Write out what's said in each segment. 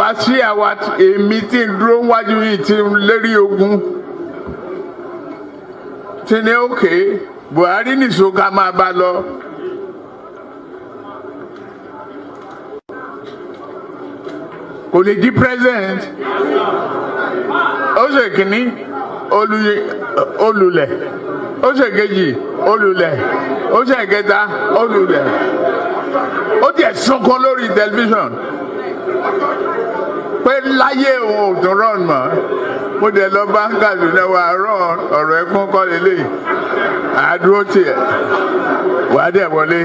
wá sí àwa èmi tí ń dúró wájú yìí tí ń lérí ogun tí ní òkè Buhari nìṣó ká máa bá lọ. Kò lè di president. Ó ṣe kìíní olùlẹ̀, ó ṣe kejì olùlẹ̀, ó ṣe kẹta olùlẹ̀. Ó tiẹ̀ sunkún lórí tẹlifíṣàn pé láyé òun ò tún rán mọ́. Mo dẹ̀ lọ bá ń Kaduna wà rán ọ̀rọ̀ ẹkún kọ́ lélẹ̀. Àdúró tiẹ̀ wà á dẹ̀ wọlé.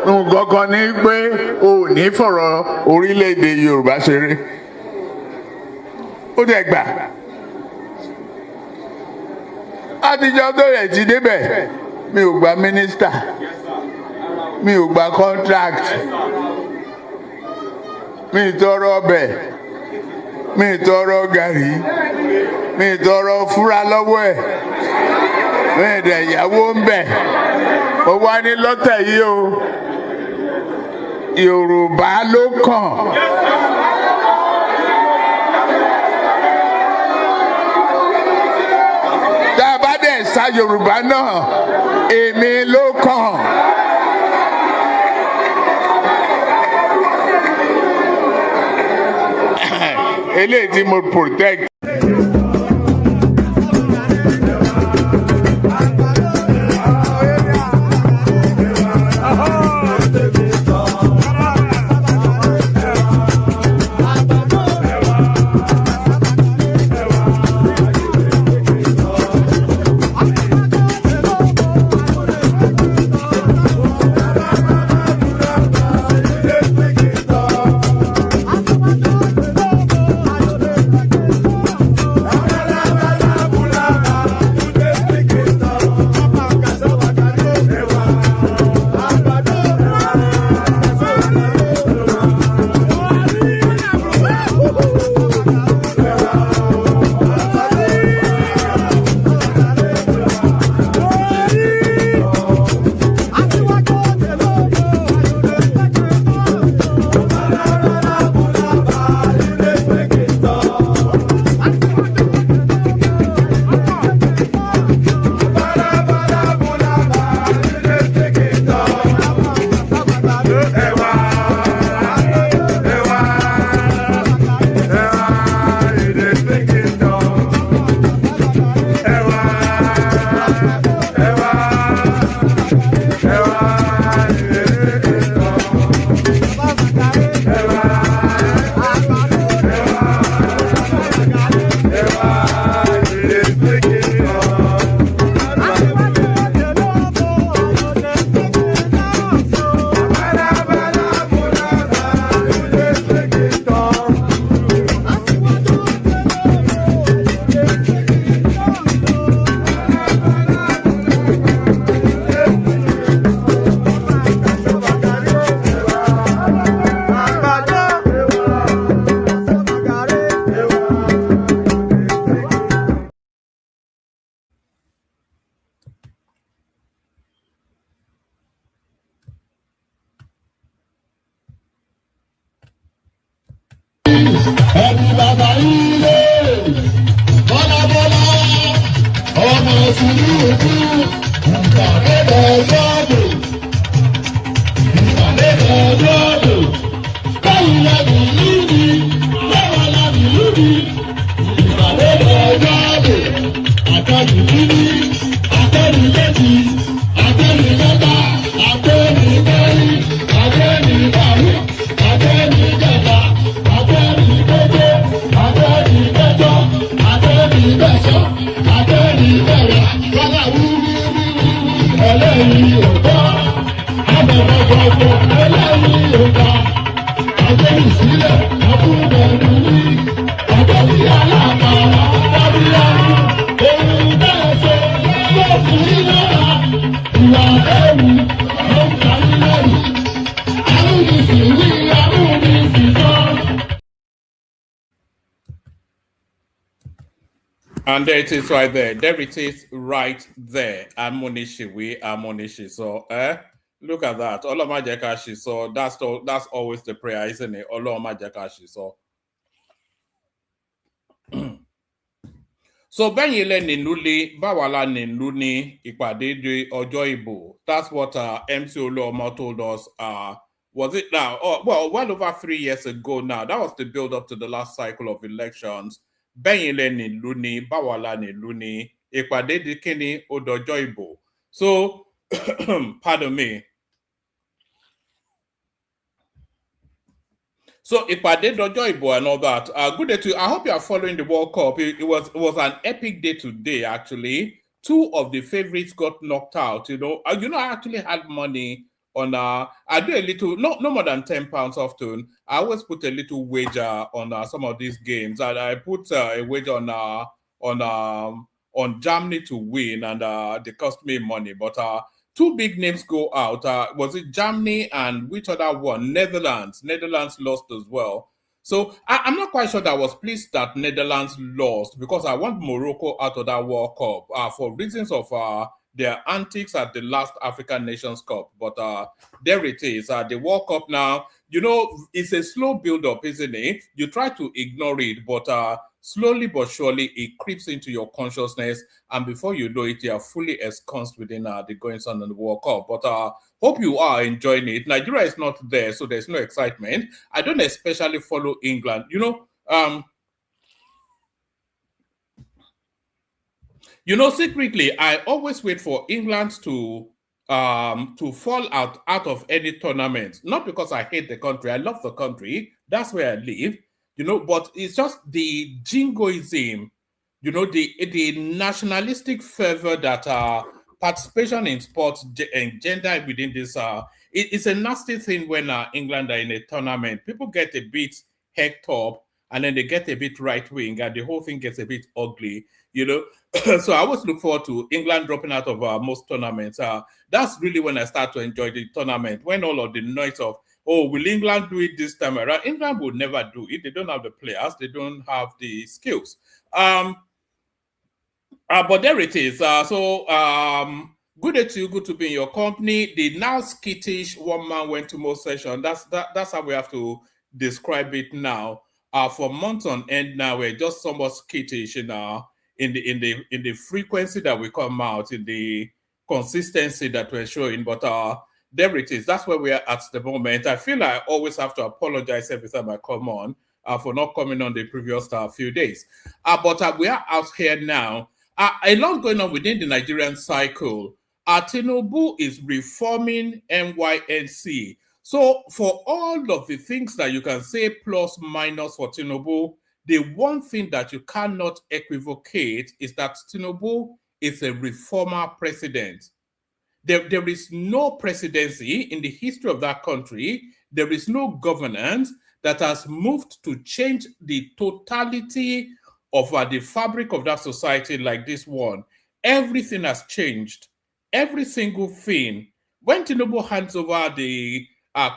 Nǹkan kan ní pé o ò ní fọ̀rọ̀ orílẹ̀-èdè Yorùbá ṣeré. Ó dẹ̀ gbà. Àtijọ́ tó rẹ̀ ti débẹ̀, mi ò gba mínísítà, mi ò gba contract, mi ì tọrọ ọbẹ̀, mi ì tọrọ gàrí, mi ì tọrọ fúra lọ́wọ́ ẹ̀, mi ì dẹ̀ ìyàwó ń bẹ̀. Ó wá ní lọ́tẹ̀ yìí o, Yorùbá ló kàn. Tá a bá dẹ̀ sa Yorùbá náà, èmi ló kàn. Eléyìí tí mo protect. Ẹni bàbá ilé, bọ́lábọ́lá, ọmọ Tinubu, ìgbàlódé lọ́dọ̀, ìgbàlódé lọ́dọ̀, báyìí lábì lúbi, báwa lábì lúbi, ìgbàlódé lọ́dọ̀, àtẹ̀lù lúbi, àtẹ̀lù létí, àtẹ̀lù mẹ́ta, àtẹ̀lù bẹ́ẹ̀ni, àtẹ̀lù bàrú, àtẹ̀lù gẹ̀ta. Ẹlẹ́yìn ọ̀gá, àbẹ̀bẹ̀bọ̀bọ̀ ẹlẹ́yìn ọ̀gá, àgbẹ̀yìn sílẹ̀, àbúrò ní àgbẹ̀bí aláàbàrà dábìláàbù, ohun bẹ́ẹ̀ ṣe yóò fún iná ìwà ẹ̀rù ló ń parí lẹ́rù. Amúnisì wí, amúnisì sọ. And there it is right there. There it is right there. Amonishi, Amonishi. So, look at that. Oloma Jekashi. So that's always the prayer, isn't it? Oloma Jekashi. So So Benyele Ninuli, Bawala Ninluni, Ipade de Ojoibo. That's what MC Oluomo told us. Was it now? Oh, well over 3 years ago now. That was the build up to the last cycle of elections. Benyele Ninluni, Bawala Ninluni, Ipade de Kini Odojoibo. So, pardon me. So Ipade Dojo Ibo and all that. Good day to you. I hope you are following the World Cup. It was an epic day today, actually. 2 of the favorites got knocked out. I actually had money on I do a little, no more than £10 often. I always put a little wager on some of these games. And I put a wager on Germany to win, and they cost me money. But 2 big names go out. Was it Germany and which other one? Netherlands. Netherlands lost as well. So I'm not quite sure that I was pleased that Netherlands lost, because I want Morocco out of that World Cup for reasons of their antics at the last African Nations Cup. But there it is. The World Cup now, it's a slow build-up, isn't it? You try to ignore it, but slowly but surely it creeps into your consciousness, and before you know it, you are fully ensconced within the goings on in the World Cup. But hope you are enjoying it. Nigeria is not there, so there's no excitement. I don't especially follow England. Secretly, I always wait for England to fall out of any tournament. Not because I hate the country. I love the country. That's where I live. But it's just the jingoism, the nationalistic fervor that participation in sports engender within this. It's a nasty thing when England are in a tournament. People get a bit hecked up, and then they get a bit right wing, and the whole thing gets a bit ugly. So I always look forward to England dropping out of most tournaments. That's really when I start to enjoy the tournament, when all of the noise of, oh, will England do it this time around? England will never do it. They don't have the players. They don't have the skills. But there it is. Good day to you. Good to be in your company. The now skittish one man went to most session. That's how we have to describe it now. For months on end now, we're just somewhat skittish in the frequency that we come out, in the consistency that we're showing. But there it is. That's where we are at the moment. I feel I always have to apologize every time I come on for not coming on the previous few days. But we are out here now. A lot going on within the Nigerian cycle. Tinubu is reforming NYSC. So for all of the things that you can say plus minus for Tinubu, the one thing that you cannot equivocate is that Tinubu is a reformer president. There is no presidency in the history of that country. There is no governance that has moved to change the totality of the fabric of that society like this one. Everything has changed. Every single thing. When Tinubu hands over the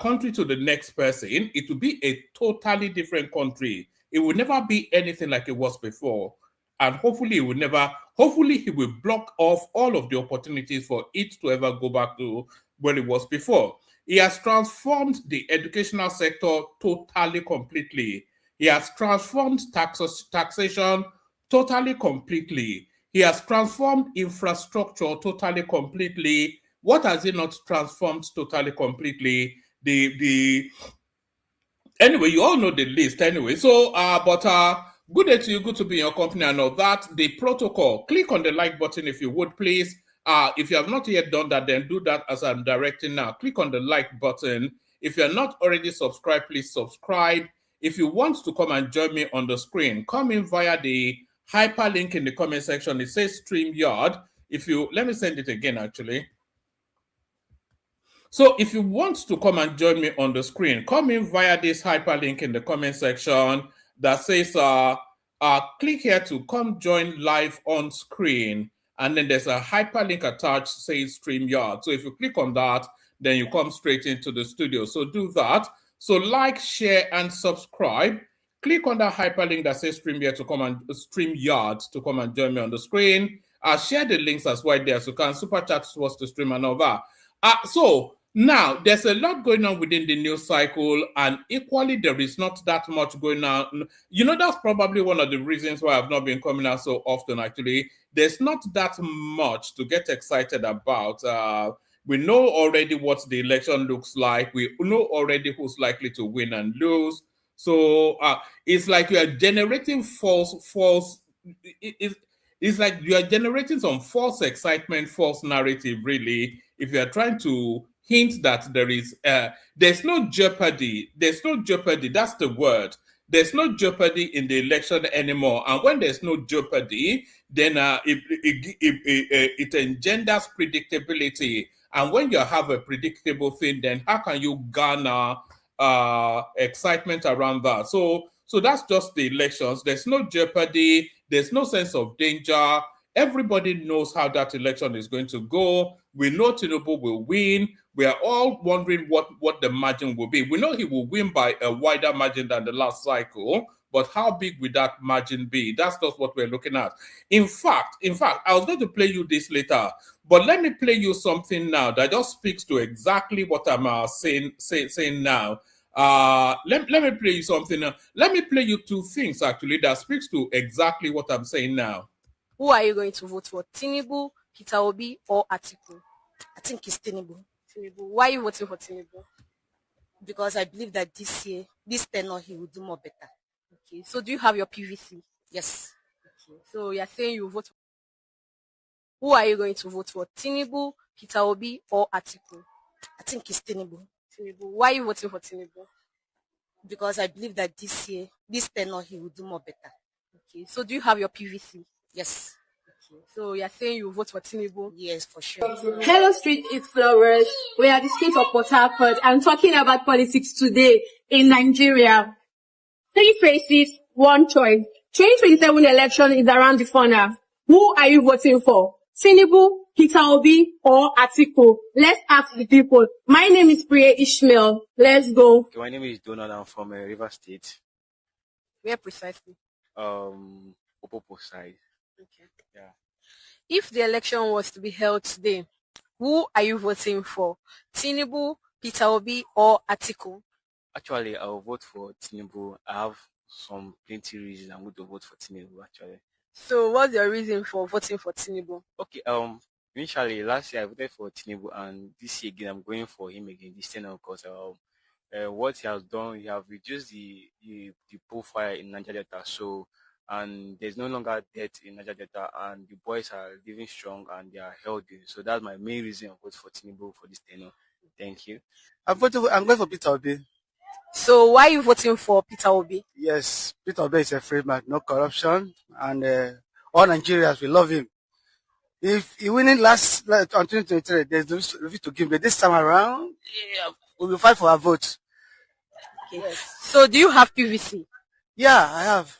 country to the next person, it will be a totally different country. It will never be anything like it was before. And hopefully he will block off all of the opportunities for it to ever go back to where it was before. He has transformed the educational sector totally, completely. He has transformed taxation totally, completely. He has transformed infrastructure totally, completely. What has he not transformed totally, completely? Anyway, you all know the list anyway. So, good day to you. Good to be in your company and all that. The protocol. Click on the like button if you would, please. If you have not yet done that, then do that as I'm directing now. Click on the like button. If you're not already subscribed, please subscribe. If you want to come and join me on the screen, come in via the hyperlink in the comment section. It says StreamYard. Let me send it again, actually. So if you want to come and join me on the screen, come in via this hyperlink in the comment section that says, click here to come join live on screen. And then there's a hyperlink attached, says StreamYard. So if you click on that, then you come straight into the studio. So do that. So like, share, and subscribe. Click on that hyperlink that says StreamYard to come and join me on the screen. Share the links as well there so you can super chat towards the stream and all that. So Now, there's a lot going on within the news cycle, and equally, there is not that much going on. You know, that's probably one of the reasons why I've not been coming out so often, actually. There's not that much to get excited about. We know already what the election looks like. We know already who's likely to win and lose. So it's like you are generating it's like you are generating some false excitement, false narrative, really, if you are trying to hint that there's no jeopardy. There's no jeopardy. That's the word. There's no jeopardy in the election anymore. And when there's no jeopardy, then it engenders predictability. And when you have a predictable thing, then how can you garner excitement around that? So that's just the elections. There's no jeopardy. There's no sense of danger. Everybody knows how that election is going to go. We know Tinubu will win. We are all wondering what the margin will be. We know he will win by a wider margin than the last cycle, but how big will that margin be? That's just what we're looking at. In fact, I was going to play you this later, but let me play you something now that just speaks to exactly what I'm saying now. Let me play you something. Let me play you two things actually that speaks to exactly what I'm saying now. Who are you going to vote for? Tinubu, Peter Obi, or Atiku? I think it's Tinubu. Tinubu. Why are you voting for Tinubu? Because I believe that this tenure, he will do more better. Okay. So do you have your PVC? Yes. Okay. So you're saying you vote for... Who are you going to vote for? Tinubu, Peter Obi, or Atiku? I think it's Tinubu. Tinubu. Why are you voting for Tinubu? Because I believe that this tenure, he will do more better. Okay. So do you have your PVC? Yes. Okay. So you're saying you vote for Tinubu? Yes, for sure. Hello, Street It's Flowers. We are the street of Port Harcourt and talking about politics today in Nigeria. 3 faces, 1 choice. 2027 election is around the corner. Who are you voting for? Tinubu, Peter Obi, or Atiku? Let's ask the people. My name is Priya Ishmael. Let's go. Okay, my name is Donald. I'm from River State. Where precisely? Opopo side. Okay. Yeah. If the election was to be held today, who are you voting for? Tinubu, Peter Obi, or Atiku? Actually, I will vote for Tinubu. I have some plenty reasons I'm going to vote for Tinubu, actually. So what's your reason for voting for Tinubu? Okay, initially last year I voted for Tinubu, and this year again I'm going for him again this time because what he has done, he have reduced the profile in Niger Delta, so and there's no longer debt in Niger Delta, and the boys are living strong and they are healthy. So that's my main reason I vote for Tinubu for this tenure. Thank you. I'm going for Peter Obi. So why are you voting for Peter Obi? Yes, Peter Obi is a free man, no corruption, and all Nigerians will love him. If he winning last on 2023, there's no reason to give, but this time around, we will fight for our vote. Okay. Yes. So do you have PVC? Yeah, I have.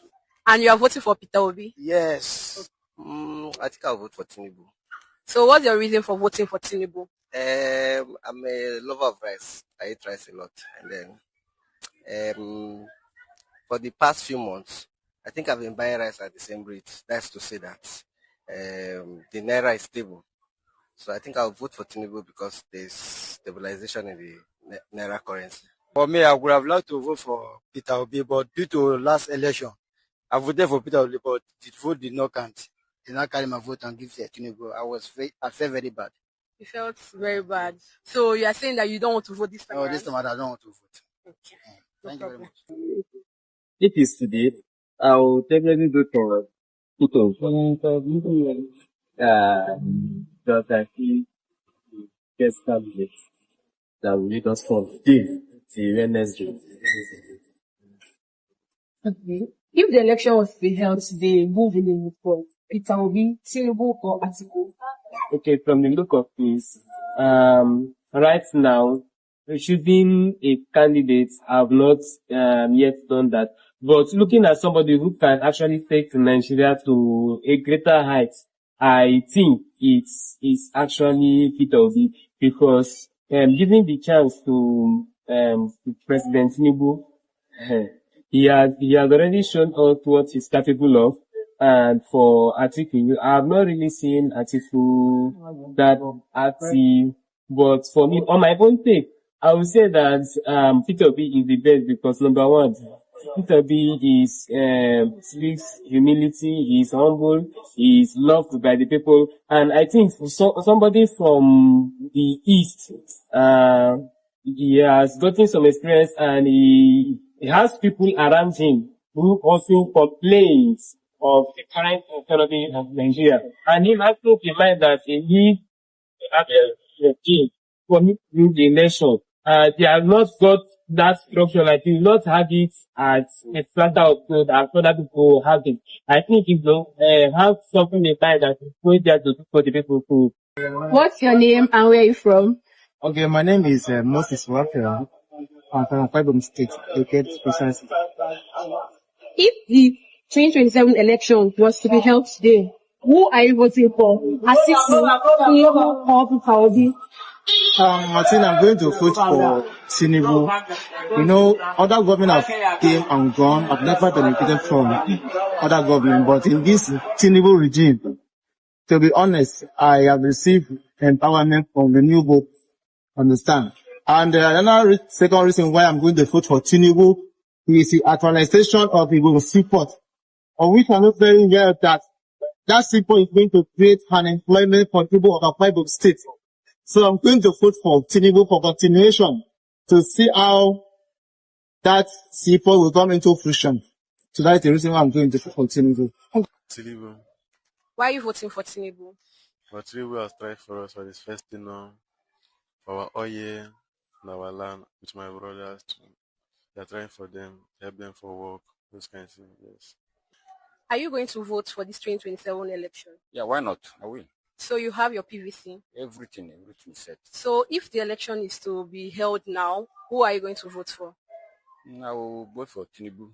And you are voting for Peter Obi? Yes. I think I'll vote for Tinubu. So what's your reason for voting for Tinubu? I'm a lover of rice. I eat rice a lot. And then for the past few months, I think I've been buying rice at the same rate. That's to say that the Naira is stable. So I think I'll vote for Tinubu because there's stabilization in the Naira currency. For me, I would have loved to vote for Peter Obi, but due to last election, I voted for Peter Obi, but the vote did not count. Did not carry my vote and give it to Tinubu. I felt very bad. You felt very bad. So you are saying that you don't want to vote this time? No, this time I don't want to vote. Okay. Thank you very much. If it's today, I will definitely go for Peter. Because I feel the best candidate that will lead us from today to Wednesday. Okay. If the election was to be held today, who will you vote for? Peter Obi, Tinubu, or Atiku? Okay, from the look of things, right now, choosing a candidate, I have not yet done that. But looking at somebody who can actually take Nigeria to a greater height, I think it's actually Peter Obi, because giving the chance to President Tinubu, he has already shown us what he's capable of. And for Atiku, I have not really seen Atiku that active But for me, on my own take, I would say that Peter B is the best because number one, Peter B is speaks humility, he is humble, he is loved by the people, and I think for somebody from the east, he has gotten some experience and he has people around him who also complains of the current economy of Nigeria, and him has to remind that he needs to have a team for him to win the election. They have not got that structure, like they will not have it at a flatter of code as other people have it. I think if they have something in mind that is going there to do for the people to. What's your name and where are you from? Okay, my name is Moses Wafia. I'm from Kwebom State, located precisely. If the 2027 election was to be held today, who are you voting for? Atiku, Tinubu, or Peter Obi? Martin, I'm going to vote for Tinubu. You know, other government have came and gone. I've never benefited from other government, but in this Tinubu regime, to be honest, I have received empowerment from the new book. Understand? And another second reason why I'm going to vote for Tinubu is the actualization of the seaport, of which I know very well that seaport is going to create unemployment for people of Kwebom State. So I'm going to vote for Tinubu for continuation to see how that seaport will come into fruition. So that's the reason why I'm going to vote for Tinubu. Tinubu. Why are you voting for Tinubu? But Tinubu has tried for us for this first thing now, for our oil and our land with my brothers too. They're trying for them, help them for work, those kinds of things, yes. Are you going to vote for this 2027 election? Yeah, why not? I will. So you have your PVC? Everything set. So if the election is to be held now, who are you going to vote for? I will vote for Tinubu.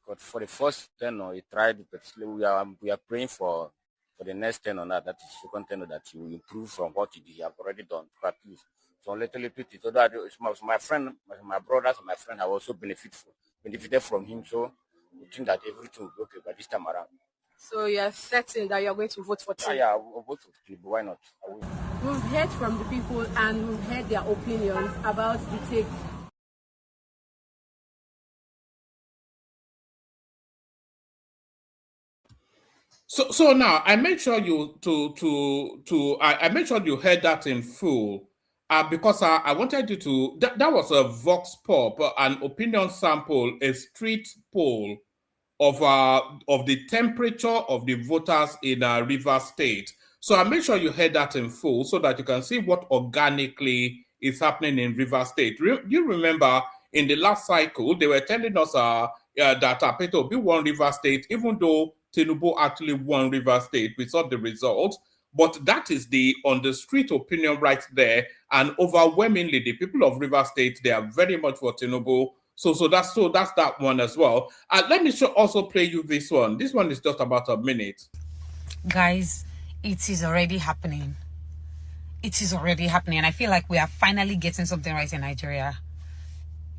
But for the first tenor, he tried, but we are praying for the next tenor now, that is second tenor, that he will improve from what he have already done. But so little bit, so that my friend, my brothers and my friend have also benefited from him. So we think that everything will be okay by this time around. So you are certain that you are going to vote for Tinubu? Yeah, I will vote for Tinubu. Why not? I will. We've heard from the people and we've heard their opinions about the take. So now I make sure you I make sure you heard that in full, because I wanted you to that was a vox pop, an opinion sample, a street poll of the temperature of the voters in Rivers State. So I make sure you heard that in full so that you can see what organically is happening in Rivers State. You remember in the last cycle they were telling us that Peter Obi won Rivers State, even though Tinubu actually won Rivers State. We saw the result. But that is the on the street opinion right there, and overwhelmingly the people of Rivers State, they are very much for Tinubu. So that's that one as well. Let me also play you this one. This one is just about a minute. Guys, it is already happening. It is already happening, and I feel like we are finally getting something right in Nigeria.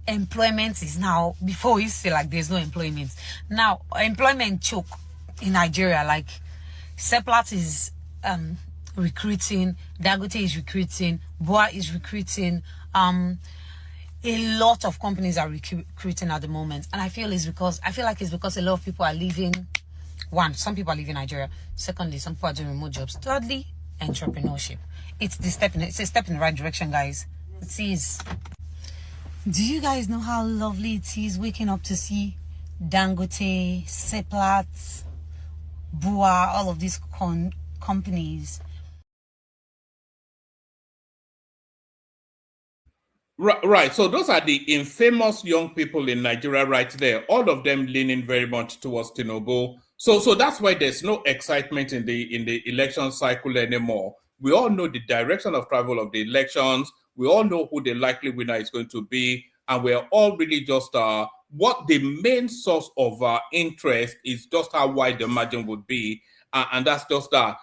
Employment is now, before we used to say like there's no employment. Now employment choke in Nigeria. Like Seplat is recruiting, Dangote is recruiting, Boa is recruiting, a lot of companies are recruiting at the moment, and I feel like it's because a lot of people are leaving. One, some people are leaving Nigeria. Secondly, some people are doing remote jobs. Thirdly, entrepreneurship. It's a step in the right direction, guys. It is. Do you guys know how lovely it is waking up to see Dangote, Seplat, Boa, all of these companies? Right. So those are the infamous young people in Nigeria right there. All of them leaning very much towards Tinubu. So that's why there's no excitement in the election cycle anymore. We all know the direction of travel of the elections. We all know who the likely winner is going to be. And we're all really just what the main source of interest is, just how wide the margin would be. And that's just that.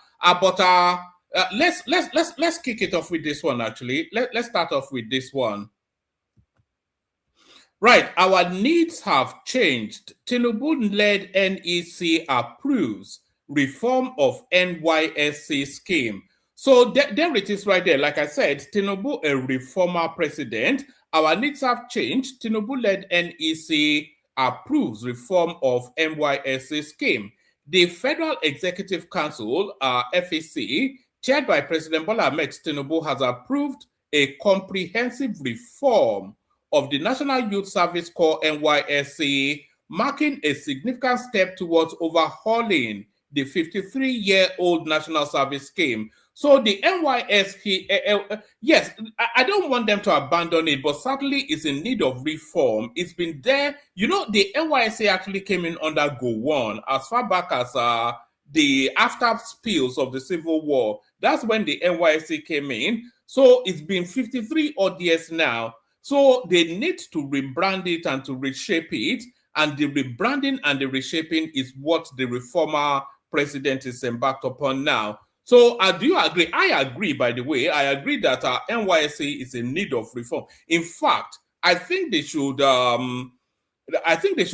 Let's kick it off with this one, actually. Let's start off with this one. Right, our needs have changed. Tinubu-led NEC approves reform of NYSC scheme. So there it is right there. Like I said, Tinubu, a reformer president. Our needs have changed. Tinubu-led NEC approves reform of NYSC scheme. The Federal Executive Council, FEC, chaired by President Bola Ahmed Tinubu, has approved a comprehensive reform of the National Youth Service Corps NYSC, marking a significant step towards overhauling the 53-year-old National Service Scheme. So the NYSC, yes, I don't want them to abandon it, but certainly it's in need of reform. It's been there. You know, the NYSC actually came in under Gowon as far back as the after spills of the Civil War. That's when the NYSC came in. So it's been 53 odd years now. So they need to rebrand it and to reshape it. And the rebranding and the reshaping is what the reformer president is embarked upon now. So do you agree? I agree, by the way. I agree that NYSC is in need of reform. In fact, I think they should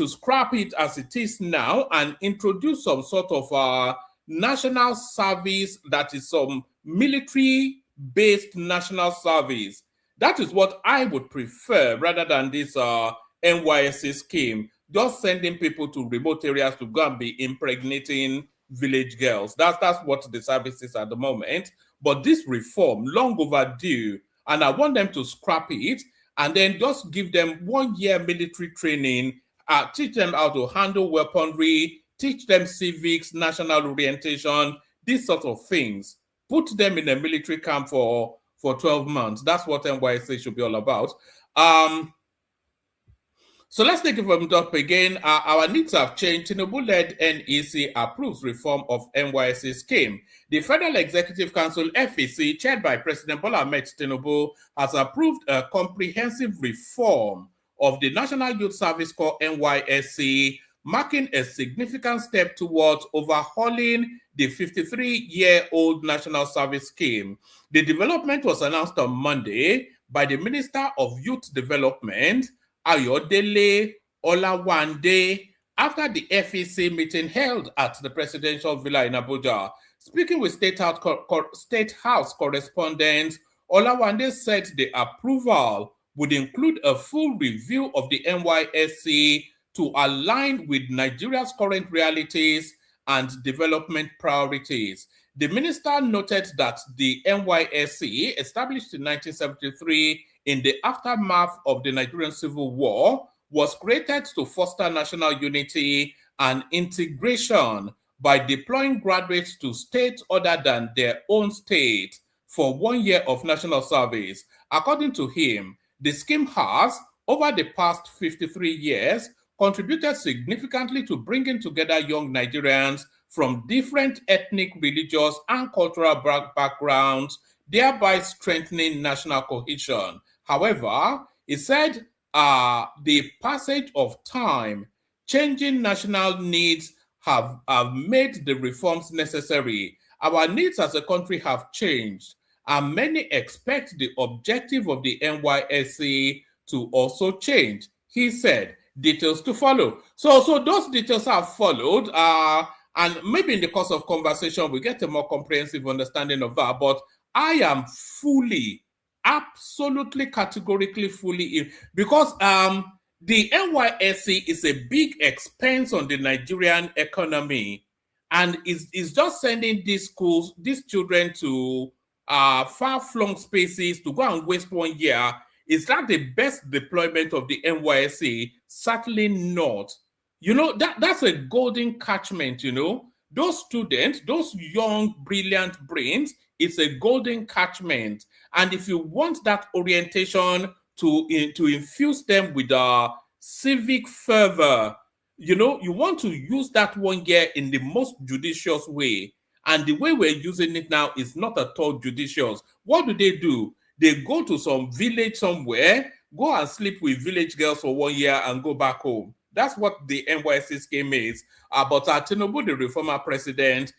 scrap it as it is now and introduce some sort of national service that is some military-based national service. That is what I would prefer rather than this NYSC scheme, just sending people to remote areas to go and be impregnating village girls. That's what the service is at the moment. But this reform, long overdue, and I want them to scrap it and then just give them 1 year military training, teach them how to handle weaponry, teach them civics, national orientation, these sort of things. Put them in a military camp for 12 months. That's what NYSC should be all about. So let's take it from the top again. Our needs have changed. Tinubu-led NEC approves reform of NYSC scheme. The Federal Executive Council, FEC, chaired by President Bola Ahmed Tinubu, has approved a comprehensive reform of the National Youth Service Corps NYSC, marking a significant step towards overhauling the 53-year-old National Service Scheme. The development was announced on Monday by the Minister of Youth Development, Ayodele Olawande, after the FEC meeting held at the Presidential Villa in Abuja. Speaking with State House correspondents, Olawande said the approval would include a full review of the NYSC to align with Nigeria's current realities and development priorities. The minister noted that the NYSC, established in 1973 in the aftermath of the Nigerian Civil War, was created to foster national unity and integration by deploying graduates to states other than their own state for 1 year of national service. According to him, the scheme has, over the past 53 years, contributed significantly to bringing together young Nigerians from different ethnic, religious, and cultural backgrounds, thereby strengthening national cohesion. However, he said the passage of time, changing national needs have made the reforms necessary. Our needs as a country have changed, and many expect the objective of the NYSC to also change. He said, details to follow. So those details are followed, and maybe in the course of conversation, we get a more comprehensive understanding of that. But I am fully, absolutely, categorically fully in, because the NYSC is a big expense on the Nigerian economy, and is just sending these schools, these children to far-flung spaces to go and waste 1 year. Is that the best deployment of the NYSC? Certainly not. You know, that's a golden catchment, you know. Those students, those young, brilliant brains, it's a golden catchment. And if you want that orientation to infuse them with civic fervor, you know, you want to use that 1 year in the most judicious way. And the way we're using it now is not at all judicious. What do? They go to some village somewhere, go and sleep with village girls for 1 year and go back home. That's what the NYSC scheme is. But Tinubu, the reformer president,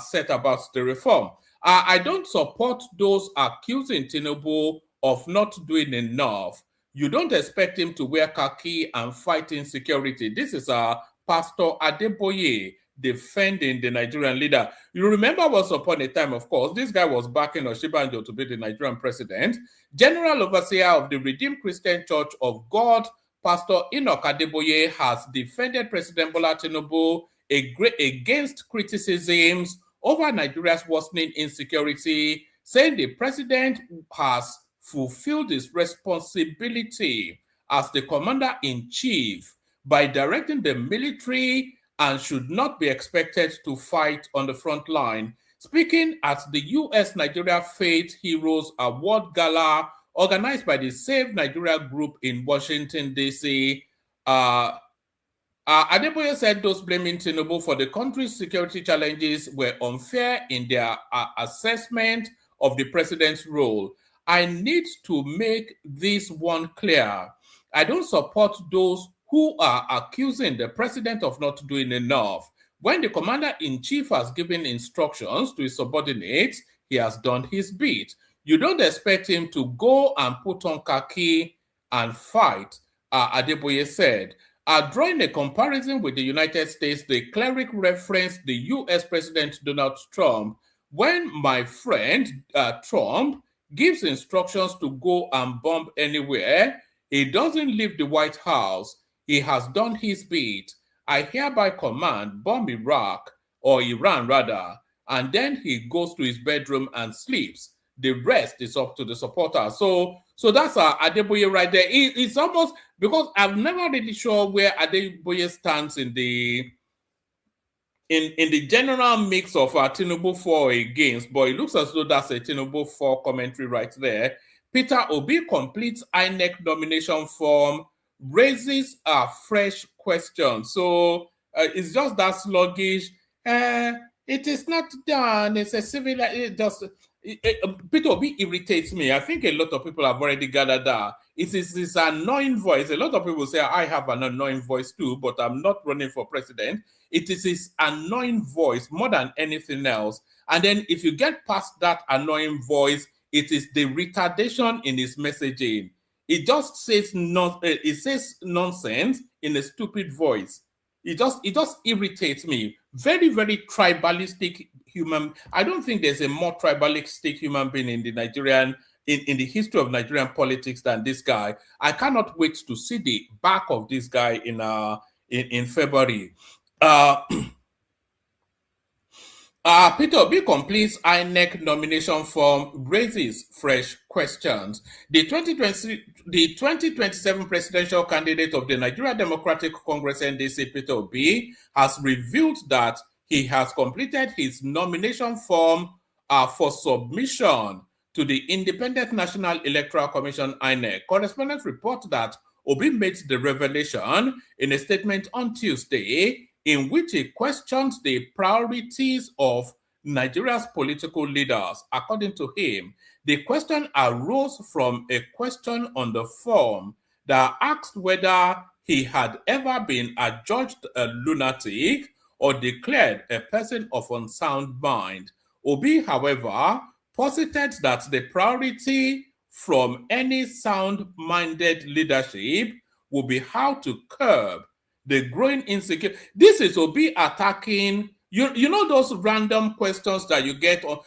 set about the reform. I don't support those accusing Tinubu of not doing enough. You don't expect him to wear khaki and fight insecurity. This is Pastor Adeboye, defending the Nigerian leader. You remember once upon a time, of course, this guy was backing Oshibanjo to be the Nigerian president. General Overseer of the Redeemed Christian Church of God, Pastor Enoch Adeboye, has defended President Bola Tinubu against criticisms over Nigeria's worsening insecurity, saying the president has fulfilled his responsibility as the commander-in-chief by directing the military and should not be expected to fight on the front line. Speaking at the U.S. Nigeria Faith Heroes Award Gala organized by the Save Nigeria Group in Washington, D.C., Adeboye said those blaming Tinubu for the country's security challenges were unfair in their assessment of the president's role. I need to make this one clear. I don't support those who are accusing the president of not doing enough. When the commander-in-chief has given instructions to his subordinates, he has done his bit. You don't expect him to go and put on khaki and fight, Adeboye said. Drawing a comparison with the United States, the cleric referenced the U.S. President Donald Trump. When my friend Trump gives instructions to go and bomb anywhere, he doesn't leave the White House. He has done his bit. I hereby command bomb Iraq, or Iran rather, and then he goes to his bedroom and sleeps. The rest is up to the supporters. So that's Adeboye right there. It's almost, because I'm never really sure where Adeboye stands in the general mix of Tinubu for or against, but it looks as though that's a Tinubu for commentary right there. Peter Obi completes INEC nomination form, raises a fresh question. So it's just that sluggish. It is not done. It's a civil. Peter Obi irritates me. I think a lot of people have already gathered that. It is this annoying voice. A lot of people say I have an annoying voice too, but I'm not running for president. It is his annoying voice more than anything else. And then if you get past that annoying voice, it is the retardation in his messaging. It just says nonsense in a stupid voice. It just irritates me. Very, very tribalistic human. I don't think there's a more tribalistic human being in the Nigerian in the history of Nigerian politics than this guy. I cannot wait to see the back of this guy in February. Peter Obi completes INEC nomination form, raises fresh questions. The 2027 presidential candidate of the Nigeria Democratic Congress NDC, Peter Obi, has revealed that he has completed his nomination form for submission to the Independent National Electoral Commission, INEC. Correspondents report that Obi made the revelation in a statement on Tuesday, in which he questions the priorities of Nigeria's political leaders. According to him, the question arose from a question on the form that asked whether he had ever been adjudged a lunatic or declared a person of unsound mind. Obi, however, posited that the priority from any sound-minded leadership would be how to curb the growing insecurity. This is Obi attacking, you know those random questions that you get on,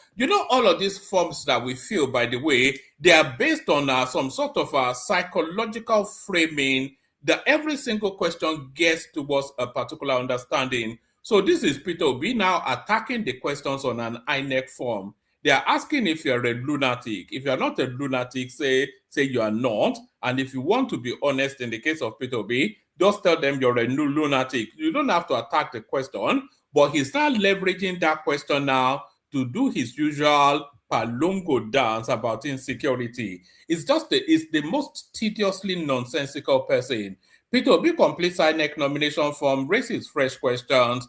all of these forms that we fill, by the way, they are based on some sort of psychological framing that every single question gets towards a particular understanding. So this is Peter Obi now attacking the questions on an INEC form. They are asking if you're a lunatic. If you're not a lunatic, say you are not. And if you want to be honest, in the case of Peter Obi, just tell them you're a new lunatic. You don't have to attack the question, but he's now leveraging that question now to do his usual palongo dance about insecurity. It's the most tediously nonsensical person. Peter Obi completes INEC nomination form, raises fresh questions.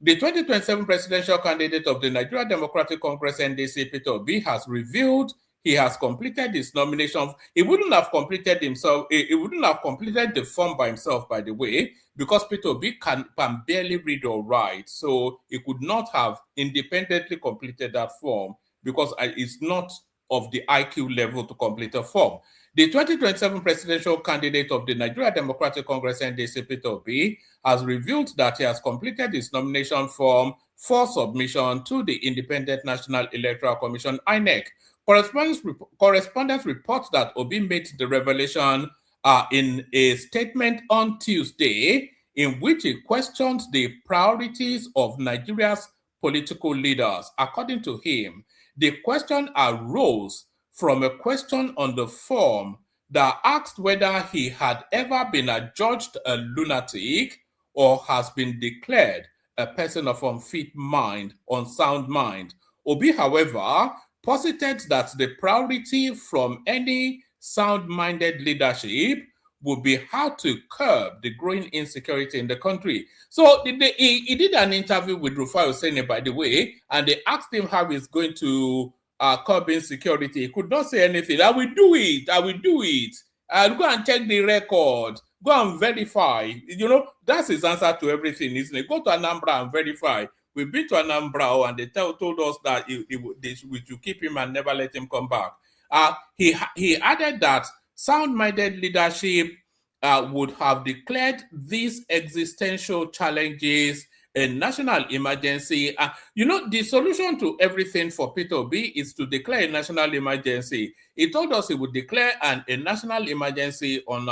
The 2027 presidential candidate of the Nigeria Democratic Congress NDC, Peter Obi, has revealed he has completed his nomination. He wouldn't have completed himself. He wouldn't have completed the form by himself, by the way, because Peter Obi can barely read or write. So he could not have independently completed that form because it's not of the IQ level to complete a form. The 2027 presidential candidate of the Nigeria Democratic Congress, NDC, Peter Obi, has revealed that he has completed his nomination form for submission to the Independent National Electoral Commission, INEC. Correspondents report that Obi made the revelation in a statement on Tuesday, in which he questioned the priorities of Nigeria's political leaders. According to him, the question arose from a question on the form that asked whether he had ever been adjudged a lunatic or has been declared a person of unsound mind. Obi, however, posited that the priority from any sound-minded leadership would be how to curb the growing insecurity in the country. So he did an interview with Rufai Hussaini, by the way, and they asked him how he's going to curb insecurity. He could not say anything. I will do it. I will do it. I'll go and check the record. Go and verify. You know, that's his answer to everything, isn't it? Go to Anambra and verify. We've been to Anambra and they told us that we should keep him and never let him come back. He added that sound-minded leadership would have declared these existential challenges a national emergency. You know, the solution to everything for Peter Obi is to declare a national emergency. He told us he would declare a national emergency on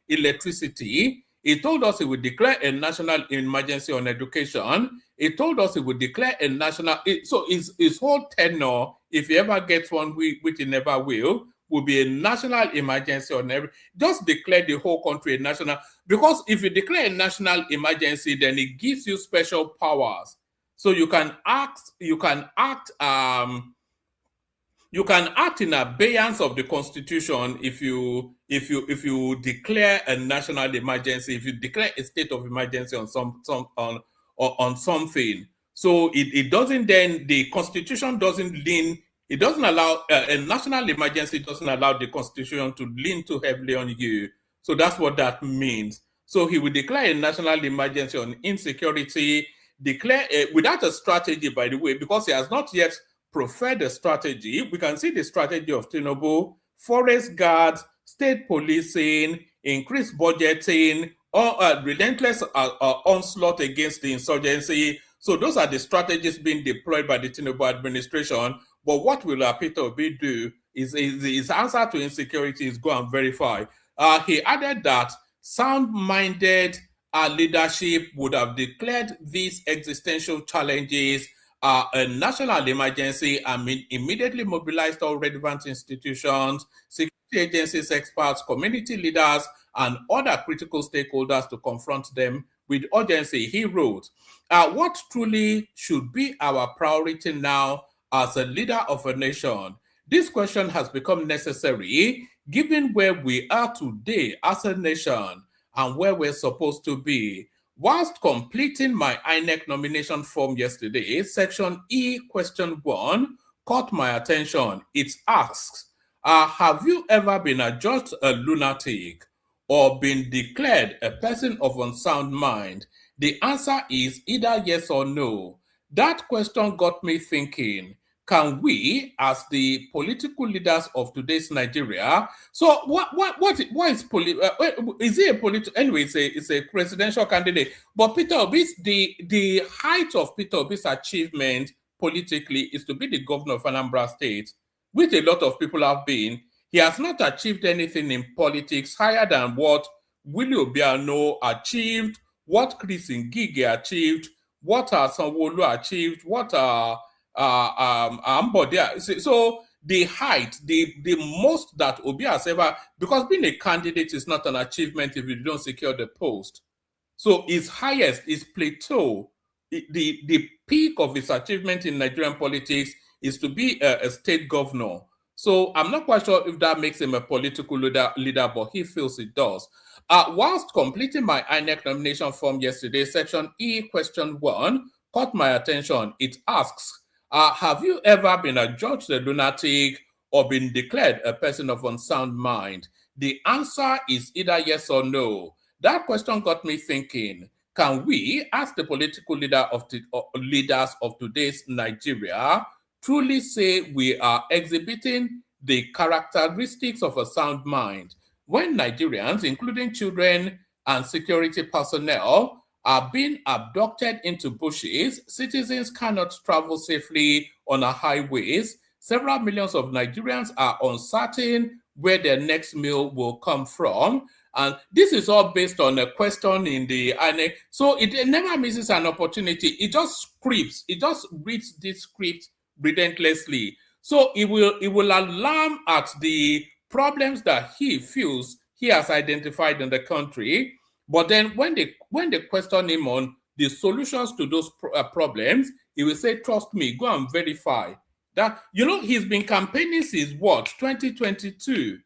electricity. He told us he would declare a national emergency on education. He told us he would declare a national... So his whole tenure, if he ever gets one, which he never will be a national emergency on every... Just declare the whole country a national... Because if you declare a national emergency, then it gives you special powers. So you can act in abeyance of the Constitution if you declare a national emergency, if you declare a state of emergency on something. So it doesn't then, the Constitution doesn't lean, it doesn't allow, a national emergency doesn't allow the Constitution to lean too heavily on you. So that's what that means. So he will declare a national emergency on insecurity, without a strategy, by the way, because he has not yet preferred a strategy. We can see the strategy of Tinubu: forest guards, state policing, increased budgeting, or relentless onslaught against the insurgency. So those are the strategies being deployed by the Tinubu administration. But what will Peter Obi do? His answer to insecurity is go and verify. He added that sound-minded leadership would have declared these existential challenges a national emergency and immediately mobilized all relevant institutions, security agencies, experts, community leaders, and other critical stakeholders to confront them with urgency. He wrote, what truly should be our priority now as a leader of a nation? This question has become necessary given where we are today as a nation and where we're supposed to be. Whilst completing my INEC nomination form yesterday, Section E, Question 1 caught my attention. It asks, have you ever been adjudged a lunatic or been declared a person of unsound mind? The answer is either yes or no. That question got me thinking, can we, as the political leaders of today's Nigeria, so what is is it a political, anyway, it's a presidential candidate, but Peter Obi's, the height of Peter Obi's achievement politically is to be the governor of Anambra State, which a lot of people have been. He has not achieved anything in politics higher than what Willie Obiano achieved, what Chris Ngige achieved, what Sanwo-Olu achieved, what so the height, the most that Obi has ever, because being a candidate is not an achievement if you don't secure the post. So his highest, his plateau, the peak of his achievement in Nigerian politics is to be a state governor. So I'm not quite sure if that makes him a political leader, but he feels it does. Whilst completing my INEC nomination form yesterday, Section E, Question 1 caught my attention. It asks, have you ever been adjudged a lunatic or been declared a person of unsound mind? The answer is either yes or no. That question got me thinking, can we, as the political leaders of today's Nigeria, truly say we are exhibiting the characteristics of a sound mind. When Nigerians, including children and security personnel, are being abducted into bushes, citizens cannot travel safely on our highways. Several millions of Nigerians are uncertain where their next meal will come from. And this is all based on a question in the INEC. So it never misses an opportunity. It just scripts. It just reads this script relentlessly. So it will alarm at the problems that he feels he has identified in the country. But then when they question him on the solutions to those problems, he will say, trust me, go and verify. That, he's been campaigning since what, 2022.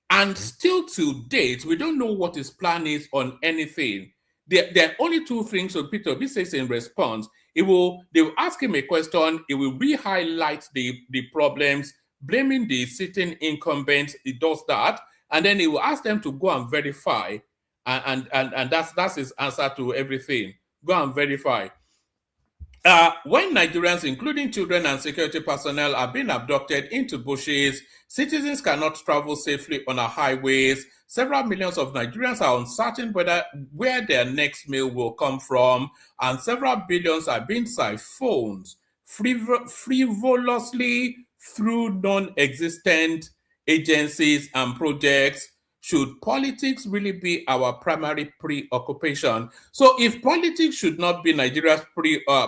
And still to date, we don't know what his plan is on anything. There are only two things that Peter Obi says in response. They will ask him a question, he will re-highlight the problems, blaming the sitting incumbent. He does that, and then he will ask them to go and verify. And that's his answer to everything. Go and verify. When Nigerians, including children and security personnel, are being abducted into bushes, citizens cannot travel safely on our highways. Several millions of Nigerians are uncertain where their next meal will come from, and several billions are being siphoned frivolously through non-existent agencies and projects. Should politics really be our primary preoccupation? So if politics should not be Nigeria's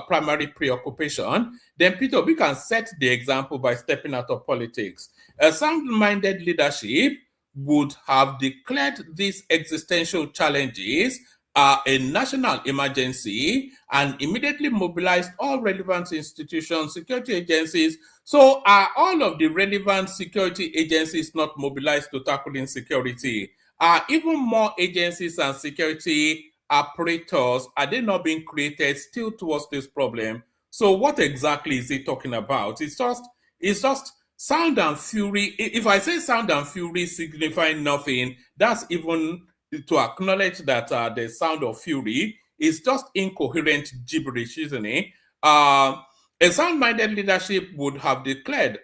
primary preoccupation, then Peter Obi can set the example by stepping out of politics. A sound-minded leadership would have declared these existential challenges a national emergency and immediately mobilized all relevant institutions, security agencies. So are all of the relevant security agencies not mobilized to tackle insecurity? Are even more agencies and security operators, are they not being created still towards this problem? So what exactly is he talking about? It's just sound and fury. If I say sound and fury signifying nothing, that's even to acknowledge that the sound of fury is just incoherent gibberish, isn't it? A sound-minded leadership would have declared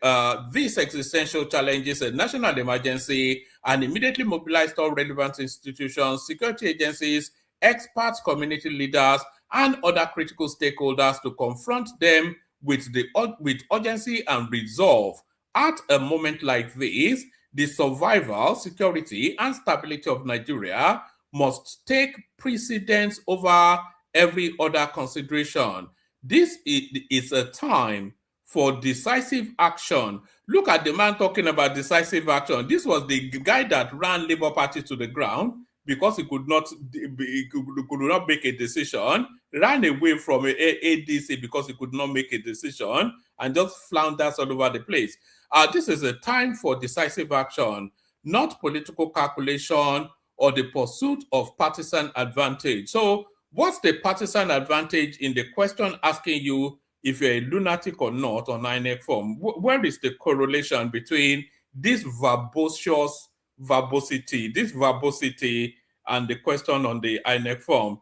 these existential challenges a national emergency and immediately mobilized all relevant institutions, security agencies, experts, community leaders, and other critical stakeholders to confront them with urgency and resolve. At a moment like this, the survival, security, and stability of Nigeria must take precedence over every other consideration. This is a time for decisive action. Look at the man talking about decisive action. This was the guy that ran Labour Party to the ground because he could not make a decision, ran away from ADC because he could not make a decision, and just flounders all over the place. This is a time for decisive action, not political calculation or the pursuit of partisan advantage. So what's the partisan advantage in the question asking you if you're a lunatic or not on INEC form? Where is the correlation between this verbosity and the question on the INEC form?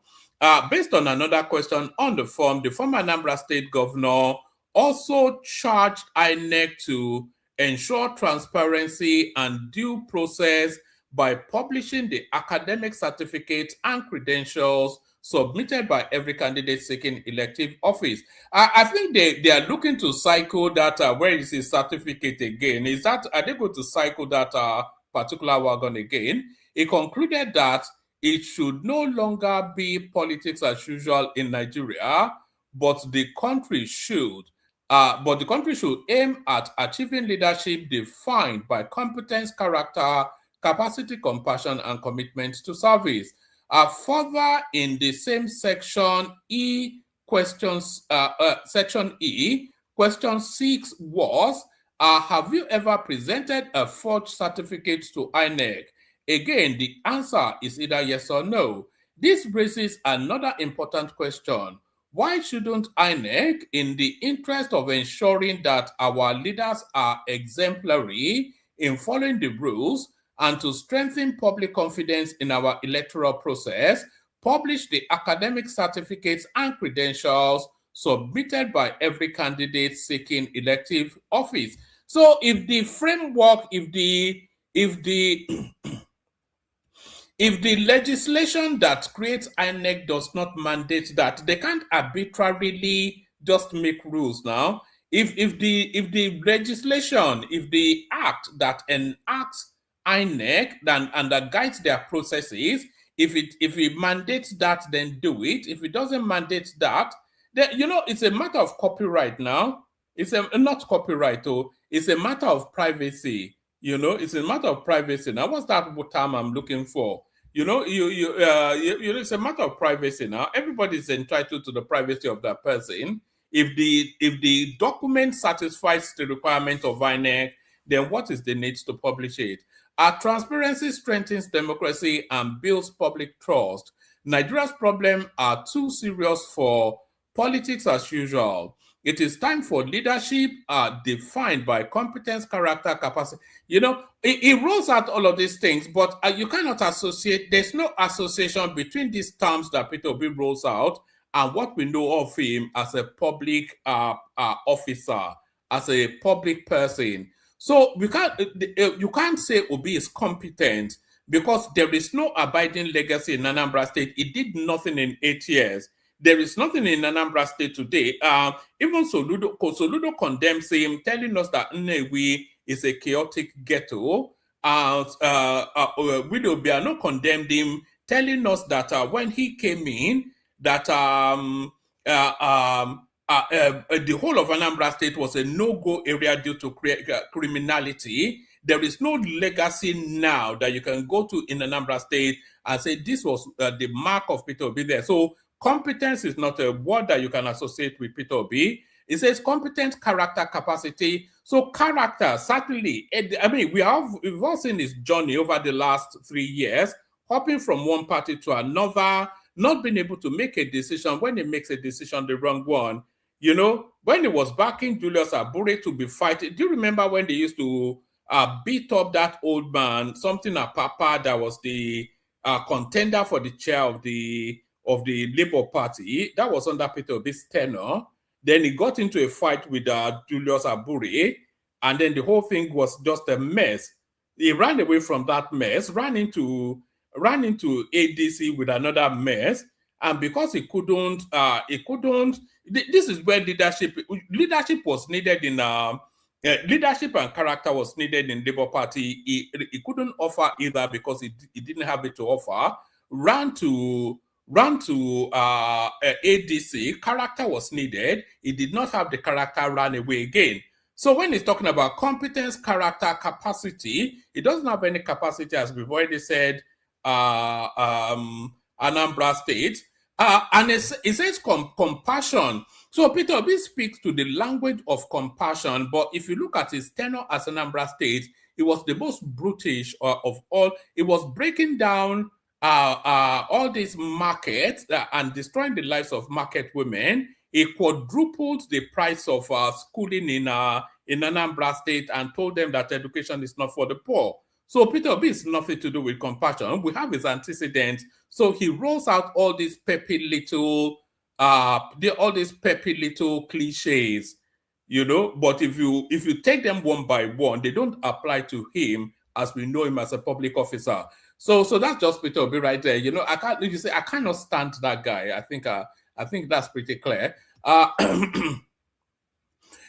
Based on another question on the form, the former Anambra State governor also charged INEC to ensure transparency and due process by publishing the academic certificates and credentials submitted by every candidate seeking elective office. I think they are looking to cycle that. Where is his certificate again? Are they going to cycle that particular wagon again? He concluded that it should no longer be politics as usual in Nigeria, but the country should aim at achieving leadership defined by competence, character, capacity, compassion, and commitment to service. Further, in the same section section E, question 6 was, have you ever presented a forged certificate to INEC? Again, the answer is either yes or no. This raises another important question. Why shouldn't INEC, in the interest of ensuring that our leaders are exemplary in following the rules and to strengthen public confidence in our electoral process, publish the academic certificates and credentials submitted by every candidate seeking elective office? So if the framework, if the if the legislation that creates INEC does not mandate that, they can't arbitrarily just make rules now. If the legislation, if the act that enacts INEC and that guides their processes, if it mandates that, then do it. If it doesn't mandate that, then it's a matter of copyright now. It's not copyright, though. It's a matter of privacy. It's a matter of privacy. Now, what's that term I'm looking for? It's a matter of privacy now. Everybody's entitled to the privacy of that person. If the document satisfies the requirement of INEC, then what is the need to publish it? Transparency strengthens democracy and builds public trust. Nigeria's problems are too serious for politics as usual. It is time for leadership defined by competence, character, capacity. It rolls out all of these things, but you cannot associate. There's no association between these terms that Peter Obi rolls out and what we know of him as a public officer, as a public person. So you can't say Obi is competent because there is no abiding legacy in Anambra State. It did nothing in 8 years. There is nothing in Anambra State today. Even Soludo condemns him, telling us that Nnewi is a chaotic ghetto. Widow Biano condemned him, telling us that when he came in, that the whole of Anambra State was a no-go area due to criminality. There is no legacy now that you can go to in Anambra State and say this was the mark of Peter Obi there. So competence is not a word that you can associate with Peter Obi. It says competence, character, capacity. So character, certainly, we've all seen his journey over the last 3 years, hopping from one party to another, not being able to make a decision. When he makes a decision, the wrong one. When he was backing Julius Abure to be fighting, do you remember when they used to beat up that old man, something Papa, that was the contender for the chair of the Labour Party? That was under Peter Obi's tenure. Then he got into a fight with Julius Abure, and then the whole thing was just a mess. He ran away from that mess, ran into ADC with another mess, and because he couldn't. This is where leadership was needed in leadership and character was needed in Labour Party. He couldn't offer either because he didn't have it to offer. Ran to ADC, character was needed. He did not have the character, ran away again. So when he's talking about competence, character, capacity, he doesn't have any capacity, as we've already said, Anambra State. And it says compassion. So Peter Obi speaks to the language of compassion, but if you look at his tenure as Anambra State, it was the most brutish of all. It was breaking down all these markets and destroying the lives of market women. It quadrupled the price of schooling in Anambra State and told them that education is not for the poor. So Peter Obi is nothing to do with compassion. We have his antecedents. So he rolls out all these peppy little cliches, But if you take them one by one, they don't apply to him as we know him as a public officer. So that's just Peter Obi right there. I cannot stand that guy. I think that's pretty clear.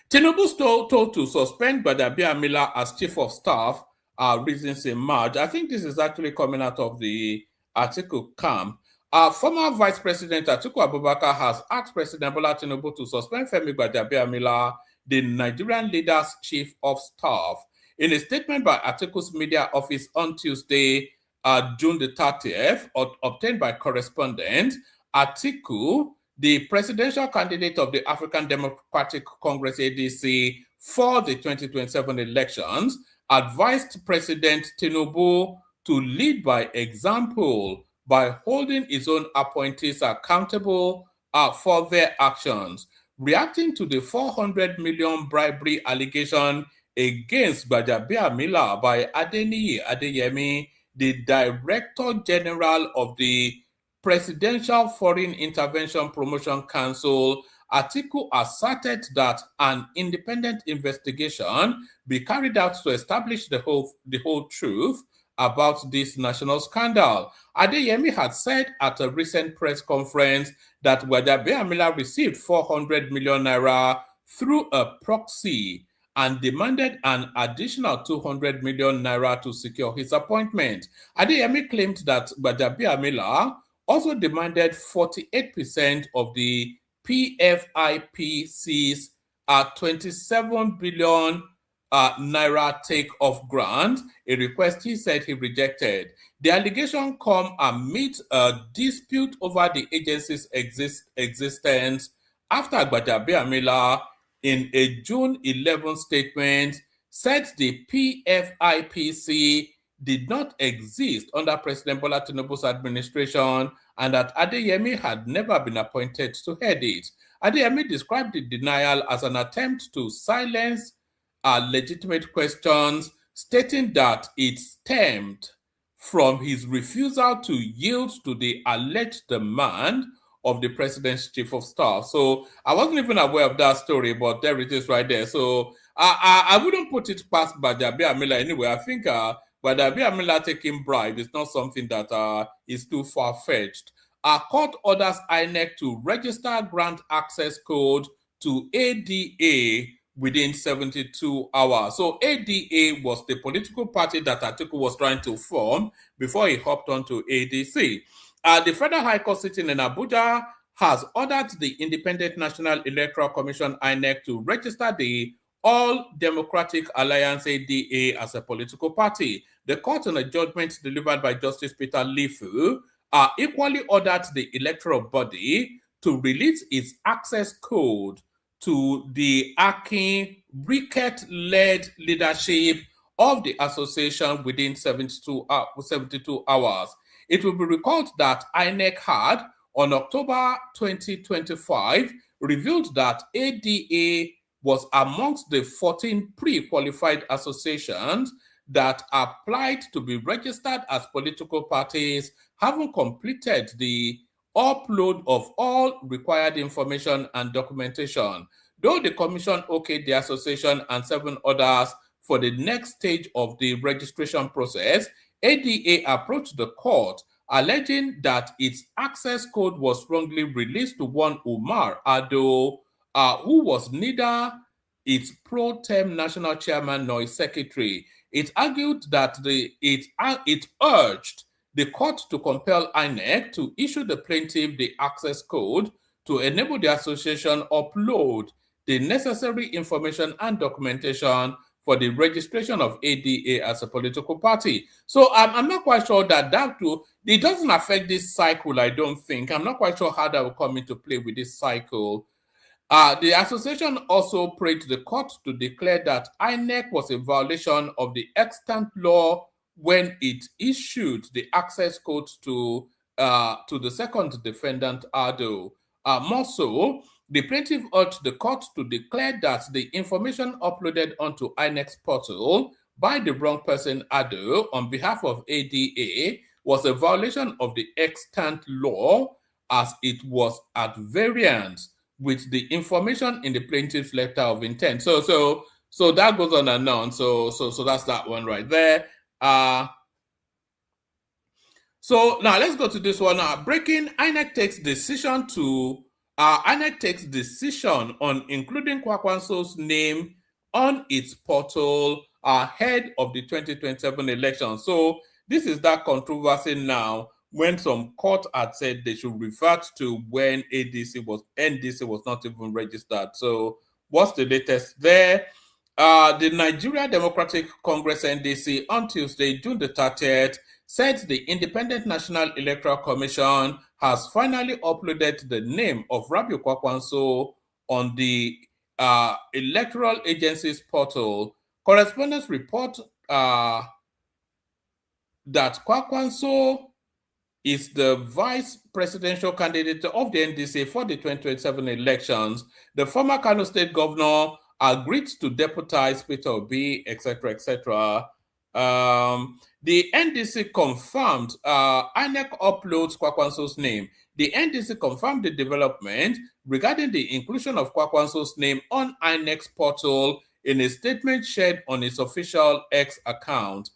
Tinubu told to suspend Gbadabiamila as chief of staff. Reasons emerge. I think this is actually coming out of the Atiku camp. Former Vice President Atiku Abubakar has asked President Bola Tinubu to suspend Femi Gbadabiamila, the Nigerian leader's chief of staff. In a statement by Atiku's media office on Tuesday, June the 30th, obtained by correspondent, Atiku, the presidential candidate of the African Democratic Congress ADC for the 2027 elections, advised President Tinubu to lead by example by holding his own appointees accountable for their actions. Reacting to the 400 million bribery allegation against Gbadabiamila by Adeniyi Adeyemi, the Director General of the Presidential Foreign Intervention Promotion Council, Atiku asserted that an independent investigation be carried out to establish the whole truth about this national scandal. Adeyemi had said at a recent press conference that Gbajabiamila received 400 million naira through a proxy and demanded an additional 200 million naira to secure his appointment. Adeyemi claimed that Gbajabiamila also demanded 48% of the PFIPC's 27 billion naira take-off grant, a request he said he rejected. The allegation come amid a dispute over the agency's existence after Gbajabiamila, in a June 11 statement, said the PFIPC did not exist under President Bola Tinubu's administration and that Adeyemi had never been appointed to head it. Adeyemi described the denial as an attempt to silence legitimate questions, stating that it stemmed from his refusal to yield to the alleged demand of the president's chief of staff. So I wasn't even aware of that story, but there it is right there. So I wouldn't put it past Gbajabiamila anyway. I think Gbajabiamila taking bribe is not something that is too far-fetched. Court orders INEC to register grant access code to ADA within 72 hours. So ADA was the political party that Atiku was trying to form before he hopped onto ADC. The Federal High Court sitting in Abuja has ordered the Independent National Electoral Commission, INEC, to register the All Democratic Alliance, ADA, as a political party. The court, in a judgment delivered by Justice Peter Lifu, equally ordered the electoral body to release its access code to the Akin Briquet-led leadership of the association within 72 hours. It will be recalled that INEC had, on October 2025, revealed that ADA was amongst the 14 pre-qualified associations that applied to be registered as political parties, having completed the upload of all required information and documentation. Though the commission okayed the association and 7 others for the next stage of the registration process, ADA approached the court alleging that its access code was wrongly released to one Umar Ado, who was neither its pro-tem national chairman nor its secretary. It argued that it urged the court to compel INEC to issue the plaintiff the access code to enable the association upload the necessary information and documentation for the registration of ADA as a political party. So I'm not quite sure that too, it doesn't affect this cycle, I don't think. I'm not quite sure how that will come into play with this cycle. The association also prayed to the court to declare that INEC was a violation of the extant law when it issued the access code to the second defendant, Ado. More so, the plaintiff urged the court to declare that the information uploaded onto INEC's portal by the wrong person, Ado, on behalf of ADA was a violation of the extant law as it was at variance with the information in the plaintiff's letter of intent. So that goes on and on. So that's that one right there. So now let's go to this one. Breaking: INEC takes decision on including Kwakwanso's name on its portal ahead of the 2027 election. So this is that controversy now when some court had said they should revert to when NDC was not even registered. So what's the latest there? The Nigeria Democratic Congress NDC on Tuesday, June the 30th, said the Independent National Electoral Commission has finally uploaded the name of Rabiu Kwakwanso on the electoral agency's portal. Correspondents report that Kwakwanso is the vice presidential candidate of the NDC for the 2027 elections. The former Kano State governor agreed to deputize Peter Obi, etc., etc. The NDC confirmed INEC uploads Kwakwanso's name. The NDC confirmed the development regarding the inclusion of Kwakwanso's name on INEC's portal in a statement shared on its official X account.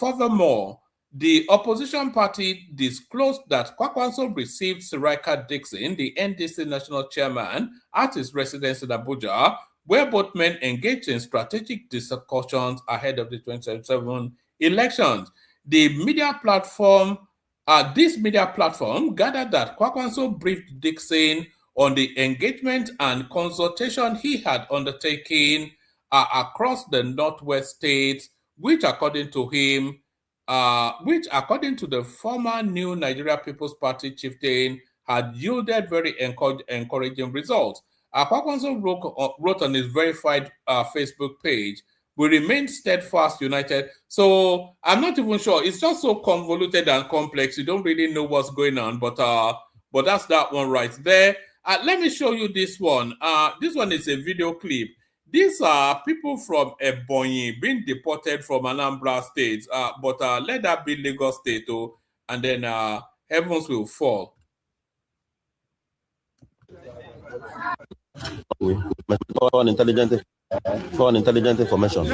Furthermore, the opposition party disclosed that Kwakwanso received Sirika Dixon, the NDC national chairman, at his residence in Abuja, where both men engaged in strategic discussions ahead of the 2027 elections. This media platform gathered that Kwakwanso briefed Dixon on the engagement and consultation he had undertaken across the Northwest states, which according to the former New Nigeria People's Party chieftain had yielded very encouraging results. Kwakwanso wrote on his verified Facebook page, "We remain steadfast, united." So I'm not even sure. It's just so convoluted and complex. You don't really know what's going on, but that's that one right there. Let me show you this one. This one is a video clip. These are people from Ebonyi being deported from Anambra State, but let that be Lagos State, and then heavens will fall. For intelligent information.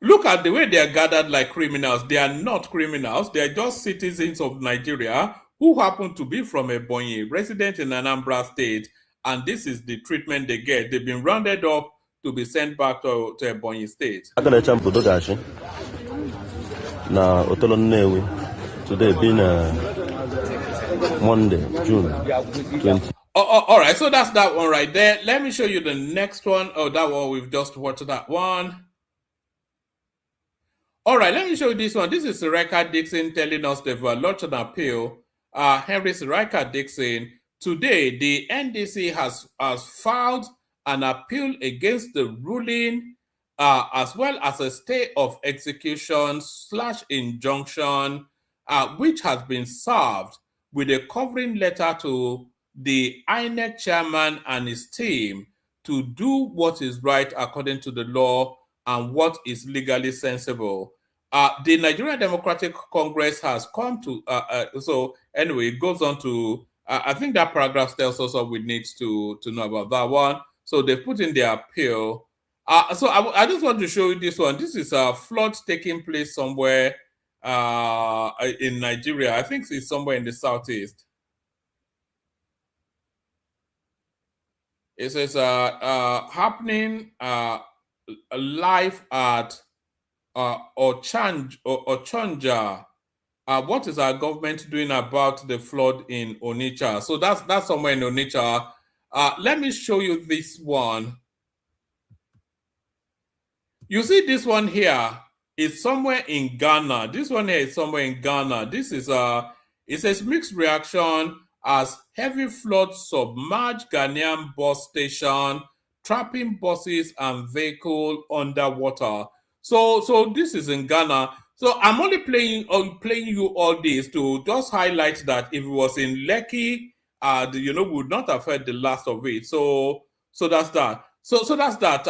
Look at the way they are gathered like criminals. They are not criminals. They are just citizens of Nigeria who happen to be from Ebonyi, resident in Anambra State, and this is the treatment they get. They've been rounded up to be sent back to Ebonyi State. Now, today being Monday, June 20. All right, so that's that one right there. Let me show you the next one. Oh, that one, we've just watched that one. All right, let me show you this one. This is Sirika Dixon telling us they've launched an appeal. Henry Sirika Dixon, today the NDC has filed an appeal against the ruling, as well as a stay of execution / injunction, which has been served with a covering letter to the INEC chairman and his team to do what is right according to the law and what is legally sensible. The Nigerian Democratic Congress has come to, so anyway, it goes on to, I think that paragraph tells us what we need to know about that one. So they put in their appeal. So I just want to show you this one. This is a flood taking place somewhere in Nigeria. I think it's somewhere in the southeast. It says happening live at Ochanja. What is our government doing about the flood in Onitsha? So that's somewhere in Onitsha. Let me show you this one. You see this one here is somewhere in Ghana. This one here is somewhere in Ghana. This is it says mixed reaction as heavy flood submerged Ghanaian bus station, trapping buses and vehicle underwater. So this is in Ghana. So I'm only playing you all this to just highlight that if it was in Lekki, we would not have heard the last of it. So that's that. So that's that.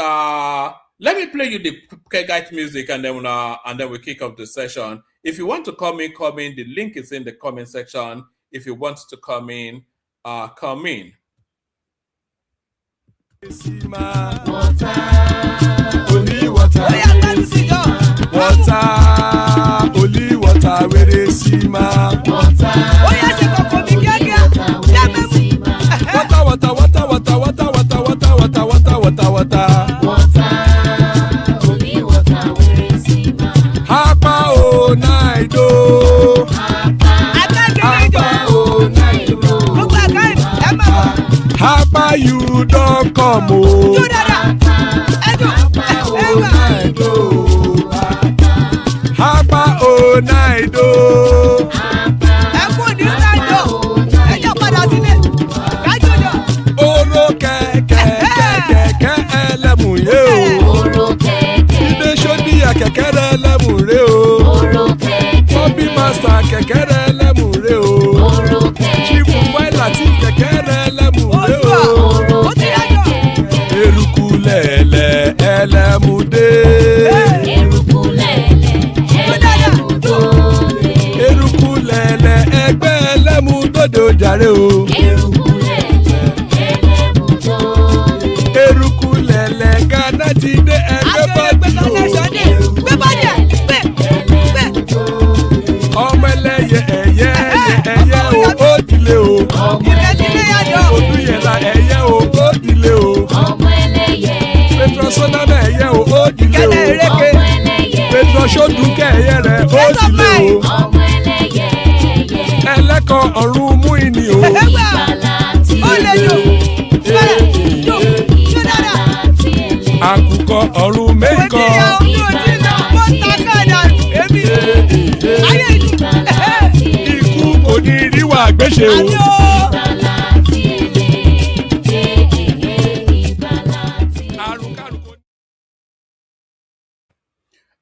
Let me play you the Kegite music and then we kick off the session. If you want to come in. The link is in the comment section. If you want to come in, come in. Water, only water, where they see ma. Water, only water, where they see ma. Hapa o naido. Hapa you don't come o. Hapa o naido. Oro kẹ̀kẹ́ ẹlẹ́mù yé o. Ilé sọ́dí àkẹ́kẹ́ rẹ̀ ẹlẹ́mù rẹ̀ o. Bobby Master kẹ̀kẹ́ rẹ̀ ẹlẹ́mù rẹ̀ o. Chifu Faila ti kẹ̀kẹ́ rẹ̀ ẹlẹ́mù rẹ̀ o. Eruku lẹ̀lẹ̀ ẹlẹ́mù dé. Eruku lẹ̀lẹ̀ rè o. Eruku lẹ̀lẹ̀ Ghana ti dé ẹgbẹ́ bọ́dì o. Ọmọ ẹlẹ́yẹ ẹ̀yẹ ẹ̀yẹ o ó dilé o. Odúyẹ̀lá ẹ̀yẹ o ó dilé o. Petrosonana ẹ̀yẹ o ó dilé o. Petrosodúnkẹ́ ẹ̀yẹ rẹ̀ ó dilé o. Ẹlẹ́kọ̀ọ́ ọ̀run mú ìní o. Àkùkọ ọ̀run mẹ́kọ̀. Ikú kò ní ríwà gbéṣe o.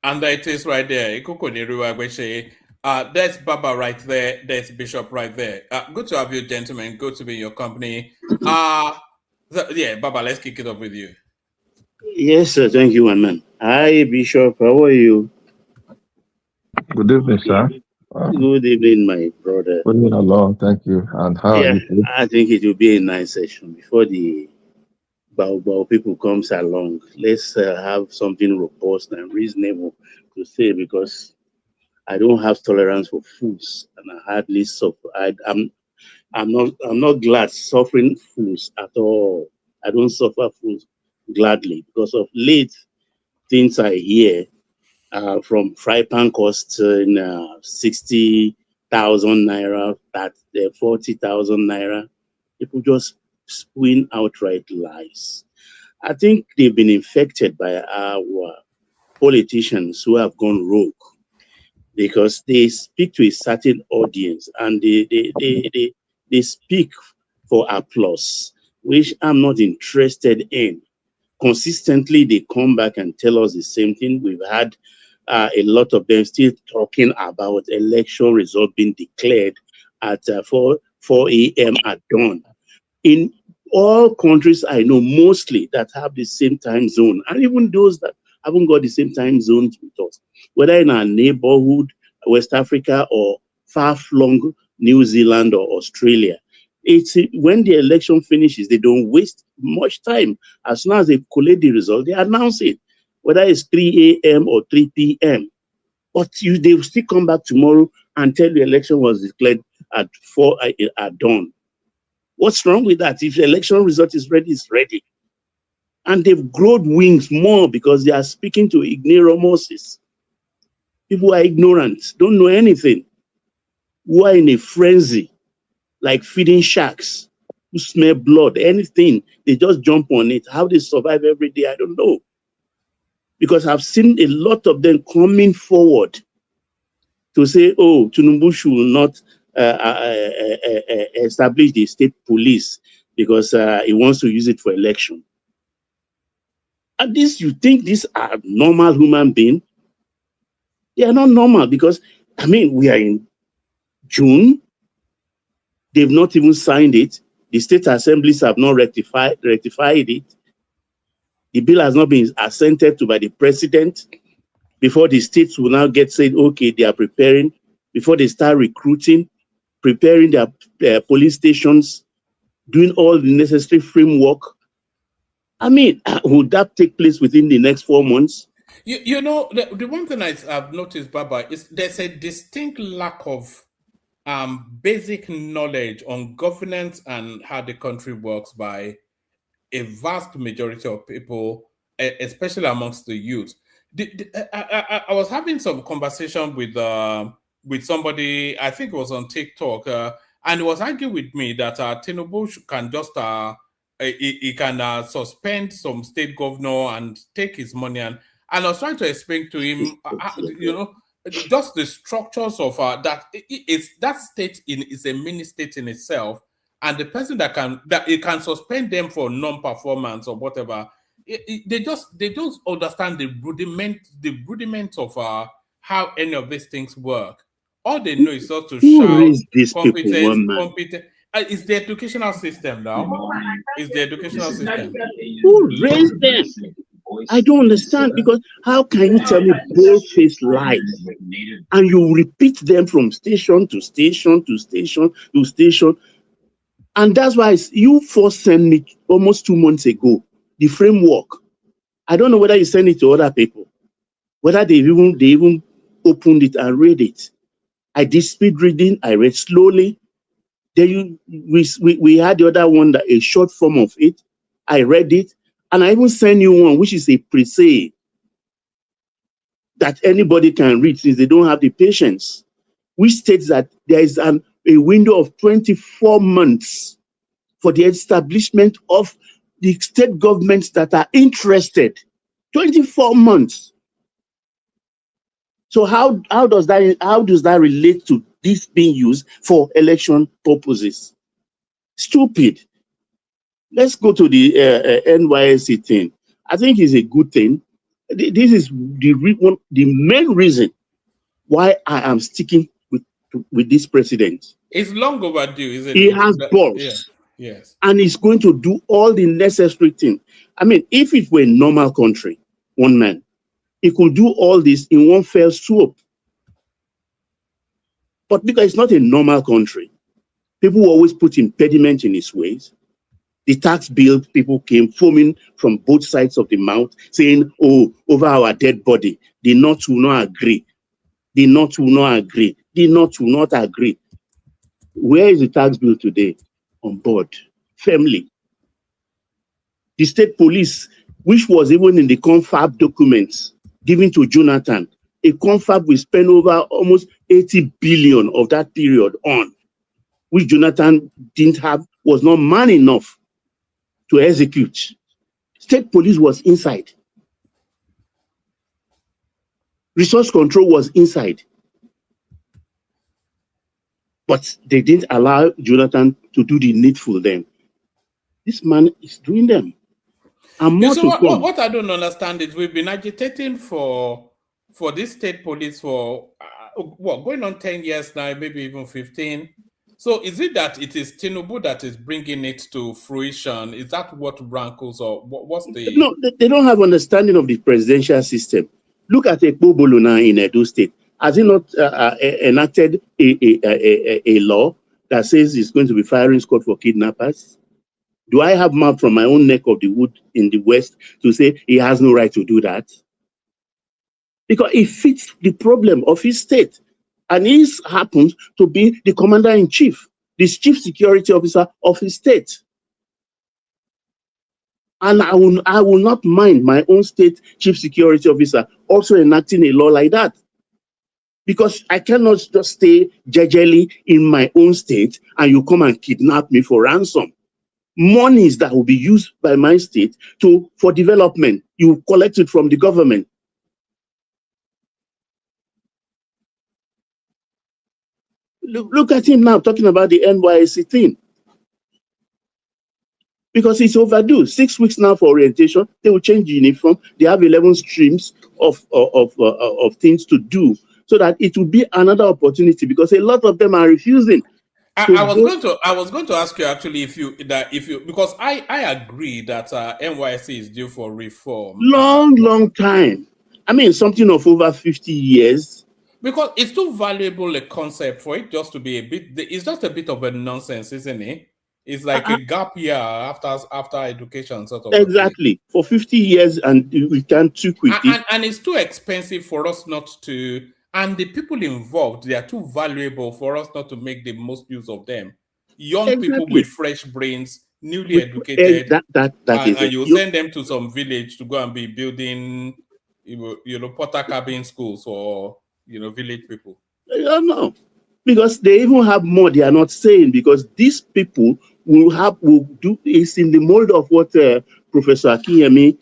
And there it is right there. Ikú kò ní ríwà gbéṣe. There's Baba right there. There's Bishop right there. Good to have you, gentlemen. Good to be in your company. Yeah, Baba, let's kick it off with you. Yes, sir. Thank you, my man. Hi, Bishop. How are you? Good evening, sir. Good evening, my brother. Good evening, along. Thank you. And how are you? I think it will be a nice session before the Bao people comes along. Let's have something robust and reasonable to say, because I don't have tolerance for fools, and I hardly suffer. I'm not glad suffering fools at all. I don't suffer fools gladly, because of late things I hear from fry pan cost in 60,000 naira, that 40,000 naira. People just spewing outright lies. I think they've been infected by our politicians who have gone rogue, because they speak to a certain audience and they speak for applause, which I'm not interested in. Consistently, they come back and tell us the same thing. We've had a lot of them still talking about election result being declared at 4 a.m. at dawn. In all countries I know, mostly that have the same time zone, and even those that haven't got the same time zones with us, whether in our neighborhood, West Africa, or far-flung New Zealand or Australia, it's when the election finishes, they don't waste much time. As soon as they collect the result, they announce it, whether it's 3 a.m. or 3 p.m. But they will still come back tomorrow and tell the election was declared at 4 at dawn. What's wrong with that? If the election result is ready, it's ready. And they've grown wings more because they are speaking to ignoramuses. People who are ignorant, don't know anything, who are in a frenzy, like feeding sharks, who smell blood, anything, they just jump on it. How they survive every day, I don't know. Because I've seen a lot of them coming forward to say, oh, Tinubu should not establish the state police because he wants to use it for election. At least you think these are normal human beings? They are not normal, because, I mean, we are in June. They've not even signed it. The state assemblies have not rectified it. The bill has not been assented to by the president. Before the states will now get said, okay, they are preparing, before they start recruiting, preparing their police stations, doing all the necessary framework. I mean, would that take place within the next 4 months? You know, the one thing I've noticed, Baba, is there's a distinct lack of basic knowledge on governance and how the country works by a vast majority of people, especially amongst the youth. I was having some conversation with somebody, I think it was on TikTok, and he was arguing with me that Tinubu can just he can suspend some state governor and take his money, and I was trying to explain to him, you know, just the structures of that. That state is a mini state in itself, and the person that it can suspend them for non-performance or whatever. They don't understand the rudiment of how any of these things work. All they know is just to shout competence. It's the educational system now. It's the educational system. Who raised them? I don't understand, because how can you tell me bold-faced lies and you repeat them from station to station to station to station? And that's why you first sent me almost 2 months ago, the framework. I don't know whether you sent it to other people, whether they even opened it and read it. I did speed reading, I read slowly. Then we had the other one, a short form of it. I read it, and I even sent you one, which is a pre-say that anybody can read since they don't have the patience, which states that there is a window of 24 months for the establishment of the state governments that are interested. 24 months. So how does that relate to this being used for election purposes? Stupid. Let's go to the NYSC thing. I think it's a good thing. This is the main reason why I am sticking with this president. It's long overdue, isn't He it? has balls. Yeah. Yes. And he's going to do all the necessary things. I mean, if it were a normal country, one man, he could do all this in one fell swoop. But because it's not a normal country, people always put impediment in his ways. The tax bill, people came foaming from both sides of the mouth, saying, oh, over our dead body. The North will not agree. The North will not agree. The North will not agree. Where is the tax bill today? On board, firmly. The state police, which was even in the confab documents given to Jonathan, a confab we spent over almost 80 billion of that period on, which Jonathan didn't have, was not man enough to execute. State police was inside. Resource control was inside. But they didn't allow Jonathan to do the needful then. This man is doing them. And more So what I don't understand is we've been agitating for this state police for going on 10 years now, maybe even 15. So is it that it is Tinubu that is bringing it to fruition? Is that what rankles, or what's the... No, they don't have understanding of the presidential system. Look at Ekpobolo now in Edo State. Has he not enacted a law that says he's going to be firing squad for kidnappers? Do I have map from my own neck of the wood in the West to say he has no right to do that? Because it fits the problem of his state. And he happens to be the commander-in-chief, the chief security officer of his state. And I will not mind my own state chief security officer also enacting a law like that. Because I cannot just stay jejely in my own state and you come and kidnap me for ransom. Monies that will be used by my state for development, you collect it from the government. Look at him now talking about the NYSC thing. Because it's overdue. 6 weeks now for orientation. They will change the uniform. They have 11 streams of things to do, so that it will be another opportunity, because a lot of them are refusing. I was going to ask you actually if you because I agree that NYSC is due for reform. Long time. I mean, something of over 50 years. Because it's too valuable a concept for it just to be it's just a bit of a nonsense, isn't it? It's like a gap year after education, sort of. Exactly. For 50 years, and we can't too quickly. And it's too expensive for us not to, and the people involved, they are too valuable for us not to make the most use of them. Young people with fresh brains, newly educated, and you send them to some village to go and be building, porter cabin schools for village people. No, because they even have more they are not saying, because these people will do is in the mold of what Professor Akiyemi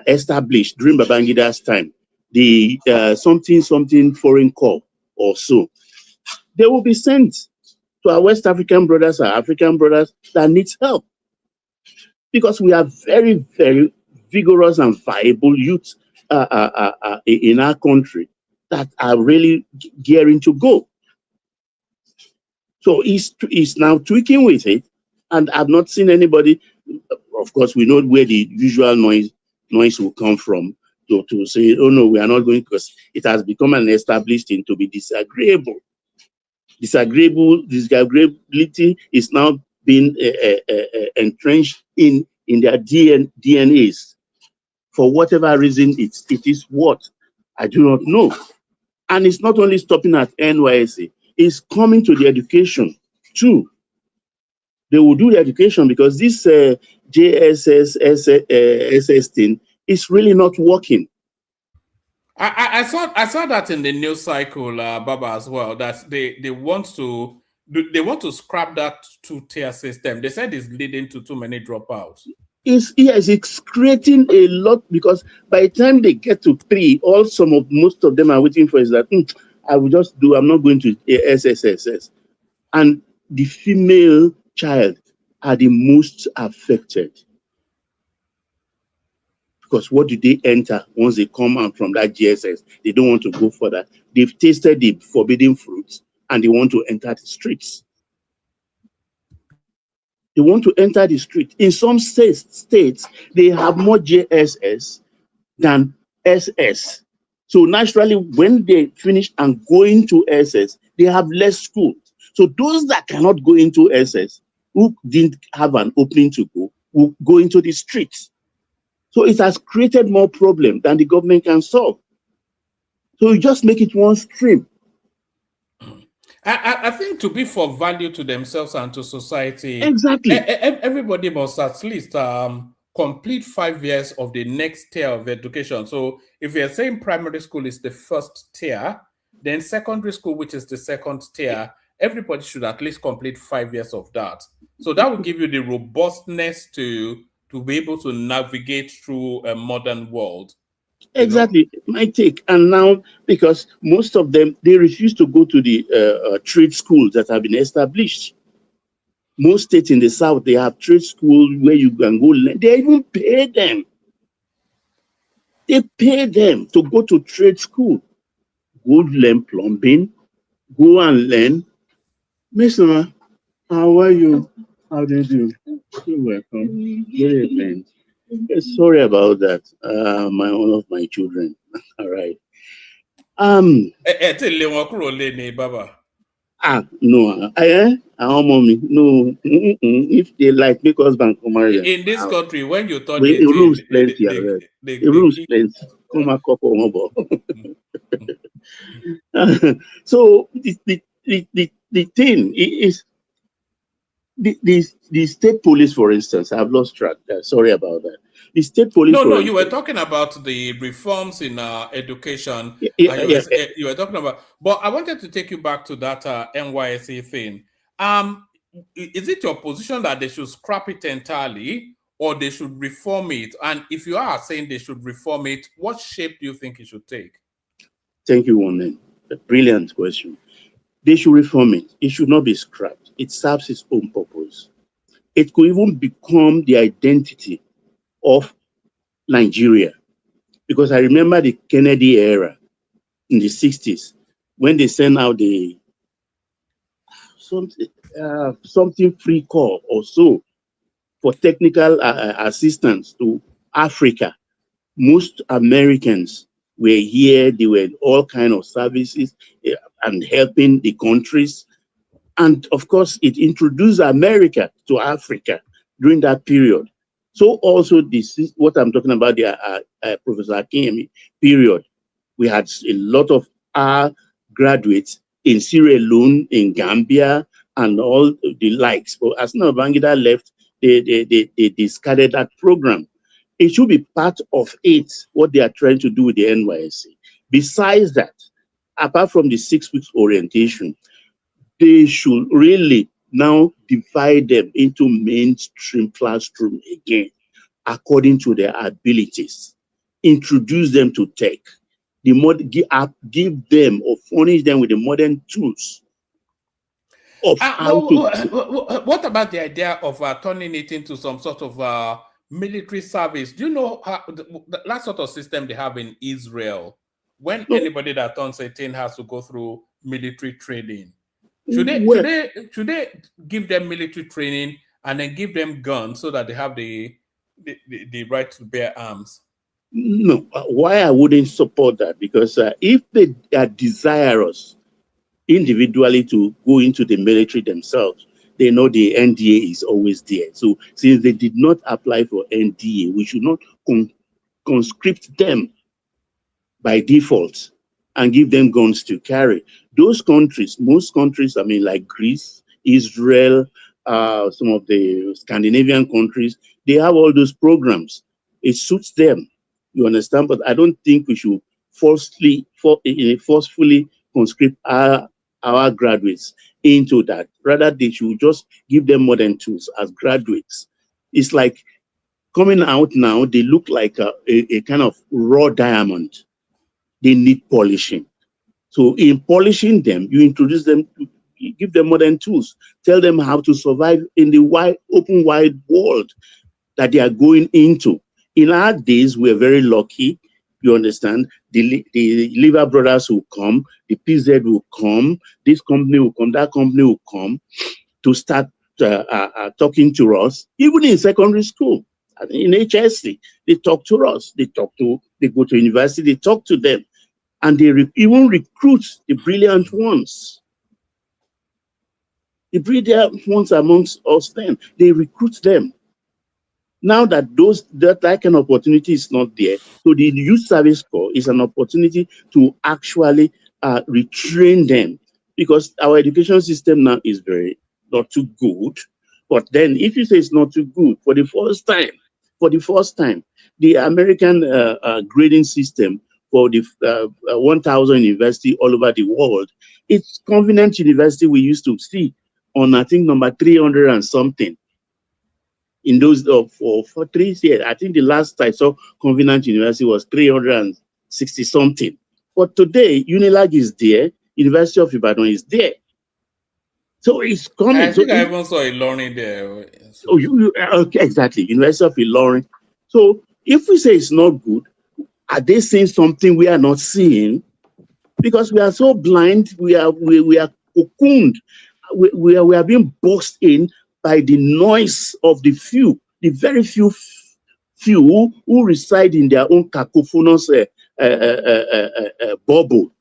established during Babangida's time, the something foreign corps or so. They will be sent to our West African brothers, our African brothers that needs help, because we are very, very vigorous and viable youth in our country that are really gearing to go. So he's now tweaking with it, and I've not seen anybody. Of course, we know where the usual noise will come from to say, oh no, we are not going, because it has become an established thing to be disagreeable. Disagreeability is now being entrenched in their DNAs. For whatever reason, it is what? I do not know. And it's not only stopping at NYSC, it's coming to the education too. They will do the education because this JSS thing is really not working. I saw that in the news cycle, Baba, as well. That they want to scrap that two-tier system. They said it's leading to too many dropouts. Yes, it's creating a lot because by the time they get to 3, most of them are waiting for is that I'm not going to SSSS. And the female child are the most affected. Because what do they enter once they come out from that GSS? They don't want to go further. They've tasted the forbidden fruits and they want to enter the streets. They want to enter the street. In some states, they have more JSS than SS. So naturally, when they finish and go into SS, they have less schools. So those that cannot go into SS, who didn't have an opening to go, will go into the streets. So it has created more problem than the government can solve. So you just make it one stream. I think to be for value to themselves and to society, exactly, everybody must at least complete 5 years of the next tier of education. So if you're saying primary school is the first tier, then secondary school, which is the second tier, everybody should at least complete 5 years of that. So that will give you the robustness to be able to navigate through a modern world. Exactly, my take. And now, because most of them, they refuse to go to the trade schools that have been established. Most states in the South, they have trade schools where you can go learn. They even pay them. They pay them to go to trade school. Go learn plumbing. Go and learn. Mister, how are you? How do you do? You're welcome. Good evening. Sorry about that. One of my children. All right. No. Mommy. No. If they like, make us bank in this country, when you turn the rooms plenty. The rooms plenty. Come a couple more. So the thing is. The state police, for instance, I've lost track. Sorry about that. The state police. No, you were talking about the reforms in education. You were talking about, but I wanted to take you back to that NYSC thing. Is it your position that they should scrap it entirely, or they should reform it? And if you are saying they should reform it, what shape do you think it should take? Thank you, Woman. A brilliant question. They should reform it. It should not be scrapped. It serves its own purpose. It could even become the identity of Nigeria. Because I remember the Kennedy era in the 60s when they sent out the something free call or so for technical assistance to Africa. Most Americans were here. They were in all kinds of services and helping the countries. And of course, it introduced America to Africa during that period. So also this is what I'm talking about, the Professor Akinyi period. We had a lot of our graduates in Sierra Leone, in Gambia, and all the likes. But as now Babangida left, they discarded that program. It should be part of it, what they are trying to do with the NYSC. Besides that, apart from the 6 weeks orientation, they should really now divide them into mainstream classroom again, according to their abilities. Introduce them to tech. Give them or furnish them with the modern tools of how to. What about the idea of turning it into some sort of military service? Do you know that sort of system they have in Israel? When anybody that turns 18 has to go through military training. Should they give them military training and then give them guns so that they have the right to bear arms? No, why I wouldn't support that? Because if they are desirous individually to go into the military themselves. They know the NDA is always there. So since they did not apply for NDA, we should not conscript them by default and give them guns to carry. Those countries, most countries, I mean, like Greece, Israel, some of the Scandinavian countries, they have all those programs. It suits them, you understand? But I don't think we should forcefully conscript our graduates into that. Rather, they should just give them modern tools as graduates. It's like coming out now, they look like a kind of raw diamond. They need polishing. So in polishing them, you introduce them, you give them modern tools, tell them how to survive in the open wide world that they are going into. In our days, we're very lucky. You understand? The Liver Brothers will come, the PZ will come, this company will come, that company will come to start talking to us, even in secondary school. In HSC, they talk to us. They go to university, they talk to them. And they even recruit the brilliant ones. The brilliant ones amongst us then, they recruit them. Now that that kind of opportunity is not there, so the Youth Service Corps is an opportunity to actually retrain them, because our education system now is not too good. But then if you say it's not too good, for the first time, the American grading system for the 1,000 university all over the world, it's Covenant University we used to see on, I think, number 300 and something. In those for 3 years, I think the last I saw Covenant University was 360 something. But today, Unilag is there, University of Ibadan is there. So it's coming. I think I even saw a learning there. Oh, okay, exactly, University of Ilorin. So if we say it's not good, are they seeing something we are not seeing? Because we are so blind, we are cocooned, we are being boxed in by the noise of the very few who reside in their own cacophonous bubble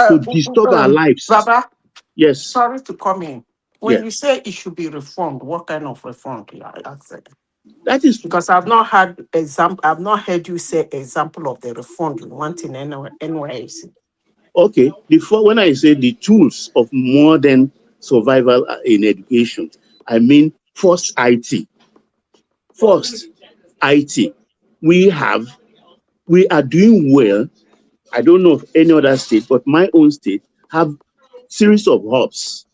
to disturb our lives. Baba, yes. Sorry to come in. When you say it should be reformed, what kind of reform do you ask? That is because I've not had I've not heard you say example of the reform you want in NYC. Okay, before when I say the tools of modern survival in education, I mean first IT. First, IT. We are doing well. I don't know of any other state, but my own state have series of hubs.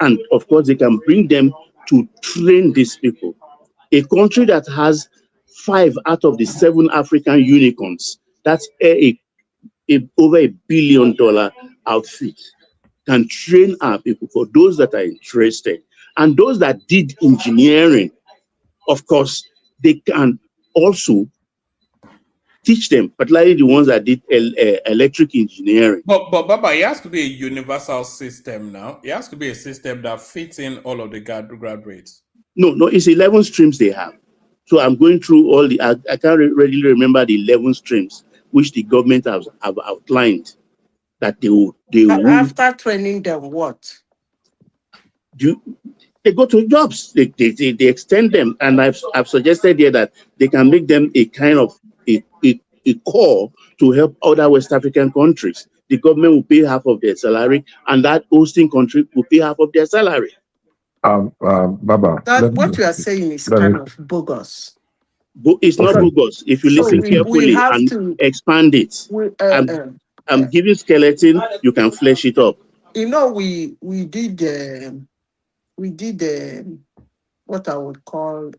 And of course, they can bring them to train these people. A country that has 5 out of the 7 African unicorns, that's over $1 billion outfit, can train our people for those that are interested. And those that did engineering, of course, they can also teach them, particularly the ones that did electric engineering. But Baba, it has to be a universal system now. It has to be a system that fits in all of the graduates. No, it's 11 streams they have. So I'm going through all I can't readily remember the 11 streams which the government have outlined that they will. After training them, what? They go to jobs. They extend them, and I've suggested here that they can make them a kind of a core to help other West African countries. The government will pay half of their salary, and that hosting country will pay half of their salary. Baba, what you are saying is kind of bogus. It's not bogus. If you listen carefully and expand it, I'm giving skeleton. You can flesh it up. You know, we did what I would call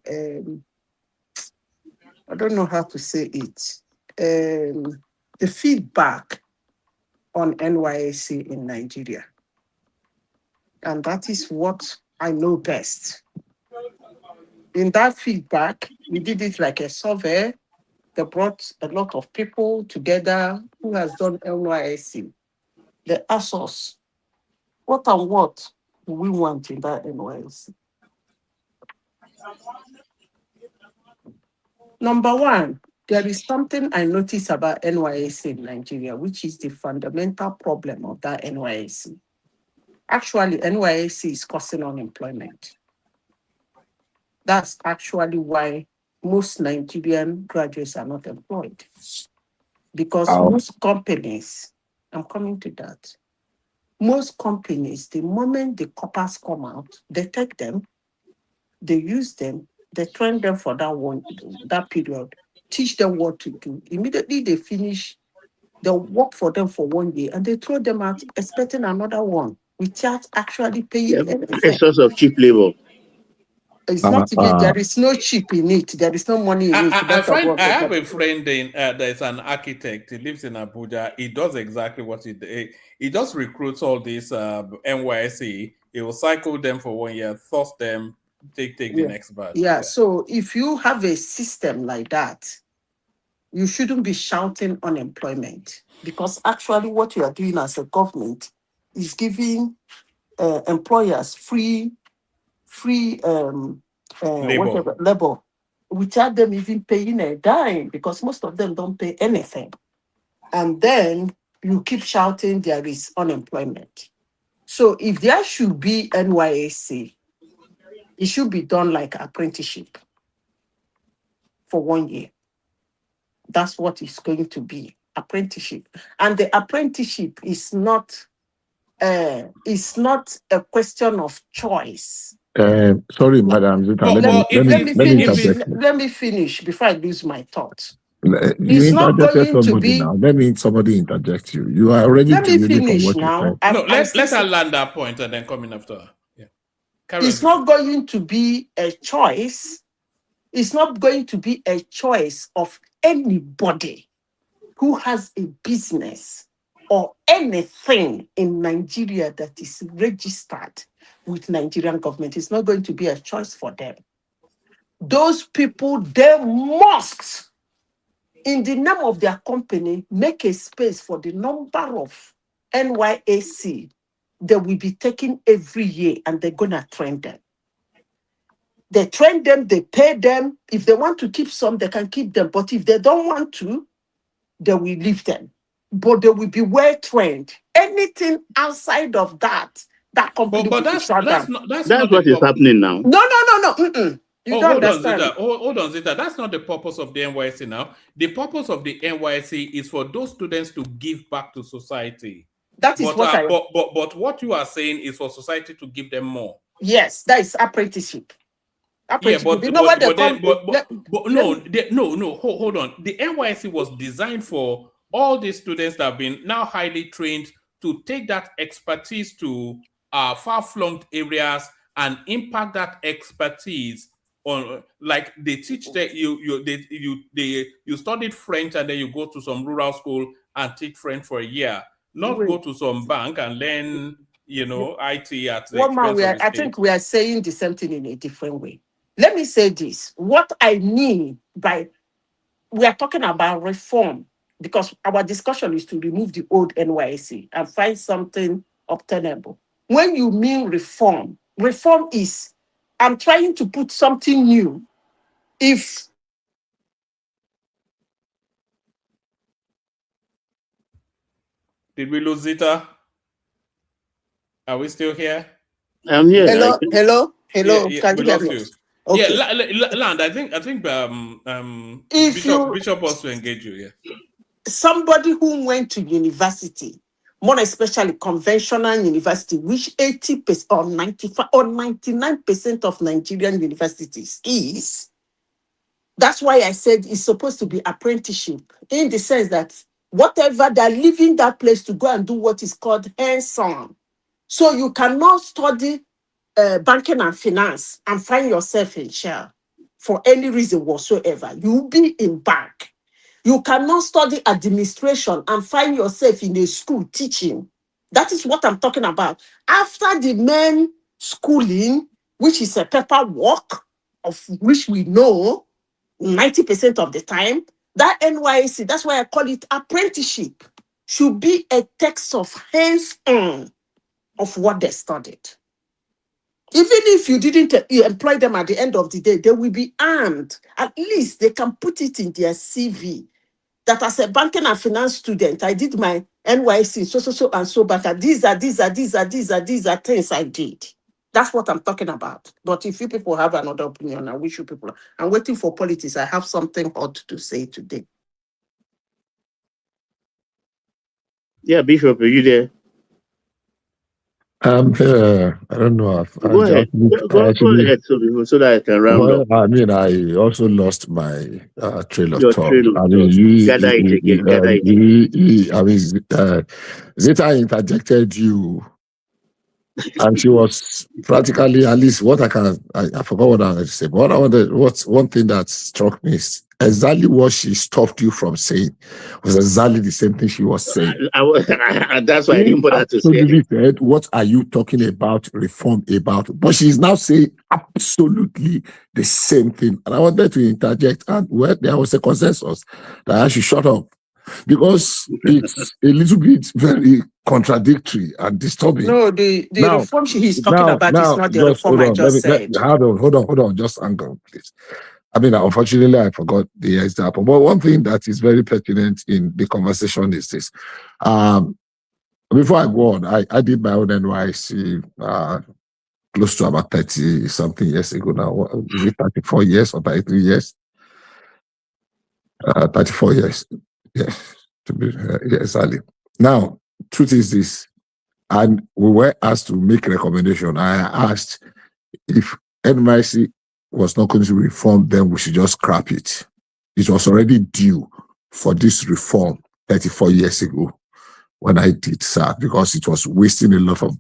I don't know how to say it. The feedback on NYSC in Nigeria, and that is what I know best. In that feedback, we did it like a survey that brought a lot of people together who has done NYSC. They asked us, what and what do we want in that NYSC? Number one, there is something I notice about NYSC in Nigeria, which is the fundamental problem of that NYSC. Actually, NYSC is causing unemployment. That's actually why most Nigerian graduates are not employed. Because most companies, I'm coming to that, most companies, the moment the coppers come out, they take them, they use them, they train them for that period, teach them what to do. Immediately they finish, they'll work for them for 1 year and they throw them out expecting another one without actually paying A anything. source of cheap labor. It's not even, there is no chip in it. There is no money in it. I have a friend there's an architect. He lives in Abuja. He does exactly what he just recruits all these NYSC. He will cycle them for 1 year, force them, take the next batch. Yeah, so if you have a system like that, you shouldn't be shouting unemployment, because actually what you are doing as a government is giving employers free labor without them even paying a dime, because most of them don't pay anything. And then you keep shouting there is unemployment. So if there should be NYSC, it should be done like apprenticeship for 1 year. That's what it's going to be, apprenticeship. And the apprenticeship is not a question of choice. Sorry, Madam Zita, Let me finish before I lose my thought. You interjected somebody now. Let me somebody interject you. You are already derailing from what you said. No, let her land that point and then come in after her. Yeah. It's not going to be a choice. It's not going to be a choice of anybody who has a business or anything in Nigeria that is registered with Nigerian government. It's not going to be a choice for them. Those people, they must, in the name of their company, make a space for the number of NYSC that will be taken every year, and they're going to train them. They train them, they pay them. If they want to keep some, they can keep them. But if they don't want to, they will leave them. But they will be well trained. Anything outside of that company will be shut down. That's what is happening now. No. You don't understand. Hold on, Zita. That's not the purpose of the NYSC now. The purpose of the NYSC is for those students to give back to society. That is but what you are saying is for society to give them more. Yes, that is apprenticeship. Yeah, hold on. The NYSC was designed for all these students that have been now highly trained to take that expertise to far-flung areas and impact that expertise on, like they teach that you studied French and then you go to some rural school and teach French for a year, not go to some bank and learn IT at the expense of the state. I think we are saying the same thing in a different way. Let me say this. What I mean by, we are talking about reform, because our discussion is to remove the old NYSC and find something obtainable. When you mean reform is, I'm trying to put something new. If Did we lose Zita? Are we still here? I'm here. Hello. Yeah, we lost you. Okay. Yeah, Land. I think Bishop wants to engage you. Yeah. Somebody who went to university, more especially conventional university, which 80% or 95% or 99% of Nigerian universities is. That's why I said it's supposed to be apprenticeship, in the sense that whatever they're leaving that place to go and do what is called hands-on. So you cannot study banking and finance and find yourself in shell for any reason whatsoever. You'll be in bank. You cannot study administration and find yourself in a school teaching. That is what I'm talking about. After the main schooling, which is a paperwork, of which we know 90% of the time, that NYSC, that's why I call it apprenticeship, should be a text of hands-on of what they studied. Even if you didn't you employ them at the end of the day, they will be armed. At least they can put it in their CV that as a banking and finance student, I did my NYC, so, and so, but these are things I did. That's what I'm talking about. But if you people have another opinion, I wish you people. I'm waiting for politics. I have something hot to say today. Yeah, Bishop, are you there? I don't know. Go ahead. Go ahead so that I can round up. I mean, I also lost my trail of Your thought. trail of I mean, thought. Gather it again. I mean, Zita interjected you, and she was practically, at least what I forgot what I wanted to say. But what's one thing that struck me is exactly what she stopped you from saying was exactly the same thing she was saying. That's why I didn't bother to say it. Said, what are you talking about, reform about? But she's now saying absolutely the same thing. And I wanted to interject, and there was a consensus that I should shut up because it's a little bit very contradictory and disturbing. No, the reform he's talking about is not the reform I just said. Hold on, just hang on, please. I mean, unfortunately, I forgot the example. But one thing that is very pertinent in the conversation is this. Before I go on, I did my own NYC close to about 30-something years ago now. Is it 34 years or 33 years? 34 years. Yes, to be exactly. Now, truth is this, and we were asked to make a recommendation. I asked if NYC was not going to reform, then we should just scrap it. It was already due for this reform 34 years ago when I did that, because it was wasting a lot of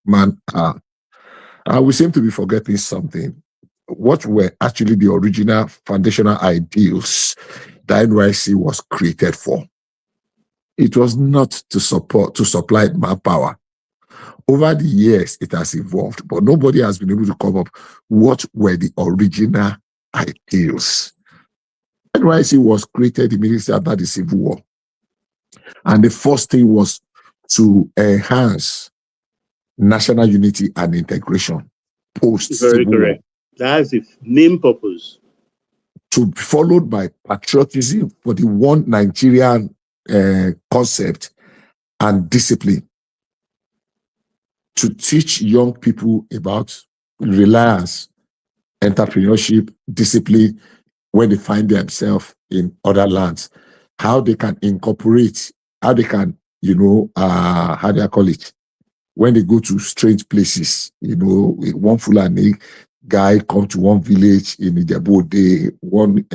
manpower. We seem to be forgetting something. What were actually the original foundational ideals that NYC was created for? It was not to supply manpower. Over the years, it has evolved, but nobody has been able to come up what were the original ideals. NYC was created immediately after the Civil War. And the first thing was to enhance national unity and integration post-Civil War. Correct. That's the main purpose. To be followed by patriotism for the one Nigerian concept and discipline. To teach young people about reliance, entrepreneurship, discipline when they find themselves in other lands, how they can incorporate, how they can, how do I call it? When they go to strange places, one Fulani guy come to one village in Ijebu, one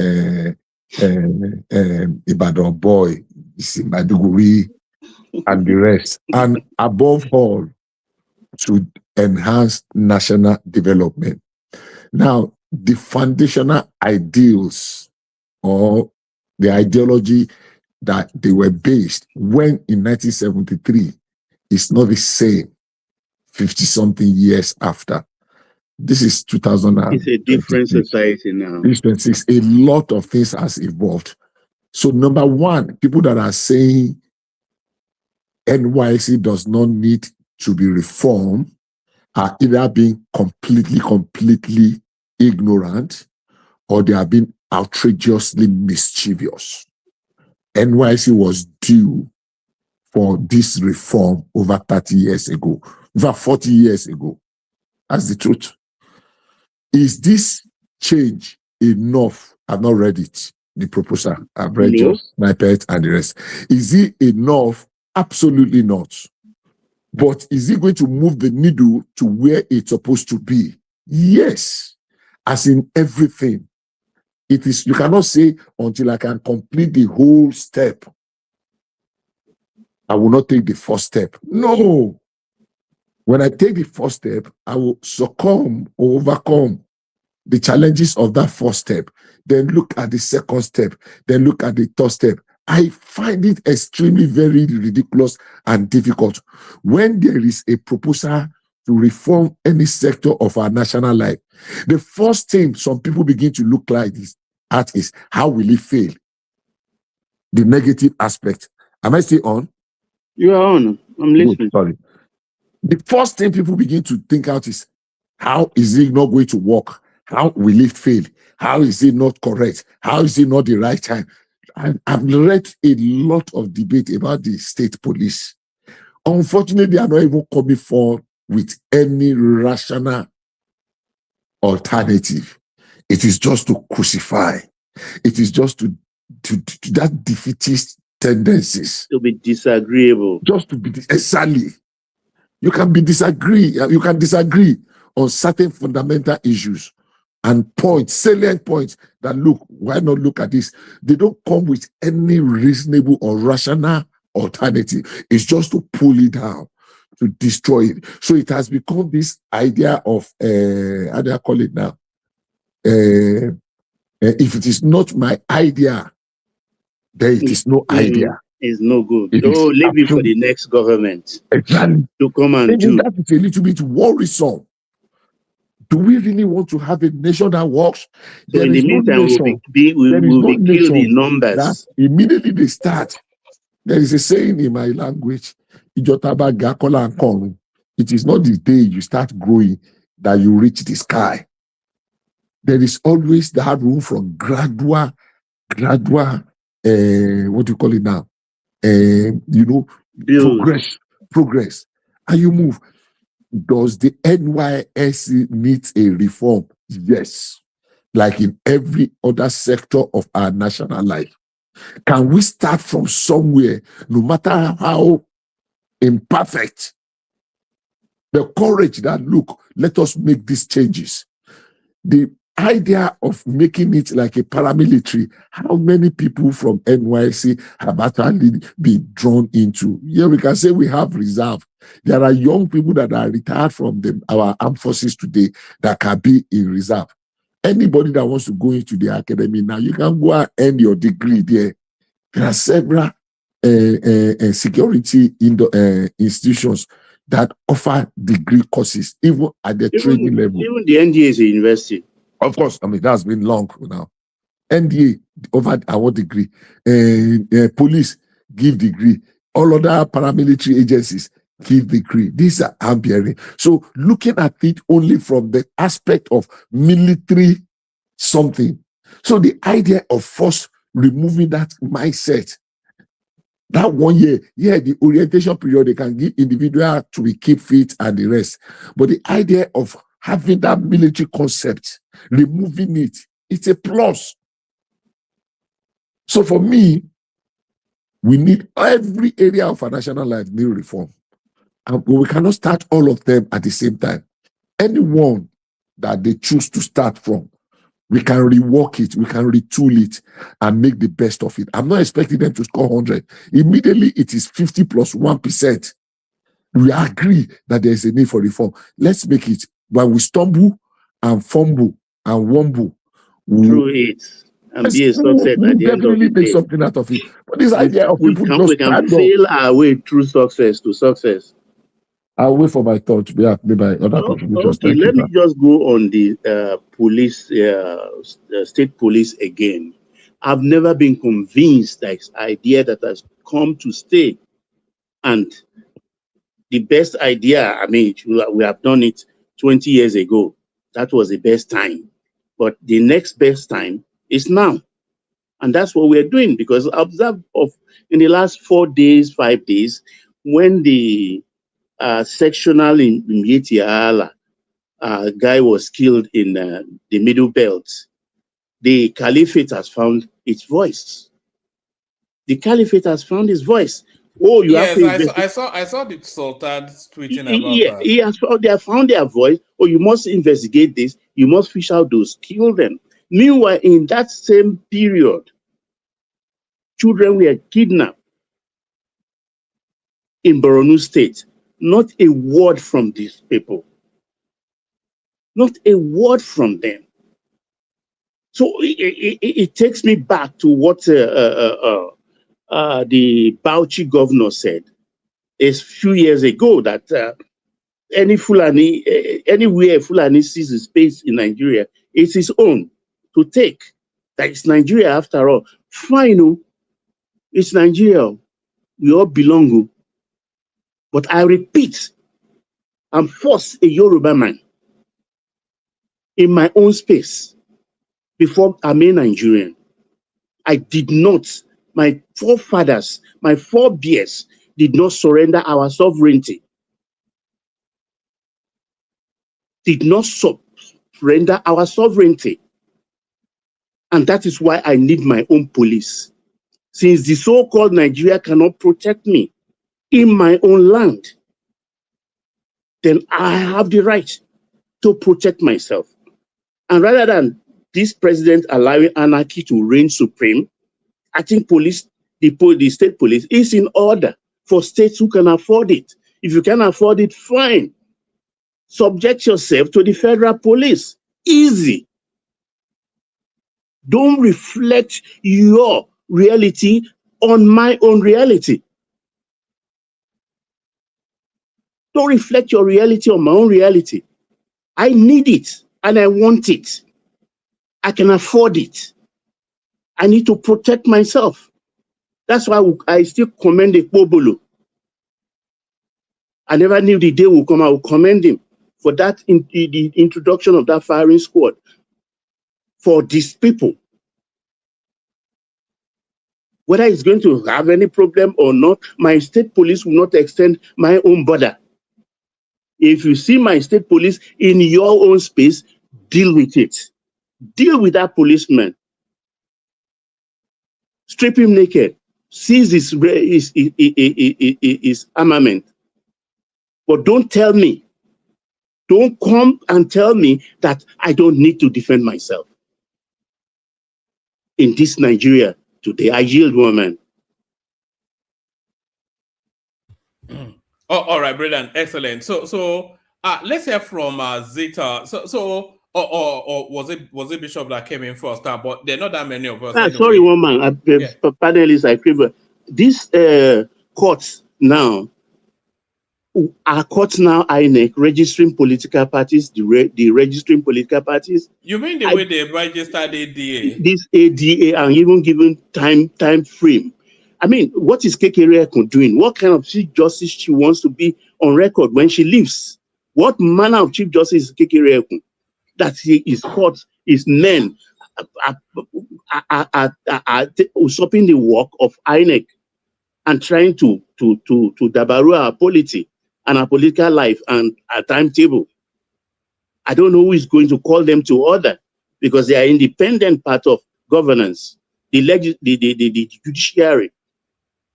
Ibadan boy is in Maiduguri, and the rest. And above all, to enhance national development. Now, the foundational ideals or the ideology that they were based when in 1973 is not the same 50-something years after. This is 2000. It's a different society now. A lot of things has evolved. So number one, people that are saying NYC does not need to be reformed are either being completely ignorant, or they are being outrageously mischievous. NYC was due for this reform over 30 years ago, over 40 years ago. That's the truth. Is this change enough? I've not read it, the proposal. I've read just snippets and the rest. Is it enough? Absolutely not. But is it going to move the needle to where it's supposed to be? Yes. As in everything. It is, you cannot say until I can complete the whole step, I will not take the first step. No. When I take the first step, I will succumb or overcome the challenges of that first step. Then look at the second step. Then look at the third step. I find it extremely very ridiculous and difficult when there is a proposal to reform any sector of our national life. The first thing some people begin to look like this at is, how will it fail? The negative aspect. Am I still on? You are on. I'm listening. Sorry. The first thing people begin to think out is, How is it not going to work? How will it fail? How is it not correct? How is it not the right time? I've read a lot of debate about the state police. Unfortunately, they are not even coming forward with any rational alternative. It is just to crucify. It is just to that defeatist tendencies. To be disagreeable. Just to be exactly. You can disagree on certain fundamental issues and salient points that look, why not look at this? They don't come with any reasonable or rational alternative. It's just to pull it down, to destroy it. So it has become this idea of how do I call it now? If it is not my idea, then it is no idea. It's no good. Leave it for the next government. Exactly. To come and do. That is a little bit worrisome. Do we really want to have a nation that works? So in the meantime, we will be killed in numbers. Immediately they start. There is a saying in my language, it is not the day you start growing that you reach the sky. There is always that room for gradual, what do you call it now? Progress. And you move. Does the NYSC need a reform? Yes. Like in every other sector of our national life. Can we start from somewhere, no matter how imperfect? The courage that, look, let us make these changes. The idea of making it like a paramilitary, how many people from NYC have actually been drawn into? Yeah, we can say we have reserve. There are young people that are retired from our armed forces today that can be in reserve. Anybody that wants to go into the academy now, you can go and earn your degree there. There are several security institutions that offer degree courses, even at the training level. Even the NDA is a university. Of course, I mean, that's been long now. NDA, over our degree. Police, give degree. All other paramilitary agencies, give degree. These are ambient. So looking at it only from the aspect of military something. So the idea of force removing that mindset, that 1 year, the orientation period, they can give individual to be keep fit and the rest. But the idea of having that military concept, removing it, it's a plus. So for me, we need every area of our national life need reform. And we cannot start all of them at the same time. Anyone that they choose to start from, we can rework it, we can retool it, and make the best of it. I'm not expecting them to score 100. Immediately, it is 50 plus 1%. We agree that there is a need for reform. Let's make it. When we stumble and fumble and wumble, through it and be a success at the end of the day. Make something out of it. But this idea of people we can fail our way through success to success. I'll wait for my thoughts. Yeah, maybe other contributors. Okay, let me just go on the state police again. I've never been convinced that it's an idea that has come to stay. And the best idea, I mean, we have done it 20 years ago. That was the best time. But the next best time is now. And that's what we're doing, because observe in the last 4 days, 5 days, when the sectional in Yetiala guy was killed in the Middle Belt, the caliphate has found its voice. The caliphate has found his voice. Oh, you have to I saw the Sultan tweeting about that. They have found their voice. Oh, you must investigate this. You must fish out those, kill them. Meanwhile, in that same period, children were kidnapped in Borno State. Not a word from these people. Not a word from them. So it takes me back to what the Bauchi governor said a few years ago, that anywhere Fulani sees a space in Nigeria, it's his own to take. That it's Nigeria after all. Fine, it's Nigeria. We all belong. But I repeat, I'm first a Yoruba man. in my own space before I'm a Nigerian. I did not. My forefathers, my forebears did not surrender our sovereignty. Did not surrender our sovereignty. And that is why I need my own police. Since the so-called Nigeria cannot protect me in my own land, then I have the right to protect myself. And rather than this president allowing anarchy to reign supreme, I think the state police is in order for states who can afford it. If you can afford it, fine. Subject yourself to the federal police. Easy. Don't reflect your reality on my own reality. Don't reflect your reality on my own reality. I need it and I want it. I can afford it. I need to protect myself. That's why I still commend the Pobolo. I never knew the day would come. I would commend him for that the introduction of that firing squad for these people. Whether it's going to have any problem or not, my state police will not extend my own border. If you see my state police in your own space, deal with it. Deal with that policeman. Strip him naked. Seize his armament. But don't tell me, don't come and tell me that I don't need to defend myself. In this Nigeria today, I yield, woman. Oh, all right, brilliant, excellent. So let's hear from Zeta. Or was it Bishop that came in first? But there are not that many of us. Anyway. Sorry, woman. Panelists, I favor these courts now. Are courts now INEC registering political parties? The registering political parties. You mean the way they registered ADA? This ADA and even given time frame. I mean, what is Kekere doing? What kind of Chief Justice she wants to be on record when she leaves? What manner of Chief Justice is Kekere? That his court, his men are usurping the work of INEC and trying to dabaru our polity and our political life and our timetable. I don't know who is going to call them to order because they are independent part of governance, the judiciary.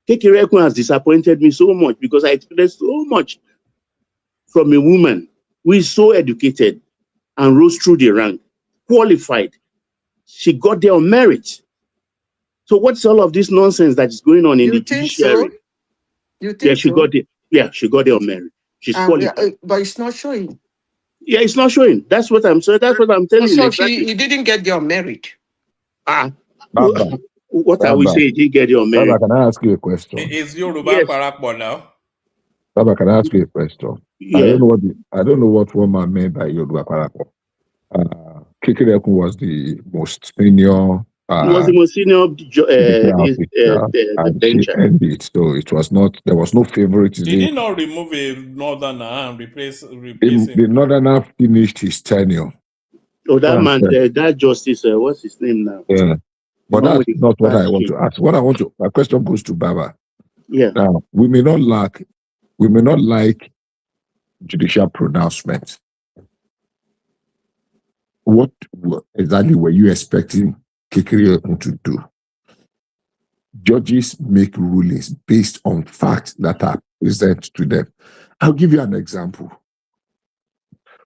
Kekere has disappointed me so much because I expected so much from a woman who is so educated and rose through the rank, qualified. She got there on merit. So what's all of this nonsense that is going on in the judiciary? So? You think she got it. Yeah, she got there on merit. She's qualified. But it's not showing. Yeah, it's not showing. That's what I'm saying. That's what I'm telling you. So exactly. he didn't get there on merit. What are we saying? He didn't get there on merit. Baba, can I ask you a question? Is Yoruba Parakbo now? Baba, can I ask you a question? Yeah. I don't know what woman meant by Yoruba Parakbo. Kekere was the most senior. He was the most senior bencher. So it was not. There was no favoritism. Did he not remove a northerner and replace him? The northerner finished his tenure. Oh, that man, that justice. What's his name now? Yeah, but that's not what I want to ask. My question goes to Baba. Yeah. Now we may not like judicial pronouncements. What exactly were you expecting Kekere to do? Judges make rulings based on facts that are presented to them. I'll give you an example.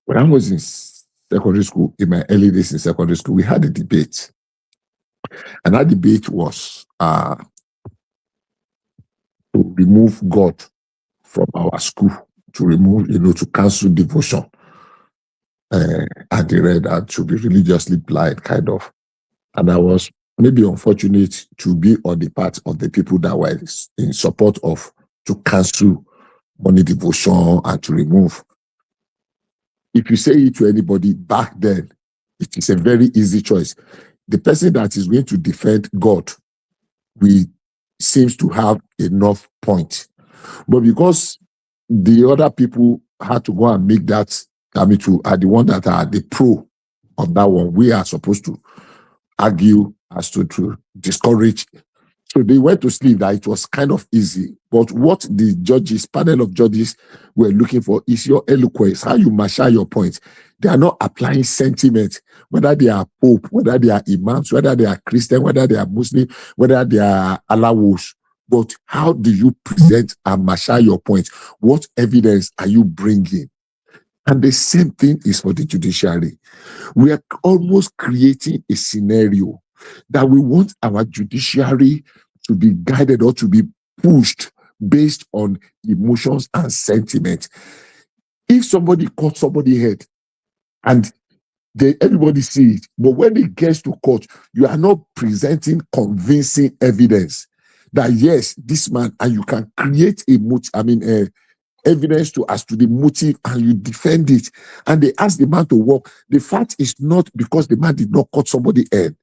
When I was in secondary school, in my early days in secondary school, we had a debate. And that debate was to remove God from our school, to cancel devotion. And they read that to be religiously blind, kind of. And I was maybe unfortunate to be on the part of the people that were in support of to cancel money devotion and to remove. If you say it to anybody back then, it is a very easy choice. The person that is going to defend God seems to have enough point. But because the other people had to go and make that, are the one that are the pro, on that one. We are supposed to argue as to discourage. So they went to sleep that it was kind of easy. But what the panel of judges were looking for is your eloquence, how you marshal your points. They are not applying sentiment, whether they are Pope, whether they are imams, whether they are Christian, whether they are Muslim, whether they are Alawos. But how do you present and marshal your points? What evidence are you bringing? And the same thing is for the judiciary. We are almost creating a scenario that we want our judiciary to be guided or to be pushed based on emotions and sentiment. If somebody caught somebody's head and everybody sees it, but when it gets to court, you are not presenting convincing evidence that yes, this man, and you can create evidence as to the motive, and you defend it, and they ask the man to walk. The fact is not because the man did not cut somebody's head.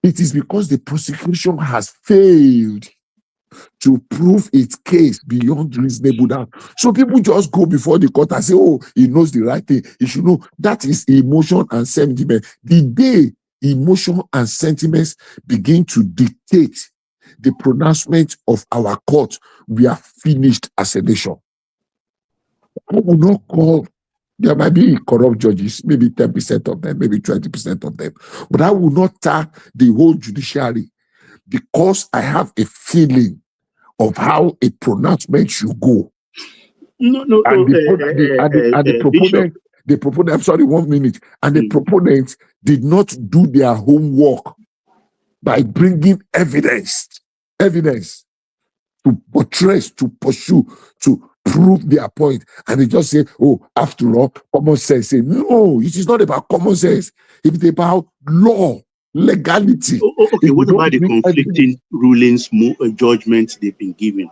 It is because the prosecution has failed to prove its case beyond reasonable doubt. So people just go before the court and say, oh, he knows the right thing. He should know. That is emotion and sentiment. The day emotion and sentiments begin to dictate the pronouncement of our court, we are finished as a nation. I will not call. There might be corrupt judges, maybe 10% of them, maybe 20% of them. But I will not tag the whole judiciary because I have a feeling of how a pronouncement should go. The proponent, I'm sorry, 1 minute. And the proponent did not do their homework by bringing evidence to buttress, to pursue, to prove their point. And they just say, oh, after all, common sense. Say, no, it is not about common sense. It's about law, legality. Okay, what about the conflicting rulings, judgments they've been given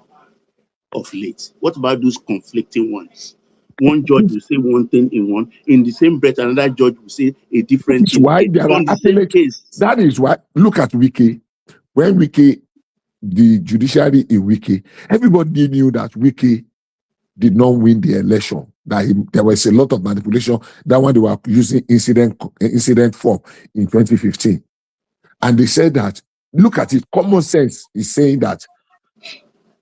of late? What about those conflicting ones? One judge will say one thing in the same breath, another judge will say a different thing. Why there are appellates. That is why, look at Wiki. When Wiki, the judiciary in Wiki, everybody knew that Wiki did not win the election. That there was a lot of manipulation. That one they were using incident form in 2015. And they said that, look at it, common sense is saying that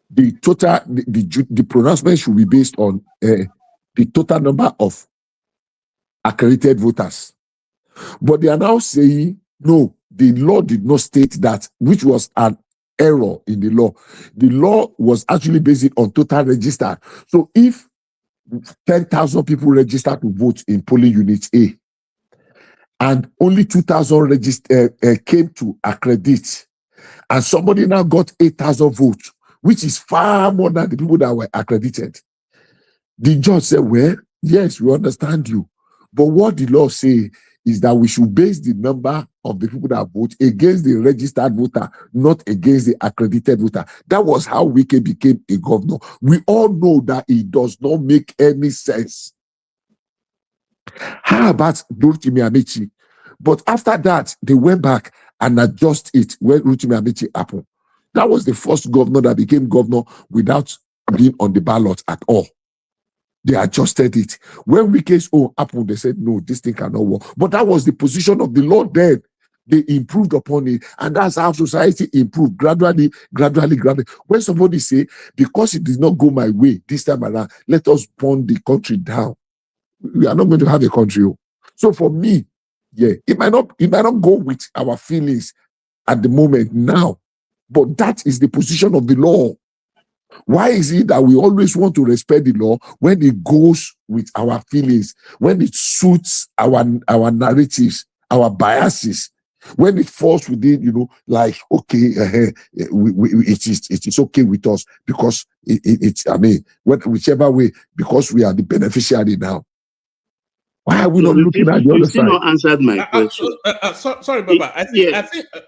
the total, the pronouncement should be based on the total number of accredited voters. But they are now saying, no, the law did not state that, which was an error in the law. The law was actually based on total register. So if 10,000 people registered to vote in polling unit A, and only 2,000 came to accredit, and somebody now got 8,000 votes, which is far more than the people that were accredited. The judge said, well, yes, we understand you. But what the law says is that we should base the number of the people that vote against the registered voter, not against the accredited voter. That was how Wike became a governor. We all know that it does not make any sense. How about Rotimi Amechi? But after that, they went back and adjust it when Rotimi Amechi happened. That was the first governor that became governor without being on the ballot at all. They adjusted it. When Wike's own happened, they said, no, this thing cannot work. But that was the position of the law then. They improved upon it. And that's how society improved gradually. When somebody say, because it did not go my way this time around, let us burn the country down. We are not going to have a country. So for me, yeah, it might not go with our feelings at the moment now, but that is the position of the law. Why is it that we always want to respect the law when it goes with our feelings, when it suits our narratives, our biases, when it falls within, like, okay, it is okay with us because whichever way, because we are the beneficiary now. Why are we not looking at the other side? You still not answered my question. Sorry, Baba. I think.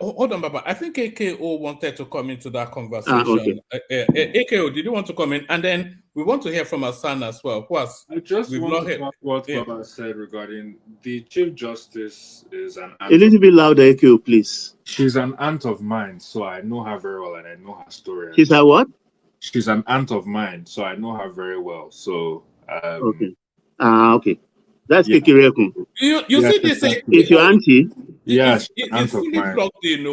Hold on, Baba. I think AKO wanted to come into that conversation. Okay. AKO, did you want to come in? And then we want to hear from Hassan as well. I just want to add what Baba said regarding the Chief Justice is an aunt. A little bit louder, AKO, please. She's an aunt of mine, so I know her very well, and I know her story. She's a what? She's an aunt of mine, so I know her very well. So okay. Okay. That's Kekirekun. You see this? It's your auntie. Yes, It's fully mine. plugged in.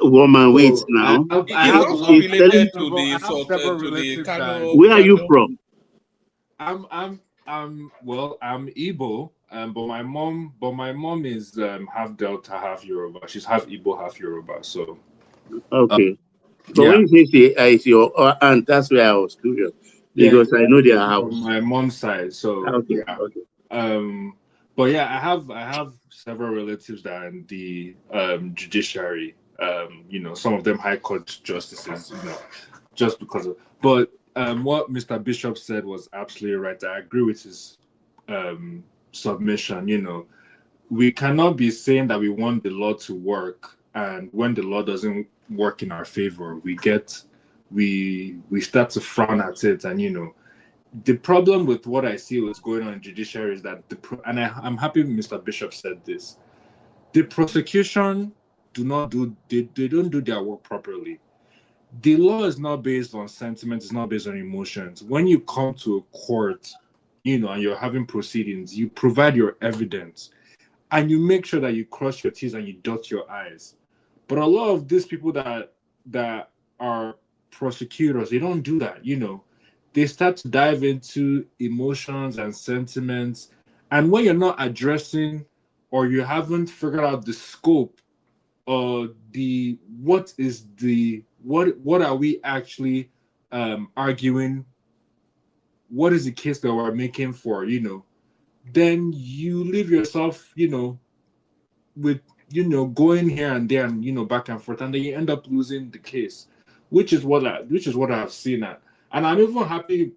Woman, wait now. I have also She's related telling. to the several to the relatives Kano. Where are you from? I'm Igbo, but my mom is half Delta, half Yoruba. She's half Igbo, half Yoruba. So Okay. But when you say it's your aunt, that's where I was curious because I know their house. From my mom's side. So okay. But yeah, I have several relatives that are in the judiciary. Some of them high court justices. Just because of. But what Mr. Bishop said was absolutely right. I agree with his submission. We cannot be saying that we want the law to work, and when the law doesn't work in our favor, we start to frown at it. And the problem with what I see was going on in judiciary is that I'm happy Mr. Bishop said this. The prosecution they don't do their work properly. The law is not based on sentiment, it's not based on emotions. When you come to a court, and you're having proceedings, you provide your evidence and you make sure that you cross your T's and you dot your I's. But a lot of these people that are prosecutors, they don't do that, They start to dive into emotions and sentiments. And when you're not addressing or you haven't figured out the scope or what are we actually arguing, what is the case that we're making for, then you leave yourself, with going here and there and back and forth, and then you end up losing the case, which is what I've seen at. And I'm even happy,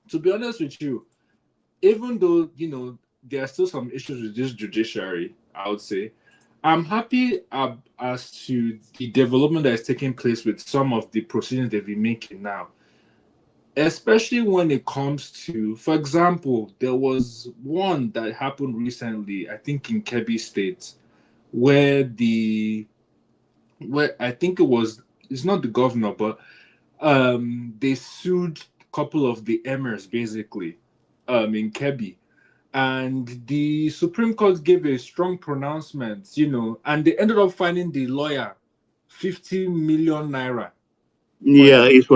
to be honest with you, even though there are still some issues with this judiciary, I would say, I'm happy as to the development that is taking place with some of the proceedings they've been making now, especially when it comes to, for example, there was one that happened recently, I think in Kebbi State, where I think it's not the governor, but they sued a couple of the emirs basically in Kebbi. And the Supreme Court gave a strong pronouncement, and they ended up finding the lawyer 50 million naira. Yeah, it's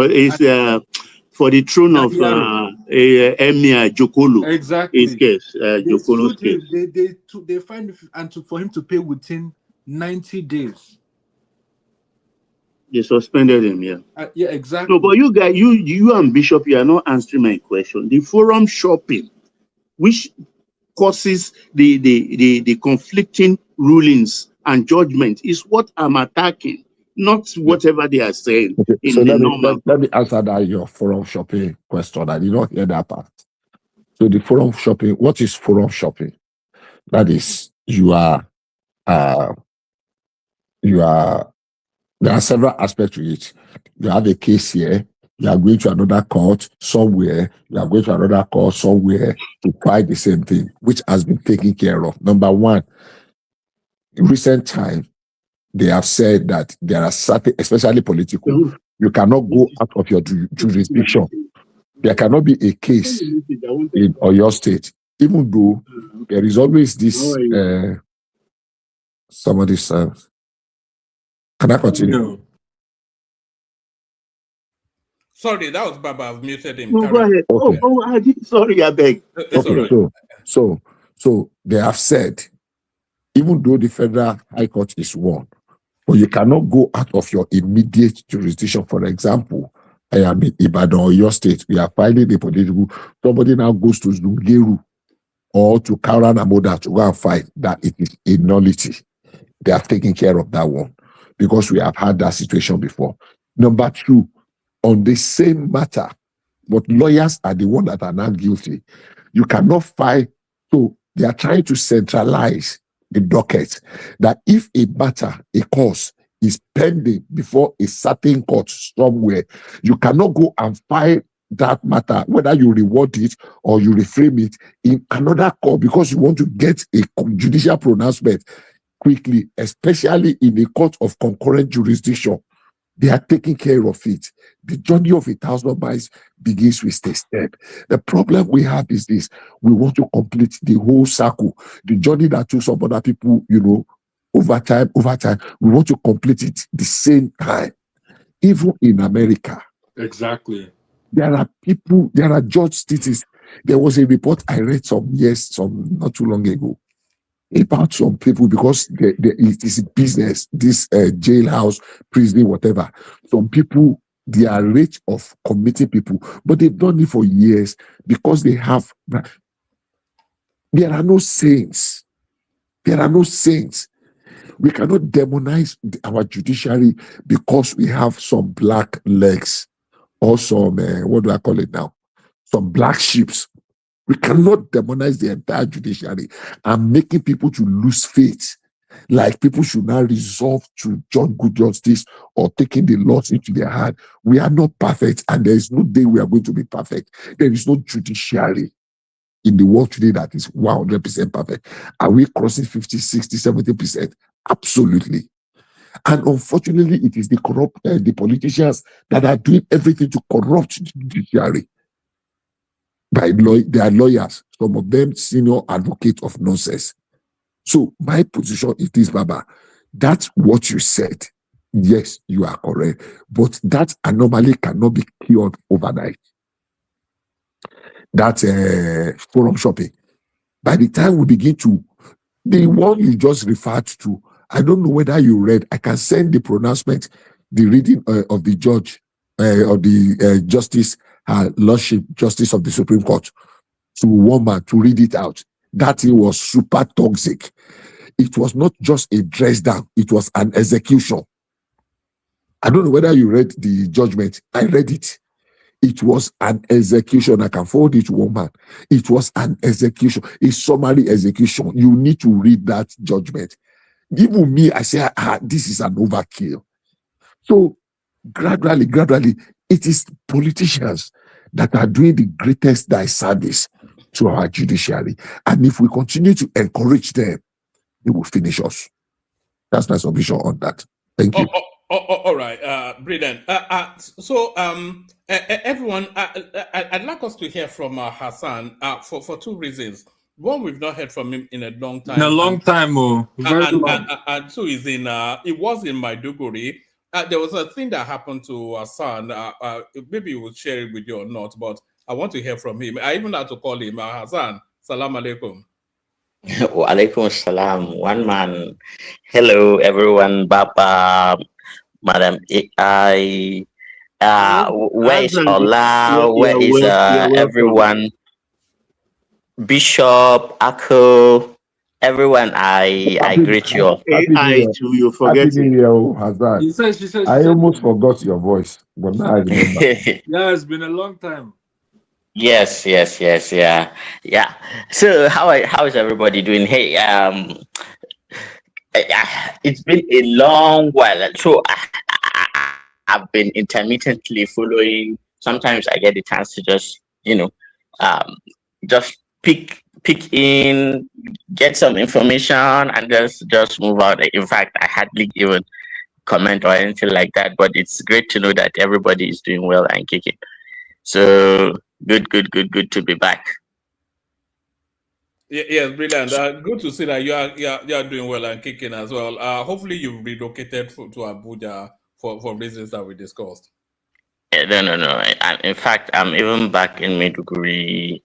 for the throne of Emir Jokolo. Exactly. His case, Jokolo's case. They find for him to pay within 90 days. They suspended him. Yeah. Yeah, exactly. No, but you guys, you and Bishop, you are not answering my question. The forum shopping, which causes the conflicting rulings and judgment, is what I'm attacking, not whatever they are saying. Okay, so let me answer that your forum shopping question. I did not hear that part. So the forum shopping, what is forum shopping? That is, there are several aspects to it. You have a case here, you are going to another court somewhere, you are going to another court somewhere to try the same thing, which has been taken care of. Number one, in recent time, they have said that there are certain, especially political, you cannot go out of your jurisdiction. There cannot be a case in Oyo State, even though there is always this, somebody says, can I continue? No. Sorry, that was Baba. I've muted him. No, go ahead. Okay. I did. Sorry, I beg. Okay, so they have said, even though the federal high court is one, but you cannot go out of your immediate jurisdiction. For example, I am in Ibadan or your state. We are filing a political. Somebody now goes to Zungeru or to Kauran Amoda to go and fight. That it is a nullity. They are taking care of that one because we have had that situation before. Number two, on the same matter, but lawyers are the ones that are not guilty. You cannot file. So they are trying to centralize the docket, that if a matter, a cause is pending before a certain court somewhere, you cannot go and file that matter, whether you reward it or you reframe it in another court because you want to get a judicial pronouncement quickly, especially in a court of concurrent jurisdiction. They are taking care of it. The journey of 1,000 miles begins with a step. The problem we have is this: we want to complete the whole circle. The journey that took some other people, over time. We want to complete it the same time. Even in America, Exactly. there are judge states. There was a report I read some not too long ago, about some people, because it is a business, this jailhouse, prison, whatever. Some people, their rate of committing people, but they've done it for years because there are no saints. There are no saints. We cannot demonize our judiciary because we have some black legs or some, what do I call it now? Some black sheeps. We cannot demonize the entire judiciary and making people to lose faith. Like people should now resolve to judge good justice or taking the laws into their hand. We are not perfect, and there is no day we are going to be perfect. There is no judiciary in the world today that is 100% perfect. Are we crossing 50, 60, 70%? Absolutely. And unfortunately, it is the corrupt, the politicians that are doing everything to corrupt the judiciary. They are lawyers, some of them senior advocates of nonsense. So my position is this, Baba. That's what you said. Yes, you are correct. But that anomaly cannot be cured overnight. That's forum shopping. By the time we begin to, the one you just referred to, I don't know whether you read. I can send the pronouncement, the reading of the judge, of the justice, lordship, justice of the Supreme Court, to woman to read it out. That thing was super toxic. It was not just a dress down, it was an execution. I don't know whether you read the judgment. I read it. It was an execution. I can forward it to woman. It was an execution, a summary execution. You need to read that judgment. Even me, I say, this is an overkill. So gradually, it is politicians that are doing the greatest disservice to our judiciary. And if we continue to encourage them, they will finish us. That's my submission on that. Thank you. All right, brilliant. So, everyone, I'd like us to hear from Hassan for two reasons. One, we've not heard from him in a long time. In a long time, very long. And two is it was in Maiduguri. There was a thing that happened to Hassan. Maybe he will share it with you or not, but I want to hear from him. I even had to call him Hassan. Salam alaikum. Wa alaikum salam. One man. Hello, everyone. Baba, Madam AI. Where is Ola? Where is everyone? Bishop, Akko, everyone. I greet you all. AI too, you forget Happy New Year, Hazard. She said, I almost forgot your voice, but now I remember. Yeah, it's been a long time. Yes, yeah. So how is everybody doing? Hey, it's been a long while. So I've been intermittently following. Sometimes I get the chance to just, just pick in, get some information, and just move out. In fact, I hardly even comment or anything like that. But it's great to know that everybody is doing well and kicking. So good to be back. Yes, brilliant. Good to see that you are doing well and kicking as well. Hopefully you've relocated to Abuja for reasons that we discussed. No. In fact, I'm even back in Maiduguri.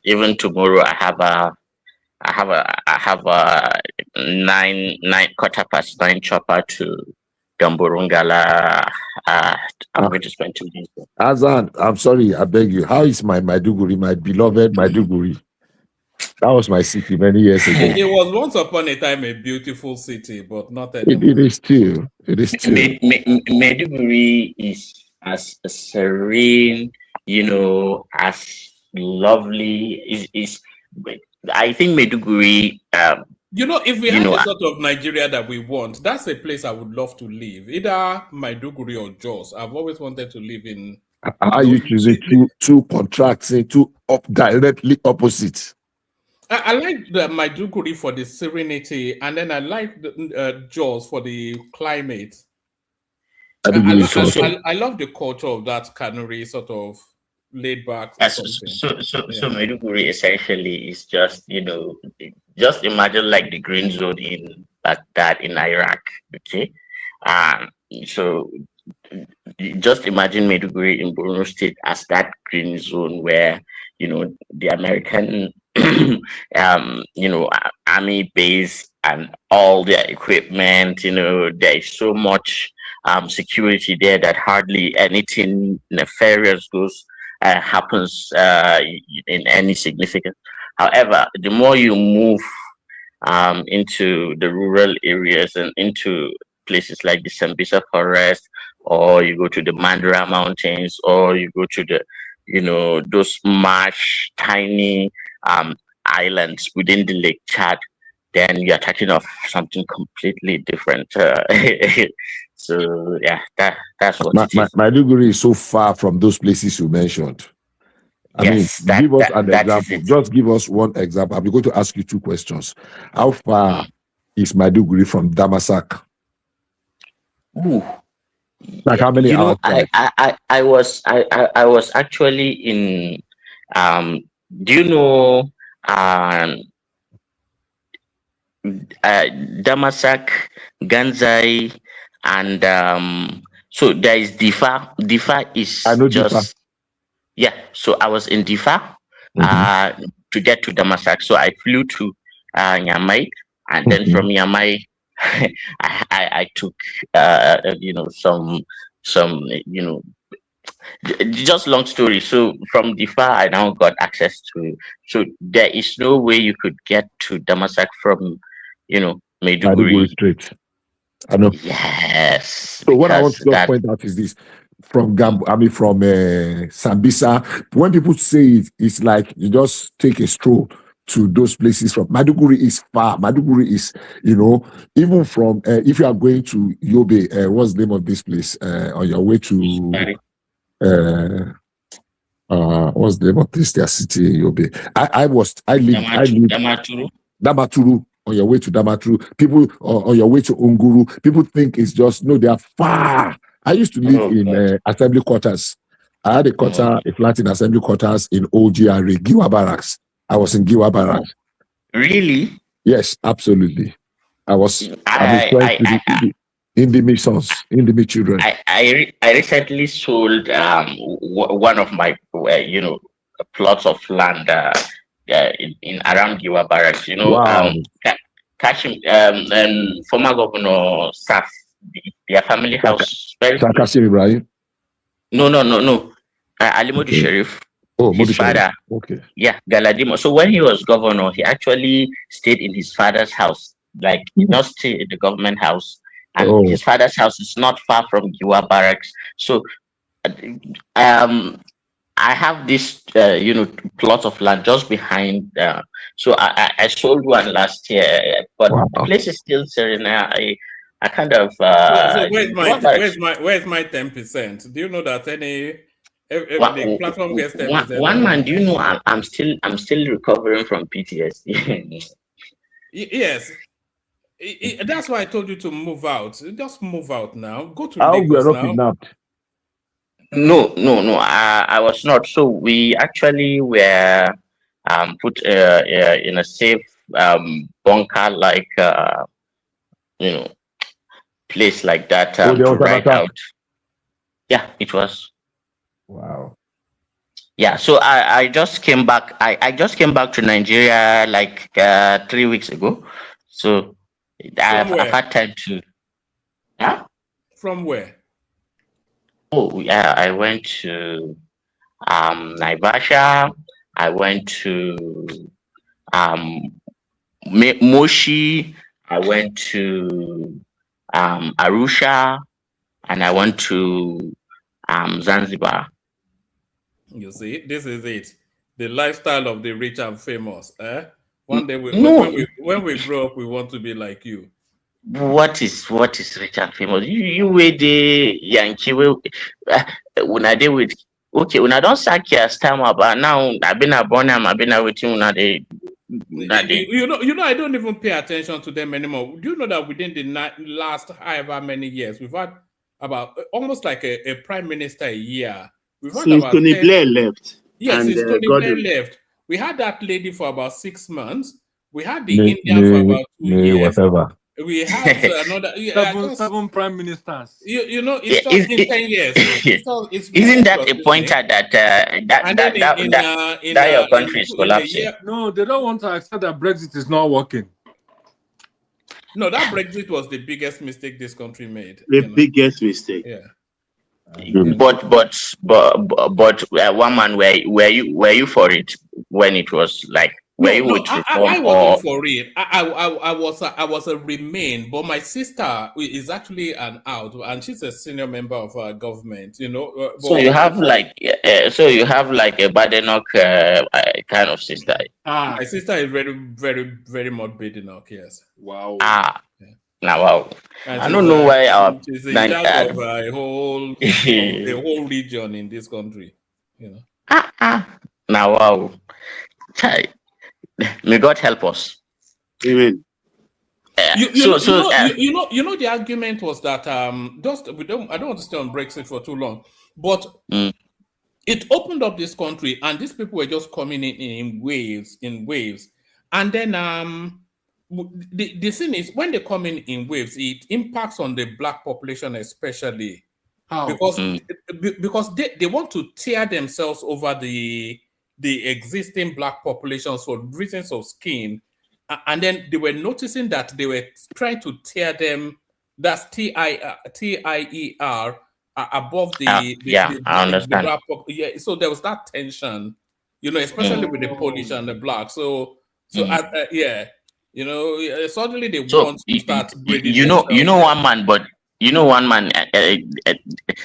Even tomorrow, I have a 9:15 chopper to Gamborungala. I'm going to spend 2 days there. Azan, I'm sorry, I beg you. How is my Maiduguri, my beloved Maiduguri? That was my city many years ago. It was once upon a time a beautiful city, but not anymore. It is still. Maiduguri is as serene, as lovely. I think Maiduguri. If we have the sort of Nigeria that we want, that's a place I would love to live. Either Maiduguri or Jos. I've always wanted to live in. Are you choosing two contracts, directly opposite? I like the Maiduguri for the serenity, and then I like the Jos for the climate. I love the culture of that Kanuri sort of laid back or something. So Maiduguri essentially is just, just imagine like the green zone in Baghdad in Iraq, okay? So just imagine Maiduguri in Borno State as that green zone where, the American, army base and all their equipment, there is so much security there that hardly anything nefarious happens in any significance. However, the more you move into the rural areas and into places like the Sambisa Forest, or you go to the Mandara Mountains, or you go to the, those marsh, tiny islands within the Lake Chad, then you're talking of something completely different. So yeah, that's what it is. Maiduguri is so far from those places you mentioned. Yes, give us an example. Just give us one example. I'm going to ask you two questions. How far is Maiduguri from Damasak? Ooh. Like how many hours? I was actually in do you know Damasak, Ganzai, and so there is Difa. Difa is just Difa. So I was in Difa to get to Damasak. So I flew to Nyamai, and then from Nyamai I took some just long story. So from Difa I now got access to, so there is no way you could get to Damasak from Maiduguri straight. I know. Yes. So what I want to point out is this: from from Sambisa, when people say it, it's like you just take a stroll to those places. From Maiduguri is far. Maiduguri is, even from if you are going to Yobe, what's the name of this place? On your way to what's the name of this? Their city, Yobe. I live Damaturu. On your way to Damaturu, people on your way to Unguru, people think it's just they are far. I used to live in assembly quarters. I had a flat in assembly quarters in OGRA, Giwa Barracks. I was in Giwa Barracks. Really? Yes, absolutely. I was in the missions, in the children. I recently sold one of my plots of land in around Giwa Barracks. Wow. Kashim and former Governor Saf, their family house. Kashim Ibrahim? No. Ali Modi Sharif. His father. Okay. Yeah, Galadimo. So when he was governor, he actually stayed in his father's house. Like he not stay in the government house. And his father's house is not far from Giwa Barracks. So I have this plot of land just behind. So I sold one last year, but the place is still serene. I kind of so where's my 10%? Do you know that the platform gets 10%? One man, do you know I'm still recovering from PTSD. Yes. That's why I told you to move out. Just move out now. Go to Lagos now. Kidnapped. No. I was not. So we actually were put in a safe bunker, like place like that to ride out. Yeah, it was. Wow. Yeah. So I just came back. I just came back to Nigeria like 3 weeks ago. So I've had time to. Huh? From where? Oh yeah, I went to Naivasha. I went to Moshi. I went to Arusha, and I went to Zanzibar. You see, this is it. The lifestyle of the rich and famous. One day, when we grow up, we want to be like you. What is rich and famous? You wait the Yankee when I deal with when I don't sack your stamp about now. I've been a born. I've been waiting when You know, I don't even pay attention to them anymore. Do you know that within the last however many years we've had about almost like a prime minister a year. We've had Since about Tony 10, Blair left. yes, And since Tony Blair Gordon. left. We had that lady for about 6 months. We had the Indian for about 2 years. whatever. We had another. Seven prime ministers. You know, it's just in 10 years. It's Isn't that a ridiculous, isn't pointer it? that And then that your country is in a collapsing? year, No, they don't want to accept that Brexit is not working. no, that Brexit was the biggest mistake this country made. The biggest mistake. Yeah. But one man, were you for it when it was like? Were you with reform I or? wasn't for it. I was a remain, but my sister is actually an out, and she's a senior member of our government. You know. So you have like a Badenoch kind of sister. My sister is very, very, very much Badenoch. Yes. Wow. Now wow. And I don't know why our she's in charge of a whole the whole region in this country. You know. Now wow. May God help us. Amen. You know the argument was that I don't want to stay on Brexit for too long, but it opened up this country and these people were just coming in waves, and then the thing is, when they come in waves, it impacts on the black population especially. How? Because they want to tear themselves over the existing black populations for reasons of skin, and then they were noticing that they were trying to tear them. That's TIER above the I understand. So there was that tension, you know, especially with the Polish and the black. So you know, suddenly they want to start breeding. You know one man, but one man.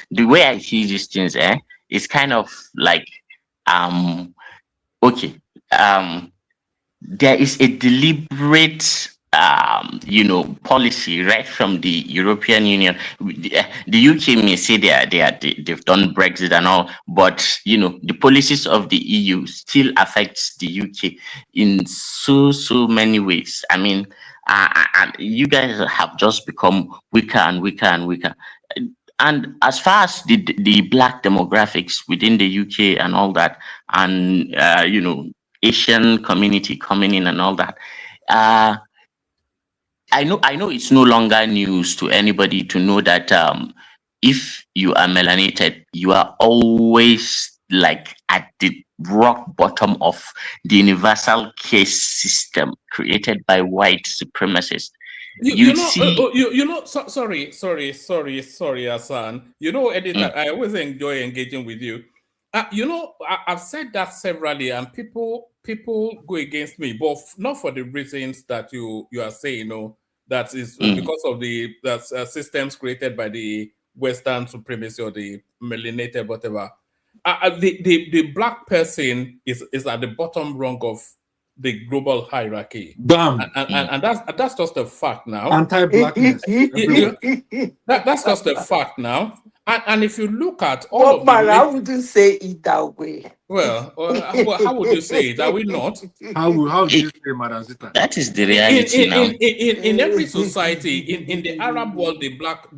The way I see these things, it's kind of like okay. There is a deliberate policy right from the European Union. The UK may say they've done Brexit and all, but the policies of the EU still affects the UK in so many ways. I mean, you guys have just become weaker and weaker and weaker. And as far as the black demographics within the UK and all that, and Asian community coming in and all that, I know it's no longer news to anybody to know that if you are melanated, you are always like at the rock bottom of the universal case system created by white supremacists. Sorry, Hassan. You know, editor, I always enjoy engaging with you. I've said that severally, and people go against me, but not for the reasons that you are saying. That is because of the systems created by the Western supremacy or the melanated, whatever. The black person is at the bottom rung of the global hierarchy. Damn. And that's just a fact now. Anti-blackness. That's just a fact now. And if you look at all of I wouldn't say it that way. Well, how would you say it? Are we not? How would you say, Madam Zita? That is the reality now. In every society, in the Arab world, the black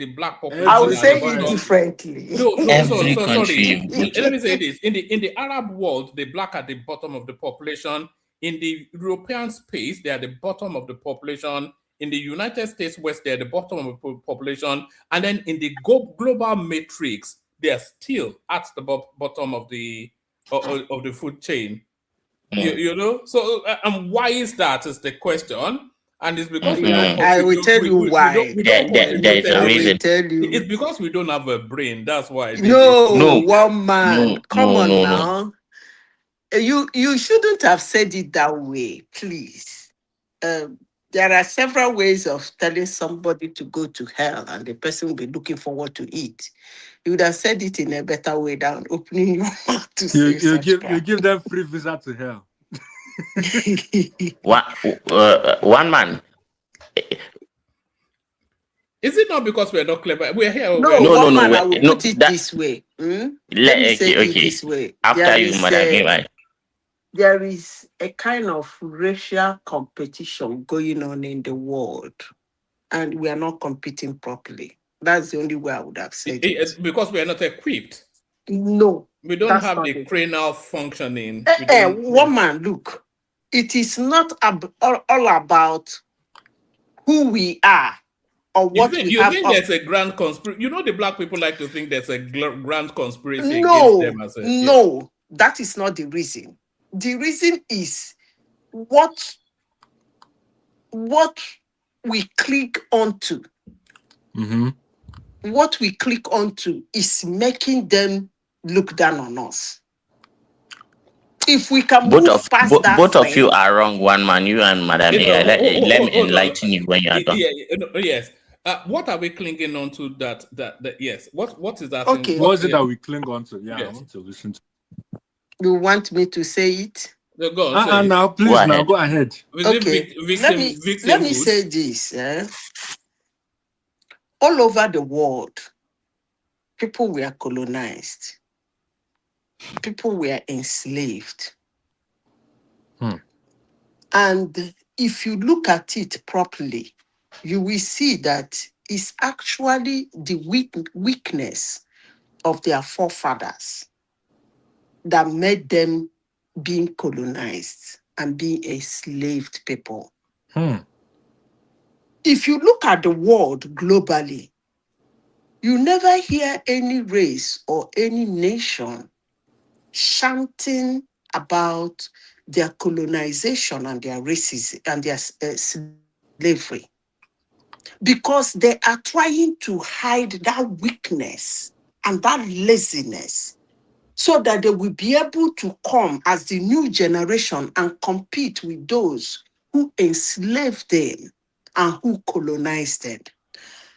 population. I would say it differently. Every sorry. country. Let me say this: in the Arab world, the black are the bottom of the population. In the European space, they are the bottom of the population. In the United States West, they're the bottom of the population. And then in the global matrix, they're still at the bottom of the food chain. You know? So, why is that is the question. And it's because I will tell you why. There is a reason. It's because we don't have a brain. That's why. One man. Come on now. You shouldn't have said it that way, please. There are several ways of telling somebody to go to hell and the person will be looking forward to it. You would have said it in a better way than opening your mouth to say you give them free visa to hell. One man. Is it not because we're not clever? We're here. No. I will put it this way. Let me say it this way. After you, Madam. There is a kind of racial competition going on in the world, and we are not competing properly. That's the only way I would have said it. Because we are not equipped. No. We don't have the cranial functioning. Woman, look, it is not all about who we are or what we you have. think there's a grand conspiracy? You know, the black people like to think there's a grand conspiracy against No, them. no, that is not the reason. The reason is what we click onto. Mm-hmm. What we click onto is making them look down on us. If we can move past that, both of you are wrong. One man, you and Madam A. Let me enlighten you when you are done. Yes. What are we clinging on to that yes? What is that Okay. thing? What is it that we cling on to? Yeah, yes. I want to listen to. You want me to say it? Go on, now, please, now go ahead. Okay. Let me say this. All over the world, people were colonized. People were enslaved. And if you look at it properly, you will see that it's actually the weakness of their forefathers that made them being colonized and being enslaved people. If you look at the world globally, you never hear any race or any nation chanting about their colonization and their racism and their slavery, because they are trying to hide that weakness and that laziness so that they will be able to come as the new generation and compete with those who enslaved them and who colonized them.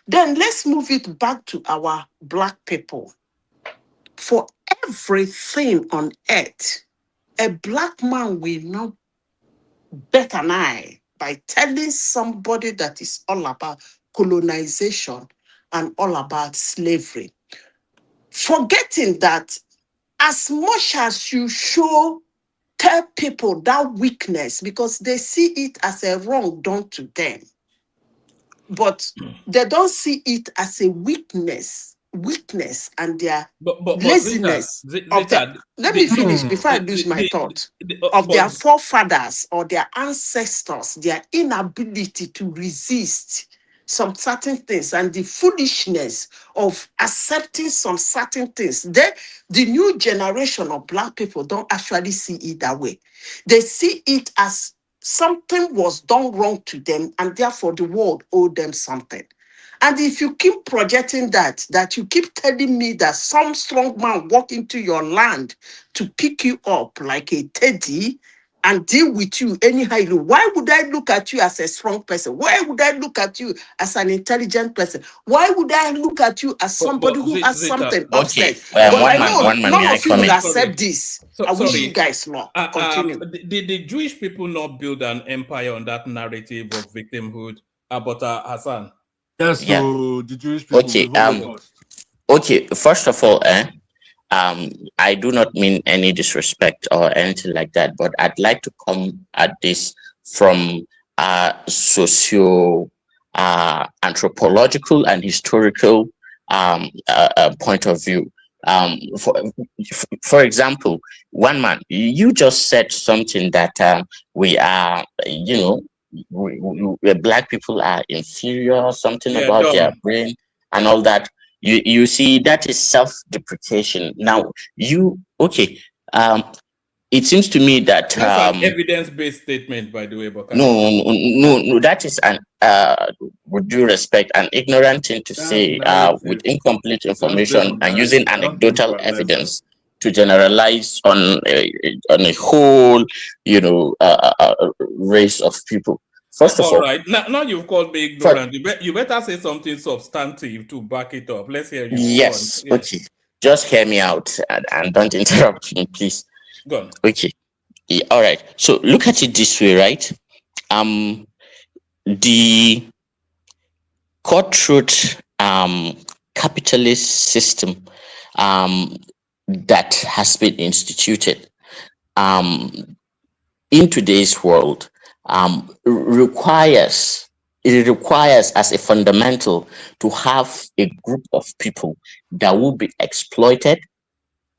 Then let's move it back to our black people. For everything on earth, a black man will not bet an eye by telling somebody that is all about colonization and all about slavery, forgetting that as much as you tell people that weakness, because they see it as a wrong done to them, but they don't see it as a weakness and their laziness of their. Let me finish before I lose my thought. Of their forefathers or their ancestors, their inability to resist some certain things and the foolishness of accepting some certain things. The new generation of black people don't actually see it that way. They see it as something was done wrong to them, and therefore the world owed them something. And if you keep projecting that you keep telling me that some strong man walk into your land to pick you up like a teddy and deal with you anyhow, why would I look at you as a strong person? Why would I look at you as an intelligent person? Why would I look at you as somebody who has something upset? But I know none of you will accept this. I wish you guys luck. Continue. Did the Jewish people not build an empire on that narrative of victimhood? But Hassan? Yes, so the Jewish people. Okay, first of all, I do not mean any disrespect or anything like that, but I'd like to come at this from a socio anthropological and historical point of view. For example, one man, you just said something that we are, black people are inferior, something about their brain and all that. You see, that is self-deprecation. Now, it seems to me that that's an evidence-based statement, by the way. No, that is an with due respect, an ignorant thing to say with incomplete information and using anecdotal evidence to generalize on a whole, race of people. First of all, right. Now you've called me ignorant. You better say something substantive to back it up. Let's hear you. Yes. Okay. Just hear me out and don't interrupt me, please. Go on. Okay. Yeah, all right. So look at it this way, right? The cutthroat capitalist system that has been instituted in today's world requires it requires as a fundamental to have a group of people that will be exploited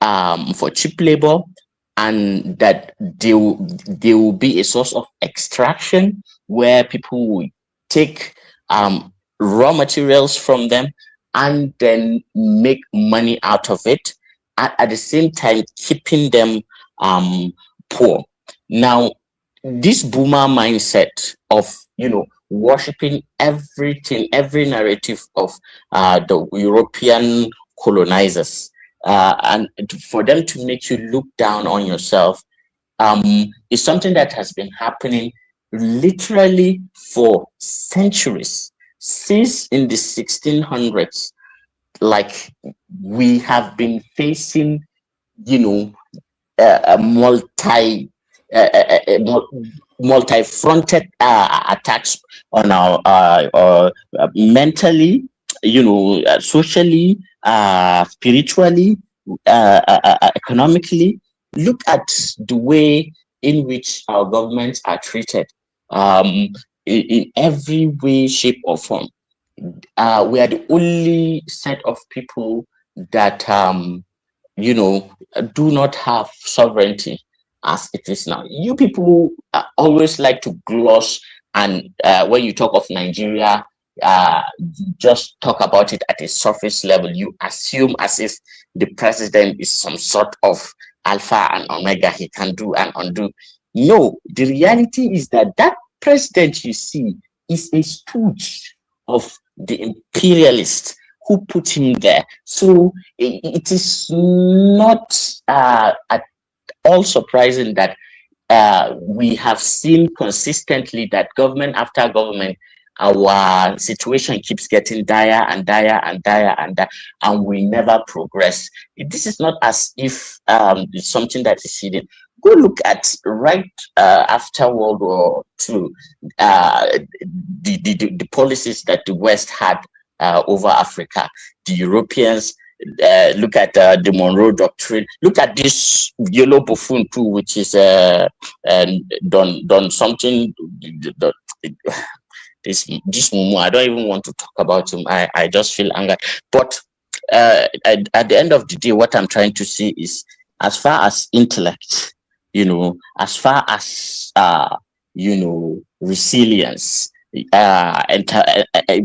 for cheap labor, and that they will be a source of extraction where people will take raw materials from them and then make money out of it, at the same time keeping them poor. Now, this boomer mindset of worshipping everything, every narrative of the European colonizers, and for them to make you look down on yourself, is something that has been happening literally for centuries, since in the 1600s. Like, we have been facing, a multi-fronted attacks on our mentally, socially, spiritually, economically. Look at the way in which our governments are treated, in every way, shape, or form. We are the only set of people that do not have sovereignty as it is now. You people always like to gloss, and when you talk of Nigeria, you just talk about it at a surface level. You assume as if the president is some sort of alpha and omega, he can do and undo. No, the reality is that that president you see is a stooge of the imperialists who put him there. So it is not at all surprising that we have seen consistently that government after government, our situation keeps getting dire and dire and dire and dire, and we never progress. This is not as if it's something that is hidden. Go look at right after World War II, the policies that the West had over Africa. The Europeans, look at the Monroe Doctrine. Look at this yellow buffoon too, which is done something. This Mumu, I don't even want to talk about him. I just feel anger. But at the end of the day, what I'm trying to see is, as far as intellect, as far as resilience,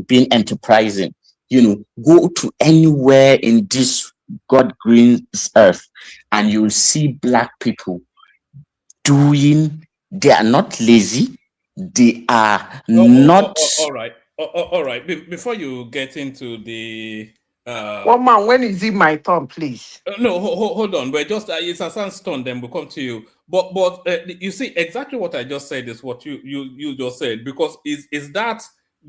being enterprising, go to anywhere in this God green earth, and you'll see Black people doing. They are not lazy. They are not. All right. All right. Before you get into the One man, when is it my turn, please? No, hold on. We're just it's a sandstone. Then we'll come to you. But you see, exactly what I just said is what you just said, because is that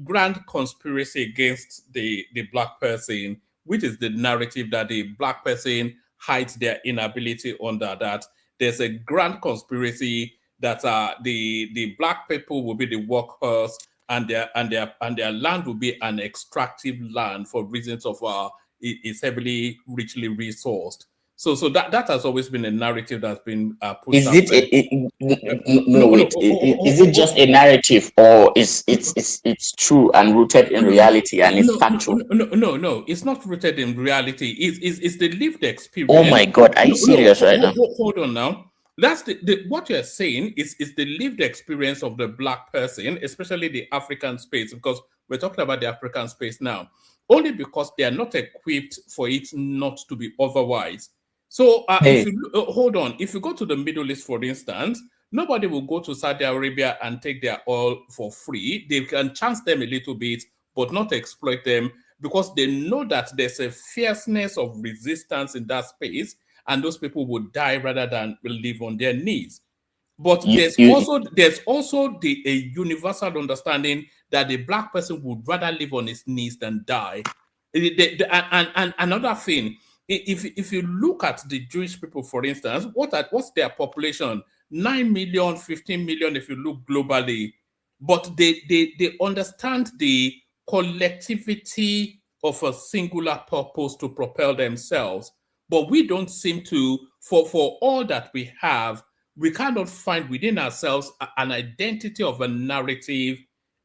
grand conspiracy against the Black person, which is the narrative that the Black person hides their inability under that. There's a grand conspiracy that the Black people will be the workers, and their land will be an extractive land for reasons of it's heavily richly resourced. So that has always been a narrative that's been pushed. Is it is it just a narrative, or it's true and rooted in reality and it's factual? No, it's not rooted in reality. It's the lived experience. Oh my God, are you serious right now? Hold on now. That's what you're saying is the lived experience of the Black person, especially the African space, because we're talking about the African space now, only because they are not equipped for it not to be otherwise. So if you hold on, if you go to the Middle East, for instance, nobody will go to Saudi Arabia and take their oil for free. They can chance them a little bit, but not exploit them, because they know that there's a fierceness of resistance in that space, and those people would die rather than live on their knees. But there's also a universal understanding that the Black person would rather live on his knees than die. And another thing, if you look at the Jewish people, for instance, what's their population? 9 million, 15 million if you look globally. But they understand the collectivity of a singular purpose to propel themselves. But we don't seem to, for all that we have, we cannot find within ourselves an identity of a narrative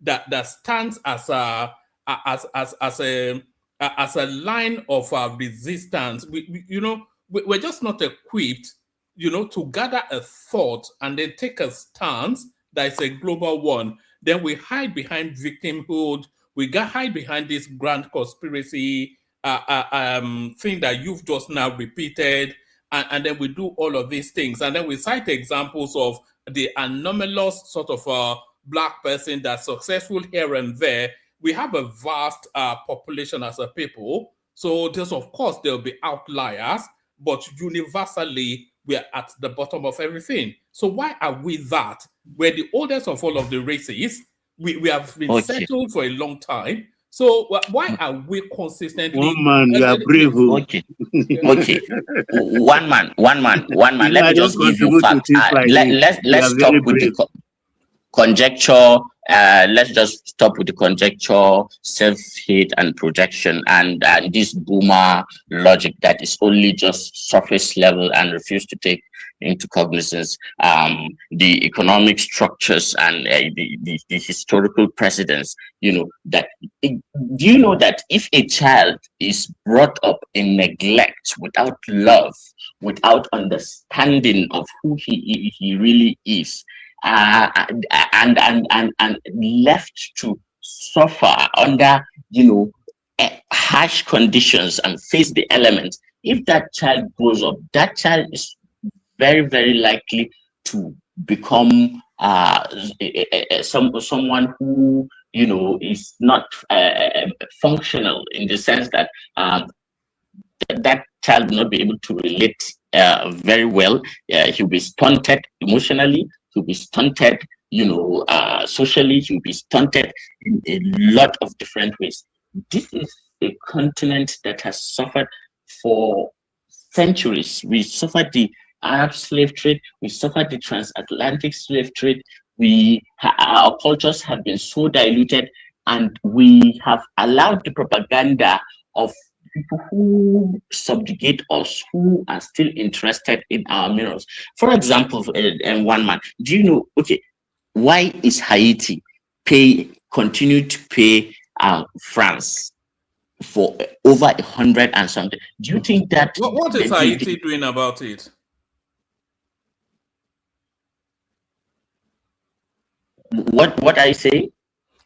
that stands as a line of resistance. We're just not equipped, to gather a thought and then take a stance that is a global one. Then we hide behind victimhood. We hide behind this grand conspiracy thing that you've just now repeated. And then we do all of these things. And then we cite examples of the anomalous sort of Black person that's successful here and there. We have a vast population as a people. So of course, there'll be outliers, but universally, we are at the bottom of everything. So why are we that? We're the oldest of all of the races. We have been settled for a long time. So why are we consistently... One man, you are brave. Okay. One man. Let me just give you facts. Let's stop with the conjecture. Let's just stop with the conjecture, self-hate, and projection, and this boomer logic that is only just surface level and refuse to take into cognizance the economic structures and the historical precedents. That do you know that if a child is brought up in neglect, without love, without understanding of who he really is, and left to suffer under harsh conditions and face the elements, if that child grows up, that child is very, very likely to become someone who is not functional, in the sense that that child will not be able to relate very well. He'll be stunted emotionally. He'll be stunted, socially. He'll be stunted in a lot of different ways. This is a continent that has suffered for centuries. We suffered the Arab slave trade. We suffered the transatlantic slave trade. Our cultures have been so diluted, and we have allowed the propaganda of people who subjugate us, who are still interested in our minerals. For example, one man, do you know, why is Haiti continue to pay France for over 100 and something? Do you think that... What is Haiti doing about it? What I say?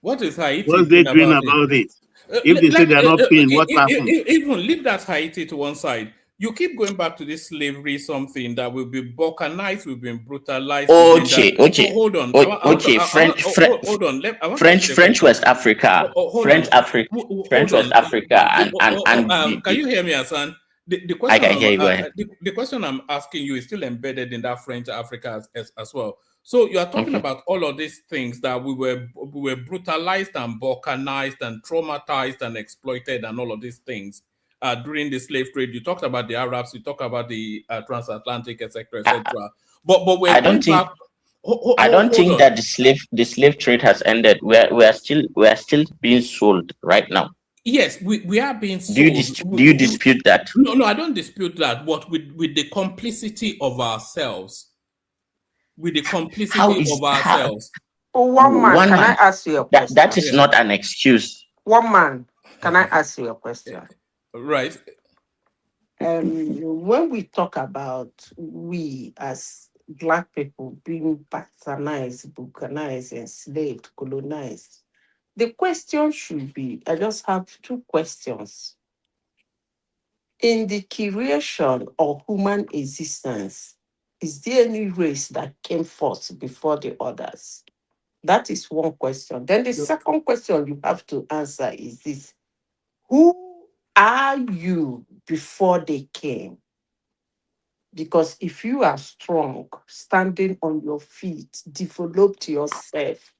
What is Haiti What's they doing about it? If they say they're not paying, what happens? Even leave that Haiti to one side. You keep going back to this slavery, something that will be balkanized, will be brutalized. Okay. Hold on. French West Africa. French West Africa. And can you hear me, Hassan? The question I can hear you. Go ahead. The question I'm asking you is still embedded in that French Africa as well. So you are talking about all of these things that we were brutalized and balkanized and traumatized and exploited and all of these things during the slave trade. You talked about the Arabs, you talked about the transatlantic, etc., etc. But we're I don't think that the slave trade has ended. We are still being sold right now. Yes, we are being sold. Do you dispute that? No, I don't dispute that. But with the complicity of ourselves. With the complicity of ourselves. One man, can I ask you a question? That is not an excuse. One man, can I ask you a question? Right. When we talk about we as Black people being patronized, balkanized, enslaved, colonized, the question should be, I just have two questions. In the creation of human existence, is there any race that came first before the others? That is one question. Then the second question you have to answer is this. Who are you before they came? Because if you are strong, standing on your feet, developed yourself,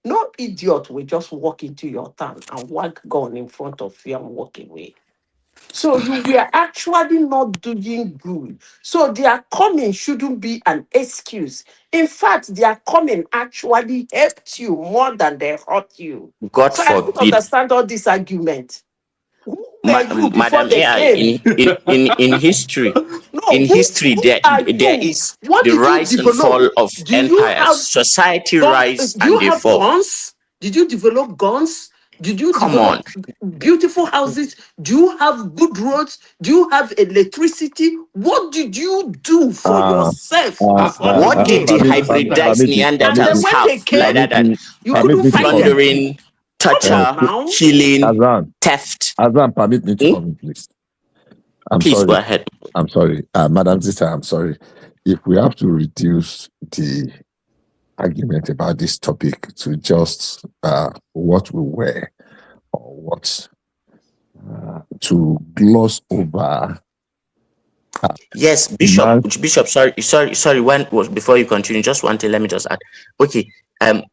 no idiot will just walk into your town and whack gun in front of you and walk away. So you were actually not doing good. So their coming shouldn't be an excuse. In fact, their coming actually helped you more than they hurt you. God so I don't forbid. understand all this argument. Madam AI, in history, there is the rise and fall of empires. Society rise and they fall. Guns? Did you develop guns? Did you develop beautiful houses? Do you have good roads? Do you have electricity? What did you do for yourself? What did the hybridized And then Neanderthals when have they came, like that? you couldn't find them. Plundering, torture, killing, theft. Azan, permit me to comment, please. Please go ahead. I'm sorry. Madam Sister, I'm sorry. If we have to reduce the argument about this topic to just what we wear or what to gloss over. Yes, Bishop. Sorry. One was before you continue. Just one thing. Let me just add. Okay.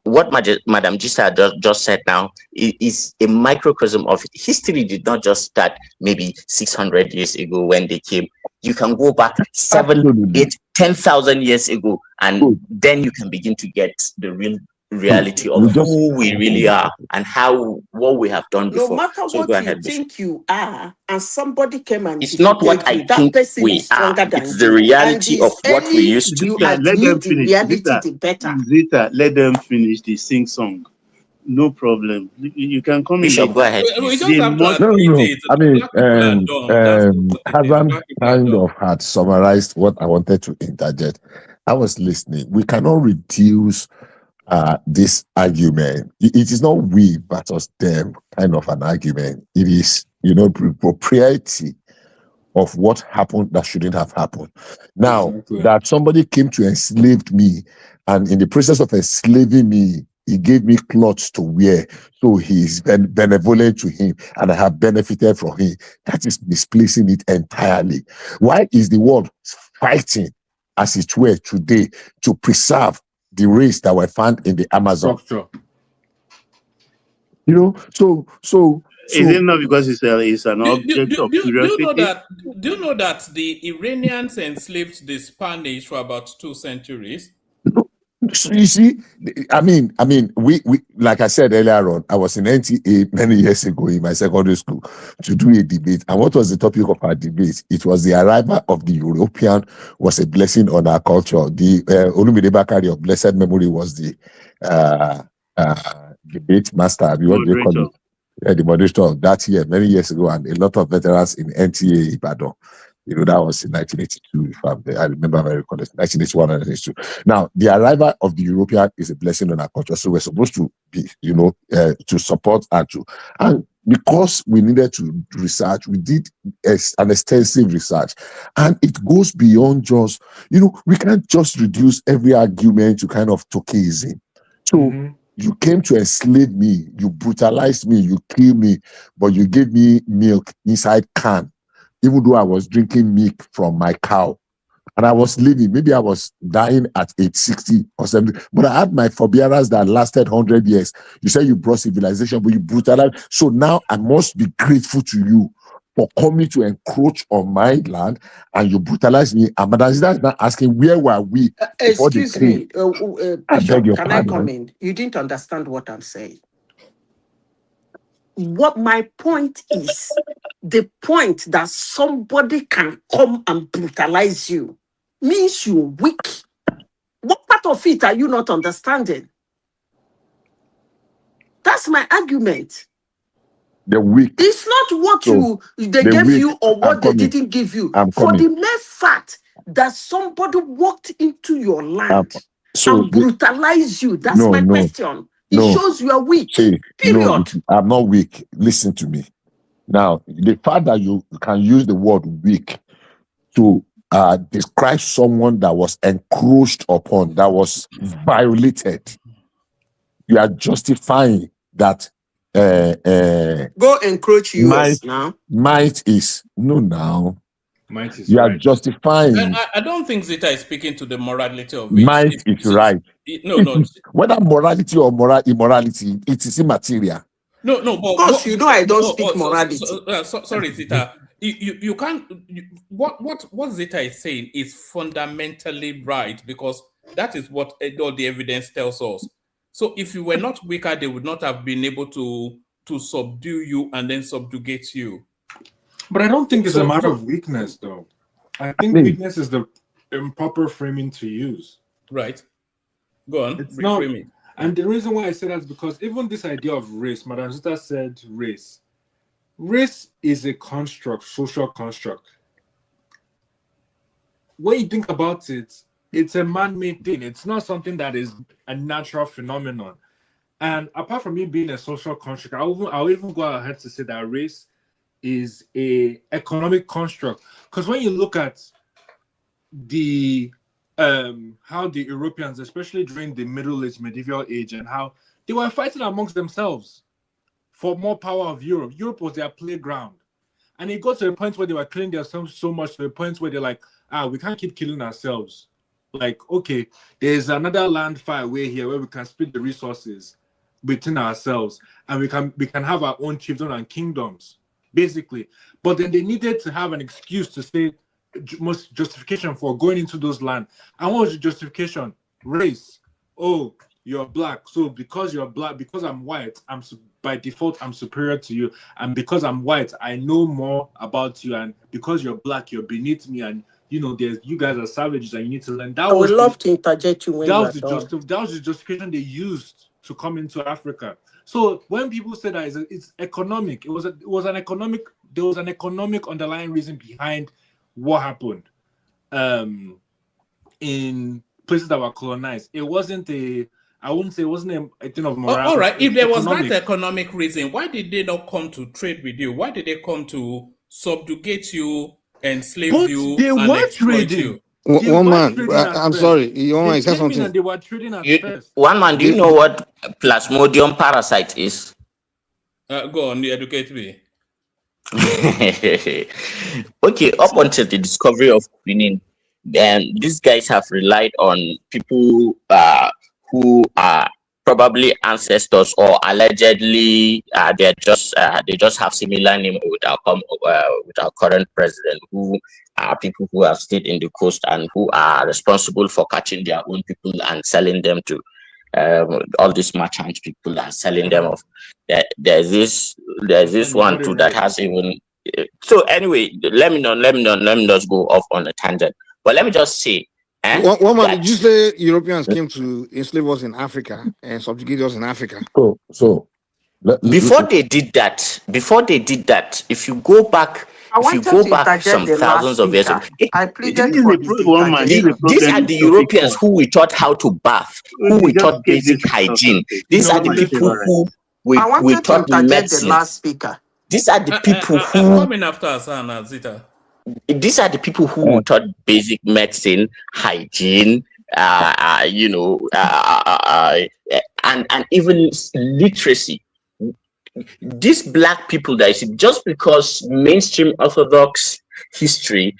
What Madam Gista just said now is a microcosm of history. Did not just start maybe 600 years ago when they came. You can go back 7, 8, 10,000 years ago, and then you can begin to get the real reality of who we really are and what we have done before. No matter So what go you ahead, Bishop. think you are, and somebody came and It's not what I that think person we is stronger are. than It's the you. reality And of what we used to you be. Let them admit the finish. reality, Zita, the better. Zita, let them finish the sing song. No problem. You can come Bishop, in go ahead. We Please. don't have to admit it. I mean, Black people are dumb. That's what it is. Hazan Black people are kind dumb. of had summarized what I wanted to interject. I was listening. We cannot reduce this argument. It is not we versus them kind of an argument. It is, propriety of what happened that shouldn't have happened. Now, that somebody came to enslave me, and in the process of enslaving me, he gave me clothes to wear, so he is benevolent to him, and I have benefited from him. That is misplacing it entirely. Why is the world fighting, as it were, today to preserve the race that were found in the Amazon? So is it not because it's an object of curiosity? Do you know that the Iranians enslaved the Spanish for about 2 centuries? So you see, I mean, we like I said earlier on, I was in NTA many years ago in my secondary school to do a debate. And what was the topic of our debate? It was the arrival of the European was a blessing on our culture. The Olumide Bakari of blessed memory was the debate master. What do they call it? The moderator of that year, many years ago, and a lot of veterans in NTA Ibadan. That was in 1982, if I remember very correctly, 1981 and 1982. Now, the arrival of the European is a blessing on our culture. So we're supposed to be, to support and because we needed to research, we did an extensive research. And it goes beyond just, we can't just reduce every argument to kind of tokeism. So you came to enslave me, you brutalized me, you killed me, but you gave me milk inside can. Even though I was drinking milk from my cow and I was living, maybe I was dying at age 60 or 70, but I had my forbearance that lasted 100 years. You say you brought civilization, but you brutalized. So now I must be grateful to you for coming to encroach on my land and you brutalized me. And Madam Zida is not asking, where were we? Excuse me, I beg your can pardon. I come in? You didn't understand what I'm saying. What my point is, the point that somebody can come and brutalize you means you're weak. What part of it are you not understanding? That's my argument. The weak. It's not what they gave you or what they didn't give you. For the mere fact that somebody walked into your land and brutalized you, that's my question. It shows you are weak. Period. No, I'm not weak. Listen to me. Now, the fact that you can use the word weak to describe someone that was encroached upon, that was violated, you are justifying that. Go encroach US now. Might is now. Might is you right. are justifying. I don't think Zita is speaking to the morality of it. Might is right. No. Whether morality or immorality, it is immaterial. No. But of course, I don't speak morality. Sorry, Zita. You can't. What Zita is saying is fundamentally right because that is what all the evidence tells us. So if you were not weaker, they would not have been able to subdue you and then subjugate you. But I don't think it's a matter of weakness, though. I think weakness is the improper framing to use. Right. Go on. It's not. And the reason why I say that is because even this idea of race, Madam Zita said race. Race is a construct, social construct. When you think about it, it's a man-made thing. It's not something that is a natural phenomenon. And apart from it being a social construct, I'll even go ahead to say that race is a economic construct. Because when you look at the how the Europeans, especially during the Middle Age, medieval age, and how they were fighting amongst themselves for more power of Europe. Europe was their playground. And it got to a point where they were killing themselves so much to the point where they're like, we can't keep killing ourselves. Like, okay, there's another land far away here where we can split the resources between ourselves, and we can have our own chiefdom and kingdoms, basically. But then they needed to have an excuse to say most justification for going into those lands. And what was the justification? Race. Oh, you're black, so because you're black, because I'm white, by default I'm superior to you, and because I'm white, I know more about you, and because you're black, you're beneath me, and you guys are savages, and you need to learn. I would love to interject you when that you was are the done. that was the justification they used to come into Africa. So when people say that it's economic, there was an economic underlying reason behind what happened in places that were colonized. It wasn't I wouldn't say it wasn't a thing of morality. All right. If there was that economic reason, why did they not come to trade with you? Why did they come to subjugate you, enslave you, and exploit you? One man, I'm sorry. One man, say something. And they were trading at first. One man, do you know what Plasmodium parasite is? Go on, educate me. Okay, up until the discovery of quinine, these guys have relied on people who are probably ancestors or allegedly they just have similar name with our current president, who are people who have stayed in the coast and who are responsible for catching their own people and selling them to all these merchant people are selling them off. There's this one too that has even. So anyway, let me not go off on a tangent. But let me just say. One man, did you say Europeans came to enslave us in Africa and subjugate us in Africa? Before they did that, if you go back. Some thousands of years ago. These are the Europeans who we taught how to bath, who we taught basic hygiene. These are the people who we taught medicine. These are the people who coming after Hassan Zita. These are the people who we taught basic medicine, hygiene, and even literacy. These black people that you see, just because mainstream Orthodox history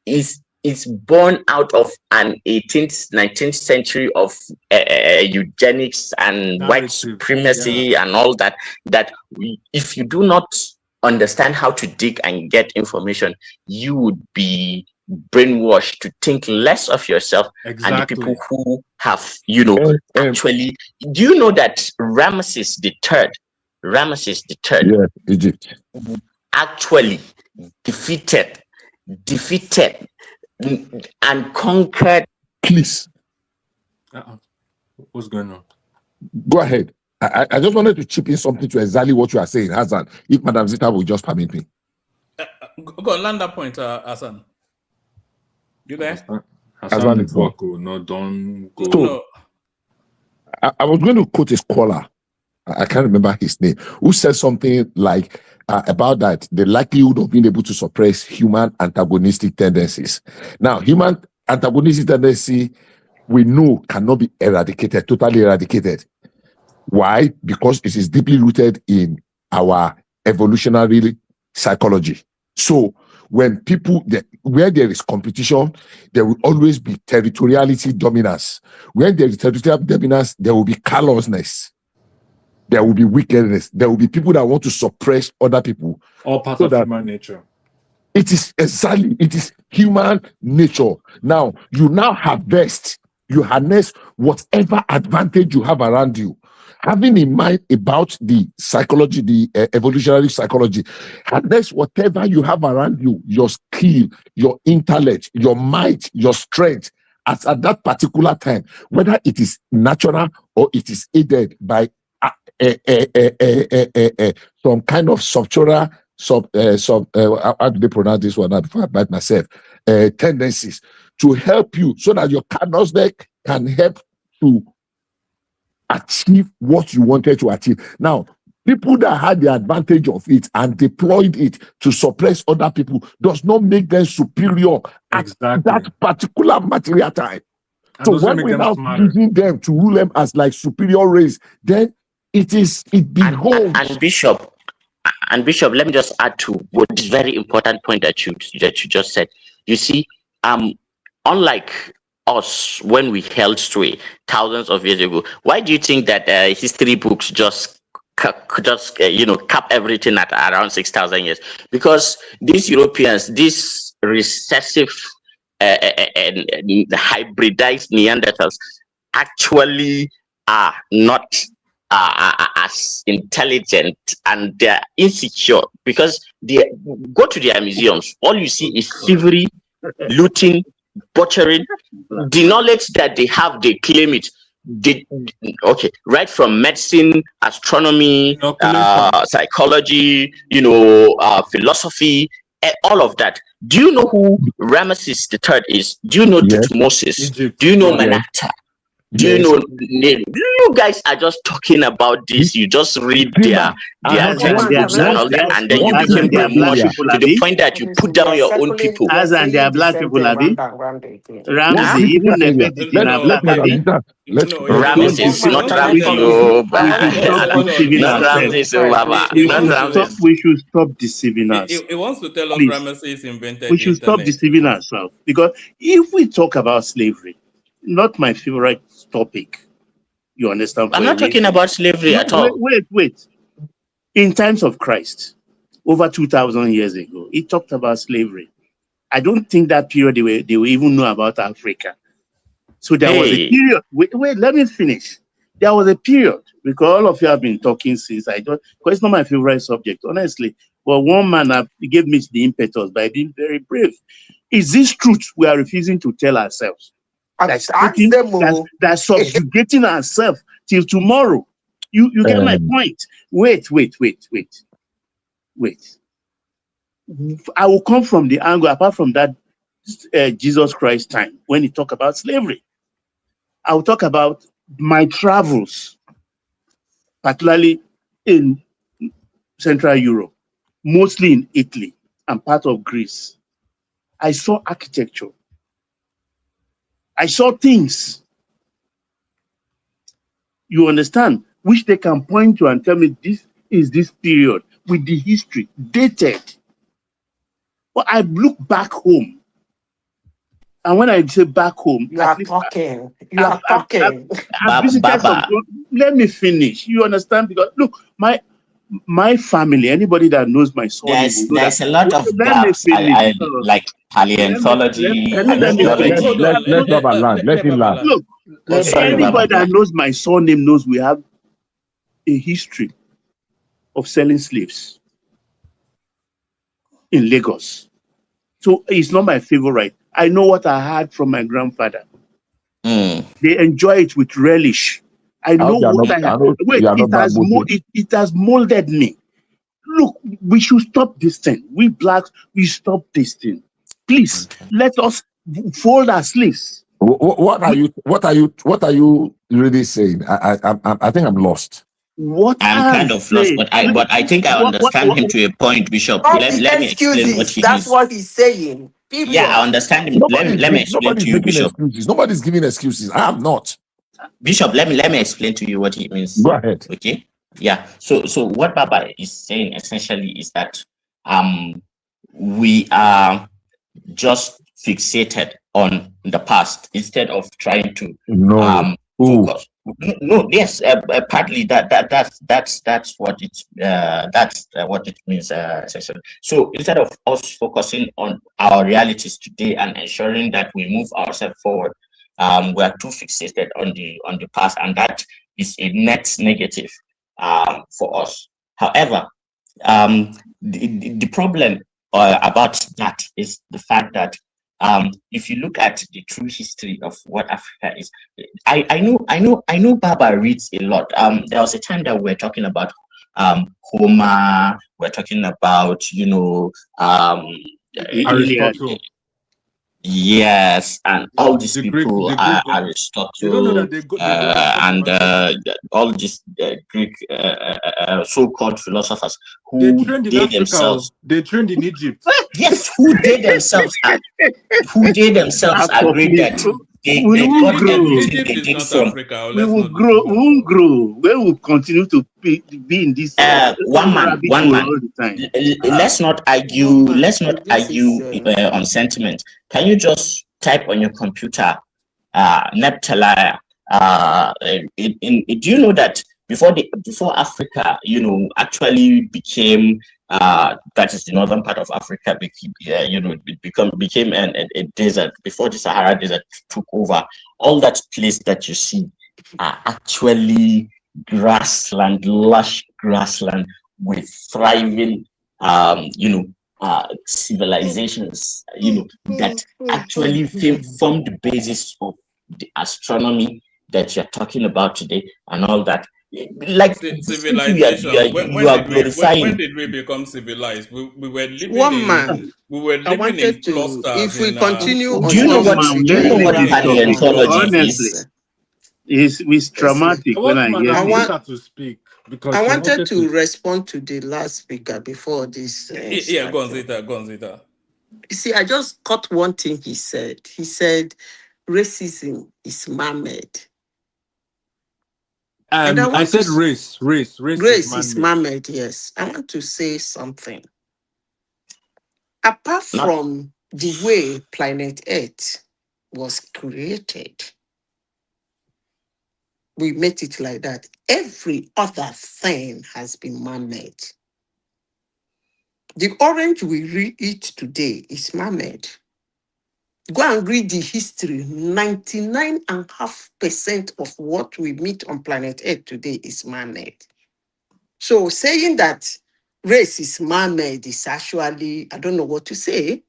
is born out of an 18th, 19th century of eugenics and white supremacy and all that, if you do not understand how to dig and get information, you would be brainwashed to think less of yourself and the people who have, actually. Do you know that Ramesses III, Egypt, actually defeated and conquered. Please. What's going on? Go ahead. I just wanted to chip in something to exactly what you are saying, Hassan, if Madam Zita will just permit me. Go on, land that point, Hassan. You there? Hassan is no, don't go. So, I was going to quote a scholar, I can't remember his name, who said something like about that, the likelihood of being able to suppress human antagonistic tendencies. Now, human antagonistic tendency, we know cannot be eradicated, totally eradicated. Why? Because it is deeply rooted in our evolutionary psychology. So when where there is competition, there will always be territoriality dominance. Where there is territorial dominance, there will be callousness. There will be wickedness. There will be people that want to suppress other people. All part of human nature. It is human nature. Now, you harness whatever advantage you have around you. Having in mind about the psychology, the evolutionary psychology, harness whatever you have around you, your skill, your intellect, your might, your strength, at that particular time, whether it is natural or it is aided by some kind of structural how do they pronounce this one now before I bite myself, tendencies to help you so that your carnal neck can help to achieve what you wanted to achieve. Now, people that had the advantage of it and deployed it to suppress other people does not make them superior at that particular material time. And So doesn't when make we're them now smarter. using them to rule them as like superior race, then it beholds. And Bishop, let me just add to what is very important point that you just said. You see, unlike us when we held sway thousands of years ago, why do you think that history books just cap everything at around 6,000 years? Because these Europeans, these recessive and hybridized Neanderthals actually are not as intelligent, and they're insecure because they go to their museums. All you see is thievery, looting, butchering. The knowledge that they have, they claim it. Right from medicine, astronomy, psychology, philosophy, all of that. Do you know who Ramesses III is? Do you know Tutmosis? Do you know Manata? Do you know? You guys are just talking about this. You just read their textbooks and all that, and then you became brainwashed to the point that you put down your own people. And they are black people, Abi. Ramsey, even Nefertiti are black, Abi. Ramesses is not Ramsey, not Ramsey, Baba. We should stop deceiving us. It wants to tell us Please. Ramesses invented We should stop deceiving ourselves, because if we talk about slavery, not my favorite topic, you understand? I'm not talking about slavery at all. Wait. In times of Christ, over 2,000 years ago, he talked about slavery. I don't think that period they will even know about Africa. So there was a period. Wait, let me finish. There was a period, because all of you have been talking since because it's not my favorite subject, honestly. But one man gave me the impetus by being very brave. Is this truth we are refusing to tell ourselves? That's subjugating ourselves till tomorrow. You get my point. Wait. I will come from the angle, apart from that Jesus Christ time, when he talked about slavery. I will talk about my travels, particularly in Central Europe, mostly in Italy and part of Greece. I saw architecture. I saw things, you understand, which they can point to and tell me this is this period with the history dated. But I look back home, and when I say back home, you are talking. I've visited some. Let me finish. You understand? Because look, my family, anybody that knows my son, there's a lot of gaps. I like paleontology. Let's have a land. Let him land. Look, anybody that knows my surname knows we have a history of selling slaves in Lagos. So it's not my favorite. I know what I had from my grandfather. They enjoy it with relish. I know what I had. Wait, it has molded me. Look, we should stop this thing. We blacks, we stop this thing. Please, let us fold our sleeves. What are you really saying? I think I'm lost. I'm kind of lost, but I think I understand him to a point, Bishop. Let me explain what he That's means. what he's saying. People. Yeah, I understand him. Let me explain to you, Bishop. Nobody's giving excuses. I am not. Bishop, let me explain to you what he means. Go ahead. Okay. Yeah. So what Baba is saying essentially is that we are just fixated on the past instead of trying to focus. No, yes, partly that's what it means essentially. So instead of us focusing on our realities today and ensuring that we move ourselves forward, we are too fixated on the past, and that is a net negative for us. However, the problem about that is the fact that if you look at the true history of what Africa is, I know Baba reads a lot. There was a time that we were talking about Homer, we're talking about, Aristotle. Yes, and all these The Greek, people the are Greek. You don't know Aristotle that they got and all these Greek so-called philosophers They who trained in they Africa. themselves, They trained in Egypt. yes, who they themselves agreed that we they will got grow. everything Egypt they is did not from Africa. We Let's will not grow. deceive We will ourselves. grow. We will continue to be in this one rabbit hole man. all the time. Let's not argue. Woman, Let's not this is argue on sentiment. Can you just type on your computer, Neptalia? Do you know that before Africa, actually became that is the northern part of Africa, became a desert before the Sahara Desert took over. All that place that you see are actually grassland, lush grassland with thriving, civilizations, that actually formed the basis of the astronomy that you're talking about today and all that. Like Civilization. you are glorifying. When did we become civilized? We were woman. I living in wanted to, clusters if we in continue Do on you know this, what we do you can know what never This move topic, on. paleontology honestly, is? it's traumatic when I hear I I want this. want her to speak because I she wanted wanted to to. respond to the last speaker before this Yeah, go on, started. Zita. Go on, Zita. You see, I just caught one thing he said. He said racism is man-made. And I I want said to race is race is man-made. man-made, yes. I want to say something. Apart from the way planet Earth was created, we made it like that. Every other thing has been man-made. The orange we eat today is man-made. Go and read the history. 99.5% of what we meet on planet Earth today is man-made. So saying that race is man-made is actually, I don't know what to say,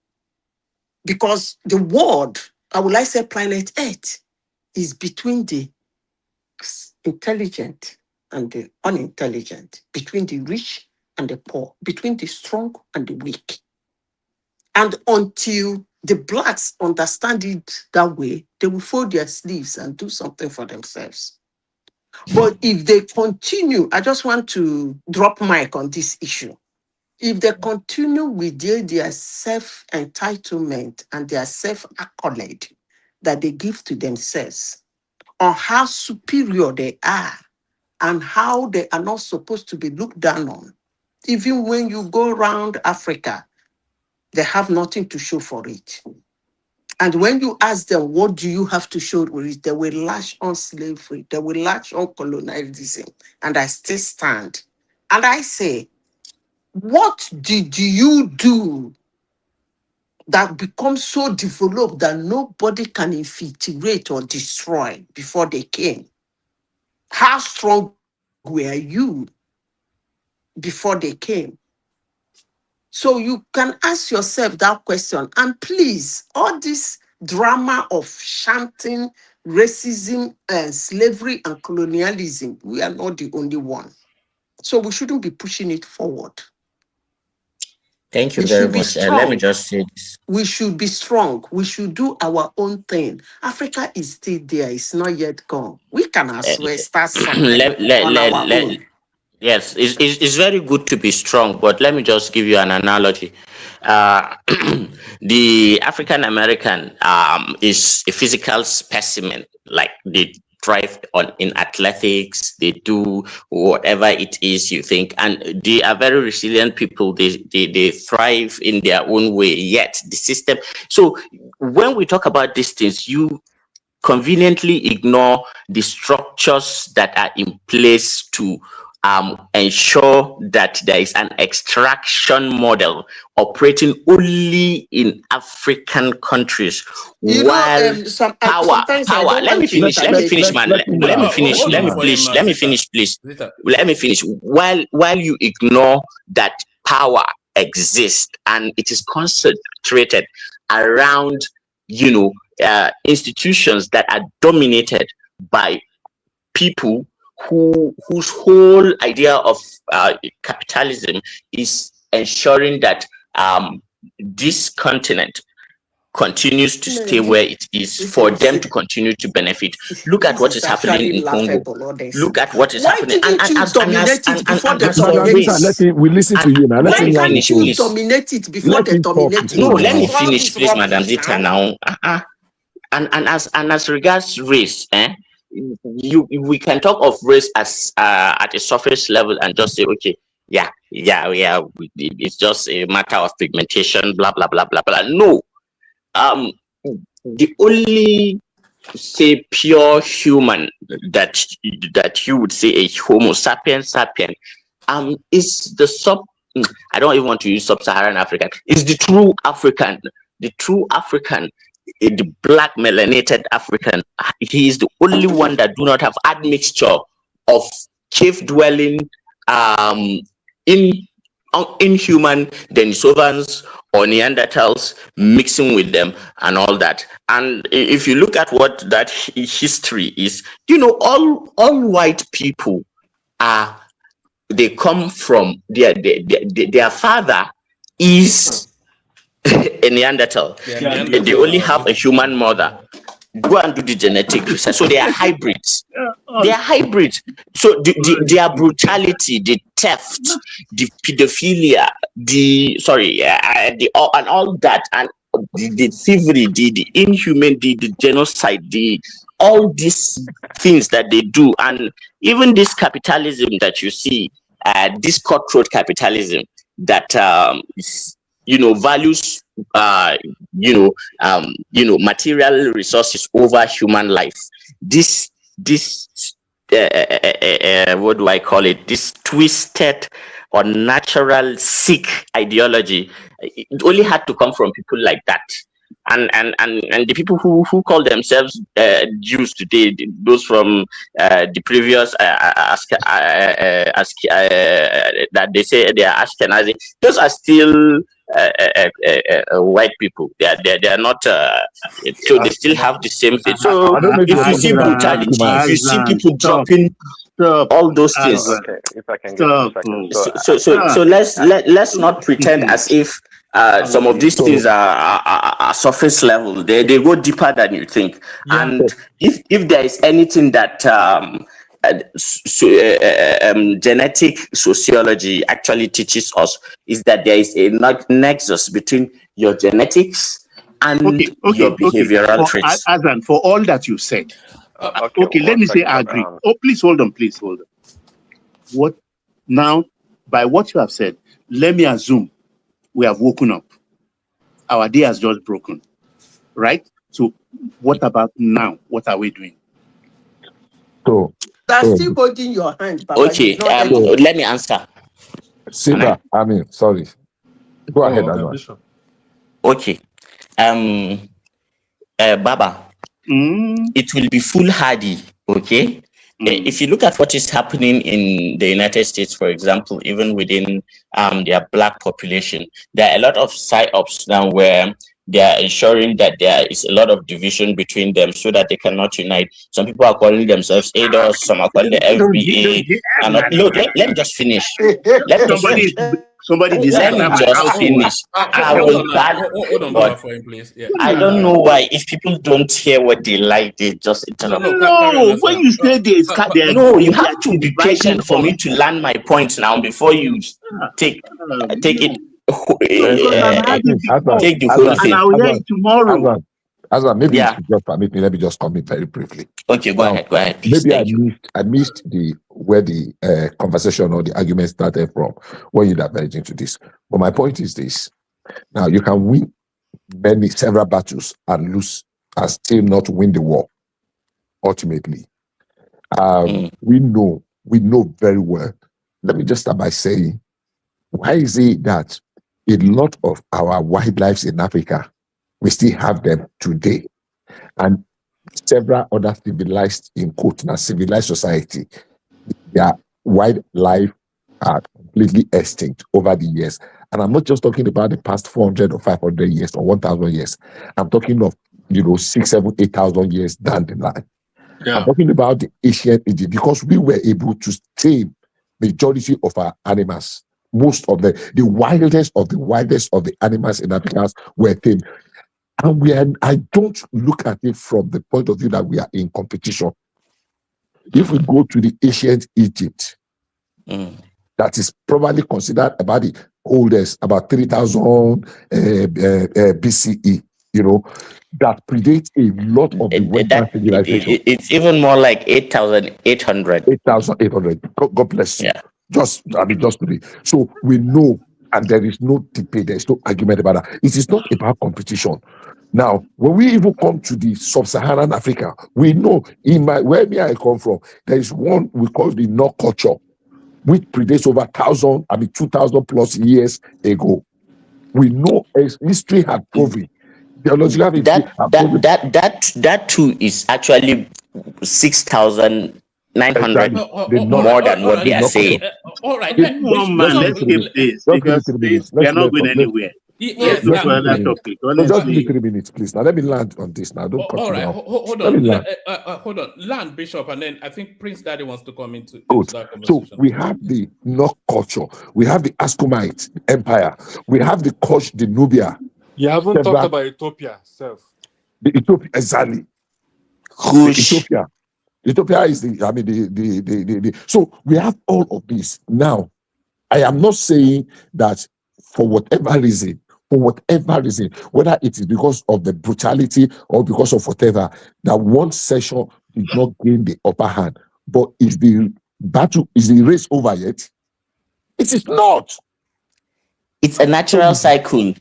because the world, I would like to say planet Earth, is between the intelligent and the unintelligent, between the rich and the poor, between the strong and the weak. And until the blacks understand it that way, they will fold their sleeves and do something for themselves. But if they continue, I just want to drop mic on this issue. If they continue with their self-entitlement and their self-accolade that they give to themselves on how superior they are and how they are not supposed to be looked down on, even when you go around Africa, they have nothing to show for it. And when you ask them, what do you have to show for it? They will latch on slavery. They will latch on colonialism. And I still stand. And I say, what did you do that becomes so developed that nobody can infiltrate or destroy before they came? How strong were you before they came? So you can ask yourself that question. And please, all this drama of chanting racism and slavery and colonialism, we are not the only one. So we shouldn't be pushing it forward. Thank you We very should be much. Let me strong. just say this. We should be strong. We should do our own thing. Africa is still there. It's not yet gone. We can as well start something on our own. Yes, it's very good to be strong, but let me just give you an analogy. Uh, the African American is a physical specimen, like they thrive in athletics, they do whatever it is you think, and they are very resilient people. They thrive in their own way, yet the system. So when we talk about these things, you conveniently ignore the structures that are in place to ensure that there is an extraction model operating only in African countries. While power, sometimes I don't let me want to finish, man. Let me finish, Hold on for him, Zita. please. Zita. Let me finish. While you ignore that power exists and it is concentrated around institutions that are dominated by people whose whole idea of capitalism is ensuring that this continent continues to stay where it is for them to continue to benefit. Look at what is happening in Congo. Look at what is happening. Why didn't you dominate it before they dominate We listen to you now. Let Why him can't finish, you please. dominate it before Let they him talk. dominate it? No, let me Solve finish, this please, Madam rubbish Zita. Now, and as regards race, we can talk of race as at a surface level and just say, okay, yeah, it's just a matter of pigmentation, blah blah blah blah blah. No, the only say pure human that you would say a Homo sapiens sapien is the I don't even want to use sub-Saharan African. Is the true African, the black melanated African. He is the only one that do not have admixture of cave dwelling inhuman Denisovans or Neanderthals mixing with them and all that. And if you look at what that history is, all white people they come from their father is a Neanderthal. They only have a human mother. Go and do the genetic research. So they are hybrids. So their brutality, the theft, the pedophilia, and all that, and the thievery, the inhuman, the genocide, all these things that they do, and even this capitalism that you see, this cutthroat capitalism that values material resources over human life. This what do I call it? This twisted or natural sick ideology. It only had to come from people like that. And the people who call themselves Jews today, those from the previous that they say they are Ashkenazi, those are still white people. They are not. So they still have the same thing. So if you see brutality, if you see people dropping all those things, Okay, if I can get so let's not pretend as if some of these things are surface level. They go deeper than you think. And if there is anything that genetic sociology actually teaches us, is that there is a nexus between your genetics and your behavioral traits. Azan, for all that you said, let me say I agree. Please hold on. What now? By what you have said, let me assume we have woken up. Our day has just broken, right? So, what about now? What are we doing? They're still holding your hand, Papa. Okay, let me answer. Siva, sorry. Go ahead, Bishop. Okay. Baba, it will be foolhardy, okay? If you look at what is happening in the United States, for example, even within their black population, there are a lot of psyops now where they are ensuring that there is a lot of division between them so that they cannot unite. Some people are calling themselves ADOS, some are calling the FBA. Look, let me just finish. Somebody let me just finish. I will hold on for him, please. Yeah. I don't know why. If people don't hear what they like, they just interrupt. No, when you say no, you have to be patient for me to land my point now before you take it. Take the whole thing. And I'll hear it tomorrow. Azan, maybe you should just permit me. Let me just comment very briefly. Okay, go ahead. Please, maybe I missed where the conversation or the argument started from when you diverged into this. But my point is this: now you can win several battles and lose and still not win the war. Ultimately, we know very well. Let me just start by saying, why is it that a lot of our wildlife in Africa, we still have them today, and several other civilized, in quote, now civilized society, their wildlife are completely extinct over the years. And I'm not just talking about the past 400 or 500 years or 1,000 years. I'm talking of 6, 7, 8,000 years down the line. Yeah. I'm talking about the ancient Egypt because we were able to tame majority of our animals. Most of the wildest of the animals in Africa were tamed. And I don't look at it from the point of view that we are in competition. If we go to the ancient Egypt, that is probably considered about the oldest, about 3,000 BCE, that predates a lot of the Western civilization. It's even more like 8,800. 8,800. God bless you. Yeah. Just to be. So we know, and there is no debate, there is no argument about that. It is not about competition. Now, when we even come to the sub-Saharan Africa, we know where I come from, there is one we call the Nok culture, which predates over 2,000 plus years ago. We know as history had proven. That too is actually 6,900 more than what they are saying. All right, let's skip this because we are not going anywhere. Let's go to another topic. Just give me 3 minutes, please. Now let me land on this. Now don't cut all me right, off. hold Let me on. land. Hold on. Land, Bishop, and then I think Prince Daddy wants to come into that So conversation. we have the Nok culture, we have the Ascomite Empire, we have the Kosh, the Nubia. You haven't talked about Ethiopia itself. The Ethiopia, exactly. Ethiopia is the so we have all of this. Now, I am not saying that for whatever reason, whether it is because of the brutality or because of whatever, that one session did not gain the upper hand. But is the race over yet? It is not. It's a natural cycle.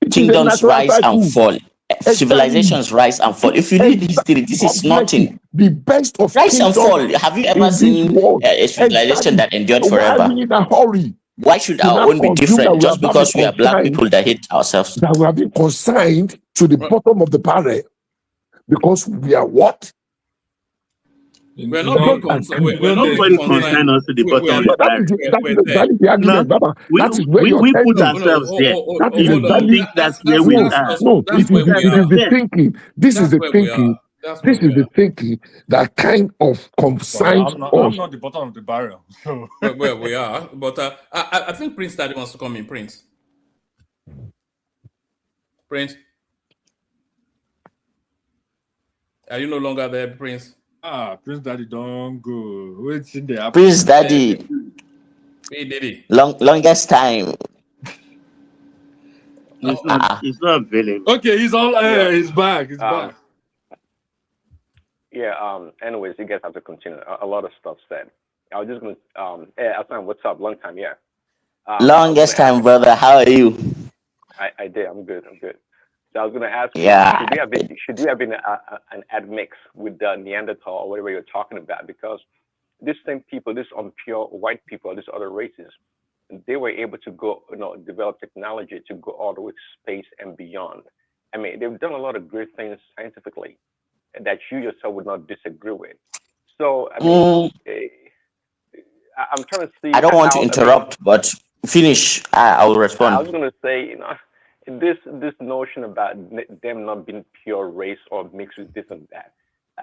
Kingdoms rise and fall. Civilizations rise and fall. If you read history, this is nothing. The best of rise and fall. Have you ever seen a civilization that endured forever? Why are we in a hurry? Why should our own be different just because we are black people that hate ourselves? That we have been consigned to the bottom of the barrel because we are what? We're not being consigned. We're not Nobody consigned us to the bottom of the barrel. That is the argument, Baba. That is where we put ourselves there. If you think that's where we are. No, it is the thinking. This is the thinking. This is the thinking that kind of consigns us. I'm not the bottom of the barrel. So. Where we are, but I think Prince Daddy wants to come in. Prince. Are you no longer there, Prince? Prince Daddy, don't go. Wait in there. Prince Daddy. Hey, Daddy. Longest time. It's not available. Okay, he's on. He's back. He's back. Yeah. Anyways, you guys have to continue. A lot of stuff said. I was just gonna. Aslan, what's up? Long time, yeah. Longest time, brother. How are you? I did. I'm good. So I was gonna ask. Yeah. Should we have been an admix with the Neanderthal or whatever you're talking about? Because these same people, these impure white people, these other races, they were able to go, develop technology to go all the way to space and beyond. I mean, they've done a lot of great things scientifically that you yourself would not disagree with. So, I mean, I'm trying to see. I don't want to interrupt, but finish. I will respond. I was going to say, this notion about them not being pure race or mixed with this and that.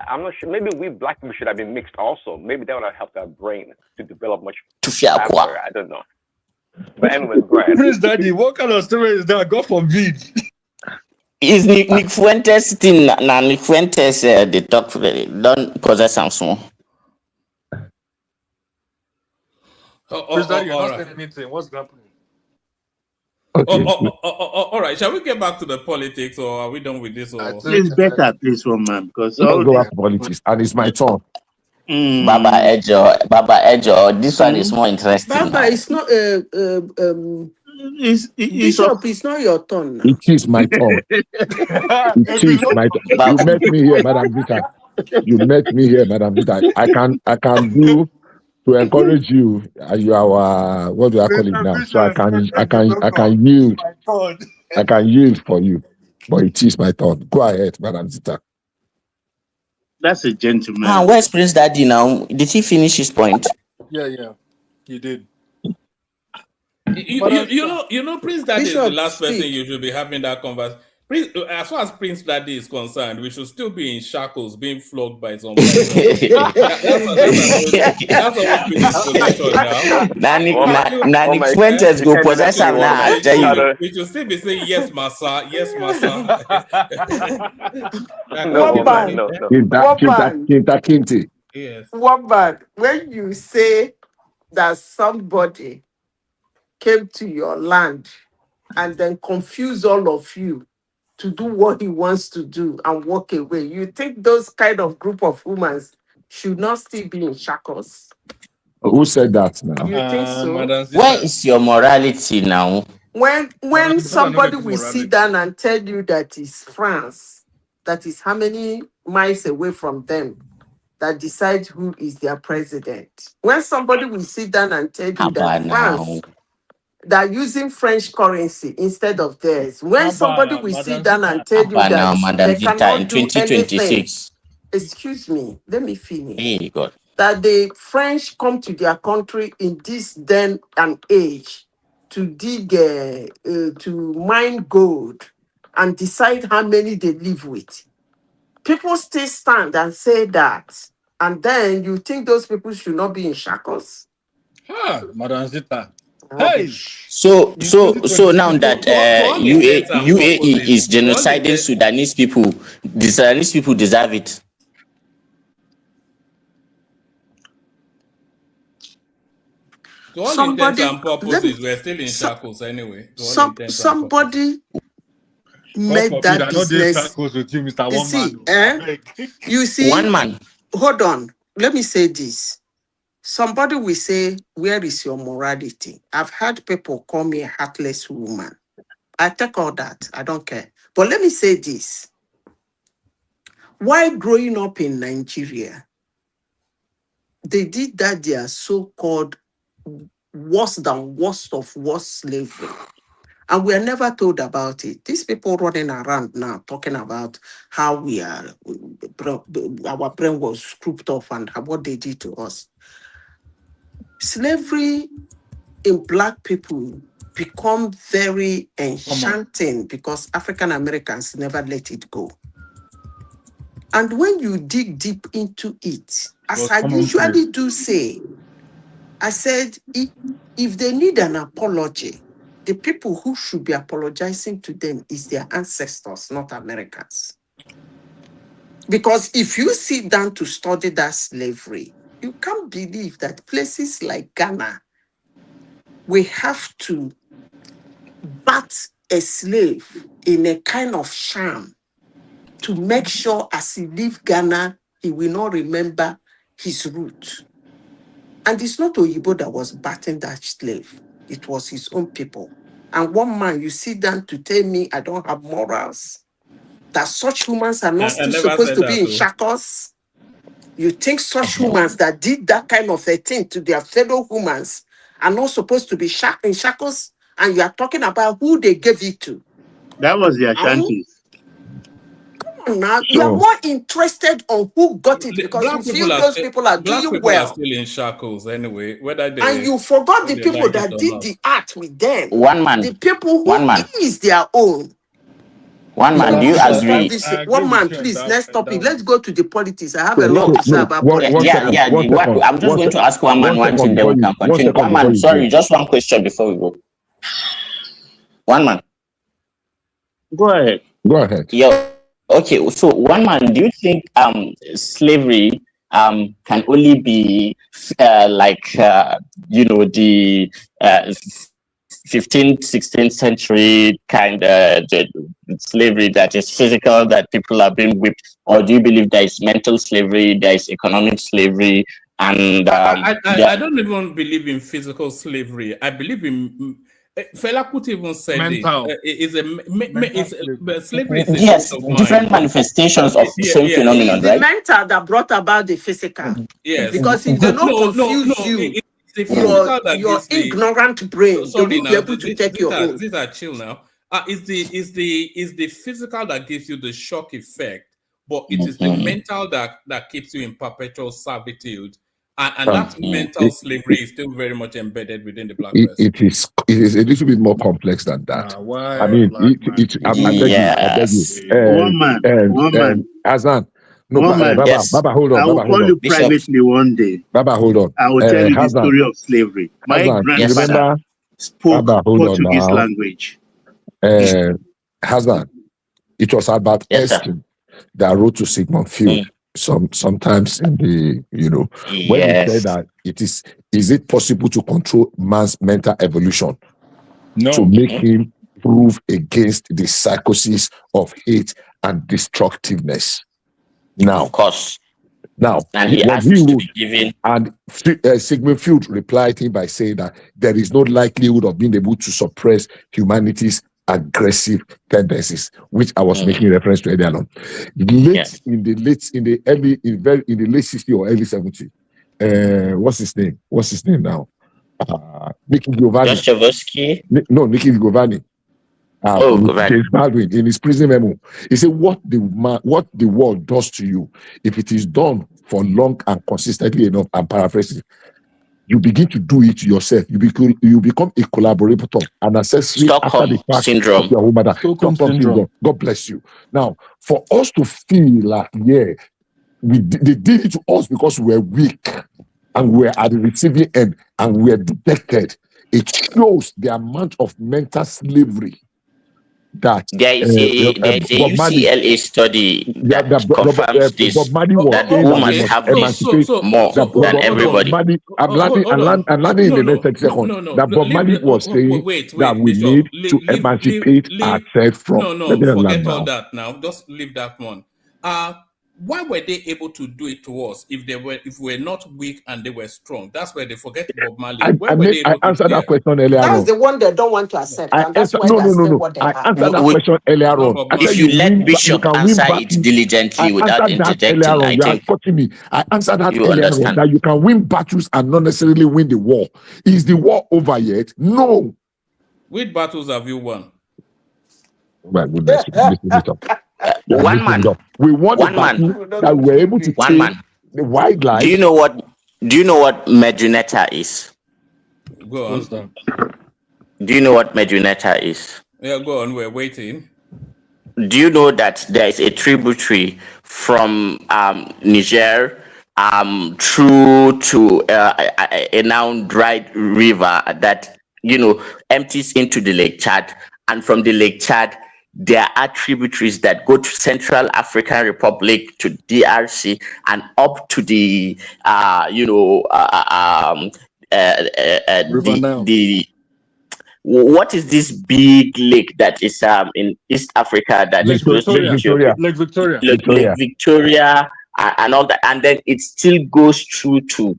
I'm not sure. Maybe we black people should have been mixed also. Maybe that would have helped our brain to develop much faster. I don't know. But anyways, Brian. Prince Daddy, what kind of story is that? God forbid. Is Nick Fuentes thing? Now Nick Fuentes, they talk. Don't possess Samsung. Prince Daddy, you're not saying anything. What's happening? Okay. All right. Shall we get back to the politics, or are we done with this? Or It's better, please, one man, because let's go back to politics, and it's my turn. Baba Ejo, this one is more interesting. Baba, it's not Bishop, it's not your turn. It is my turn. It is my turn. You met me here, Madam Vita. I can do to encourage you. You are what do I call it now? So I can yield. I can yield for you. But it is my turn. Go ahead, Madam Vita. That's a gentleman. Where's Prince Daddy now? Did he finish his point? Yeah, he did. You know, Prince Daddy is the last person you should be having that conversation. As far as Prince Daddy is concerned, we should still be in shackles, being flogged by somebody. That's always been his position now. Nick Fuentes go possess him now. I tell you. We should still be saying yes, massa, yes, massa. Yes. Woman, when you say that somebody came to your land and then confuse all of you to do what he wants to do and walk away, you think those kind of group of humans should not still be in shackles? Who said that now? You think so? Where is your morality now? When somebody will sit down and tell you that it's France, that is how many miles away from them, that decides who is their president. When somebody will sit down and tell you that France, they're using French currency instead of theirs. When somebody will sit down and tell you that they cannot do anything. Excuse me, let me finish. Hey, God. That the French come to their country in this then and age to dig, to mine gold and decide how many they live with. People still stand and say that, and then you think those people should not be in shackles? Madam Zita. Hey. So now that UAE is genociding Sudanese people, the Sudanese people deserve it. To all intents and purposes, we're still in shackles anyway. Somebody made that business. You see, you see, one man. Hold on. Let me say this. Somebody will say, where is your morality? I've had people call me a heartless woman. I take all that. I don't care. But let me say this. While growing up in Nigeria, they did that their so-called worse than worst of worst slavery. And we are never told about it. These people running around now talking about how our brain was screwed off and what they did to us. Slavery in Black people become very enchanting because African Americans never let it go. And when you dig deep into it, as I usually do say, I said, if they need an apology, the people who should be apologizing to them is their ancestors, not Americans. Because if you sit down to study that slavery, you can't believe that places like Ghana, we have to bat a slave in a kind of sham to make sure as he leaves Ghana, he will not remember his roots. And it's not Oyibo that was batting that slave. It was his own people. And one man, you sit down to tell me I don't have morals, that such humans are not still supposed to be in shackles. You think such humans that did that kind of a thing to their fellow humans are not supposed to be in shackles? And you are talking about who they gave it to. That was the Ashantis. Now, you are more interested on who got it because Black you feel those people are doing well. Are still in shackles anyway. Whether they and you forgot the people that did the art with them. One man. The people who is their own. One man, do you agree? One man, please, next topic. Let's go to the politics. I have a lot to say about politics. I'm just going to ask one man one thing, then we can continue. One man, sorry, just one question before we go. One man. Go ahead. Yeah. Okay, so one man, do you think slavery can only be the 15th, 16th century kind of slavery that is physical, that people are being whipped, or do you believe there is mental slavery, there is economic slavery, and I don't even believe in physical slavery. I believe in Fela Kuti even said slavery is yes, different manifestations of the same phenomenon, it's right? the mental that brought about the physical. Yes, because if they don't confuse you, your ignorant brain, they will be able to take your own. These are chill now. Is the physical that gives you the shock effect, but it is the mental that keeps you in perpetual servitude And that mental slavery is still very much embedded within the black person. It is a little bit more complex than that. Why I mean, I beg you. One man. Azan. No, One man. Baba, hold on. I will call you privately one day. Baba, hold on. I will tell you the Hazan. story of slavery. My Hazan, grandfather spoke Baba, Portuguese language. Hazan, it was about Erskine that wrote to Sigmund Freud sometimes in the, when he said that is it possible to control man's mental evolution? No. To make him prove against the psychosis of hate and destructiveness. Now, of course. Now, and he asked to be given. And Sigmund Freud replied him by saying that there is no likelihood of being able to suppress humanity's aggressive tendencies, which I was making reference to earlier on. In the late 60s or early 70s. What's his name? Now? Nicky Giovanni. Dostoevsky? No, Nicky Giovanni. James Baldwin in his prison memo. He said, what the world does to you, if it is done for long and consistently enough, I'm paraphrasing, you begin to do it yourself. You become a collaborator, an accessory after the fact syndrome. of your own mother. Stockholm syndrome. God bless you. Now, for us to feel like, they did it to us because we were weak and we were at the receiving end and we were detected. It shows the amount of mental slavery that there is a UCLA study that confirms this, that women have this more than everybody. I'm landing in the next second. That Bob Marley was saying that we need to emancipate ourselves from. Forget all that now. Just leave that one. Why were they able to do it to us if we're not weak and they were strong? That's where they forget Bob Marley. I answered that question earlier on. That's the one they don't want to accept. And that's why no. What they I answered that question earlier on. If you let Bishop answer it diligently without interjecting, I think I answered that you earlier understand. on, that you can win battles and not necessarily win the war. Is the war over yet? No. Which battles have you won? My goodness. One man. We won a battle that we were able to take the wildlife. Do you know what Meduneta is? Go on. Do you know what Meduneta is? Yeah, go on. We're waiting. Do you know that there is a tributary from Niger through to a now dried river that empties into the Lake Chad, and from the Lake Chad there are tributaries that go to Central African Republic, to DRC, and up to the what is this big lake that is in East Africa that Lake is close to Ethiopia? Lake Victoria. Lake Victoria and all that, and then it still goes through to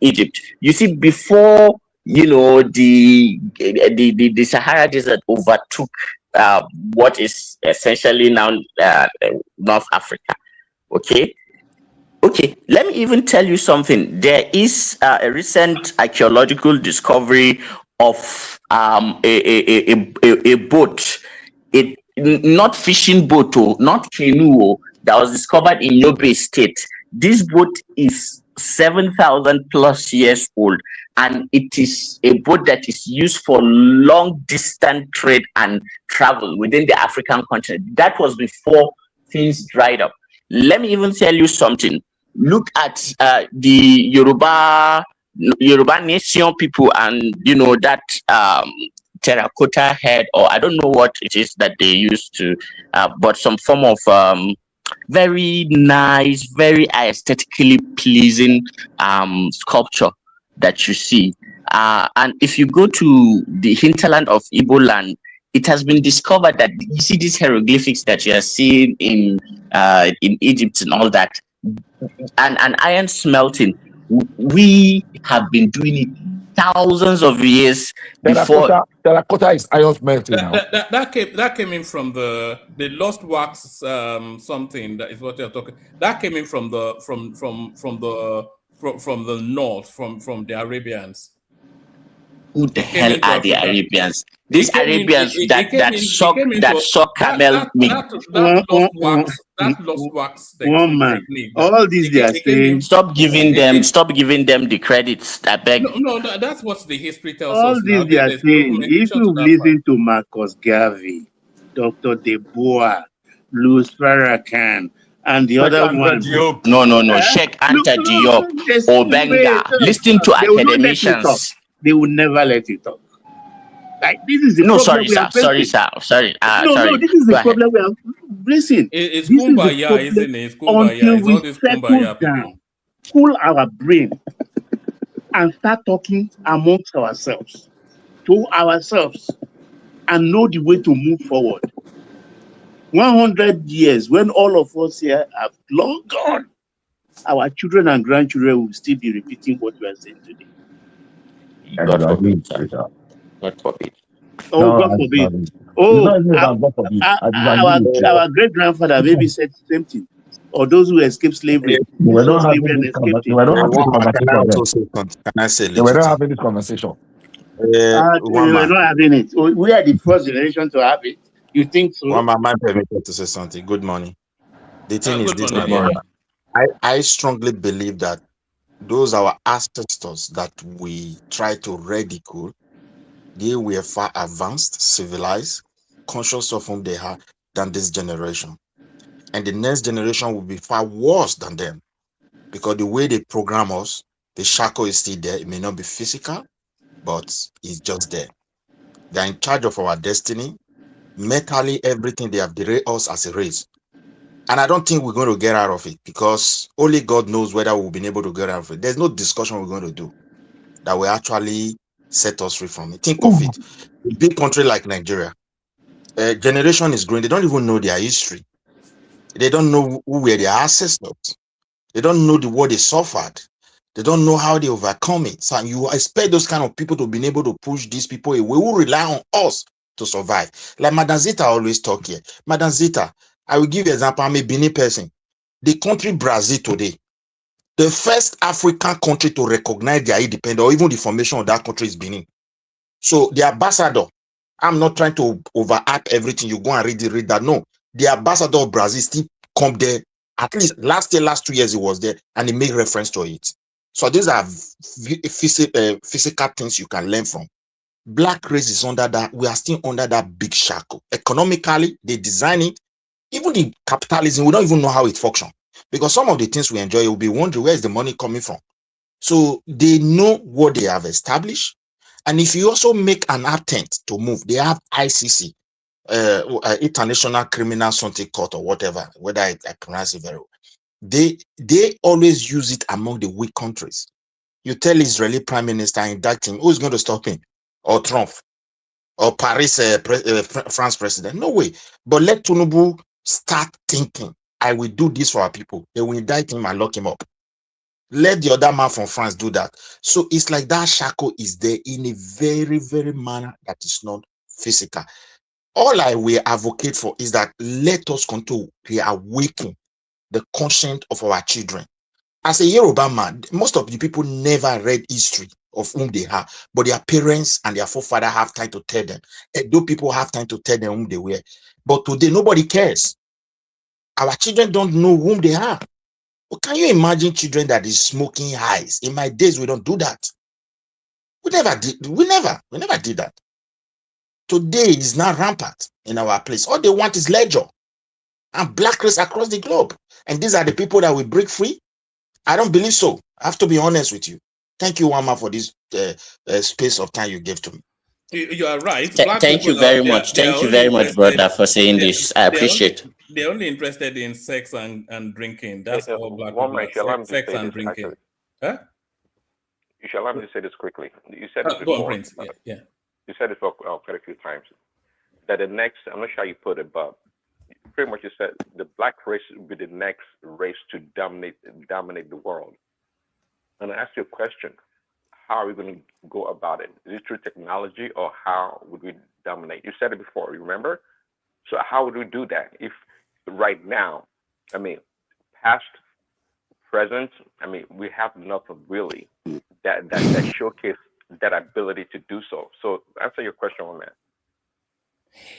Egypt. You see, before the Sahara Desert overtook what is essentially now North Africa. Okay, let me even tell you something. There is a recent archaeological discovery of a boat, not fishing boat, not canoe, that was discovered in Yobe State. This boat is 7,000 plus years old, and it is a boat that is used for long distance trade and travel within the African continent. That was before things dried up. Let me even tell you something. Look at the Yoruba Nation people, and that terracotta head, or I don't know what it is that they used to, but some form of very nice, very aesthetically pleasing sculpture that you see. And if you go to the hinterland of Igbo land, it has been discovered that you see these hieroglyphics that you are seeing in Egypt and all that, and iron smelting. We have been doing it thousands of years before. Terracotta is iron smelting now. That came in from the lost wax something, that is what you're talking. That came in from the north, from the Arabians. Who the hell are the Arabians? These Arabians that suck camel meat. That lost wax they One man. technique. All these they are saying. Stop giving them the credits. I beg. No, that's what the history tells All us these now. they are There's saying. If documentation to you've that fact. listened to Marcus Garvey, Dr. Debois, Louis Farrakhan, and the other one. No. Sheikh Anta Diop, Obenga. Listen to They will not let you talk. academicians. They will never let you talk. Like this is the No, problem sorry, we are sir. Sorry, facing. sir. Sorry. No, Sorry. this is Go the ahead. problem we are. Listen, It's this is the kumbaya, problem isn't it? It's kumbaya. until It's we all this settle kumbaya down, people. cool our brain, and start talking amongst ourselves, to ourselves, and know the way to move forward. 100 years, when all of us here have long gone, our children and grandchildren will still be repeating what we are saying today. God forbid, sir. God forbid. Oh, God forbid. Oh, our great grandfather maybe said the same thing. Or those who escaped slavery, who saw slavery and escaped it. Can I say They were little not thing? having this conversation. We were not having it. We are the first generation to have it. You think so? One man, am I permitted to say something? Good morning. The thing is this, my brother. I strongly believe that those our ancestors that we try to ridicule, they were far advanced, civilized, conscious of whom they are than this generation. And the next generation will be far worse than them. Because the way they program us, the shackle is still there. It may not be physical, but it's just there. They're in charge of our destiny. Mentally, everything, they have derailed us as a race. And I don't think we're going to get out of it because only God knows whether we've been able to get out of it. There's no discussion we're going to do that will actually set us free from it. Think of it. A big country like Nigeria, a generation is growing. They don't even know their history. They don't know who were their ancestors. They don't know what they suffered. They don't know how they overcome it. So you expect those kind of people to be able to push these people away who rely on us to survive. Like Madam Zita always talk here. Madam Zita, I will give you an example. I'm a Benin person. The country Brazil today, the first African country to recognize their independence or even the formation of that country is Benin. So the ambassador, I'm not trying to overhype everything. You go and read that. No, the ambassador of Brazil still come there. At least last 2 years he was there and he made reference to it. So these are physical things you can learn from. Black race is under that. We are still under that big shackle. Economically, they design it. Even the capitalism, we don't even know how it functions. Because some of the things we enjoy, you'll be wondering where is the money coming from. So they know what they have established. And if you also make an attempt to move, they have ICC, International Criminal Something Court or whatever, whether I pronounce it very well. They always use it among the weak countries. You tell Israeli Prime Minister indict him, who's going to stop him? Or Trump? Or Paris, France president? No way. But let Tinubu start thinking, I will do this for our people. They will indict him and lock him up. Let the other man from France do that. So it's like that shackle is there in a very, very manner that is not physical. All I will advocate for is that let us continue to awaken the conscience of our children. As a Yoruba man, most of the people never read history of whom they are, but their parents and their forefathers have time to tell them. Edo people have time to tell them whom they were. But today, nobody cares. Our children don't know whom they are. Well, can you imagine children that is smoking highs? In my days, we don't do that. We never did that. Today is now rampant in our place. All they want is leisure and black race across the globe. And these are the people that will break free. I don't believe so. I have to be honest with you. Thank you, Wama, for this space of time you gave to me. You are right. Thank you very much. Thank you very much, brother, for saying this. I appreciate. They're only interested in sex and drinking. That's all black One people man, shall I like. Sex say and this, drinking. actually? Huh? You shall allow me to say this quickly. You said this Go before. on, Prince. Yeah. You said it for quite a few times. That the next, I'm not sure how you put it, but pretty much you said the black race will be the next race to dominate the world. And I asked you a question. How are we going to go about it? Is it through technology or how would we dominate? You said it before, you remember? So how would we do that if right now, I mean, past, present, I mean, we have nothing really that showcase that ability to do so. So answer your question on that.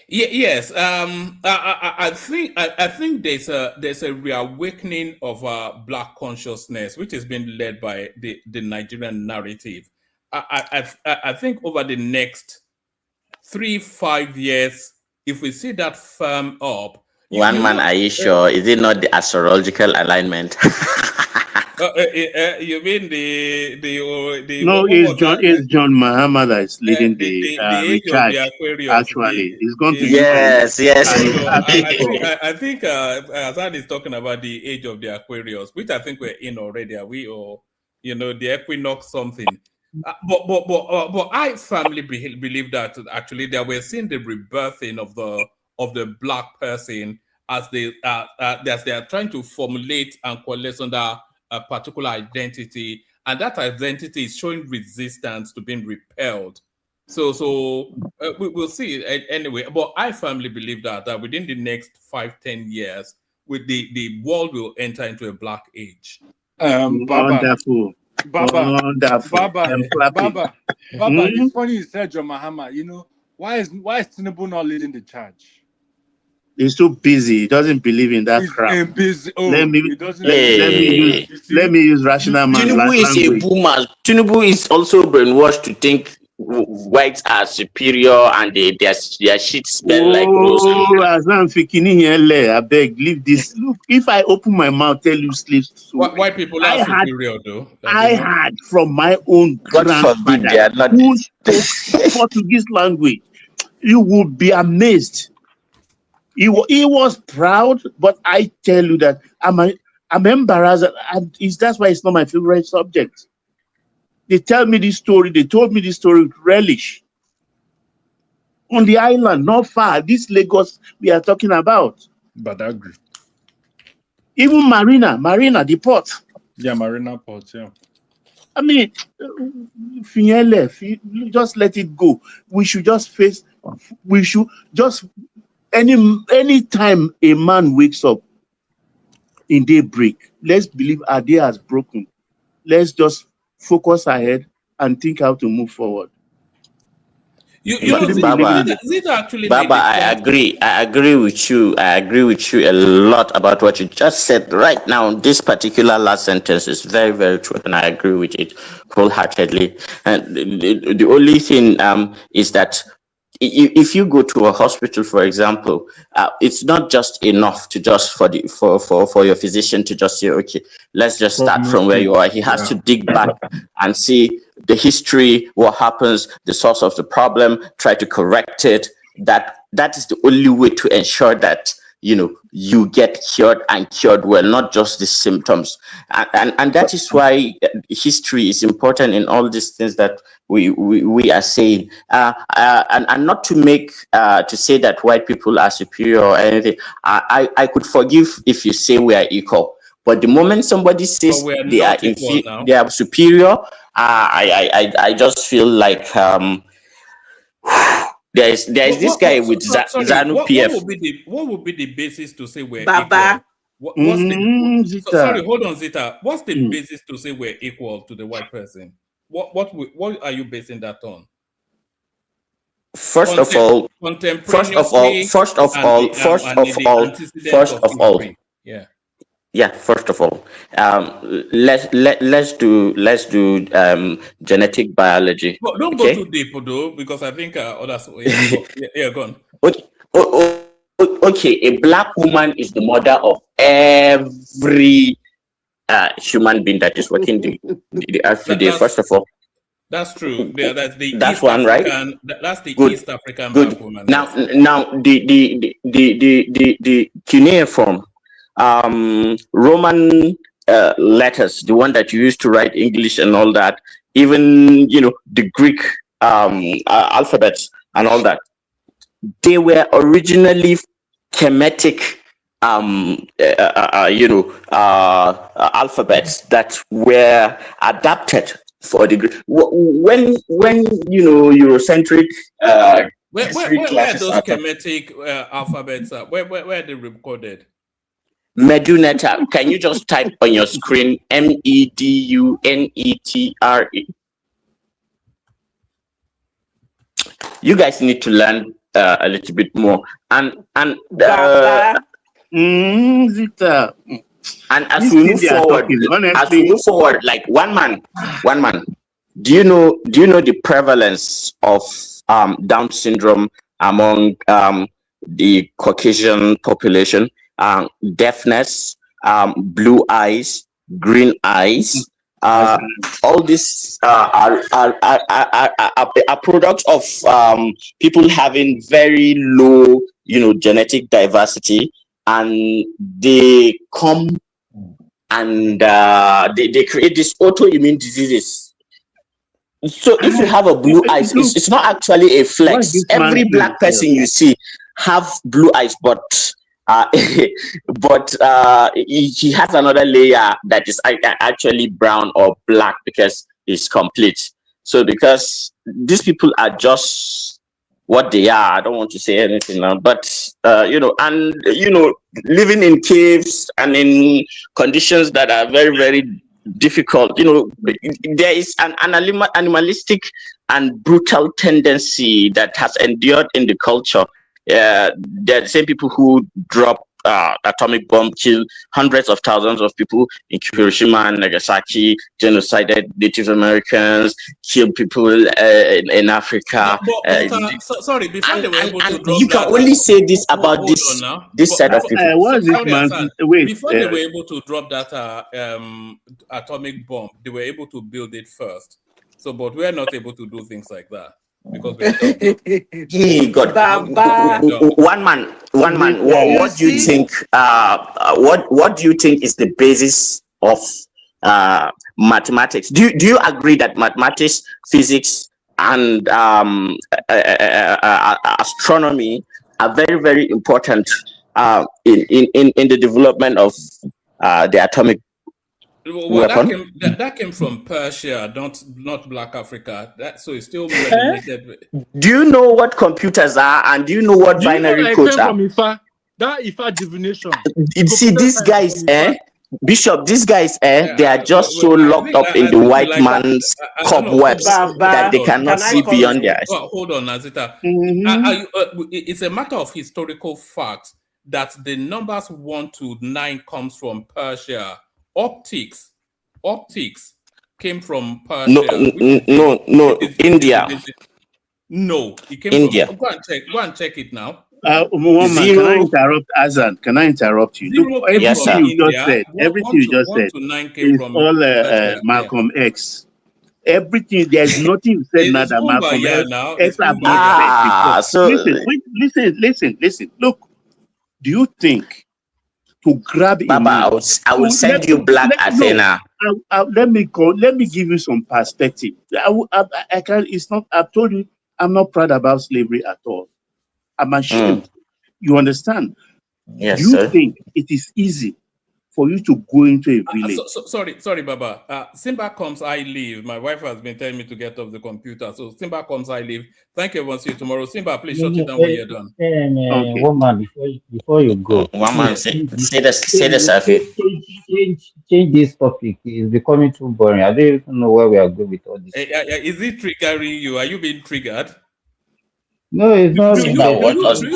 Yes. I think there's a reawakening of Black consciousness, which has been led by the Nigerian narrative. I think over the next 3-5 years, if we see that firm up, One man, are you sure? Is it not the astrological alignment? You mean the No, it's John Mahama that is leading the age of the recharge. Aquarius? Actually, it's going to yes, yes. I think Azan is talking about the age of the Aquarius, which I think we're in already. Are we, or the equinox something? But I firmly believe that actually that we're seeing the rebirthing of the Black person as they are trying to formulate and coalesce under a particular identity, and that identity is showing resistance to being repelled. So we'll see anyway. But I firmly believe that within the next 5-10 years, with the world will enter into a Black age. Wonderful. Baba, Wonderful. Baba, it's funny you said John Mahama. Why is Tinubu not leading the charge? He's too busy. He doesn't believe in that crap. Busy. Oh, let me use rational man's Tinubu is language. a boomer. Tinubu is also brainwashed to think whites are superior and their shit smell like rose. I beg, leave this. Look, if I open my mouth, tell you slaves. White people are superior, though. I had from my own grandfather who spoke Portuguese language. You would be amazed. He was proud, but I tell you that I'm embarrassed, and that's why it's not my favorite subject. They tell me this story. They told me this story with relish. On the island, not far, this Lagos we are talking about. Badagry. Even Marina, the port. Yeah, Marina Port, yeah. I mean, just let it go. We should just any time a man wakes up in daybreak, let's believe our day has broken. Let's just focus ahead and think how to move forward. Baba, I agree with you. I agree with you a lot about what you just said right now. This particular last sentence is very, very true, and I agree with it wholeheartedly. And the only thing is that if you go to a hospital, for example, it's not just enough to just for your physician to just say, okay, let's just start from where you are. He has to dig back and see the history, what happens, the source of the problem, try to correct it. That is the only way to ensure that you get cured and cured well, not just the symptoms. And that is why history is important in all these things that we are saying. And not to make to say that white people are superior or anything. I could forgive if you say we are equal. But the moment somebody says they are superior, I just feel like there is this guy with ZANU PF. What would be the basis to say we're Baba? equal? Sorry, hold on, Zita. What's the basis to say we're equal to the white person? What are you basing that on? First of all, Yeah, first of all, let's do genetic biology. But don't go too deep, though, because I think others. Yeah, go on. Okay, a black woman is the mother of every human being that is walking the earth today. First of all, that's true. Yeah, that's the that's East one, right? That's the Good. East African Good. black woman. Now the cuneiform Roman letters, the one that you used to write English and all that, even the Greek alphabets and all that, they were originally Kemetic alphabets that were adapted for the Greek. When Eurocentric where are those Kemetic alphabets? Where are they recorded? Meduneta. Can you just type on your screen MEDUNETRE? You guys need to learn a little bit more. And Zita. And as This we thing move they are forward, talking, honestly, like one man. Do you know the prevalence of Down syndrome among the Caucasian population? Deafness, blue eyes, green eyes. All these are products of people having very low, genetic diversity, and they come and they create these autoimmune diseases. So if you have a blue eyes, it's not actually a flex. Every black person you see have blue eyes, but he has another layer that is actually brown or black because it's complete. So because these people are just what they are, I don't want to say anything now, but living in caves and in conditions that are very, very difficult. There is an animalistic and brutal tendency that has endured in the culture. They're the same people who drop atomic bomb, kill hundreds of thousands of people in Hiroshima and Nagasaki, genocided Native Americans, killed people in Africa. Sorry, before they were able to drop you can only say this about this set of people. What is this man? Wait, before they were able to drop that atomic bomb, they were able to build it first. So, but we're not able to do things like that because we're one man. What do you think? What do you think is the basis of mathematics? Do you agree that mathematics, physics, and astronomy are very, very important in the development of the atomic weapon? That came from Persia, not Black Africa. So it's still related. Do you know what computers are, and do you know what binary codes are? That Ifa divination. See, these guys, Bishop, these guys, they are just so locked up in the white man's cobwebs that they cannot see beyond their eyes. Hold on, Nazita. It's a matter of historical fact that the numbers 1 to 9 comes from Persia. Optics came from Persia. No, India. No, it came India. from. Go and check it now. Can I interrupt, Azan? Can I interrupt you? Look, everything you just said, is all Malcolm X. Everything, there's nothing you said now that Malcolm X Listen. Look, do you think to grab a man, I will send you Black Athena. Let me give you some perspective. I can't. It's not. I've told you, I'm not proud about slavery at all. I'm ashamed. You understand? Yes, do you think it is easy for you to go into a village? Sorry, Baba. Simba comes, I leave. My wife has been telling me to get off the computer. So Simba comes, I leave. Thank you, everyone. See you tomorrow. Simba, please shut it down when you're done. Okay. One man, before you go. One man, say the change this topic. It's becoming too boring. I don't even know where we are going with all this. Is it triggering you? Are you being triggered? No, it's not.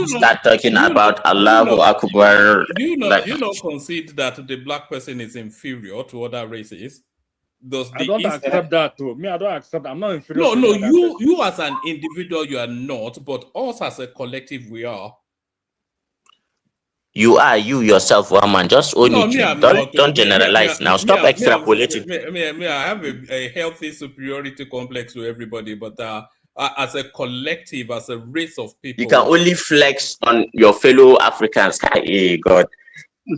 Start talking about Allahu Akbar. Do you not concede that the black person is inferior to other races? I don't accept that too. Me, I don't accept. I'm not inferior. No, you as an individual, you are not, but us as a collective, we are. You are you yourself, woman. Just own it. Don't generalize now. Stop extrapolating. I have a healthy superiority complex to everybody, but as a collective, as a race of people, you can only flex on your fellow Africans. Hey, God.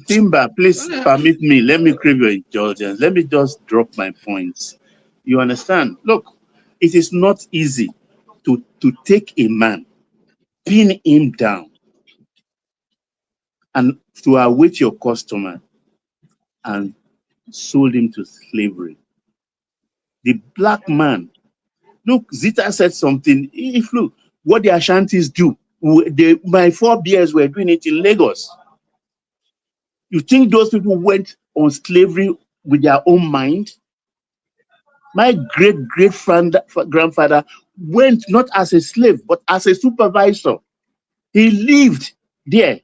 Simba, please permit me. Let me crave your indulgence. Let me just drop my points. You understand? Look, it is not easy to take a man, pin him down, and to await your customer and sold him to slavery. The black man, look, Zita said something. If look, what the Ashantis do, my forebears were doing it in Lagos. You think those people went on slavery with their own mind? My great-grandfather went not as a slave, but as a supervisor. He lived there.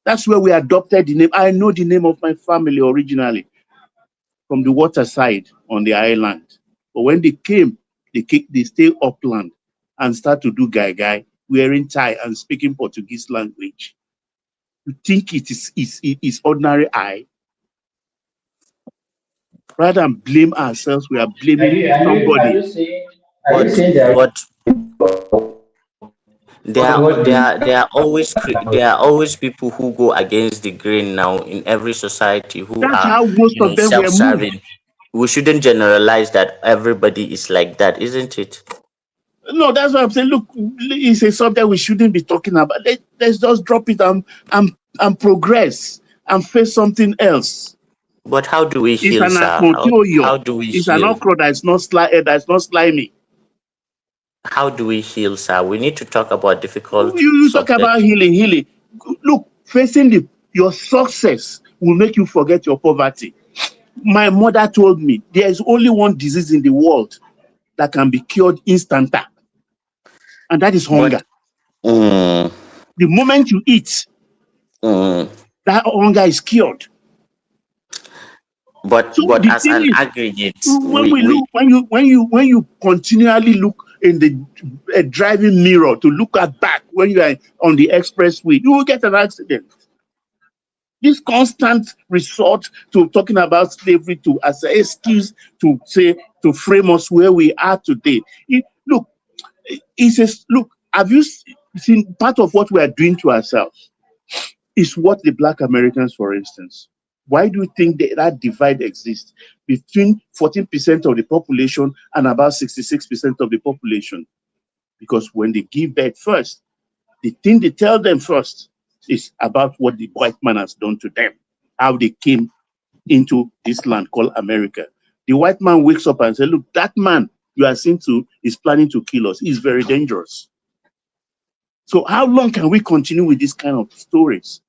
That's where we adopted the name. I know the name of my family originally from the waterside on the island. But when they came, they stay upland and start to do guy, wearing tie and speaking Portuguese language. You think it is ordinary eye? Rather than blame ourselves, we are blaming somebody. But there are always people who go against the grain now in every society who That's are, how most of them were moved. self-serving. We shouldn't generalize that everybody is like that, isn't it? No, that's what I'm saying. Look, it's a subject we shouldn't be talking about. Let's just drop it and progress and face something else. But how do we heal, It's an sir? How do we It's heal? an okra that's not slimy. How do we heal, sir? We need to talk about difficult You talk subjects. about healing. Look, facing your success will make you forget your poverty. My mother told me there is only one disease in the world that can be cured instanta, and that is hunger. The moment you eat, that hunger is cured. But as an aggregate, when you continually look in the driving mirror to look at back when you are on the expressway, you will get an accident. This constant resort to talking about slavery as an excuse to frame us where we are today. Have you seen part of what we are doing to ourselves? Is what the Black Americans, for instance. Why do you think that divide exists between 14% of the population and about 66% of the population? Because when they give birth first, the thing they tell them first is about what the white man has done to them, how they came into this land called America. The white man wakes up and says, look, that man you are seeing to is planning to kill us. He's very dangerous. So how long can we continue with this kind of stories?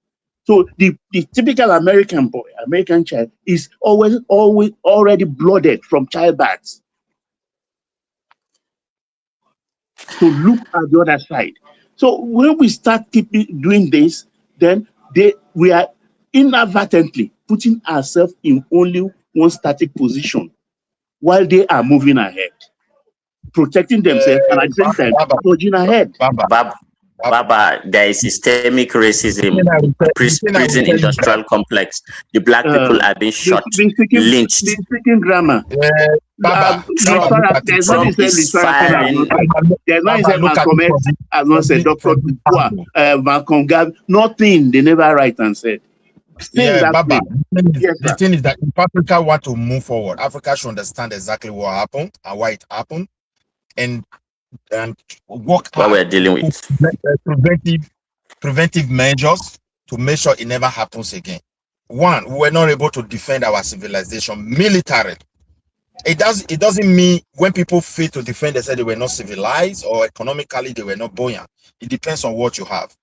So the typical American boy, American child is always already blooded from childbirth. So look at the other side. So when we start doing this, then we are inadvertently putting ourselves in only one static position while they are moving ahead, protecting themselves and at the same time forging ahead. Baba, there is systemic racism, prison industrial complex. The black people are being shot, lynched. Speaking grammar. There's not the same Dr. Malcolm Garvey, nothing. They never write and said. Baba, the thing is that if Africa want to move forward, Africa should understand exactly what happened and why it happened, and work what we're dealing with. Preventive measures to make sure it never happens again. One, we were not able to defend our civilization militarily. It doesn't mean when people fail to defend, they say they were not civilized or economically they were not buoyant. It depends on what you have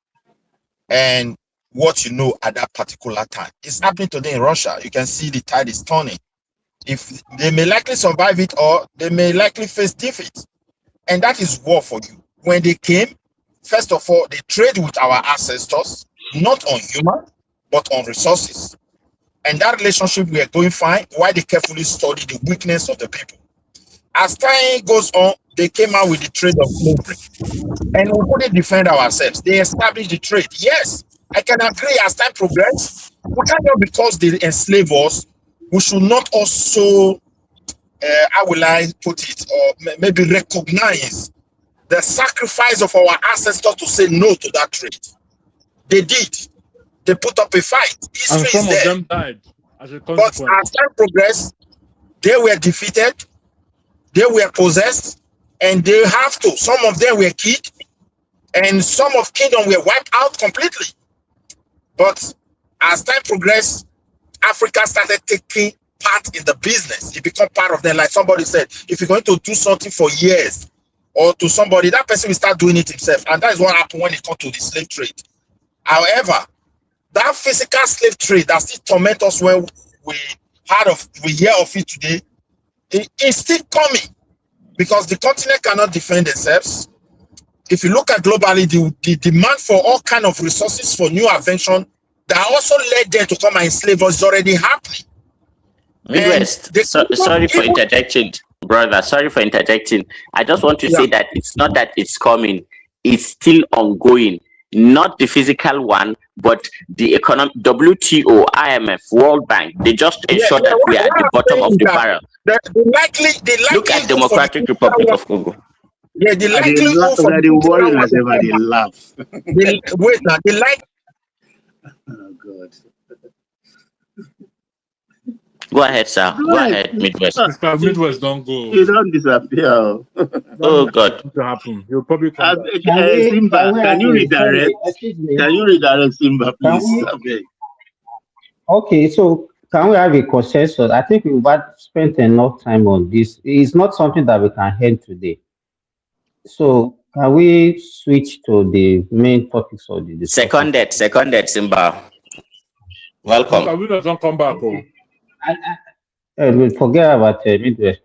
and what you know at that particular time. It's happening today in Russia. You can see the tide is turning. If they may likely survive it or they may likely face defeat. And that is war for you. When they came, first of all, they trade with our ancestors, not on human, but on resources. And that relationship we are going fine while they carefully study the weakness of the people. As time goes on, they came out with the trade of slavery. And we couldn't defend ourselves. They established the trade. Yes, I can agree as time progressed. We cannot, because they enslave us, we should not also how will I put it, or maybe recognize the sacrifice of our ancestors to say no to that trade. They did. They put up a fight. And some of them died as a consequence. But as time progressed, they were defeated, they were possessed, and they have to. Some of them were killed, and some of kingdom were wiped out completely. But as time progressed, Africa started taking part in the business. It become part of them. Like somebody said, if you're going to do something for years or to somebody, that person will start doing it himself. And that is what happened when it comes to the slave trade. However, that physical slave trade that still torment us when we hear of it today, it's still coming because the continent cannot defend themselves. if you look at globally, the demand for all kind of resources for new invention that also led them to come and enslave us is already happening. Midwest, sorry for interjecting, brother. Sorry for interjecting. I just want to say that it's not that it's coming, it's still ongoing. Not the physical one, but the economic WTO, IMF, World Bank. They just ensure that we are at the bottom of the barrel. Look at Democratic Republic of Congo. Yeah, the likelihood for the worry as ever they laugh. Wait now, the like. Oh God. Go ahead, sir. Go ahead, Midwest. Mr. Midwest, don't go. You don't disappear. Oh God. To happen. You'll probably come back. Simba, can you redirect? Can you redirect Simba, please? Okay, so can we have a consensus? I think we've spent enough time on this. It's not something that we can end today. So can we switch to the main topics of the discussion? Seconded, Simba. Welcome. Mr. Williams, don't come back. We'll forget about Midwest.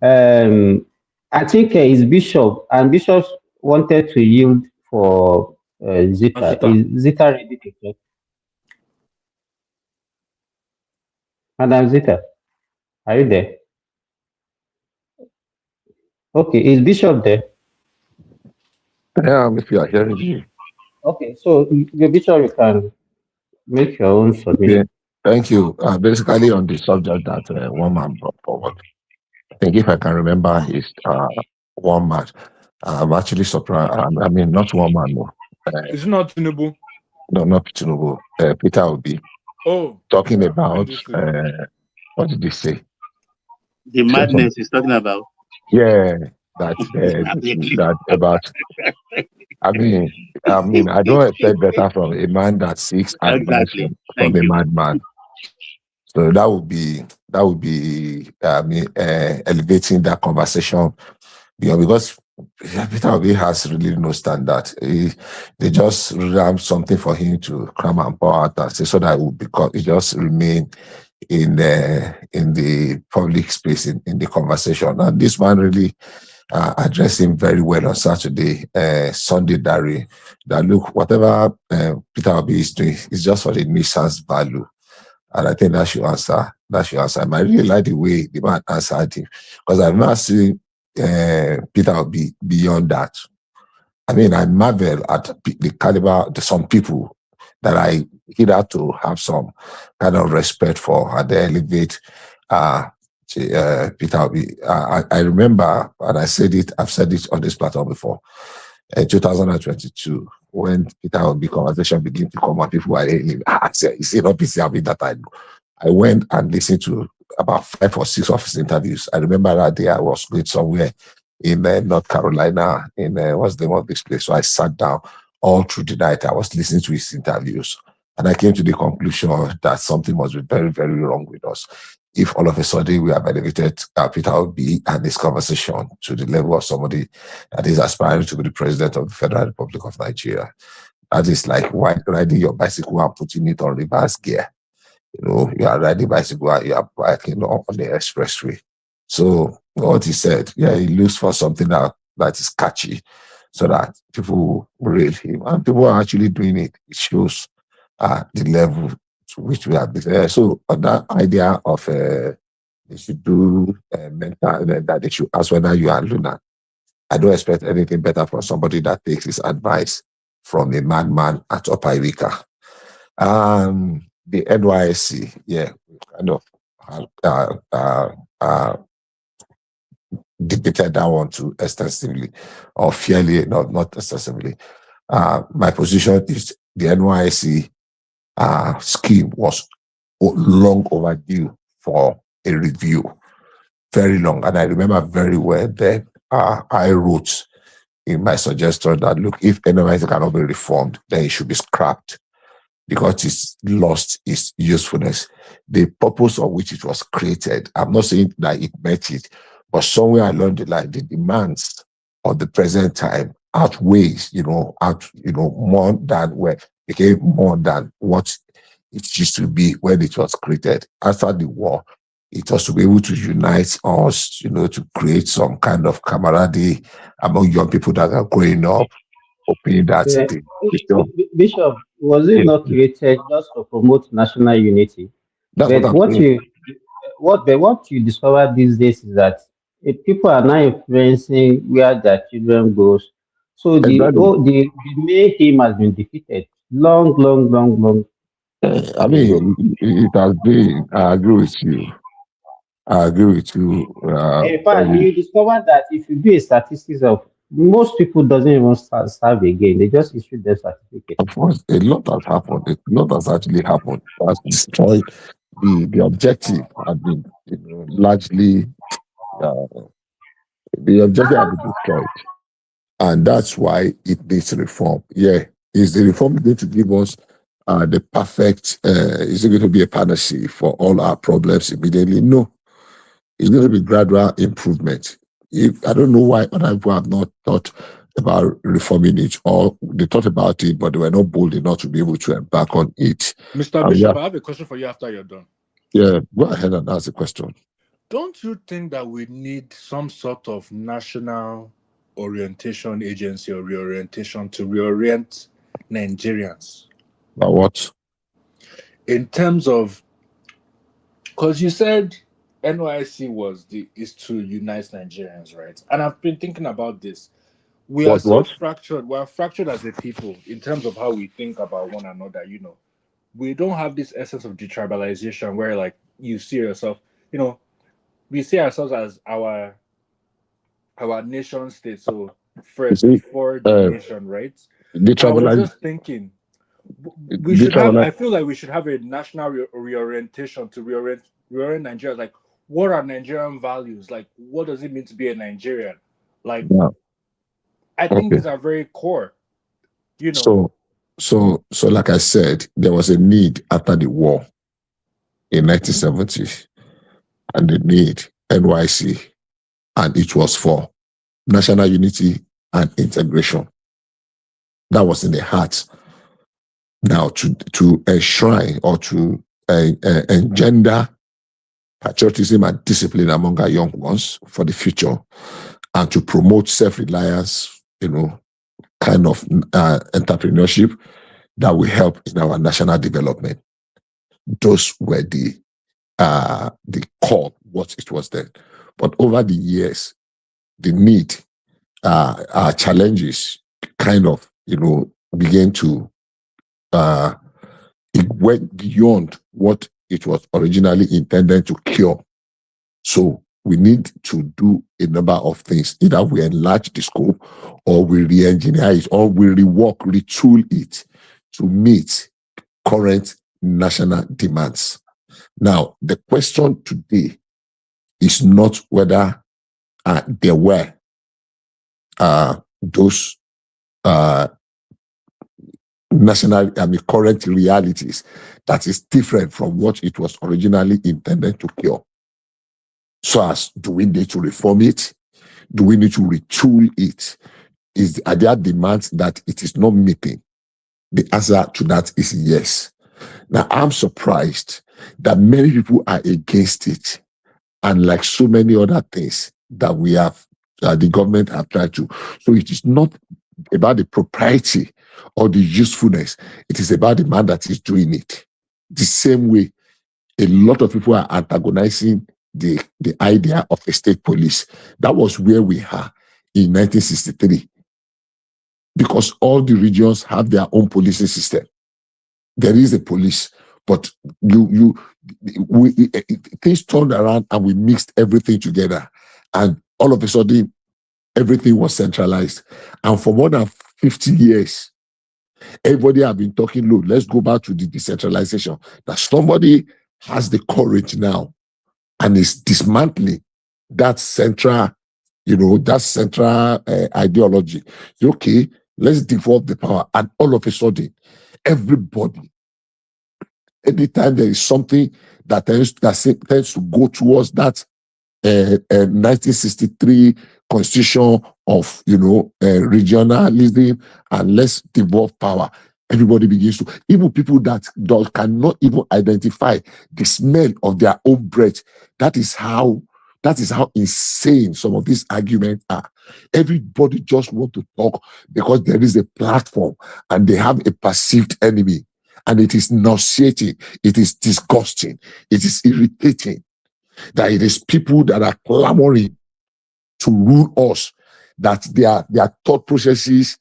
I think his bishop and bishops wanted to yield for Zita. Is Zita ready to talk? Madam Zita, are you there? Okay, is Bishop there? Yeah, if you are hearing me. Okay, so the Bishop, you can make your own submission. Yeah, thank you. Basically, on the subject that one man brought forward, I think if I can remember his one man, I'm actually surprised. I mean, not one man, no. It's not Tinubu. No, not Tinubu. Peter Obi. Oh, talking about what did he say? The madness he's talking about. Yeah, that about. I mean, I don't expect better from a man that seeks advice from a madman. So that would be elevating that conversation, because Peter Obi has really no standard. They just ram something for him to cram and pour out and say so that it just remain in the public space in the conversation. And this man really addressed him very well on Saturday, Sunday diary, that look, whatever Peter Obi is doing is just for the nuisance value. And I think that should answer. I really like the way the man answered him, because I've not seen Peter Obi beyond that. I mean, I marvel at the caliber, some people that I hitherto have some kind of respect for, and they elevate Peter Obi. I remember, and I've said it on this platform before, in 2022, when Peter Obi conversation began to come up, people were saying, is it not Peter Obi that I know? I went and listened to about 5 or 6 of his interviews. I remember that day I was going somewhere in North Carolina, in what's the name of this place? So I sat down all through the night. I was listening to his interviews, and I came to the conclusion that something must be very, very wrong with us if all of a sudden we have elevated Peter Obi and this conversation to the level of somebody that is aspiring to be the president of the Federal Republic of Nigeria. That is like riding your bicycle and putting it on reverse gear. You are riding bicycle and you are biking on the expressway. So what he said, he looks for something that is catchy so that people will rate him. And people are actually doing it. It shows the level to which we have been there. So on that idea of they should do mental, that they should ask whether you are lunar, I don't expect anything better from somebody that takes his advice from a madman at Upper Erika. The Nysc, kind of debated that one too extensively, or fairly, not extensively. My position is the Nysc scheme was long overdue for a review, very long. And I remember very well that I wrote in my suggestion that, look, if Nysc cannot be reformed, then it should be scrapped, because it's lost its usefulness. The purpose of which it was created, I'm not saying that it met it, but somewhere along the line, the demands of the present time outweighs, more than became more than what it used to be when it was created. After the war, It was to be able to unite us, to create some kind of camaraderie among young people that are growing up, hoping that Yeah. the future. Bishop, was it Yeah, not created just to promote national unity? that's what But I'm saying. what you discover these days is that people are now influencing where their children goes. So Exactly. the main aim has been defeated. Long, long, long, long I ago. mean, it has been. I agree with you. I agree with you. In fact, you discover that if you do a statistics of most people doesn't even serve again, they just issue their certificate. Of course, a lot has happened. A lot has actually happened. It has destroyed the objective. Had been, largely uh, the objective has been destroyed, and that's why it needs reform. Yeah, is the reform going to give us the perfect? Is it going to be a panacea for all our problems immediately? No, it's going to be gradual improvement. I don't know why other people have not thought about reforming it, or they thought about it, but they were not bold enough to be able to embark on it. Mr. Bishop, I have a question for you after you're done. Yeah, go ahead and ask the question. Don't you think that we need some sort of national orientation agency or reorientation to reorient Nigerians? About what? In terms of, because you said NYSC is to unite Nigerians, right? And I've been thinking about this. We are so fractured. We are fractured as a people in terms of how we think about one another. We don't have this essence of detribalization where, like, you see yourself. We see ourselves as our nation state. So first, before the nation, right? And I was just thinking, we should have. I feel like we should have a national reorientation to reorient Nigeria. Like, what are Nigerian values? Like, what does it mean to be a Nigerian? Like, I think these are very core. So, like I said, there was a need after the war in 1970, and the need NYC, and it was for national unity and integration. That was in the heart. Now, to enshrine or to engender patriotism and discipline among our young ones for the future, and to promote self-reliance, kind of entrepreneurship that will help in our national development. Those were the core, what it was then. But over the years, the need, our challenges kind of, began to, it went beyond what it was originally intended to cure. So we need to do a number of things. Either we enlarge the scope, or we re-engineer it, or we rework, retool it to meet current national demands. Now, the question today is not whether there were those current realities that is different from what it was originally intended to cure. So as, do we need to reform it? Do we need to retool it? Are there demands that it is not meeting? The answer to that is yes. Now, I'm surprised that many people are against it. And like so many other things that we have, the government have tried to. So it is not about the propriety or the usefulness. It is about the man that is doing it. The same way a lot of people are antagonizing the idea of a state police. That was where we are in 1963. Because all the regions have their own policing system. There is a police, but things turned around and we mixed everything together. And all of a sudden, everything was centralized. And for more than 50 years, everybody have been talking, look, let's go back to the decentralization. That somebody has the courage now and is dismantling that central, ideology. Okay, let's devolve the power. And all of a sudden, everybody, anytime there is something that tends to go towards that 1963 constitution of regionalism and let's devolve power, Everybody begins to, even people that cannot even identify the smell of their own breath. That is how insane some of these arguments are. Everybody just want to talk because there is a platform and they have a perceived enemy. And it is nauseating, it is disgusting, it is irritating that it is people that are clamoring to rule us, that their thought processes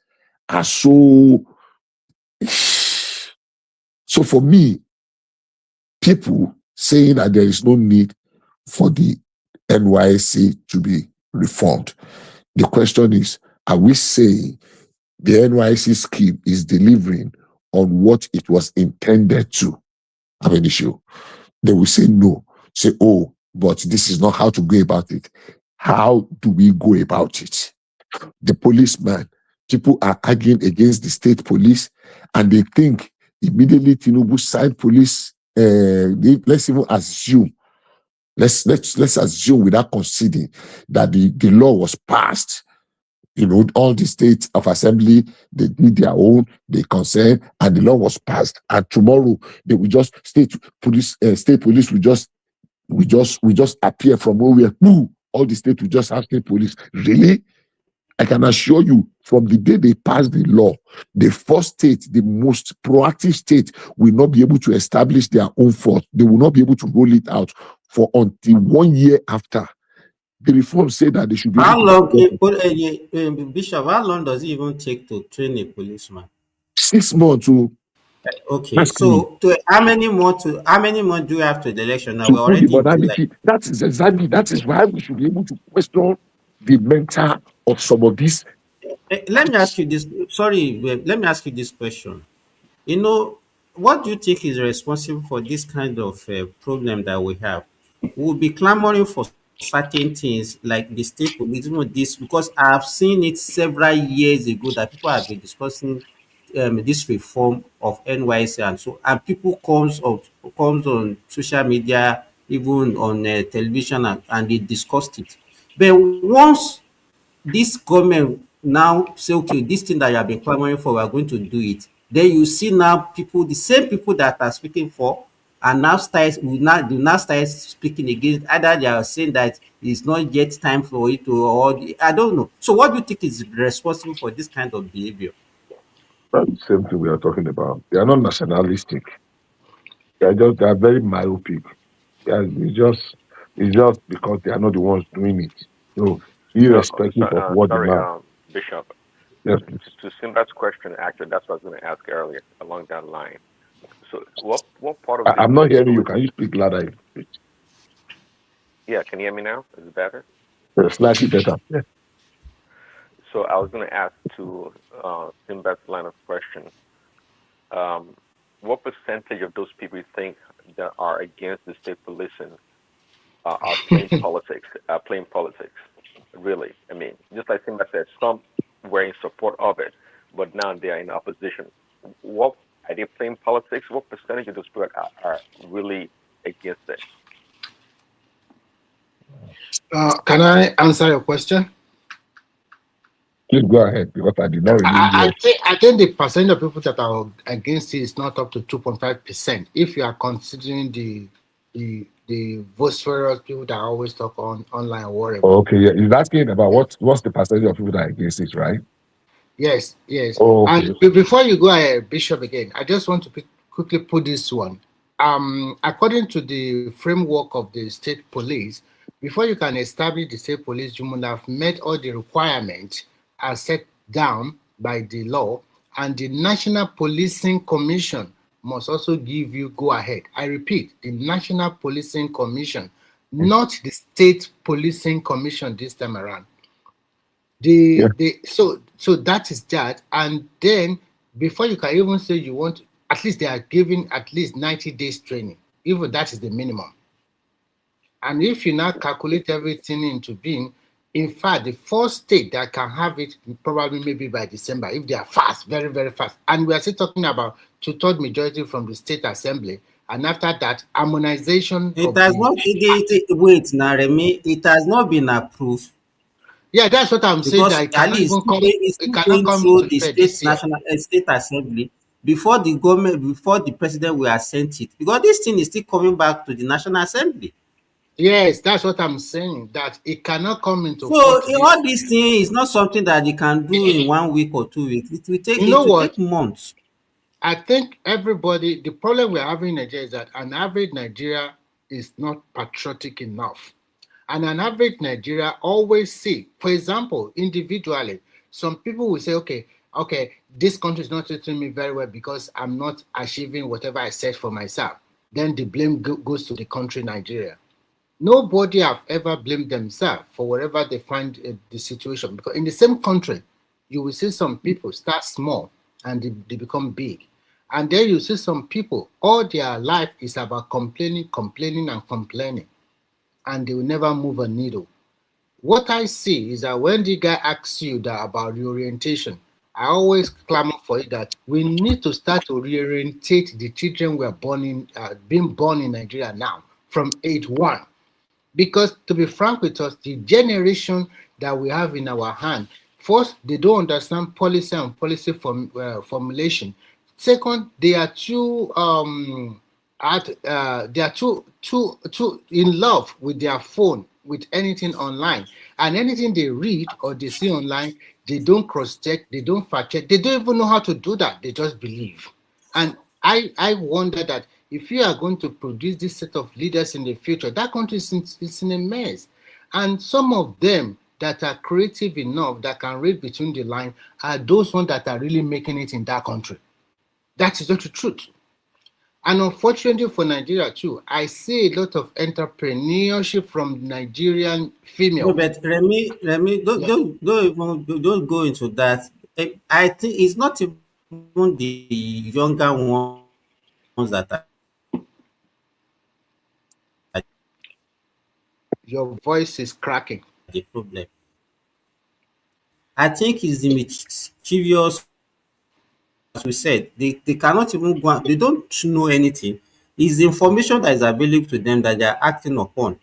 are so. So for me, people saying that there is no need for the NYSC to be reformed. The question is, are we saying the NYSC scheme is delivering on what it was intended to? Have an issue. They will say no. Say, oh, but this is not how to go about it. How do we go about it? The policeman, people are arguing against the state police, and they think immediately Tinubu signed police. Let's even assume, let's assume without conceding that the law was passed. All the states of assembly, they did their own, they consent, and the law was passed. And tomorrow they will just state police will just appear from nowhere. Boo! All the states will just have state police. Really? I can assure you, from the day they passed the law, the first state, the most proactive state, will not be able to establish their own force. They will not be able to roll it out for until 1 year after. The reform said that they should be How able to. long, Bishop, how long does it even take to train a policeman? 6 months. Okay, so how many months do we have to the election now? We're To already the in July. modality, that is why we should be able to question the mental of some of these. Let me ask you this. Sorry, let me ask you this question. What do you think is responsible for this kind of problem that we have? We'll be clamoring for certain things like the state police, this, because I've seen it several years ago that people have been discussing this reform of NYC, and people comes on social media, even on television, and they discussed it. But once this government now say, okay, this thing that you have been clamoring for, we are going to do it. Then you see now people, the same people that are speaking for, and now do not start speaking against. Either they are saying that it's not yet time for it to, or I don't know. So what do you think is responsible for this kind of behavior? That's the same thing we are talking about. They are not nationalistic. They are very myopic. It's just because they are not the ones doing it. So irrespective of what the man. Bishop. Yes, to Simba's question, actually, that's what I was going to ask earlier along that line. So, what part of I'm not hearing you. Can you speak louder? Yeah, can you hear me now? Is it better? Slightly better. Yeah. So I was going to ask to Simba's line of question. What percentage of those people you think that are against the state policing are playing politics? Really? I mean, just like Simba said, some were in support of it, but now they are in opposition. What are they playing politics? What percentage of those people are really against it? Can I answer your question? Please go ahead, because I did not really I think the percentage of people that are against it is not up to 2.5%. If you are considering the vociferous people that always talk online or whatever. Okay, yeah. He's asking about what's the percentage of people that are against it, right? Yes. Oh, okay. And before you go ahead, Bishop, again, I just want to quickly put this one. According to the framework of the state police, before you can establish the state police, you must have met all the requirements as set down by the law, and the National Policing Commission must also give you go ahead. I repeat, the National Policing Commission, not the State Policing Commission this time around. So that is that, and then before you can even say you want, at least they are giving at least 90 days training. Even that is the minimum. And if you now calculate everything into being, in fact, the first state that can have it probably maybe by December, if they are fast, very, very fast. And we are still talking about 2/3 majority from the state assembly. And after that, harmonization. It has not, wait, Naremi, it has not been approved. Yeah, that's what I'm saying. That at least it cannot come through the state national state assembly. before the government, before the president will assent it, because this thing is still coming back to the National Assembly. Yes, that's what I'm saying. That it cannot come into So force this. all these things is not something that you can do in 1 week or 2 weeks. It will take You know what? take months. I think everybody, the problem we're having in Nigeria is that an average Nigeria is not patriotic enough. And an average Nigeria always see, for example, individually, some people will say, okay, this country is not treating me very well because I'm not achieving whatever I set for myself. Then the blame goes to the country, Nigeria. Nobody have ever blamed themselves for whatever they find the situation. Because in the same country, you will see some people start small and they become big. And then you see some people, all their life is about complaining, and they will never move a needle. What I see is that when the guy asks you that about reorientation, I always clamor for it that we need to start to reorientate the children we are being born in Nigeria now from age 1. Because to be frank with us, the generation that we have in our hand, first, they don't understand policy and policy formulation. Second, they are too too in love with their phone, with anything online, and anything they read or they see online, they don't cross-check, they don't fact-check, they don't even know how to do that. They just believe. And I wonder that if you are going to produce this set of leaders in the future, that country is in a mess. And some of them that are creative enough, that can read between the lines, are those ones that are really making it in that country. That is not the truth. And unfortunately for Nigeria too, I see a lot of entrepreneurship from Nigerian females. No, but Remy, don't don't go into that. I think it's not even the younger ones that are Your voice is cracking. the problem. I think it's the mischievous, as we said, they cannot even go they don't know anything. It's the information that is available to them that they are acting upon.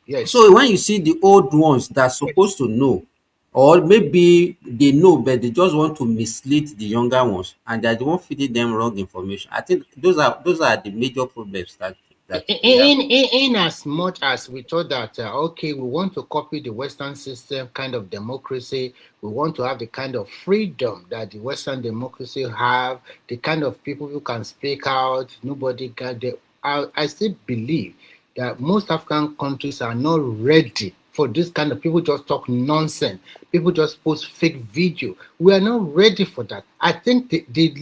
Yes. So when you see the old ones that are supposed to know, or maybe they know but they just want to mislead the younger ones, and they're the one feeding them wrong information. I think those are the major problems that we have. In as much as we thought that okay, we want to copy the Western system kind of democracy, we want to have the kind of freedom that the Western democracy have, the kind of people who can speak out, nobody can. I still believe that most African countries are not ready for this kind of people just talk nonsense. People just post fake video. We are not ready for that. I think the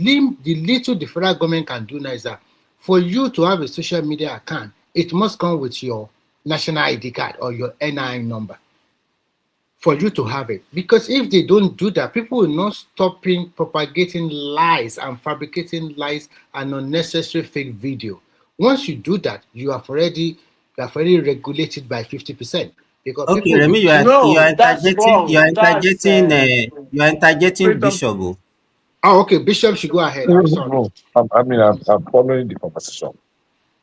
little the federal government can do now is that for you to have a social media account, it must come with your national ID card or your NI number for you to have it. Because if they don't do that, people will not stop propagating lies and fabricating lies and unnecessary fake video. Once you do that, you have already regulated by 50%. Because Okay, Remy, you are interjecting Bishop. Oh, okay, Bishop should go ahead. I'm sorry. No, I'm following the conversation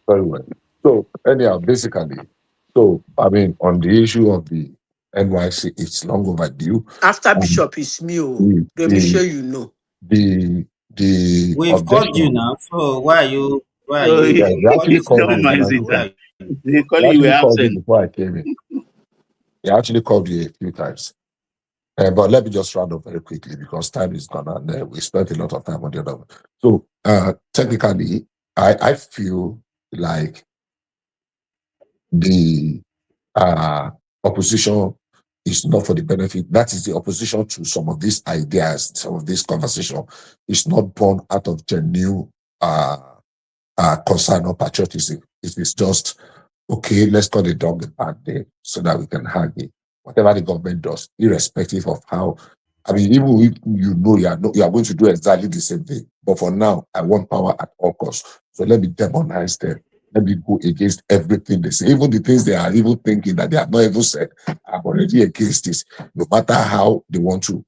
very well. So anyhow, basically, on the issue of the NYC, it's long overdue. After Bishop is me, Remy, sure you know. We've called you now, so why are you? They actually called you. They call you absent before I came in. They actually called you a few times. But let me just round up very quickly because time is gone and we spent a lot of time on the other one. So technically, I feel like the opposition is not for the benefit. That is the opposition to some of these ideas, some of this conversation is not born out of genuine concern or patriotism. It is just, okay, let's call it dog the bad day so that we can hang it. Whatever the government does, irrespective of how, even if you are going to do exactly the same thing. But for now, I want power at all costs. So let me demonize them. Let me go against everything they say. Even the things they are even thinking that they have not even said, I'm already against this. No matter how they want to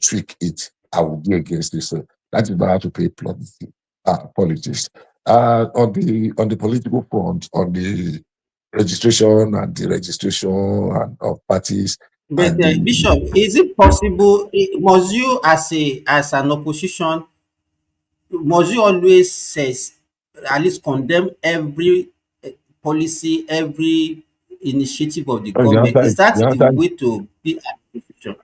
tweak it, I will be against this. So that is why I have to pay politics. On the political front, on the registration and deregistration of parties. But Bishop, is it possible? Must you, as an opposition, must you always says at least condemn every policy, every initiative of the And government? Is that the the answer, way to be at the position?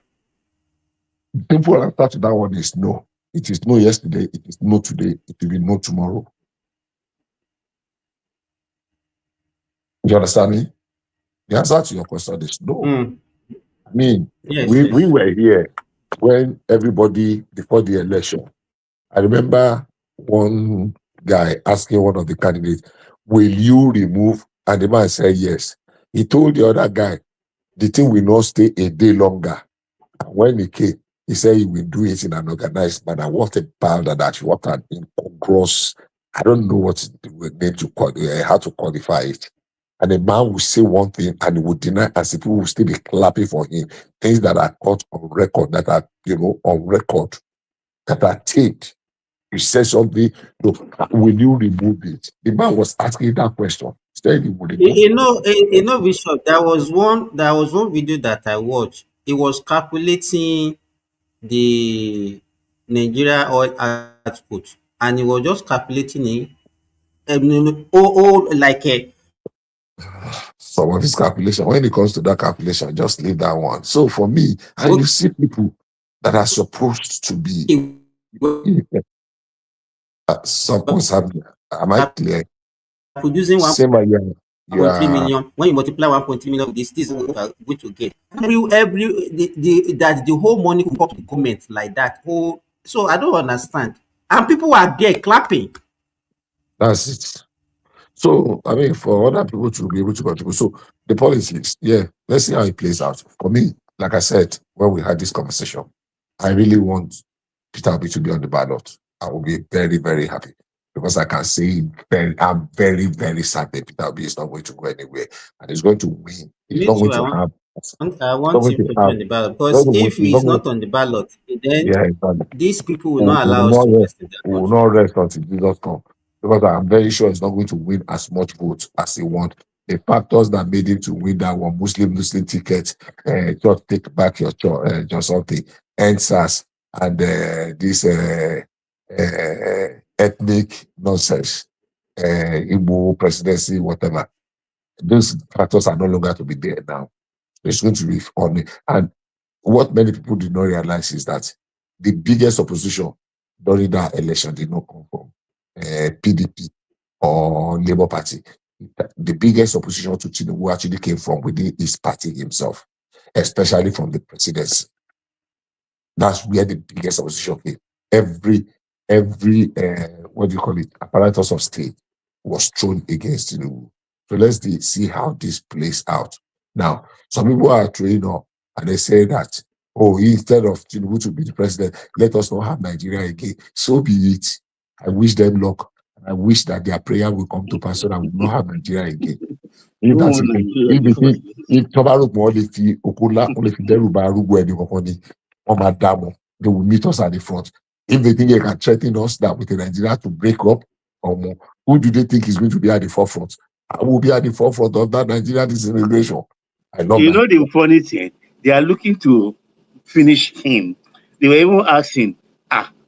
simple answer to that one is no. It is no yesterday, it is no today, it will be no tomorrow. You understand me? The answer to your question is no. I mean, Yes, we yes. were here when everybody, before the election, I remember one guy asking one of the candidates, will you remove? And the man said yes. He told the other guy, the thing will not stay a day longer. And when he came, he said he will do it in an organized manner. What a bad that, what an incongruous, I don't know what we need to call how to qualify it. And a man will say one thing and he would deny, as people will still be clapping for him. Things that are caught on record, that are, on record, that are taped. You said something, will you remove it? The man was asking that question. He said he would remove it. Bishop, there was one video that I watched. It was calculating the Nigeria oil output, and it was just calculating it. Like a Some of his calculation, when it comes to that calculation, just leave that one. So for me, and you see people that are supposed to be what's happening. Am I clear? producing Same idea. 1.3 million. When you multiply 1.3 million with this is what we are going to get. That the whole money will come to the government like that. So I don't understand. And people are there clapping. That's it. So, I mean, for other people to be able to contribute. So, the policies, yeah, let's see how it plays out. For me, like I said, when we had this conversation, I really want Peter Obi to be on the ballot. I will be very, very happy because I can see, I'm very, very certain Peter Obi is not going to go anywhere and he's going to win. He's Me not going too. to have, I he's not want going him to to be have, on the ballot he's because if not he's going not on the ballot, then yeah, exactly. these people will We not allow will us not to rest. rest in their We will country. not rest until Jesus comes. Because I'm very sure he's not going to win as much votes as he wants. The factors that made him to win that one, Muslim ticket, just take back your just something, NSAS, and this ethnic nonsense, Igbo presidency, whatever. Those factors are no longer to be there now. It's going to be on it. And what many people did not realize is that the biggest opposition during that election did not come from PDP or Labour Party. The biggest opposition to Tinubu actually came from within his party himself, especially from the presidency. That's where the biggest opposition came. Every what do you call it, apparatus of state was thrown against Tinubu. So let's see how this plays out. Now, some people are throwing up and they say that, oh, instead of Tinubu to be the president, let us not have Nigeria again. So be it. I wish them luck. I wish that their prayer will come to pass so that we will not have Nigeria again. If that's the thing, if Tobaru Mwaleti Okula Olefi Deruba Arugo any company on Madamo, they will meet us at the front. If they think they can threaten us that with Nigeria to break up or more, who do they think is going to be at the forefront? I will be at the forefront of that Nigeria disintegration. I love You that. know the funny thing, they are looking to finish him. They were even asking,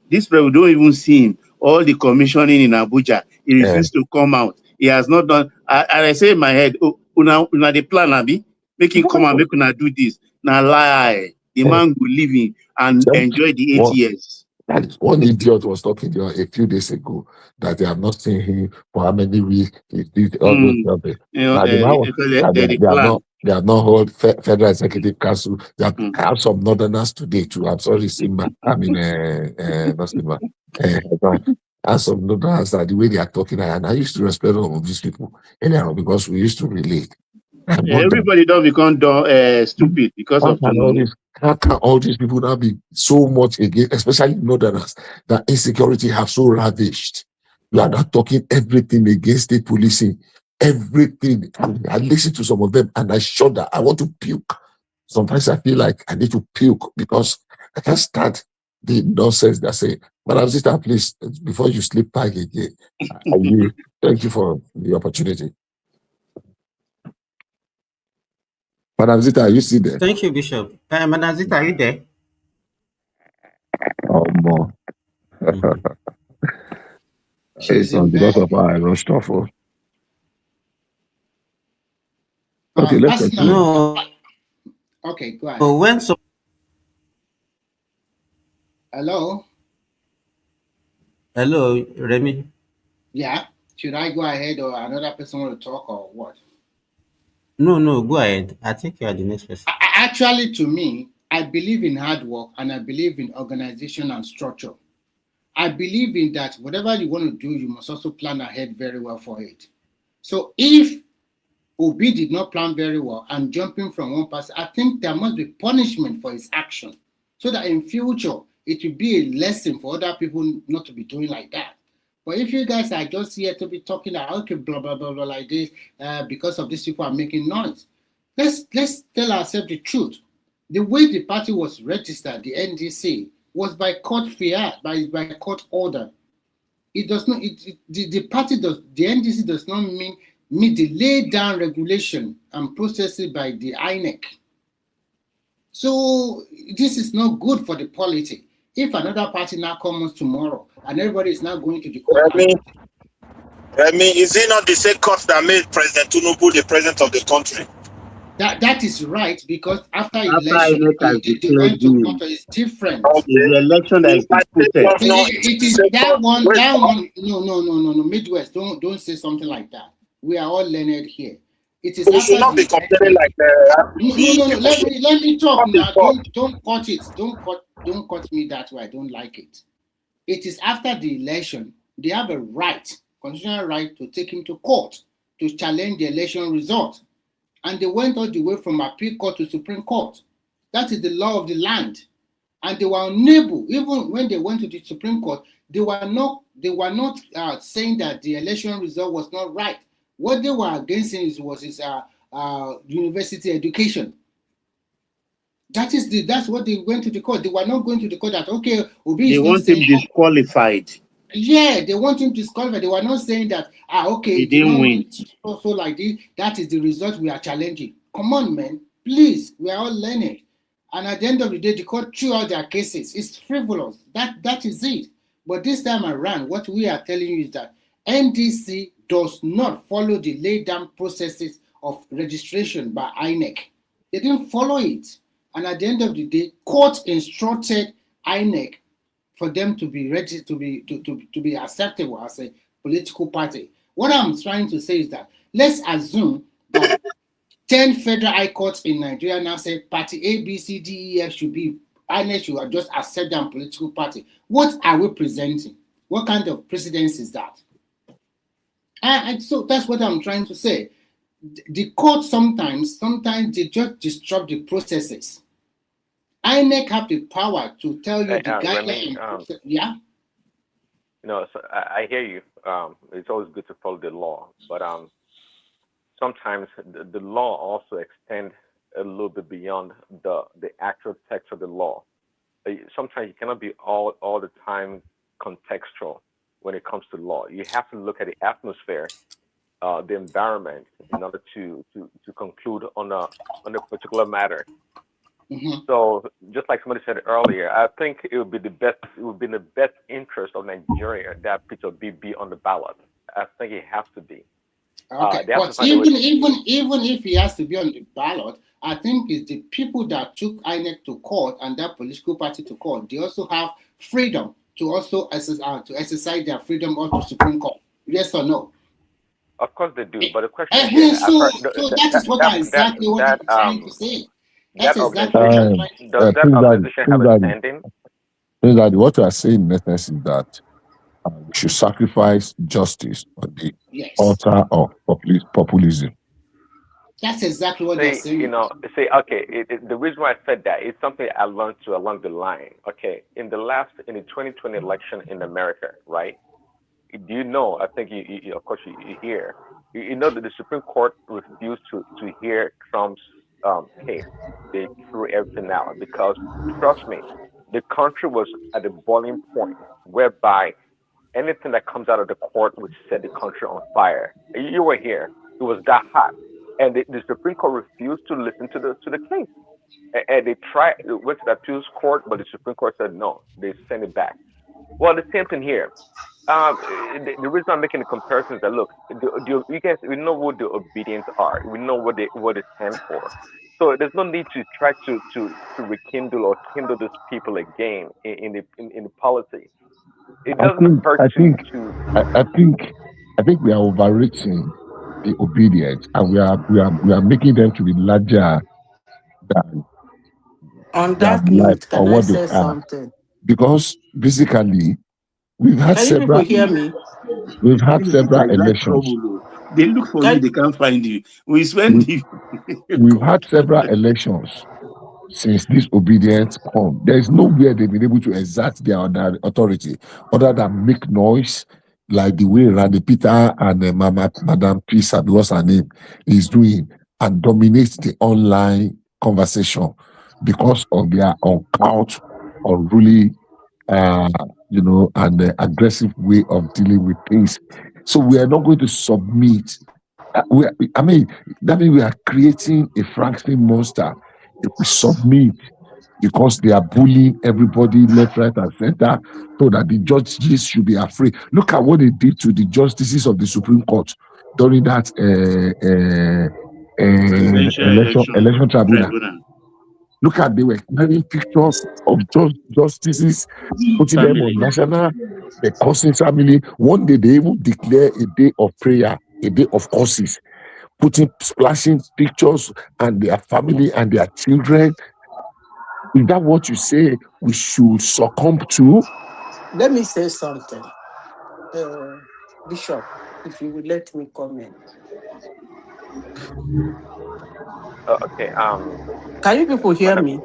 this people don't even see him. All the commissioning in Abuja, he refused to come out. He has not done. And I say in my head, oh, una the plan, Abi, make him come and make una do this. Now lie, the man will live in and enjoy the 8 years. One idiot was talking there a few days ago that they have not seen him for how many weeks. He did all those stuff. Now they have not held Federal Executive Council. They have some Northerners today too. I'm sorry, Simba. I mean, not Simba. I have some Northerners that the way they are talking, and I used to respect all of these people anyhow because we used to relate. Everybody don't become stupid because of Tinubu. How can all these people now be so much against, especially Northerners, that insecurity have so ravished? You are not talking everything against state policing, everything. I listen to some of them and I shudder. I want to puke. Sometimes I feel like I need to puke because I can't stand the nonsense they say. But I'm just please, before you sleep back again, thank you for the opportunity. Madam Zita, are you still there? Thank you, Bishop. Madam Zita, are you there? Oh, more. It's not because of our own stuff. Okay, let's continue. No. Okay, go ahead. So when some Hello? Hello, Remy. Yeah. Should I go ahead or another person want to talk or what? No, go ahead. I think you are the next person. Actually, to me, I believe in hard work and I believe in organization and structure. I believe in that whatever you want to do, you must also plan ahead very well for it. So if Obi did not plan very well and jumping from one person, I think there must be punishment for his action so that in future it will be a lesson for other people not to be doing like that. But if you guys are just here to be talking about okay, blah blah blah blah like this, because of these people are making noise, let's tell ourselves the truth. The way the party was registered, the NDC, was by court fiat, by court order. It does not. The party does. The NDC does not meet the laid down regulation and processes by the INEC. So this is not good for the polity. If another party now comes tomorrow and everybody is now going to the court, Remy, is it not the same court that made President Tinubu the president of the country? That is right, because after election, the went to court is different. The election that is disputed. It is that one. That one. No. Midwest, don't say something like that. We are all learned here. It is. We should not be complaining like No. Let me talk now. Don't cut it. Don't cut me that way. I don't like it. It is after the election. They have a right, constitutional right, to take him to court to challenge the election result. And they went all the way from appeal court to Supreme Court. That is the law of the land. And they were unable, even when they went to the Supreme Court, they were not saying that the election result was not right. What they were against was his university education. That's what they went to the court. They were not going to the court that okay, Obi they want him disqualified. Yeah, they want him disqualified. They were not saying that okay, he didn't win. Also like this, that is the result we are challenging. Come on, man, please, we are all learning. And at the end of the day, the court threw out their cases. It's frivolous. That is it. But this time around, what we are telling you is that NDC does not follow the laid down processes of registration by INEC. They didn't follow it. And at the end of the day, court instructed INEC for them to be ready to be acceptable as a political party. What I'm trying to say is that let's assume that 10 federal high courts in Nigeria now say party A, B, C, D, E, F should be INEC should just accept them political party. What are we presenting? What kind of precedence is that? And so that's what I'm trying to say. The court sometimes they just disrupt the processes. INEC have the power to tell you the guidelines. Yeah. So I hear you. It's always good to follow the law, but sometimes the law also extends a little bit beyond the actual text of the law. Sometimes you cannot be all the time contextual when it comes to law. You have to look at the atmosphere, the environment, in order to conclude on a particular matter. Mm-hmm. So, just like somebody said earlier, I think it would be in the best interest of Nigeria that Peter be on the ballot. I think it has to be. Okay, but even if he has to be on the ballot, I think it's the people that took INEC to court and that political party to court. They also have freedom to also exercise their freedom up to Supreme Court. Yes or no? Of course they do, but the question is, that is what I'm trying to say. That's exactly does that organization have a standing? What you are saying, in essence, is that we should sacrifice justice on the altar of populism. That's exactly what they're saying. The reason why I said that is something I learned along the line. Okay, in the 2020 election in America, right? Do you know? I think you of course you hear. You know that the Supreme Court refused to hear Trump's case. They threw everything out because, trust me, the country was at a boiling point whereby anything that comes out of the court would set the country on fire. You were here. It was that hot, and the Supreme Court refused to listen to the case. And they went to the appeals court, but the Supreme Court said no. They sent it back. Well, the same thing here. The reason I'm making the comparison is that look, you guys, we know what the obedience are. We know what it stands for. So there's no need to try to rekindle or kindle these people again in the policy. It I doesn't think, hurt I think, to. I think we are overrating the obedience, and we are making them to be larger than On their that life note, or can I what they say are. something? Because basically, we've had Can you people several hear me? we've had Things several like that elections. trouble. They look for you, Can they can't find you. We spend We've, the we've God. had several elections since this obedience come. There is nowhere they've been able to exert their authority other than make noise, like the way Randy Peter and Madam Peace, what's her name, is doing, and dominate the online conversation because of their uncouth or really, and the aggressive way of dealing with things. So we are not going to submit. I mean, that means we are creating a Frankenstein monster if we submit because they are bullying everybody left, right, and center, so that the judges should be afraid. Look at what they did to the justices of the Supreme Court during that Presidential election tribunal. tribunal. Look at, they were carrying pictures of justices, putting them on Family. national, the Cousins family. One day they even declare a day of prayer, a day of curses, splashing pictures and their family and their children. Is that what you say we should succumb to? Let me say something. Bishop, if you will let me comment. Okay. Can you people hear Madam. me?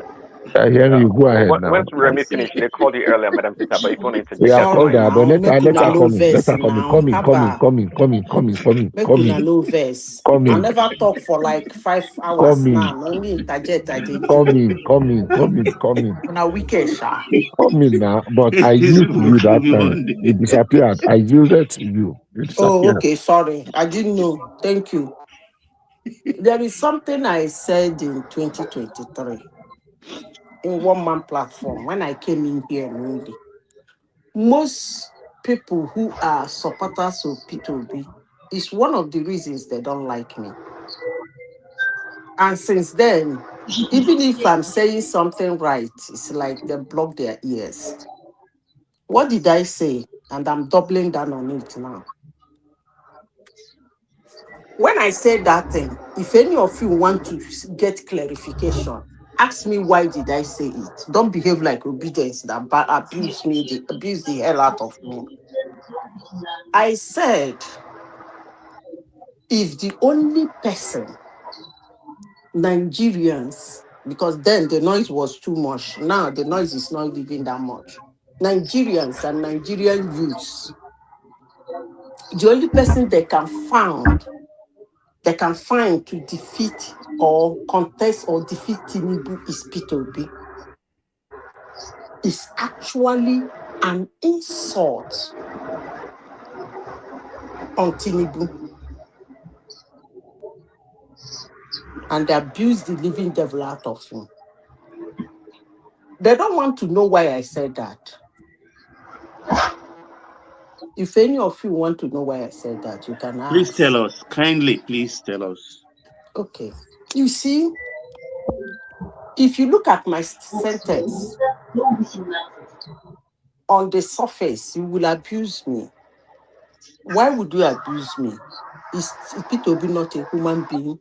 I hear you. Go ahead Once now. Remy finished, they called you earlier, Madam Sita, but if you want to interject, Yeah, that's call Sorry fine. that, but now, let make her, let una her no come in. Let verse her come in. now. Come in, come in, Haba, come in, come in, come in, come in, make come una in, no verse. come I in, never talk for like 5 hours come now. in, Only interject I dey come do. in, come in, come in, come in, Una wicked sha. come in now. But I These used to people you will that be time. one You day. disappeared. I yielded to you. You Oh, disappeared. okay, sorry. I didn't know. Thank you. There is something I said in 2023 in one man platform when I came in here only. Most people who are supporters of P2B is one of the reasons they don't like me. And since then, even if I'm saying something right, it's like they block their ears. What did I say? And I'm doubling down on it now. When I say that thing, if any of you want to get clarification, ask me why did I say it. Don't behave like obedience that abuse the hell out of me. I said, if the only person Nigerians, because then the noise was too much. Now the noise is not even that much. Nigerians and Nigerian youths, the only person they can find to defeat or contest or defeat Tinubu is P2B. Is actually an insult on Tinubu, and they abuse the living devil out of him. They don't want to know why I said that. If any of you want to know why I said that, you can Please ask. tell us. Kindly, please tell us. Okay. You see, if you look at my sentence, on the surface, you will abuse me. Why would you abuse me? Is P2B not a human being?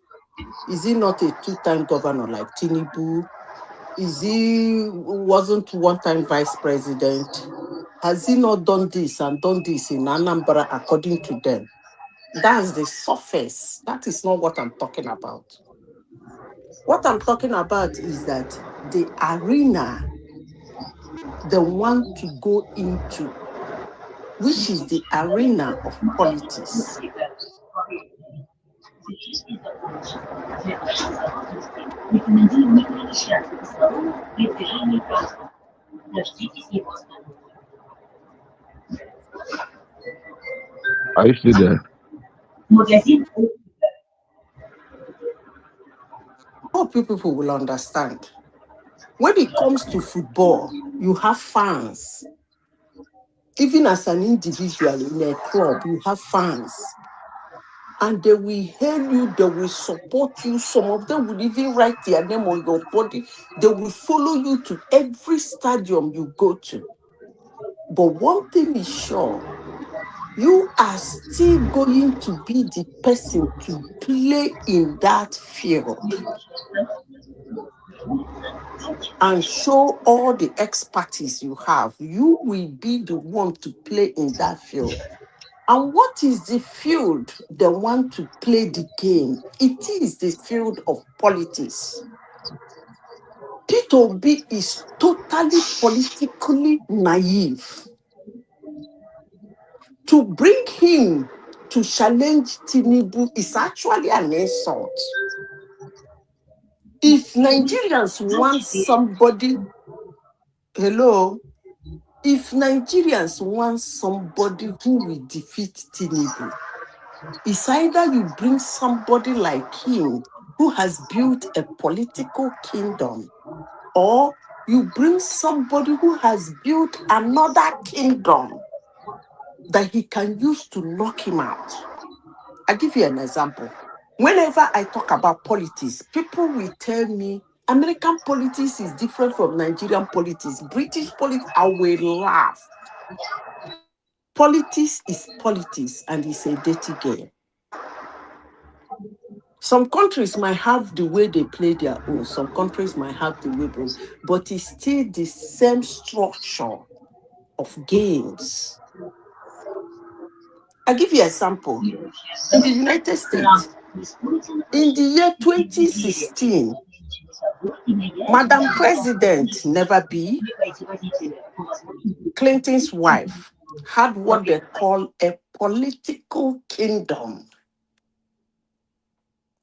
Is he not a two-time governor like Tinubu? Is he wasn't one-time vice president? Has he not done this and done this in Anambra according to them? That's the surface. That is not what I'm talking about. What I'm talking about is that the arena they want to go into, which is the arena of politics. Are you still there? Hope you people will understand. When it comes to football, you have fans. Even as an individual in a club, you have fans. And they will hail you, they will support you. Some of them will even write their name on your body. They will follow you to every stadium you go to. But one thing is sure, you are still going to be the person to play in that field and show all the expertise you have. You will be the one to play in that field. And what is the field they want to play the game? It is the field of politics. Peter B is totally politically naive. To bring him to challenge Tinubu is actually an insult. If Nigerians want somebody, hello, if Nigerians want somebody who will defeat Tinubu, it's either you bring somebody like him who has built a political kingdom, or you bring somebody who has built another kingdom that he can use to knock him out. I'll give you an example. Whenever I talk about politics, people will tell me American politics is different from Nigerian politics, British politics. I will laugh. Politics is politics and it's a dirty game. Some countries might have the way they play their own. Some countries might have the way, but it's still the same structure of games. I'll give you an example. In the United States, in the year 2016, Madam President, never be, Clinton's wife, had what they call a political kingdom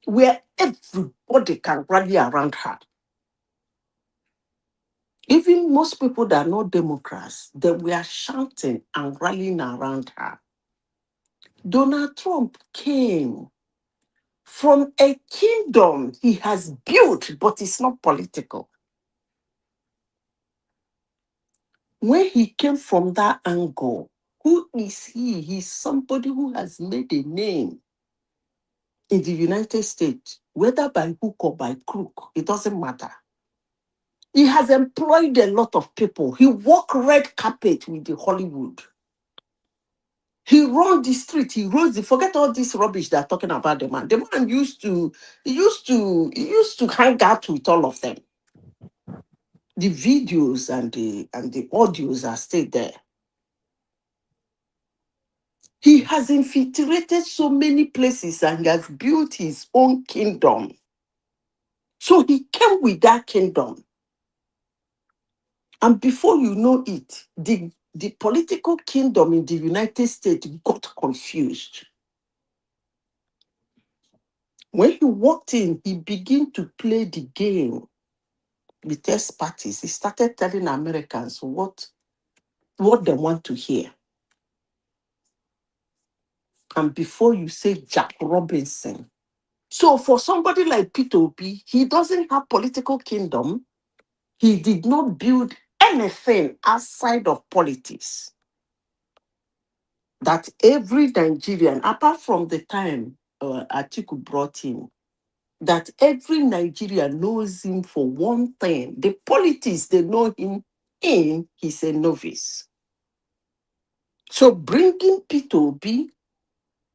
where everybody can rally around her. Even most people that are not Democrats, they were shouting and rallying around her. Donald Trump came from a kingdom he has built, but it's not political. When he came from that angle, who is he? He's somebody who has made a name in the United States, whether by hook or by crook, it doesn't matter. He has employed a lot of people. He walked red carpet with the Hollywood. He run the street. He rose the. Forget all this rubbish they're talking about the man. The man used to hang out with all of them. The videos and the audios are still there. He has infiltrated so many places and has built his own kingdom. So he came with that kingdom. And before you know it, the political kingdom in the United States got confused. When he walked in, he began to play the game with test parties. He started telling Americans what they want to hear. And before you say Jack Robinson. So for somebody like Peter Obi, he doesn't have political kingdom. He did not build anything outside of politics. That every Nigerian, apart from the time Atiku brought him, that every Nigerian knows him for one thing. The politics they know him in, he's a novice. So bringing Peter Obi,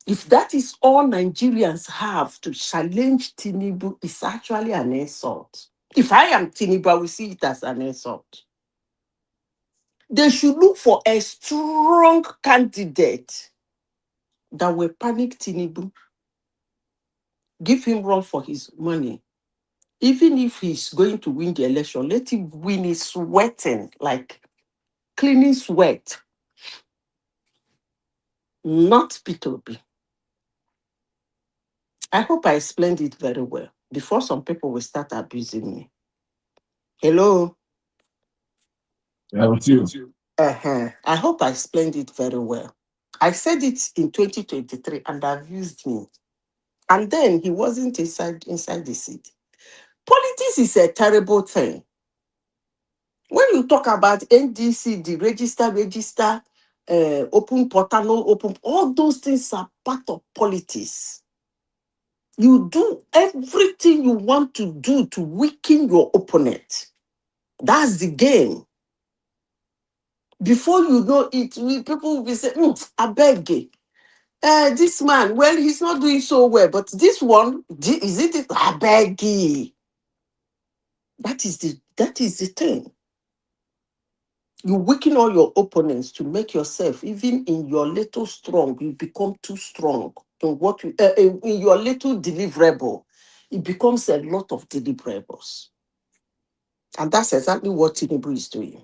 if that is all Nigerians have to challenge Tinubu, is actually an insult. If I am Tinubu, I will see it as an insult. They should look for a strong candidate that will panic Tinubu, give him run for his money. Even if he's going to win the election, let him win it sweating, like cleaning sweat, not Peter Obi. I hope I explained it very well before some people will start abusing me. Hello? Yeah, with you. I hope I explained it very well. I said it in 2023 and abused me. And then he wasn't inside the seat. Politics is a terrible thing. When you talk about NDC, the register, open portal, no open, all those things are part of politics. You do everything you want to do to weaken your opponent. That's the game. Before you know it, people will be saying, I beg you. This man, well, he's not doing so well, but this one, is it? I beg you. That is the thing. You weaken all your opponents to make yourself, even in your little strong, you become too strong. In what you, in your little deliverable, it becomes a lot of deliverables. And that's exactly what Tinubu is doing.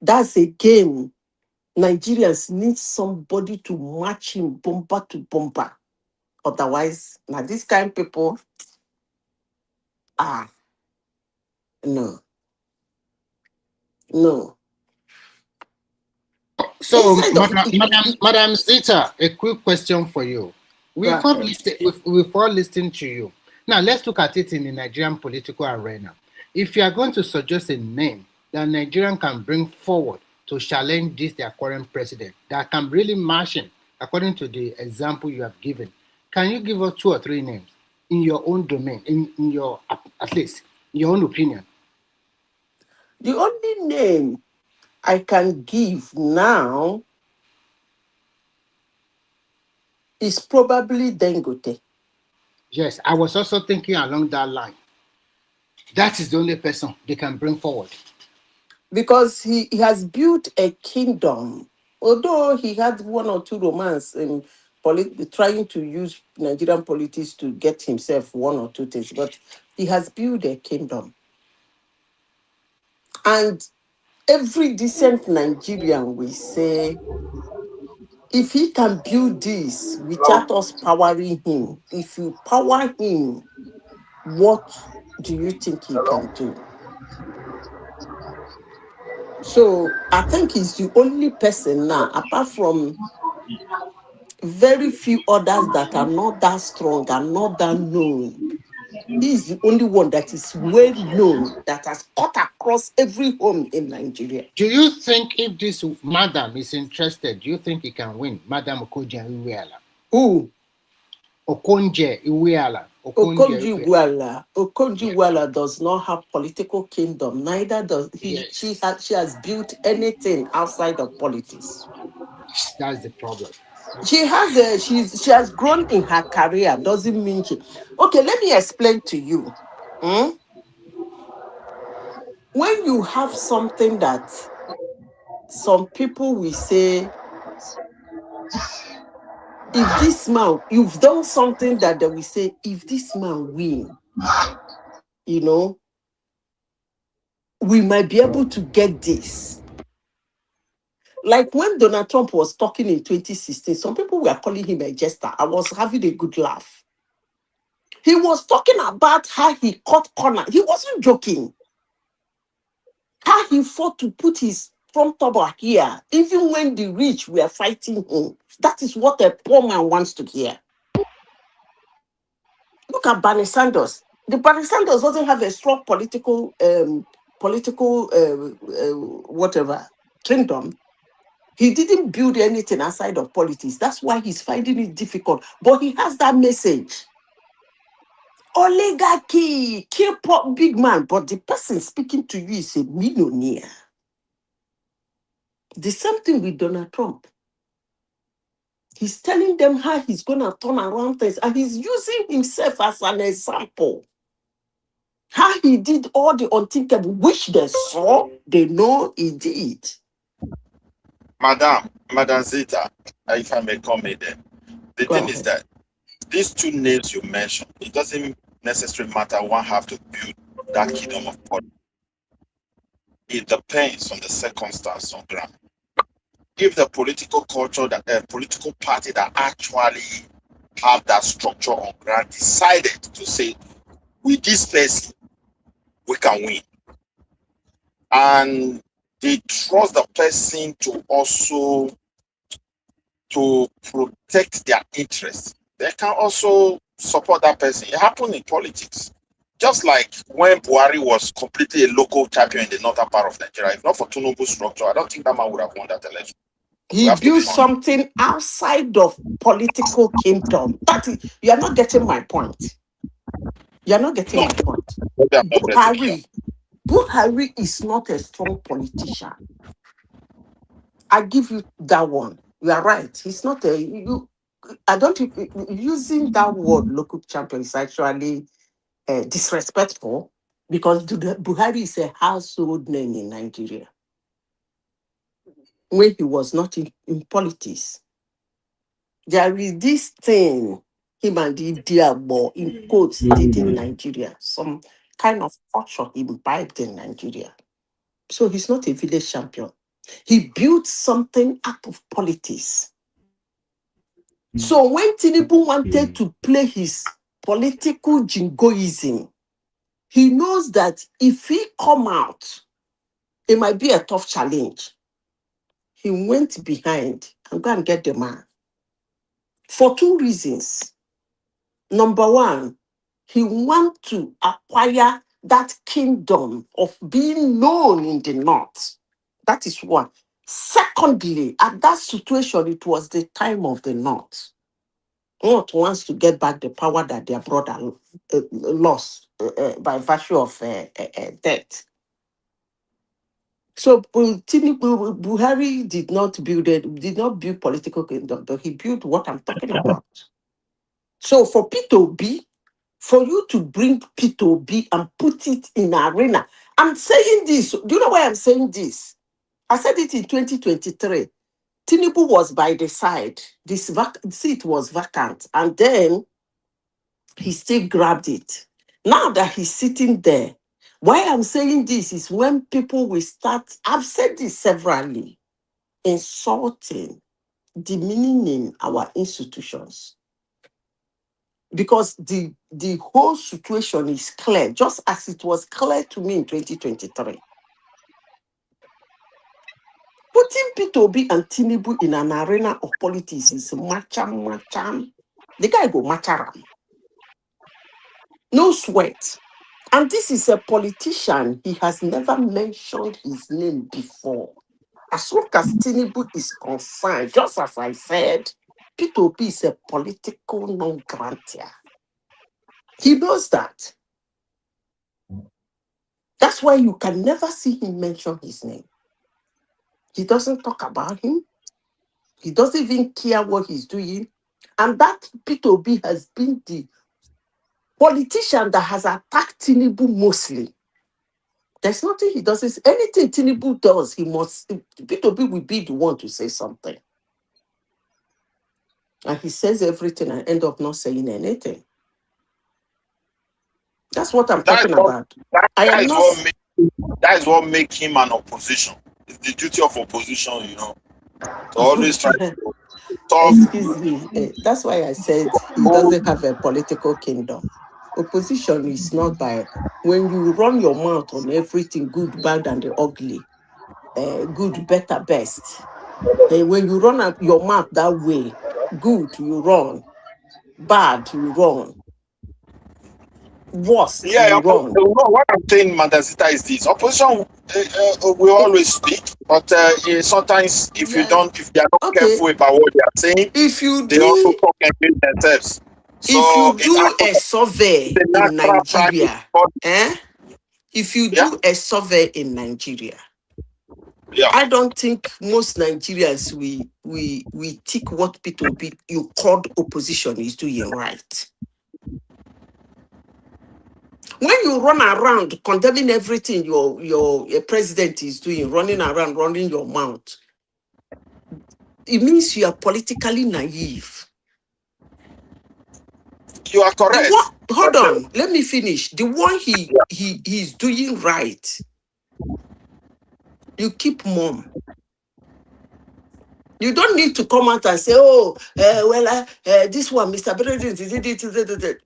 That's a game. Nigerians need somebody to match him bumper to bumper. Otherwise, now this kind of people, no. So, Madam Zita, a quick question for you. We've all listened to you. Now, let's look at it in the Nigerian political arena. If you are going to suggest a name that Nigerian can bring forward to challenge their current president, that can really match him, according to the example you have given, can you give us 2 or 3 names in your own domain, in your, at least, your own opinion? The only name I can give now is probably Dangote. Yes, I was also thinking along that line. That is the only person they can bring forward. Because he has built a kingdom. Although he had 1 or 2 romance in trying to use Nigerian politics to get himself 1 or 2 things, but he has built a kingdom. And every decent Nigerian will say, if he can build this without us powering him, if you power him, what do you think he can do? So I think he's the only person now, apart from very few others that are not that strong and not that known. He's the only one that is well known, that has cut across every home in Nigeria. Do you think if this madam is interested, do you think he can win? Madam Okonjo Iweala. Who? Okonjo Iweala. Okonjo Iweala does not have political kingdom. Neither does he. Yes. She has built anything outside of politics. That's the problem. She has grown in her career. Doesn't mean she. Okay, let me explain to you. When you have something that some people will say, if this man, you've done something that they will say, if this man win, we might be able to get this. Like when Donald Trump was talking in 2016, some people were calling him a jester. I was having a good laugh. He was talking about how he cut corner. He wasn't joking. How he fought to put his front table here, even when the rich were fighting him. That is what a poor man wants to hear. Look at Bernie Sanders. The Bernie Sanders doesn't have a strong political whatever kingdom. He didn't build anything outside of politics. That's why he's finding it difficult. But he has that message. Oligarchy, K-pop big man, but the person speaking to you is a millionaire. The same thing with Donald Trump. He's telling them how he's going to turn around things, and he's using himself as an example. How he did all the unthinkable, which they saw, they know he did. Madam Zita, if I may come in there. The thing is that these 2 names you mentioned, it doesn't necessarily matter one have to build that kingdom of politics. It depends on the circumstance on ground. If the political culture, that political party that actually have that structure on ground decided to say, with this person, we can win. And they trust the person to also to protect their interests. They can also support that person. It happened in politics. Just like when Buhari was completely a local champion in the northern part of Nigeria, if not for Tinubu's structure, I don't think that man would have won that election. He built something outside of political kingdom. That is, you are not getting my point. You are not getting my point. Buhari is not a strong politician. I give you that one. You are right. He's not a you. I don't using that word local champion is actually disrespectful because Buhari is a household name in Nigeria when he was not in politics. There is this thing him and the Diabo in quotes did in Nigeria, some kind of culture he imbibed in Nigeria. So he's not a village champion. He built something out of politics. So when Tinubu wanted to play his political jingoism, he knows that if he come out, it might be a tough challenge. He went behind and go and get the man. For two reasons. Number one, he want to acquire that kingdom of being known in the north. That is one. Secondly, at that situation, it was the time of the north. North wants to get back the power that their brother lost by virtue of death. So Buhari did not build political kingdom, but he built what I'm talking about. So for P2B, for you to bring P2B and put it in arena, I'm saying this. Do you know why I'm saying this? I said it in 2023. Tinubu was by the side. This seat was vacant. And then he still grabbed it. Now that he's sitting there, why I'm saying this is when people will start, I've said this severally, insulting, demeaning our institutions. Because the whole situation is clear, just as it was clear to me in 2023. Putting P2B and Tinubu in an arena of politics is macham. The guy go macharam. No sweat. And this is a politician. He has never mentioned his name before. As long as Tinubu is concerned, just as I said, P2B is a political non-grantor. He knows that. That's why you can never see him mention his name. He doesn't talk about him. He doesn't even care what he's doing. And that P2B has been the politician that has attacked Tinubu mostly. There's nothing he does. Anything Tinubu does, P2B will be the one to say something. And he says everything and end up not saying anything. That's what I'm talking about. That is what makes him an opposition. It's the duty of opposition, to always try to talk. Excuse me. That's why I said he doesn't have a political kingdom. Opposition is not by when you run your mouth on everything, good, bad, and the ugly, good, better, best. When you run your mouth that way, good, you run, bad, you run, worst, you run. What I'm saying, Madazita, is this: opposition will always speak, but sometimes if they are not careful about what they are saying, they also talk against themselves. So if you do a survey in Nigeria, if you do a survey in Nigeria, I don't think most Nigerians we tick what P2B you called opposition is doing right. When you run around condemning everything your president is doing, running around, running your mouth, it means you are politically naive. You are correct. Hold on, let me finish. The one he's doing right, you keep mum. You don't need to come out and say, this one, Mr. President,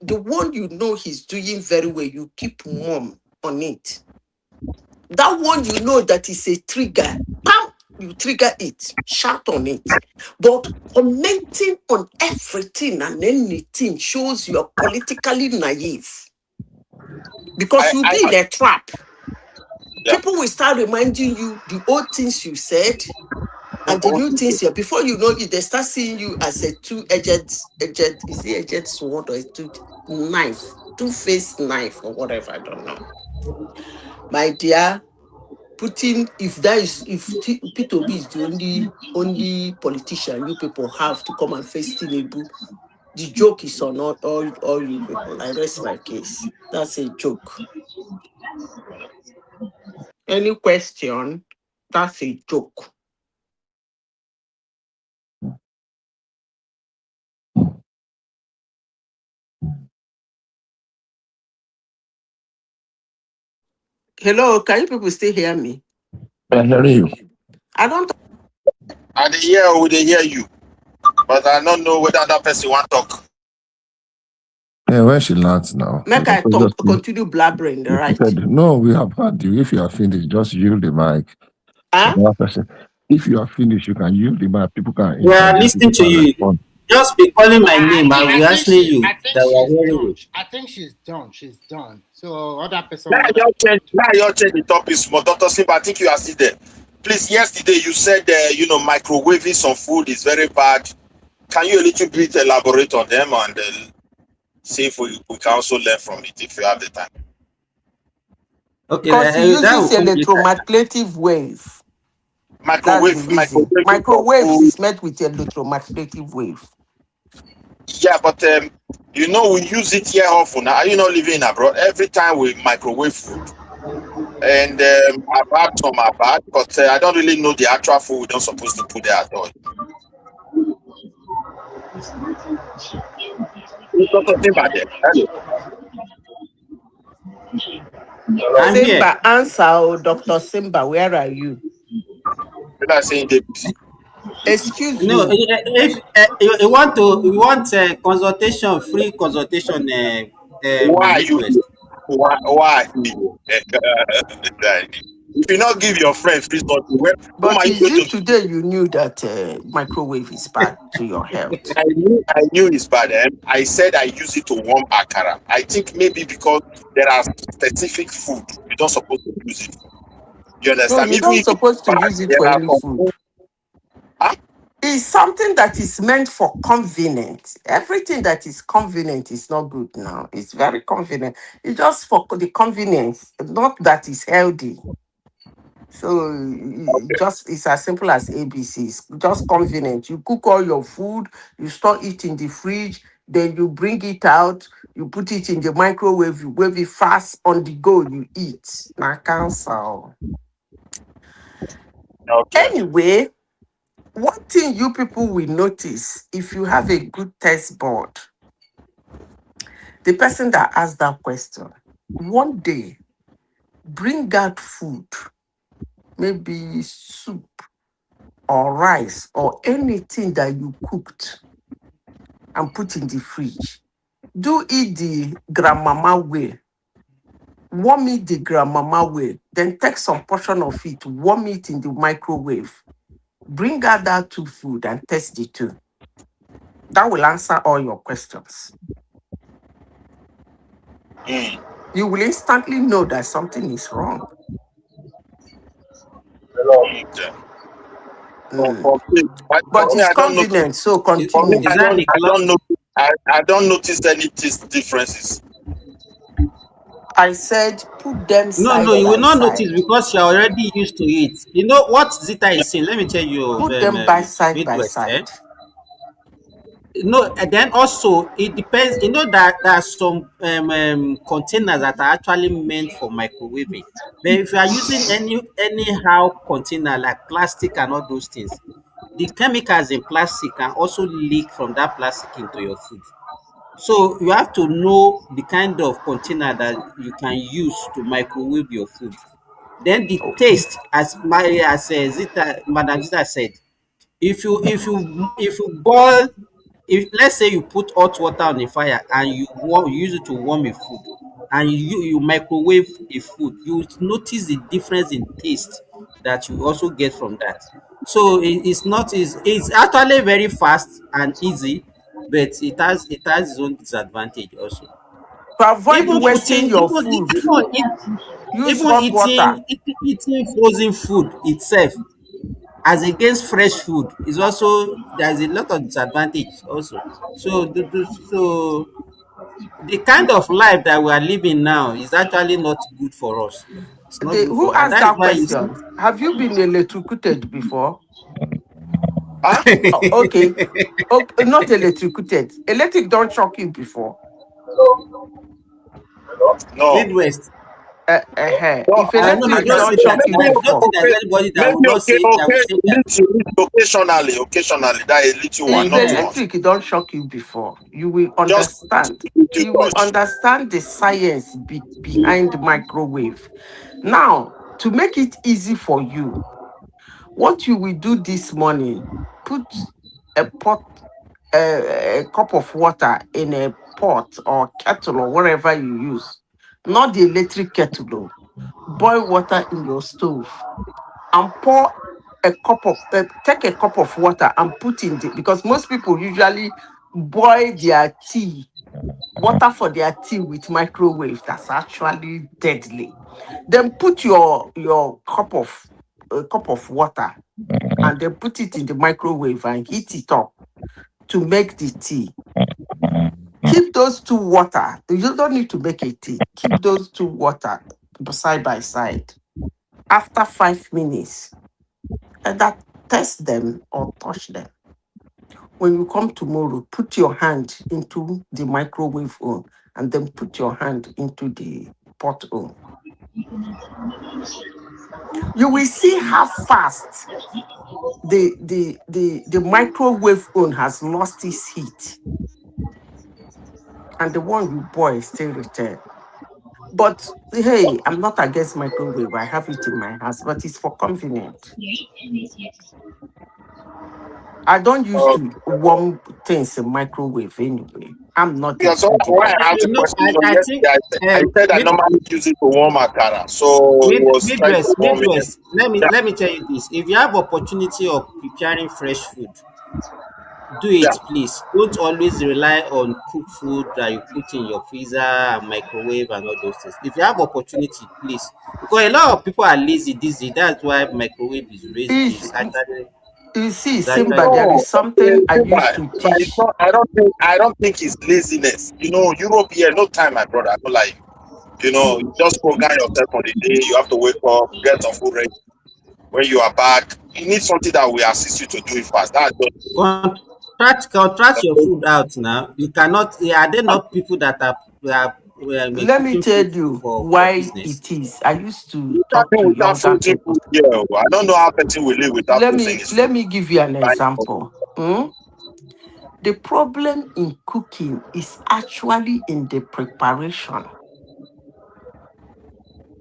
the one you know he's doing very well, you keep mum on it. That one you know that is a trigger, bam, you trigger it, shout on it. But commenting on everything and anything shows you're politically naive. Because you'll be in a trap. People will start reminding you the old things you said, And the new things here, before you know it, they start seeing you as a two-edged, is it edged sword or a knife, two-faced knife or whatever, I don't know. My dear, P2B is the only politician you people have to come and face Tinubu, the joke is on all you people. I rest my case. That's a joke. Any question? That's a joke. Hello, can you people still hear me? I hear you. I don't. I dey hear you, but I don't know whether that person want talk. Yeah, where she lands now. Make I talk, continue blabbering, right? No, we have heard you. If you are finished, just yield the mic. Another person. If you are finished, you can yield the mic. People can. We are listening to you. Respond. Just be calling my name. I will asking you that we are hearing you. I think she's done. She's done. So other person. Now you change the topic small. Dr. Simba, I think you are still there. Please, yesterday you said microwaving some food is very bad. Can you a little bit elaborate on them and see if we can also learn from it if you have the time? Okay, because he uses electromagnetic wave. Microwave is met with electromagnetic wave. Yeah, but we use it here often. Are you not living abroad? Every time we microwave food. And I've had some are bad, but I don't really know the actual food we're not supposed to put there at all. Simba, answer, Dr. Simba, where are you? People are saying they busy. Excuse me. No, if you want a consultation, free consultation. Why request. Why? If you not give your friend free consultation, but is it today you knew that microwave is bad to your health? I knew it's bad. I said I use it to warm akara. I think maybe because there are specific food you don't supposed to use it. You understand? No, you don't supposed to use it for any food. Huh? It's something that is meant for convenience. Everything that is convenient is not good now. It's very convenient. It's just for the convenience, not that it's healthy. So it's as simple as ABC. It's just convenient. You cook all your food, you store it in the fridge, then you bring it out, you put it in the microwave, you wave it fast on the go, you eat. Now cancel. Okay. Anyway, one thing you people will notice if you have a good test board, the person that asked that question, one day, bring out food, maybe soup or rice or anything that you cooked and put in the fridge. Do it the grandmama way. Warm it the grandmama way. Then take some portion of it, warm it in the microwave. Bring out that two food and test the two. That will answer all your questions. You will instantly know that something is wrong. But it's convenient, so continue. I don't notice any differences. I said put them side. No, you will not notice because you're already used to it. You know what Zita is saying? Let me tell you. Put them by side by side. No, and then also it depends. You know that there are some containers that are actually meant for microwaving. But if you are using anyhow container like plastic and all those things, the chemicals in plastic can also leak from that plastic into your food. So you have to know the kind of container that you can use to microwave your food. Then the taste, as Madam Zita said, if you boil, if let's say you put hot water on the fire and you use it to warm a food, and you microwave a food, you will notice the difference in taste that you also get from that. So it's actually very fast and easy, but it has its own disadvantage also. To avoid wasting your food, use hot water. Eating frozen food itself as against fresh food is also, there's a lot of disadvantage also. So so the kind of life that we are living now is actually not good for us. It's not good Who for, and asked that is that why you see. question? Have you been electrocuted before? Huh? Okay. Not electrocuted. Electric don't shock you before. No. Midwest. No, If No, I no, electric can don't don't say say that. shock you I maybe don't before, think there's anybody that will maybe not okay, say that will say that. occasionally, that a little one, if not too much. electric don't shock you before, you will Just understand. to You will touch. understand the science behind microwave. Now, to make it easy for you, what you will do this morning, put a pot, a cup of water in a pot or kettle or whatever you use, not the electric kettle. Though. Boil water in your stove and pour take a cup of water and put in the, because most people usually boil their tea, water for their tea with microwave. That's actually deadly. Then put your cup of water and then put it in the microwave and heat it up to make the tea. Keep those two water. You don't need to make a tea. Keep those two water side by side. After 5 minutes, either test them or touch them. When you come tomorrow, put your hand into the microwave oven and then put your hand into the pot oven. You will see how fast the microwave oven has lost its heat, and the one you boil still return. But hey, I'm not against microwave. I have it in my house, but it's for convenient. I don't used Uh, to warm things in microwave anyway. I'm not a yeah, so foodie when I person. asked the question I think yesterday, I said I normally use it to warm akara. So he was trying to warm it. Midwest. Let me tell you this. If you have opportunity of preparing fresh food, do Yeah. it please. Don't always rely on cooked food that you put in your freezer and microwave and all those things. If you have opportunity, please. Because a lot of people are lazy these days. That's why microwave is raised If is actually you see, is Simba, actually there No, is something I used but to it's teach. not. I don't think it's laziness. You know, Europe here, no time, my brother. No like, you just program yourself for the day. You have to wake up, get your food ready. When you are back, you need something that will assist you to do it fast. That's contract your just. food out now. You cannot. Are there not people that are Let me cooking tell food you for why business? it is. I used to talk Nothing to without younger frozen people. food here. I don't know how person will live without frozen his Let food. me give you an Like, example. The problem in cooking is actually in the preparation,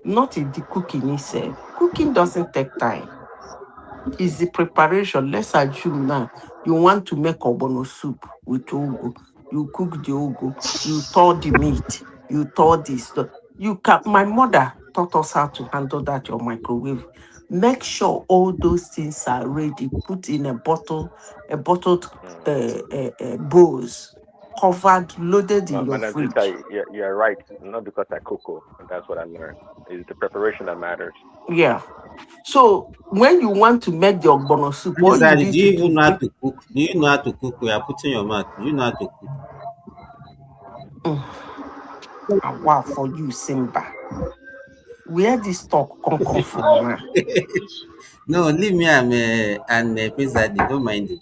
not in the cooking itself. Cooking doesn't take time. Is the preparation. Let's assume now you want to make obono soup with ugu. You cook the ugu, you thaw the meat, you thaw this. You can. My mother taught us how to handle that your microwave. Make sure all those things are ready. Put in a bottled bowls, covered, loaded in your Madam fridge. Tita, you're right. Not because I cook, and that's what I learned. It's the preparation that matters. Yeah. So when you want to make the ogbono soup, all Please, you Daddy, need do to you do even is know how take. to cook? Do you know how to cook? We are putting your mouth. Do you know how to cook? Wow, for you, Simba. Where this talk come from now? No, leave me and Prince Daddy. Don't mind it.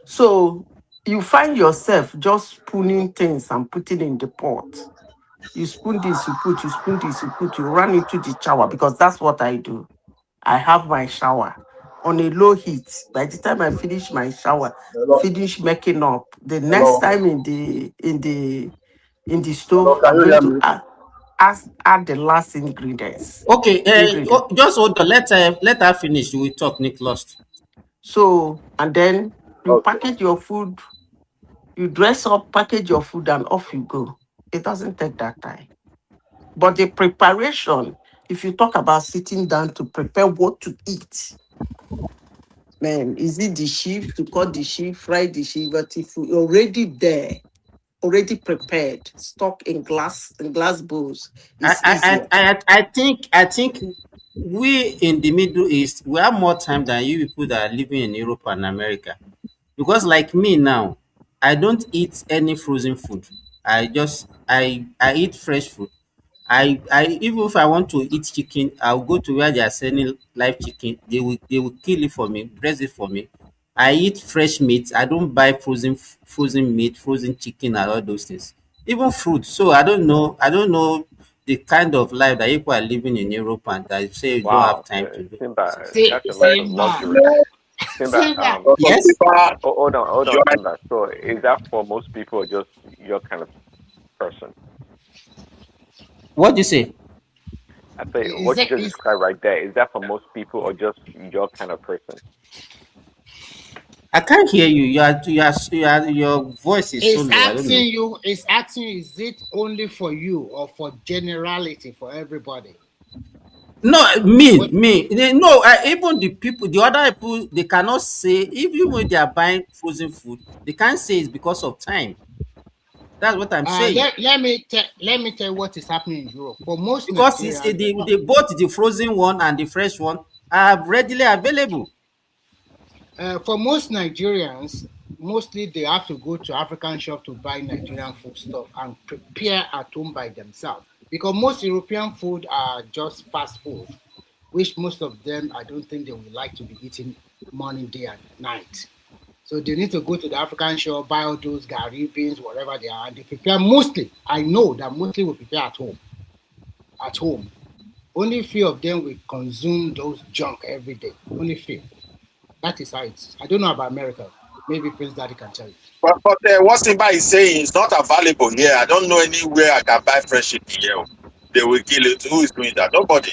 So you find yourself just spooning things and putting in the pot. You spoon this, you put, you spoon this, you put, you run into the shower because that's what I do. I have my shower on a low heat. By the time I finish my shower, hello, finish making up, the next hello, time in the hello, stove, can I'm you going hear to me? add the last ingredients. Okay, Ingredient. just hold on. Let her finish. We talk, Nick Lost. So and then you Okay. package your food, you dress up, package your food, and off you go. It doesn't take that time. But the preparation, if you talk about sitting down to prepare what to eat, man, is it the sheep to cut the sheep, fry the sheep? But if you're already there, already prepared, stock in glass bowls, I it's I easier. I I, I think we in the Middle East, we have more time than you people that are living in Europe and America. Because like me now, I don't eat any frozen food. I eat fresh food. I even if I want to eat chicken, I'll go to where they are selling live chicken. They will kill it for me, dress it for me. I eat fresh meat. I don't buy frozen meat, frozen chicken, and all those things. Even fruit. So I don't know the kind of life that people are living in Europe and that you say you don't have Wow, time to do Simba, things. that's a life of luxury. Simba, Yes. hold on, Simba. So is that for most people or just your kind of person? What do you say? I say what you just described right there, is that for most people or just your kind of person? I can't hear you. Your voice is so It's low. I don't know. asking you, is it only for you or for generality for everybody? No, me, What? me. No, even the people, the other people, they cannot say, even when they are buying frozen food, they can't say it's because of time. That's what I'm saying. Let me tell you what is happening in Europe. For most Because it's Nigerians, both the frozen one and the fresh one are readily available. for most Nigerians, mostly they have to go to African shop to buy Nigerian food stuff and prepare at home by themselves. Because most European food are just fast food, which most of them I don't think they would like to be eating morning, day, and night. So they need to go to the African shop, buy all those gari beans, whatever they are, and they prepare mostly. I know that mostly will prepare at home. At home. Only few of them will consume those junk every day. Only few. That is how it's. I don't know about America. Maybe Prince Daddy can tell you. But what Simba is saying is not available here. I don't know anywhere I can buy fresh chicken here. They will kill it. Who is doing that? Nobody.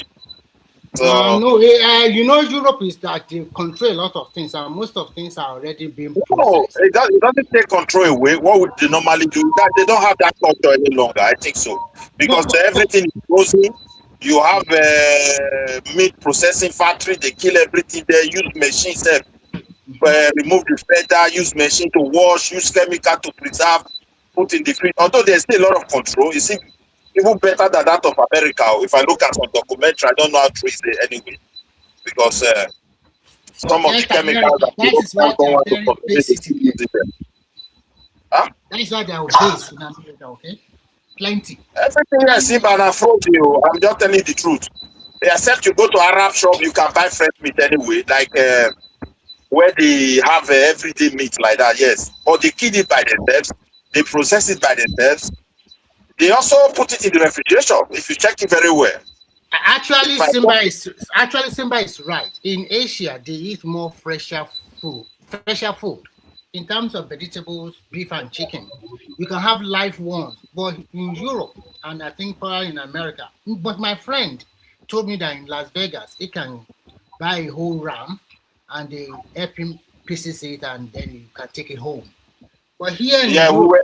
So No, Europe is that they control a lot of things, and most of things are already being no, processed. it doesn't take control away. What would they normally do? That they don't have that culture any longer. I think so because But everything is frozen. You have a meat processing factory. They kill everything there. Use machines. Remove the feather. Use machine to wash. Use chemical to preserve. Put in the fridge. Although there's still a lot of control. You see, even better than that of America. If I look at some documentary, I don't know how true is it anyway because some of the forget chemicals America. that That is why Europeans they don't are want to very consume, they basic still here. use it. Huh? That is why they are base in America. Okay, plenty. Everything I see by an fraud you. I'm just telling you the truth. Except you go to Arab shop, you can buy fresh meat anyway, like where they have everyday meat like that. Yes, or they kill it by themselves, they process it by themselves. They also put it in the refrigeration. If you check it very well, Actually, if I talk, Simba is right. In Asia, they eat more fresher food. Fresher food. In terms of vegetables, beef and chicken, you can have live ones. But in Europe and I think probably in America, but my friend told me that in Las Vegas, he can buy a whole ram and they help him pieces it and then you can take it home. But here in yeah, we Europe, were.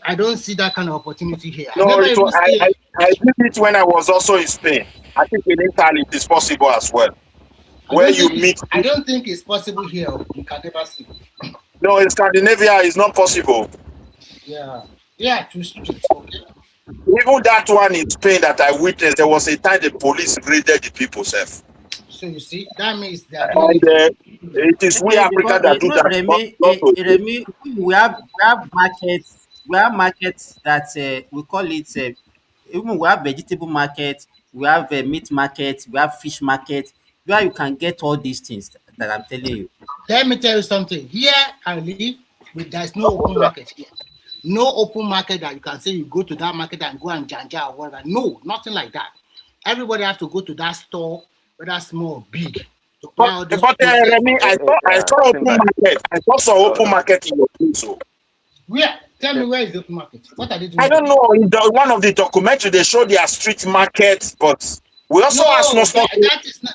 I don't see that kind of opportunity here. I No, never it even was, see. I did it when I was also in Spain. I think in Italy it is possible as well, I where don't you think it's meet. I don't think it's possible here. You can never see. No, in Scandinavia, it's not possible. Yeah. Yeah, too strict. Okay. Even that one in Spain that I witnessed, there was a time the police raided the people, self. So you see, that means they are doing And it. it is we Okay, Africa because that do that, not to escape. Remy, we have markets that we call it even we have vegetable market, we have meat market, we have fish market, where you can get all these things that I'm telling you. Let me tell you something. Here I live, there's no open market here. No open market that you can say you go to that market and go and janja or whatever. No, nothing like that. Everybody has to go to that store, whether small or big, to buy all those processed. Remy, I saw open Simba. market. I saw some No, open no. market in your place. So. Where? Tell me where is the open market? What are they I doing don't there? know. In one of the documentary, they show their street market, but we also have No, small.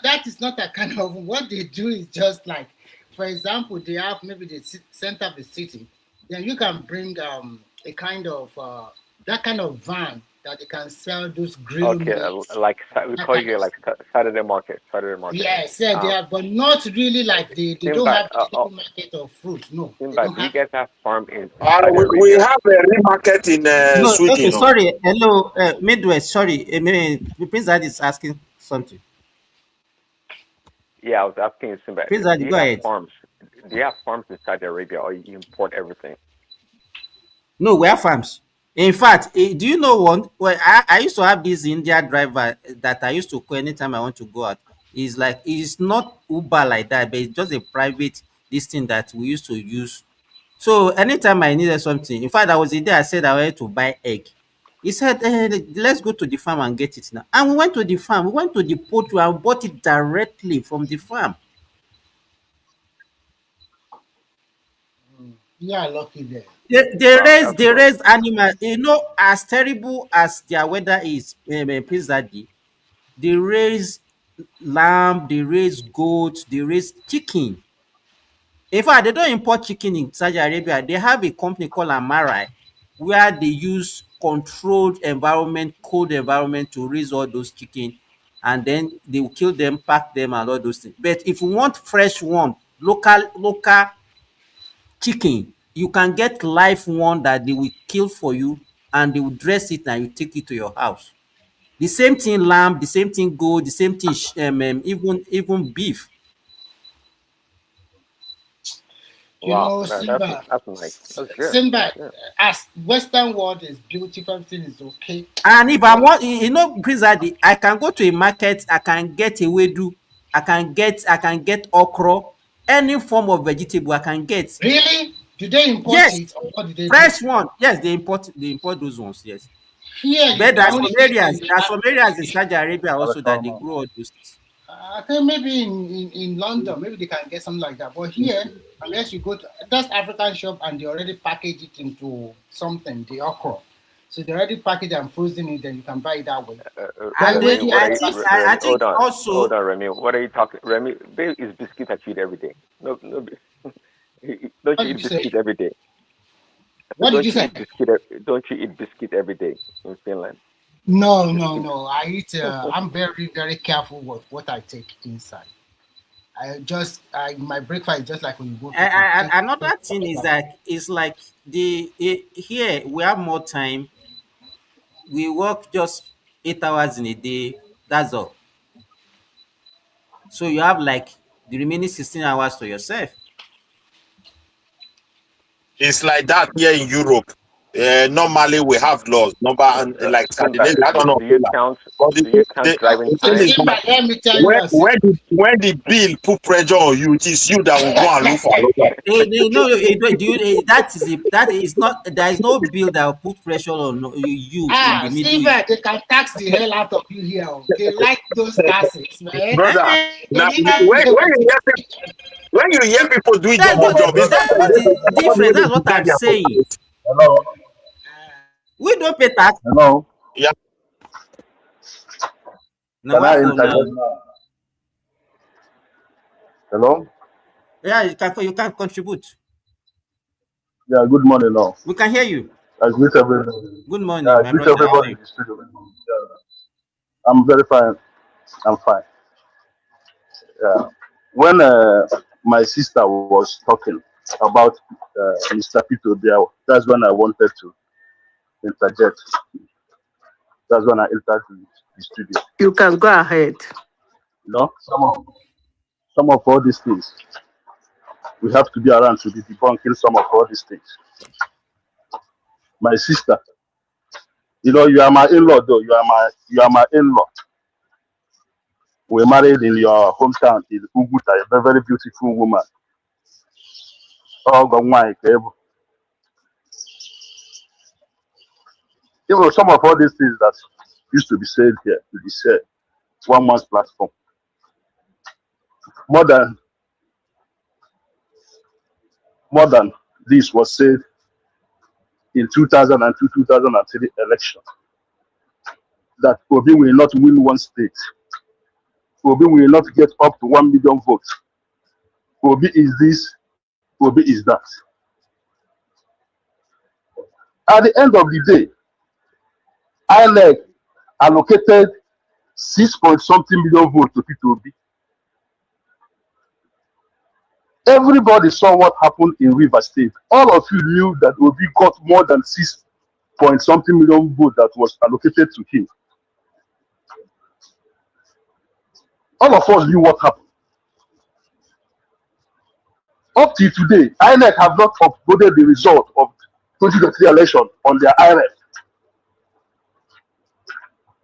that is not a kind of what they do is just like, for example, they have maybe the center of the city. Then you can bring a kind of that kind of van that they can sell those grilled Okay, meats. like we That call kind it of like Saturday market. Saturday market. yes, yeah, they are, but not really like they don't Simba, have vegetable market or fruit. No, they Simba, don't do you have. guys have farm in Saudi We Arabia? have a remarket in No, Sweden. okay, No? sorry. Hello, Midwest. Sorry, Prince Dad is asking something. Yeah, I was asking you, Simba, Please, do you go have ahead. farms? Do you have farms in Saudi Arabia, or you import everything? No, we have farms. In fact, do you know one? Well, I used to have this India driver that I used to call anytime I want to go out. It's like it's not Uber like that, but it's just a private this thing that we used to use. So anytime I needed something, in fact, I was the day I said I wanted to buy egg. He said, let's go to the farm and get it now. And we went to the farm, we went to the poultry and bought it directly from the farm. Yeah, lucky there. They raise animals. You know, as terrible as their weather is, Prince Daddy, they raise lamb, they raise goats, they raise chicken. In fact, they don't import chicken in Saudi Arabia. They have a company called Amarai where they use controlled environment, cold environment to raise all those chicken, and then they will kill them, pack them, and all those things. But if you want fresh one, local chicken, you can get live one that they will kill for you, and they will dress it and you take it to your house. The same thing lamb, the same thing goat, the same thing even beef. You Wow, know, Simba, that's nice. That's good. Simba, That's good. as Western world is beautiful, everything is okay. And if I want, Prince Adi, I can go to a market, I can get ewedu, I can get okra, any form of vegetable I can get. Really? Do they import Yes, it, or what do they do? fresh one. Yes, they import those ones. Yes, Here, you but can only eat in there are some areas in Saudi Arabia also that they grow all those things. I think maybe in London, maybe they can get something like that. But here, unless you go to that African shop and they already package it into something, the okra. So they already package and frozen it, then you can buy it that way. And Remy, what are you, I think hold on, also Remy. What are you talking? Remy, babe is biscuit that you eat every day. No, don't What you did eat you say? biscuit every day? What did you say? Don't you eat biscuit every day in Finland? No, no, no. I eat. I'm very, very careful with what I take inside. My breakfast is just like when you go people take another thing is that it's like here we have more time. We work just 8 hours in a day. That's all. So you have like the remaining 16 hours to yourself. It's like that here in Europe. Normally we have laws, number and like Simba, Scandinavia. I don't know. do you count? But Do you count driving the thing time? is Simba, let me tell you, when the bill put pressure on you, it is you that will go and look for another. No, that is not. There is no bill that will put pressure on you in the Middle East. Simba, they can tax the hell out of you here. They like those taxes, man. Brother, now when you hear people doing double job, it's not That's the difference. That's what I'm saying. Hello. We don't pay tax. Hello. Yeah. No, Can I interject now? Hello. Yeah, you can contribute. Yeah. Good morning, all. We can hear you. I greet everybody. Good morning, Yeah, I my greet brother. How are everybody you? in the studio. Yeah. I'm very fine. I'm fine. Yeah. When my sister was talking about Mr. Peter Biao, that's when I wanted to interject. That's when I entered the studio. You can go ahead. You know, some of all these things, we have to be around to be debunking some of all these things. My sister, you know, you are my in-law though. You are my in-law. We married in your hometown in Uguta, a very, very beautiful woman. Oh, God, why? You know, some of all these things that used to be said here, to be said, one man's platform. More than this was said in 2002, 2003 election, that Obi will not win one state. Obi will not get up to 1 million votes. Obi is this, Obi is that. At the end of the day, INEC allocated 6 point something million votes to Peter Obi. Everybody saw what happened in River State. All of you knew that Obi got more than 6 point something million votes that was allocated to him. All of us knew what happened. Up till today, INEC have not uploaded the result of 2023 election on their IRF.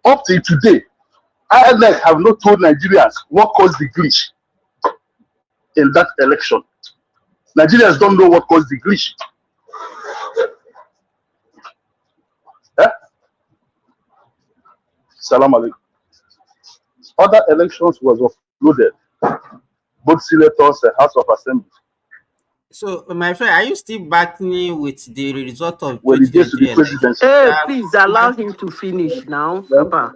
Up till today, INEC have not told Nigerians what caused the glitch in that election. Nigerians don't know what caused the glitch. Eh? Salam alaikum. Other elections was uploaded, both senators and House of Assembly. So, my friend, are you still battling with the result of When it gets to the 2023 election? presidency, Hey, please allow him to finish now, Papa.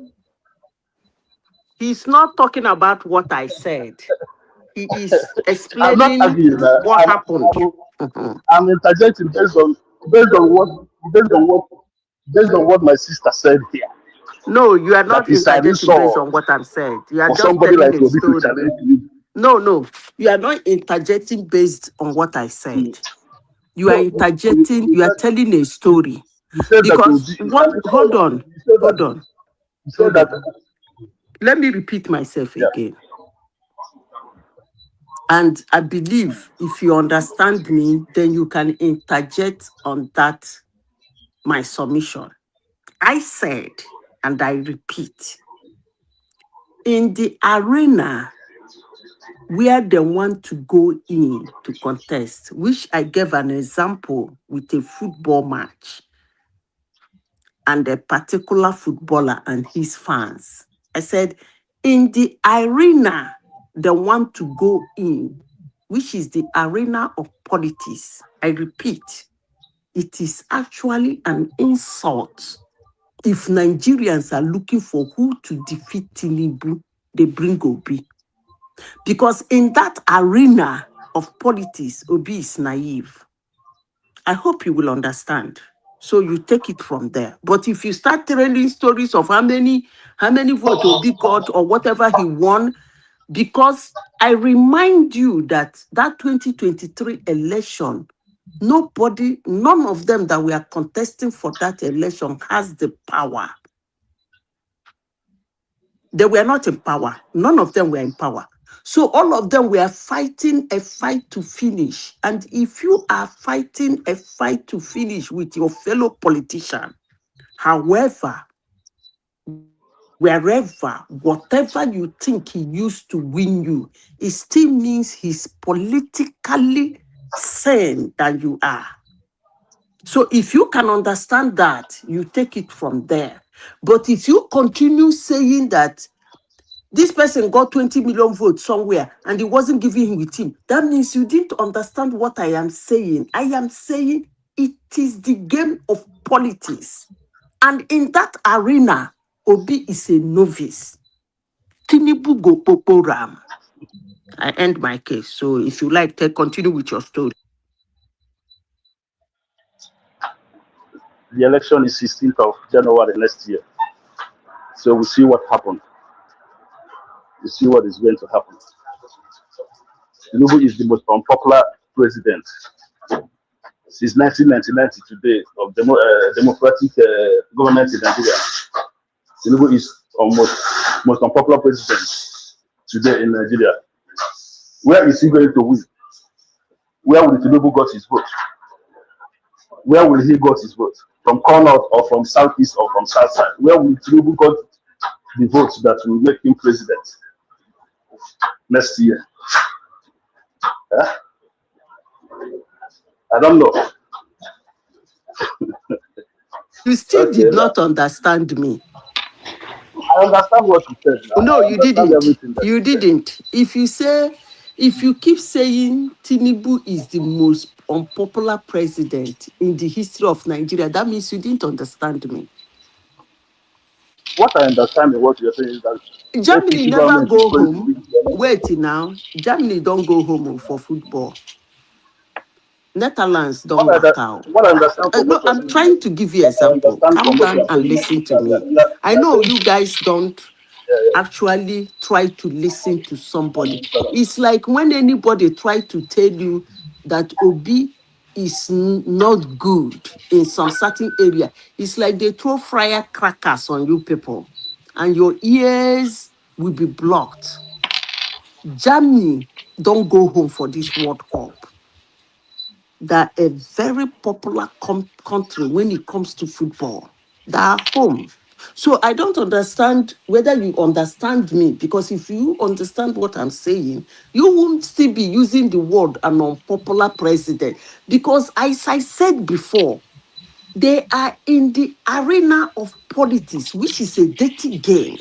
He's not talking about what I said. He is I'm not explaining arguing. what happened. I'm interjecting based on what based on what based on what my sister said here. No, you are That not is an interjecting based insult on what I'm saying. You are for just somebody telling like a Obi to story. challenge you. No, you are not interjecting based on what I said. You are No, interjecting, you are telling a story. you said that Because Obi, what, hold on. you said that Let me repeat myself yeah. again. And I believe if you understand me, then you can interject on that, my submission. I said, and I repeat, in the arena where they want to go in to contest, which I gave an example with a football match and a particular footballer and his fans. I said, in the arena they want to go in, which is the arena of politics, I repeat, it is actually an insult if Nigerians are looking for who to defeat Tinubu, they bring Obi. Because in that arena of politics, Obi is naive. I hope you will understand. So you take it from there. But if you start telling stories of how many votes Obi got or whatever he won, because I remind you that 2023 election, none of them that we are contesting for that election has the power. They were not in power. None of them were in power. So all of them were fighting a fight to finish. And if you are fighting a fight to finish with your fellow politician, however, wherever, whatever you think he used to win you, it still means he's politically sane than you are. So if you can understand that, you take it from there. But if you continue saying that this person got 20 million votes somewhere and he wasn't giving him with him, that means you didn't understand what I am saying. I am saying it is the game of politics. And in that arena, Obi is a novice. Tinubu go popo ram. I end my case. So if you like, continue with your story. The election is 16th of January next year. So we'll see what happens. We'll see what is going to happen. Tinubu is the most unpopular president since 1999 to today of democratic government in Nigeria. Tinubu is almost most unpopular president today in Nigeria. Where is he going to win? Where will Tinubu got his vote? Where will he got his vote? From corner or from southeast or from south side? Where will Tinubu got the votes that will make him president next year? Huh? I don't know. You still did not understand me. I understand what you said. No, you didn't. You didn't. If you keep saying Tinubu is the most unpopular president in the history of Nigeria, that means you didn't understand me. What I understand in what you're saying is that Germany APC never government is go going to home. win the election. Wait now. Germany don't go home for football. Netherlands don't work out. What I understand from No, what you're I'm saying is trying to give you an example. Calm down and listen to me. I know you guys don't actually try to listen to somebody. It's like when anybody try to tell you that Obi is not good in some certain area. It's like they throw firecrackers on you people and your ears will be blocked. Germany don't go home for this World Cup. that a very popular country when it comes to football. They are home. So I don't understand whether you understand me, because if you understand what I'm saying, you won't still be using the word an unpopular president. Because as I said before, they are in the arena of politics, which is a dirty game.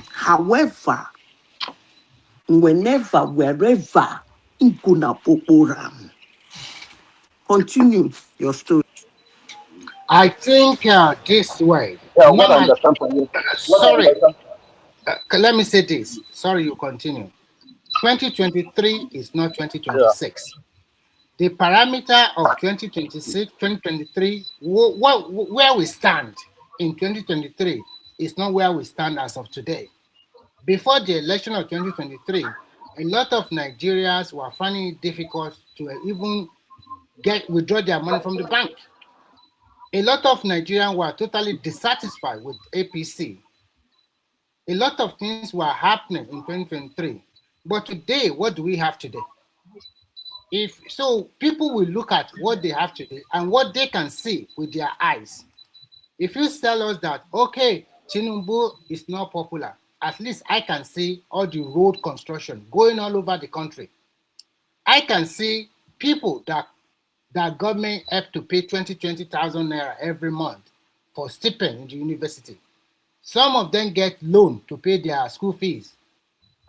However, whenever, wherever, Nguna Poporam. Continue your story. I think this way. Yeah, what I Normally, understand from you. What I sorry, understand. let me say this. Sorry, you continue. 2023 is not Yeah. 2026. The parameter of 2026, 2023, where we stand in 2023 is not where we stand as of today. Before the election of 2023, a lot of Nigerians were finding it difficult to even withdraw their money from the bank. A lot of Nigerians were totally dissatisfied with APC. A lot of things were happening in 2023. But today, what do we have today? If so, people will look at what they have today and what they can see with their eyes. If you tell us that, okay, Tinubu is not popular, at least I can see all the road construction going all over the country. I can see people that government have to pay 20,000 naira every month for stipend in the university. Some of them get loan to pay their school fees.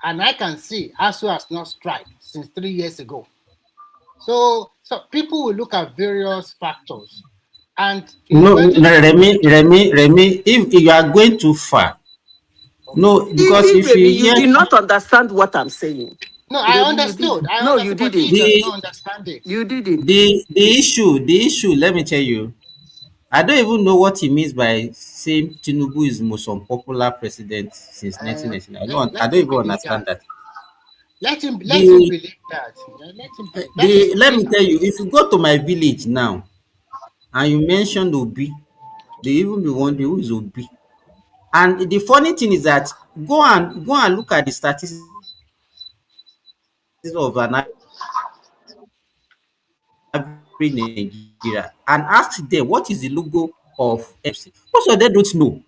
And I can see ASU has not strike since 3 years ago. So people will look at various factors. And in No, 20, no, Remy, if you are going too far, no, because Even if you Remy, you hear did not understand what I'm saying. no, I Remy, you did. understood. I No, you understood, but he didn't. does the not understand it. You didn't. the issue, let me tell you, I don't even know what he means by saying Tinubu is the most unpopular president since Uh, 1999. I let don't him even believe understand that. that. Let him The believe that. Let him believe. That is let his me tell you, if you go to my village now and you mention Obi, they even be wondering who is Obi. And the funny thing is that go and look at the statistics of an average Nigeria and ask them what is the logo of FC. Most of them don't know.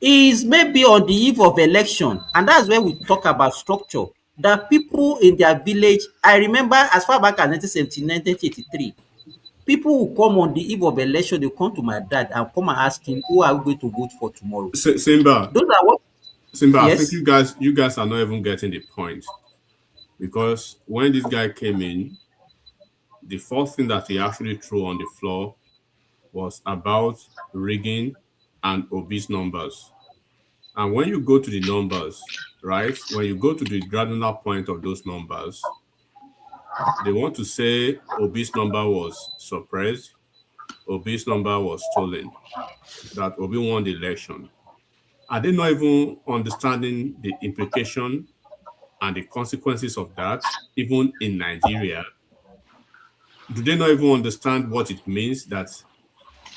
Is maybe on the eve of election, and that's where we talk about structure. That people in their village, I remember as far back as 1979, 1983, people will come on the eve of election, they come to my dad and come and ask him, who are we going to vote for tomorrow? Simba, Those are what. Simba, I think Yes. you guys are not even getting the point. Because when this guy came in, the first thing that he actually threw on the floor was about rigging and obese numbers. And when you go to the numbers, right, when you go to the granular point of those numbers, they want to say obese number was suppressed, obese number was stolen, that Obi won the election. Are they not even understanding the implication and the consequences of that, even in Nigeria? Do they not even understand what it means that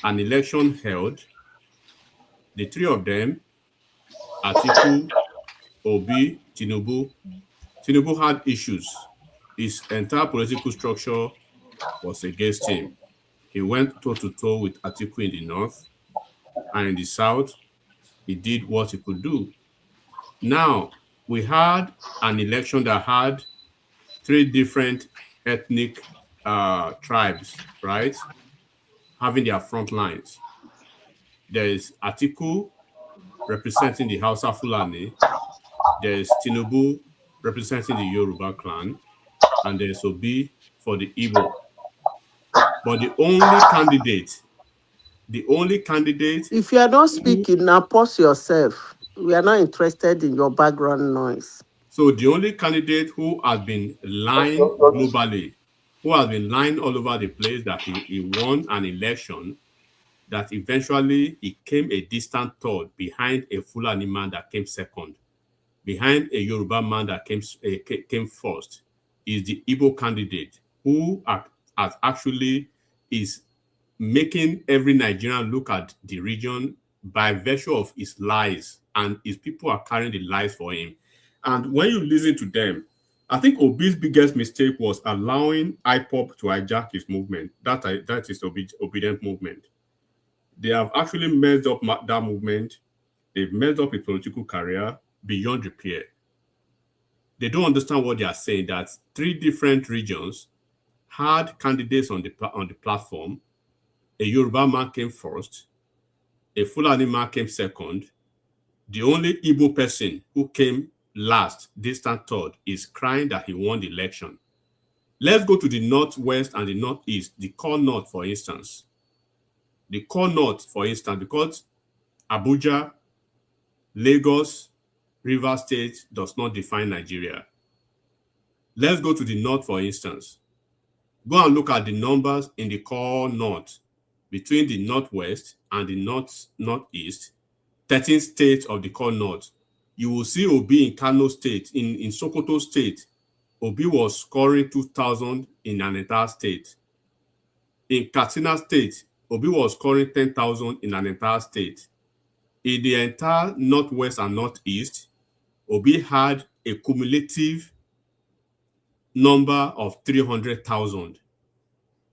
an election held, the three of them, Atiku, Obi, Tinubu had issues. His entire political structure was against him. He went toe to toe with Atiku in the north, and in the south, he did what he could do. Now, we had an election that had three different ethnic tribes, right, having their front lines. There is Atiku representing the Hausa Fulani, there is Tinubu representing the Yoruba clan, and there is Obi for the Igbo. But the only candidate If you are not who, speaking, now pause yourself. We are not interested in your background noise. so the only candidate who has been lying globally, who has been lying all over the place that he won an election, that eventually he came a distant third behind a Fulani man that came second, behind a Yoruba man that came first, is the Igbo candidate who has actually is making every Nigerian look at the region by virtue of his lies, and his people are carrying the lies for him. And when you listen to them, I think Obi's biggest mistake was allowing IPOP to hijack his movement. That is obedient movement. They have actually messed up that movement. They've messed up his political career beyond repair. They don't understand what they are saying, that 3 different regions had candidates on the platform. A Yoruba man came first. A Fulani man came second. The only Igbo person who came last, distant third, is crying that he won the election. Let's go to the Northwest and the Northeast, the core North, for instance. The core North, for instance, because Abuja, Lagos, Rivers State does not define Nigeria. Let's go to the North, for instance. Go and look at the numbers in the core North between the Northwest and the Northeast, 13 states of the core North. You will see Obi in Kano State, in Sokoto State. Obi was scoring 2,000 in an entire state. In Katsina State, Obi was scoring 10,000 in an entire state. In the entire Northwest and Northeast, Obi had a cumulative number of 300,000.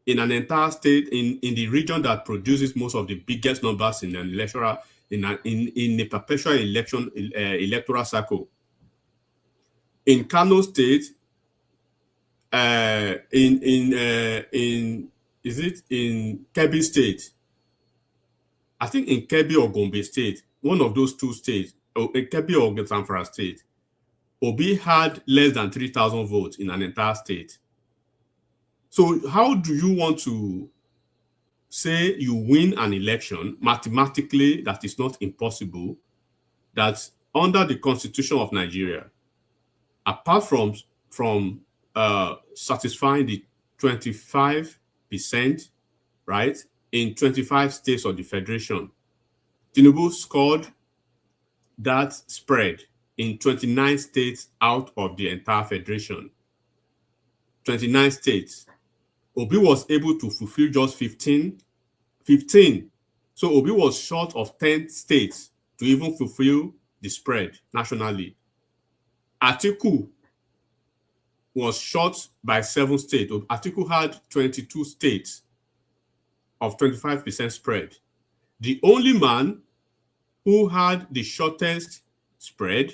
In an entire state, in the region that produces most of the biggest numbers in an electoral, in a perpetual election electoral cycle. In Kano State, in Kebbi State, I think in Kebbi or Gombe State, one of those 2 states, or in Kebbi or Zamfara State, Obi had less than 3,000 votes in an entire state. So how do you want to say you win an election? Mathematically, that is not impossible. That under the Constitution of Nigeria, apart from satisfying the 25%, right, in 25 states of the Federation, Tinubu scored that spread in 29 states out of the entire Federation. 29 states. Obi was able to fulfill just 15. So Obi was short of 10 states to even fulfill the spread nationally. Atiku was short by 7 states. Atiku had 22 states of 25% spread. The only man who had the shortest spread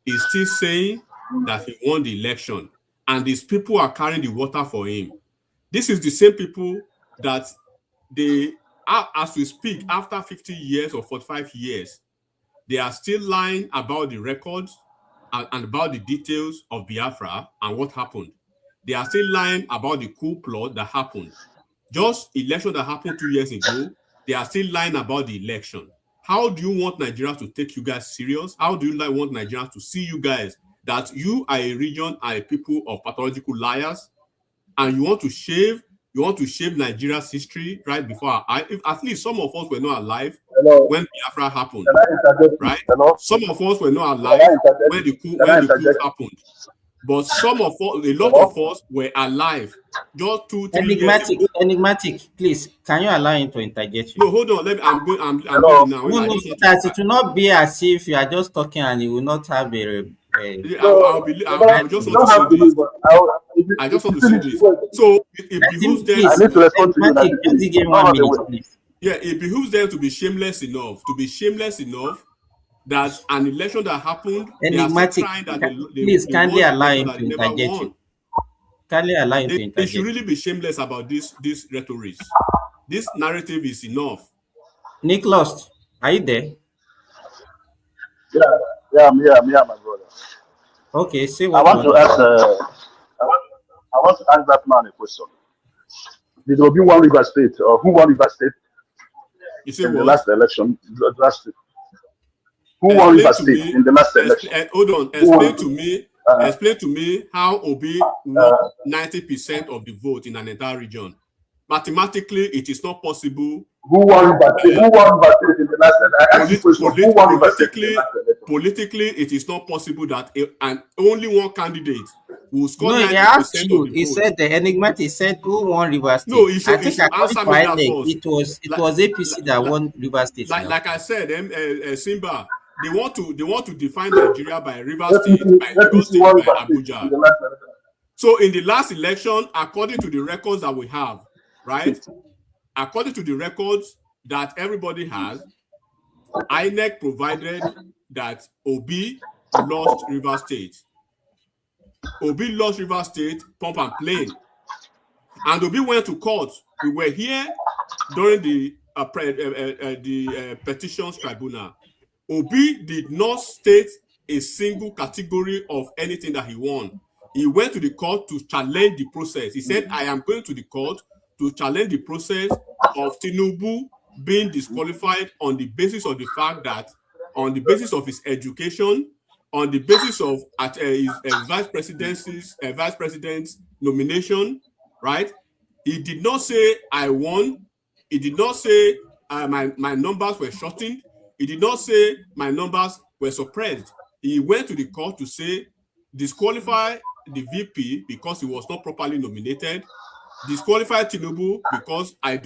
is still saying that he won the election, and these people are carrying the water for him. This is the same people that they are, as we speak, after 50 years or 45 years, they are still lying about the records and about the details of Biafra and what happened. They are still lying about the coup plot that happened. Just election that happened 2 years ago, they are still lying about the election. How do you want Nigeria to take you guys serious? How do you want Nigerians to see you guys that you are a region, are a people of pathological liars, and you want to shave Nigeria's history right before our eyes? If at least some of us were not alive when Biafra happened, right? Some of us were not alive when the coup happened. But some of us, a lot of us were alive just 2-3 years ago. Enigmatic, please, can you allow him to interject you? No, hold on. I'm going now. No, it will not be as if you are just talking and you will not have a I just want to say this. I just want to say this. So it behooves them. I need to respond to you. Yeah, it behooves them to be shameless enough that an election that happened, Enigmatic, they are still trying that please kindly allow him to interject you. Kindly allow him to interject. They should really be shameless about this rhetoric. This narrative is enough. Nick Lost, are you there? Yeah, I'm here, my brother. Okay, say what I want to ask. I want to ask that man a question. Did Obi won Rivers State, or who won Rivers State in the last election? Who won Rivers State in the last election? Hold on. Explain to me how Obi won 90% of the vote in an entire region. Mathematically, it is not possible. Who won Rivers State? Who won Rivers State in the last election? Politically, it is not possible that only one candidate will score 90% he of the vote. He said the enigmatic said who won Rivers State. No, I think according to INEC, it was APC that won Rivers State. Like I said, Simba, they want to define Nigeria by River State, by Lagos State, by Abuja. So in the last election, according to the records that we have, right? According to the records that everybody has, INEC provided that Obi lost River State. Obi lost River State, pump and plain. And Obi went to court. We were here during the petitions tribunal. Obi did not state a single category of anything that he won. He went to the court to challenge the process. He said, I am going to the court to challenge the process of Tinubu being disqualified on the basis of the fact that, on the basis of his education, on the basis of his vice president's nomination, right? He did not say I won. He did not say my numbers were shortened. He did not say my numbers were suppressed. He went to the court to say disqualify the VP because he was not properly nominated, disqualify Tinubu because I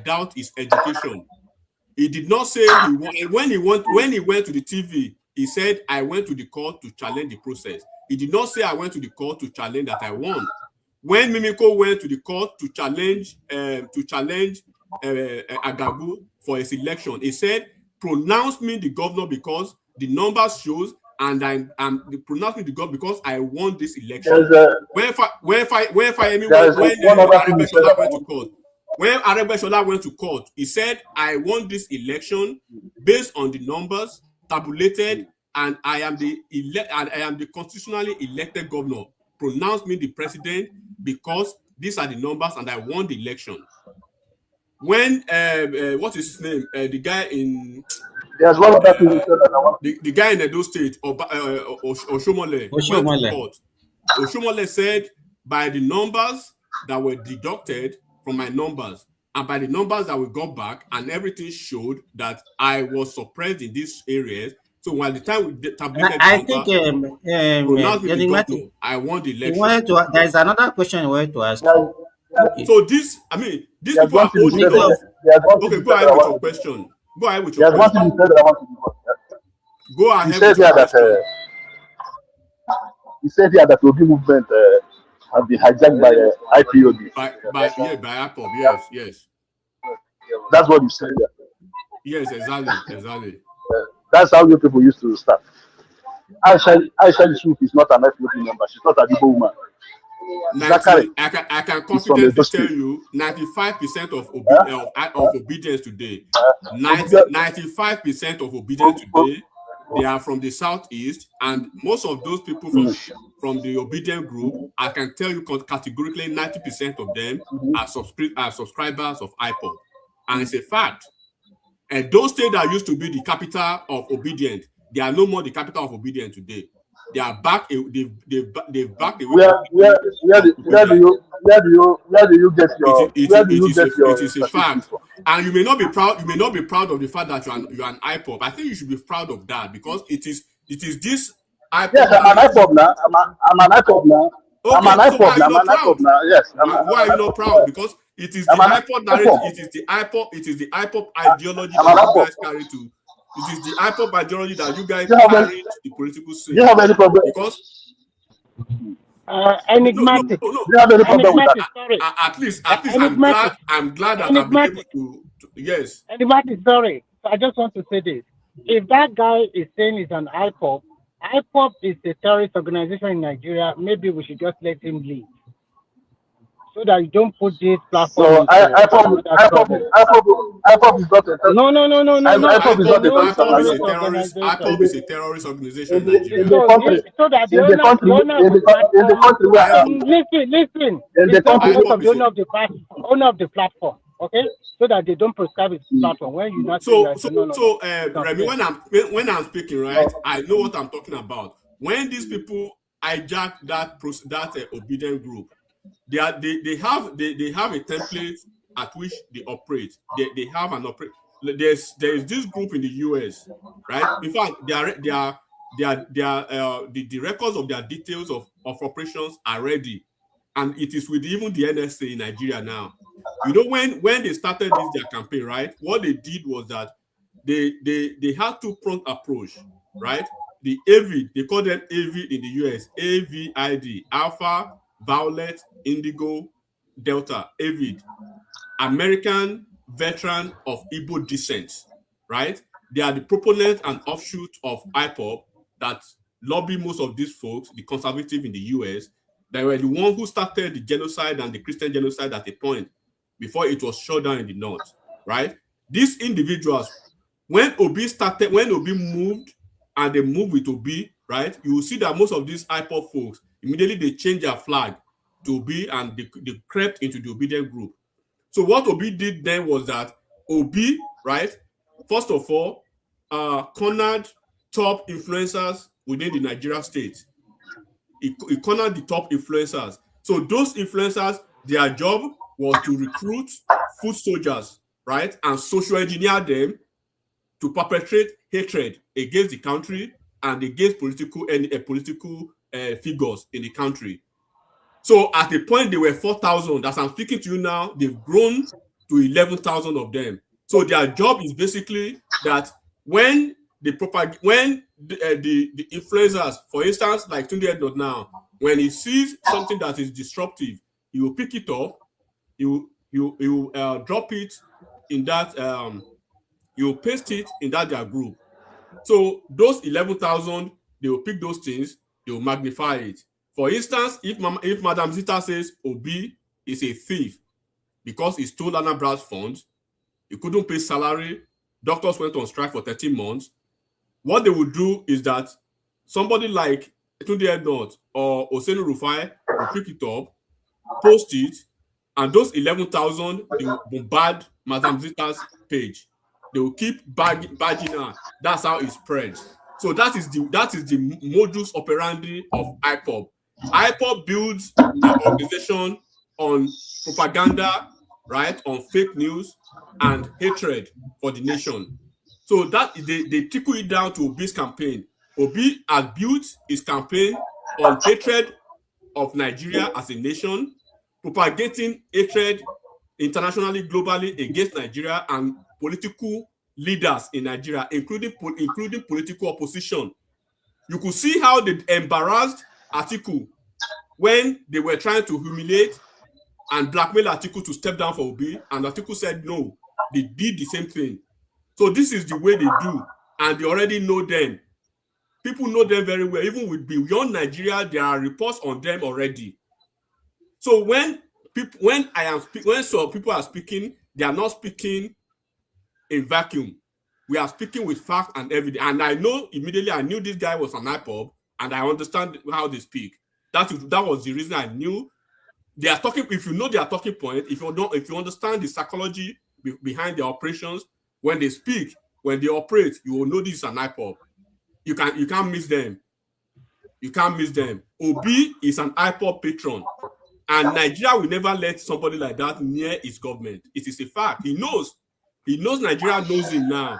doubt his education. He did not say he won. When he went to the TV, he said I went to the court to challenge the process. He did not say I went to the court to challenge that I won. When Mimiko went to the court to challenge Agagu for his election, he said, pronounce me the governor because the numbers shows, and pronounce me the governor because I won this election. When Aregbesola went to court, he said, I won this election based on the numbers tabulated, and I am the constitutionally elected governor. Pronounce me the president because these are the numbers and I won the election. When what is his name? The guy in there's one other thing the guy in Edo State, Oshomole went to court. Oshomole said, by the numbers that were deducted from my numbers and by the numbers that we got back, and everything showed that I was suppressed in these areas. So by the time we tabulated I think I won the election. There is another question I wanted to ask you. Okay. So these people are holding off. Okay, go ahead with your question. Go ahead with your question. Go ahead with your question. He said here that the Obi movement has been hijacked by IPOB. By IPOB, yes. That's what you said. Yes, exactly. That's how you people used to start. Aisha Yusuf is not an IPOB member. She's not a Igbo woman. I can confidently tell you 95% of obedience today. 95% of obedience today, they are from the southeast, and most of those people from the obedient group, I can tell you categorically 90% of them are subscribers of IPOB. And it's a fact. And those states that used to be the capital of obedient, they are no more the capital of obedient today. They are back. They've back away. Where do you get your? It is a fact, and you may not be proud. You may not be proud of the fact that you're an IPOB. I think you should be proud of that because it is this IPOB. Yes, I'm an IPOB now. I'm an IPOB now. Okay, I'm an IPOB now. Yes. Why are you not proud? Because it is the IPOB narrative. It is the IPOB ideology that you guys carry to. It is the IPOB ideology that you guys carry the political scene. Do you have any problem? Because enigmatic. Do you have any problem with that? Sorry. At least I'm glad that I've been able to yes. Enigmatic, sorry. So I just want to say this. If that guy is saying he's an IPOB is a terrorist organization in Nigeria, maybe we should just let him leave. So that you don't put this platform. So IPOB is not a terrorist. No. IPOB is not a terrorist organization. IPOB is a terrorist organization in Nigeria. In the country, so that the listen. The owner of the platform, okay? So that they don't prescribe its platform when you not. Remy, when I'm speaking, right, I know what I'm talking about. When these people hijack that obedient group, they have a template at which they operate. They have an operate. There is this group in the US, right? In fact, the records of their details of operations are ready, and it is with even the NSA in Nigeria now. You know, when they started their campaign, right? What they did was that they had two-pronged approach, right? The AVID, they call them AVID in the US, AVID, Alpha, Violet, Indigo, Delta, AVID, American Veteran of Igbo Descent, right? They are the proponent and offshoot of IPOB that lobby most of these folks, the conservative in the US. They were the one who started the genocide and the Christian genocide at a point before it was shut down in the north, right? These individuals, when Obi moved and they moved with Obi, right, you will see that most of these IPOB folks, immediately they changed their flag to Obi and they crept into the obedient group. So what Obi did then was that Obi, right, first of all, cornered top influencers within the Nigeria state. He cornered the top influencers. So those influencers, their job was to recruit foot soldiers, right, and social engineer them to perpetrate hatred against the country and against political figures in the country. So at a point, they were 4,000. As I'm speaking to you now, they've grown to 11,000 of them. So their job is basically that when the influencers, for instance, like Tunde now, when he sees something that is disruptive, he will pick it up, he will drop it in that, he will paste it in that their group. So those 11,000, they will pick those things, they will magnify it. For instance, if Madam Zita says Obi is a thief because he stole Anna Brown's funds, he couldn't pay salary, doctors went on strike for 13 months, what they would do is that somebody like Tunde Ednut or Osenu Rufai will pick it up, post it, and those 11,000, they will bombard Madam Zita's page. They will keep badging her. That's how it spreads. So that is the modus operandi of IPOB. IPOB builds their organization on propaganda, right, on fake news and hatred for the nation. So that they trickle it down to Obi's campaign. Obi has built his campaign on hatred of Nigeria as a nation, propagating hatred internationally, globally against Nigeria and political leaders in Nigeria, including political opposition. You could see how they embarrassed Atiku when they were trying to humiliate and blackmail Atiku to step down for Obi, and Atiku said no. They did the same thing. So this is the way they do, and they already know them. People know them very well. Even with beyond Nigeria, there are reports on them already. So when some people are speaking, they are not speaking in vacuum. We are speaking with fact and evidence. And I know immediately, I knew this guy was an IPOB, and I understand how they speak. That was the reason I knew they are talking. If you know their talking point, if you understand the psychology behind their operations, when they speak, when they operate, you will know this is an IPOB. You can't miss them. You can't miss them. Obi is an IPOB patron. And Nigeria will never let somebody like that near its government. It is a fact. He knows Nigeria knows him now.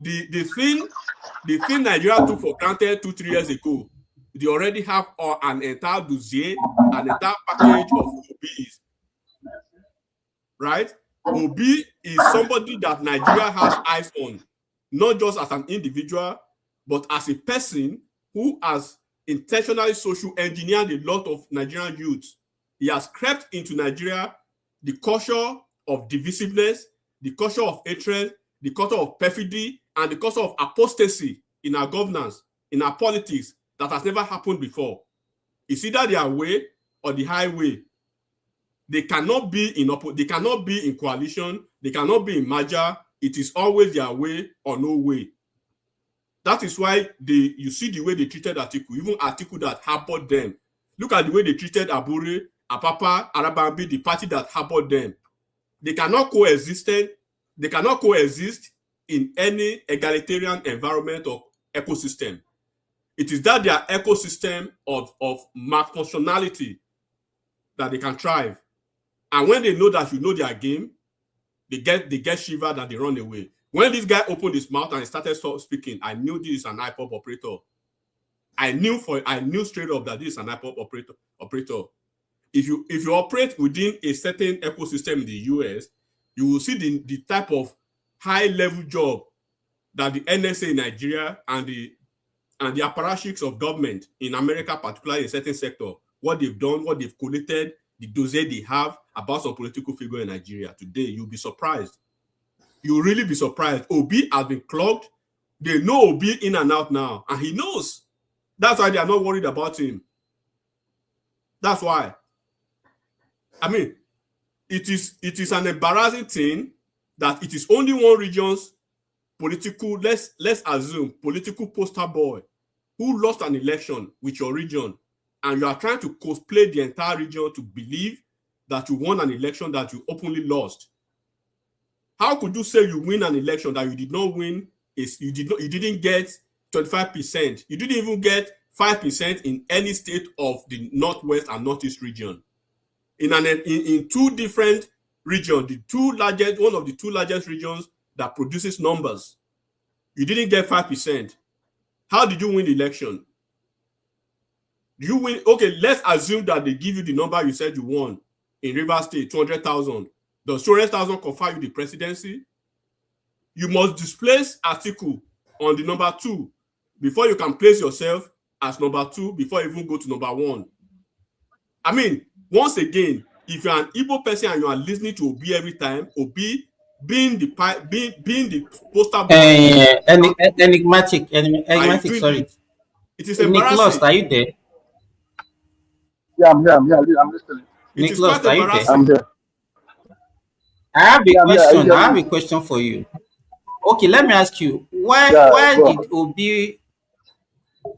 The thing Nigeria took for granted 2-3 years ago, they already have an entire dossier, an entire package of Obis. Right? Obi is somebody that Nigeria has eyes on, not just as an individual, but as a person who has intentionally social engineered a lot of Nigerian youths. He has crept into Nigeria the culture of divisiveness, the culture of hatred, the culture of perfidy, and the culture of apostasy in our governance, in our politics that has never happened before. It's either their way or the highway. They cannot be in coalition, they cannot be in merger. It is always their way or no way. That is why you see the way they treated Atiku, even Atiku that harbored them. Look at the way they treated Abure, Apapa, Arabambi, the party that harbored them. They cannot coexist in any egalitarian environment or ecosystem. It is that their ecosystem of malfunctionality that they can thrive. And when they know that you know their game, they get shivered and they run away. When this guy opened his mouth and started speaking, I knew this is an IPOB operator. I knew straight up that this is an IPOB operator. If you operate within a certain ecosystem in the US, you will see the type of high-level job that the NSA in Nigeria and the apparatchiks of government in America, particularly in certain sector, what they've done, what they've collated, the dossier they have about some political figure in Nigeria today, you'll be surprised. You'll really be surprised. Obi has been clogged. They know Obi in and out now, and he knows. That's why they are not worried about him. That's why. I mean, it is an embarrassing thing that it is only one region's political, let's assume, political poster boy who lost an election with your region, and you are trying to cosplay the entire region to believe that you won an election that you openly lost. How could you say you win an election that you did not win? You didn't get 25%. You didn't even get 5% in any state of the Northwest and Northeast region. In two different regions, one of the two largest regions that produces numbers, you didn't get 5%. How did you win the election? You win. Okay, let's assume that they give you the number you said you won in Rivers State, 200,000. Does 200,000 confer you the presidency? You must displace Atiku on the number 2 before you can place yourself as number 2 before you even go to number 1. I mean, once again, if you're an Igbo person and you are listening to Obi every time, Obi being the poster boy, enigmatic. Sorry, it is embarrassing. Nicholas, are you there? Yeah, I'm listening. It is quite embarrassing. I'm there. I have a question for you. Okay, let me ask you, why did Obi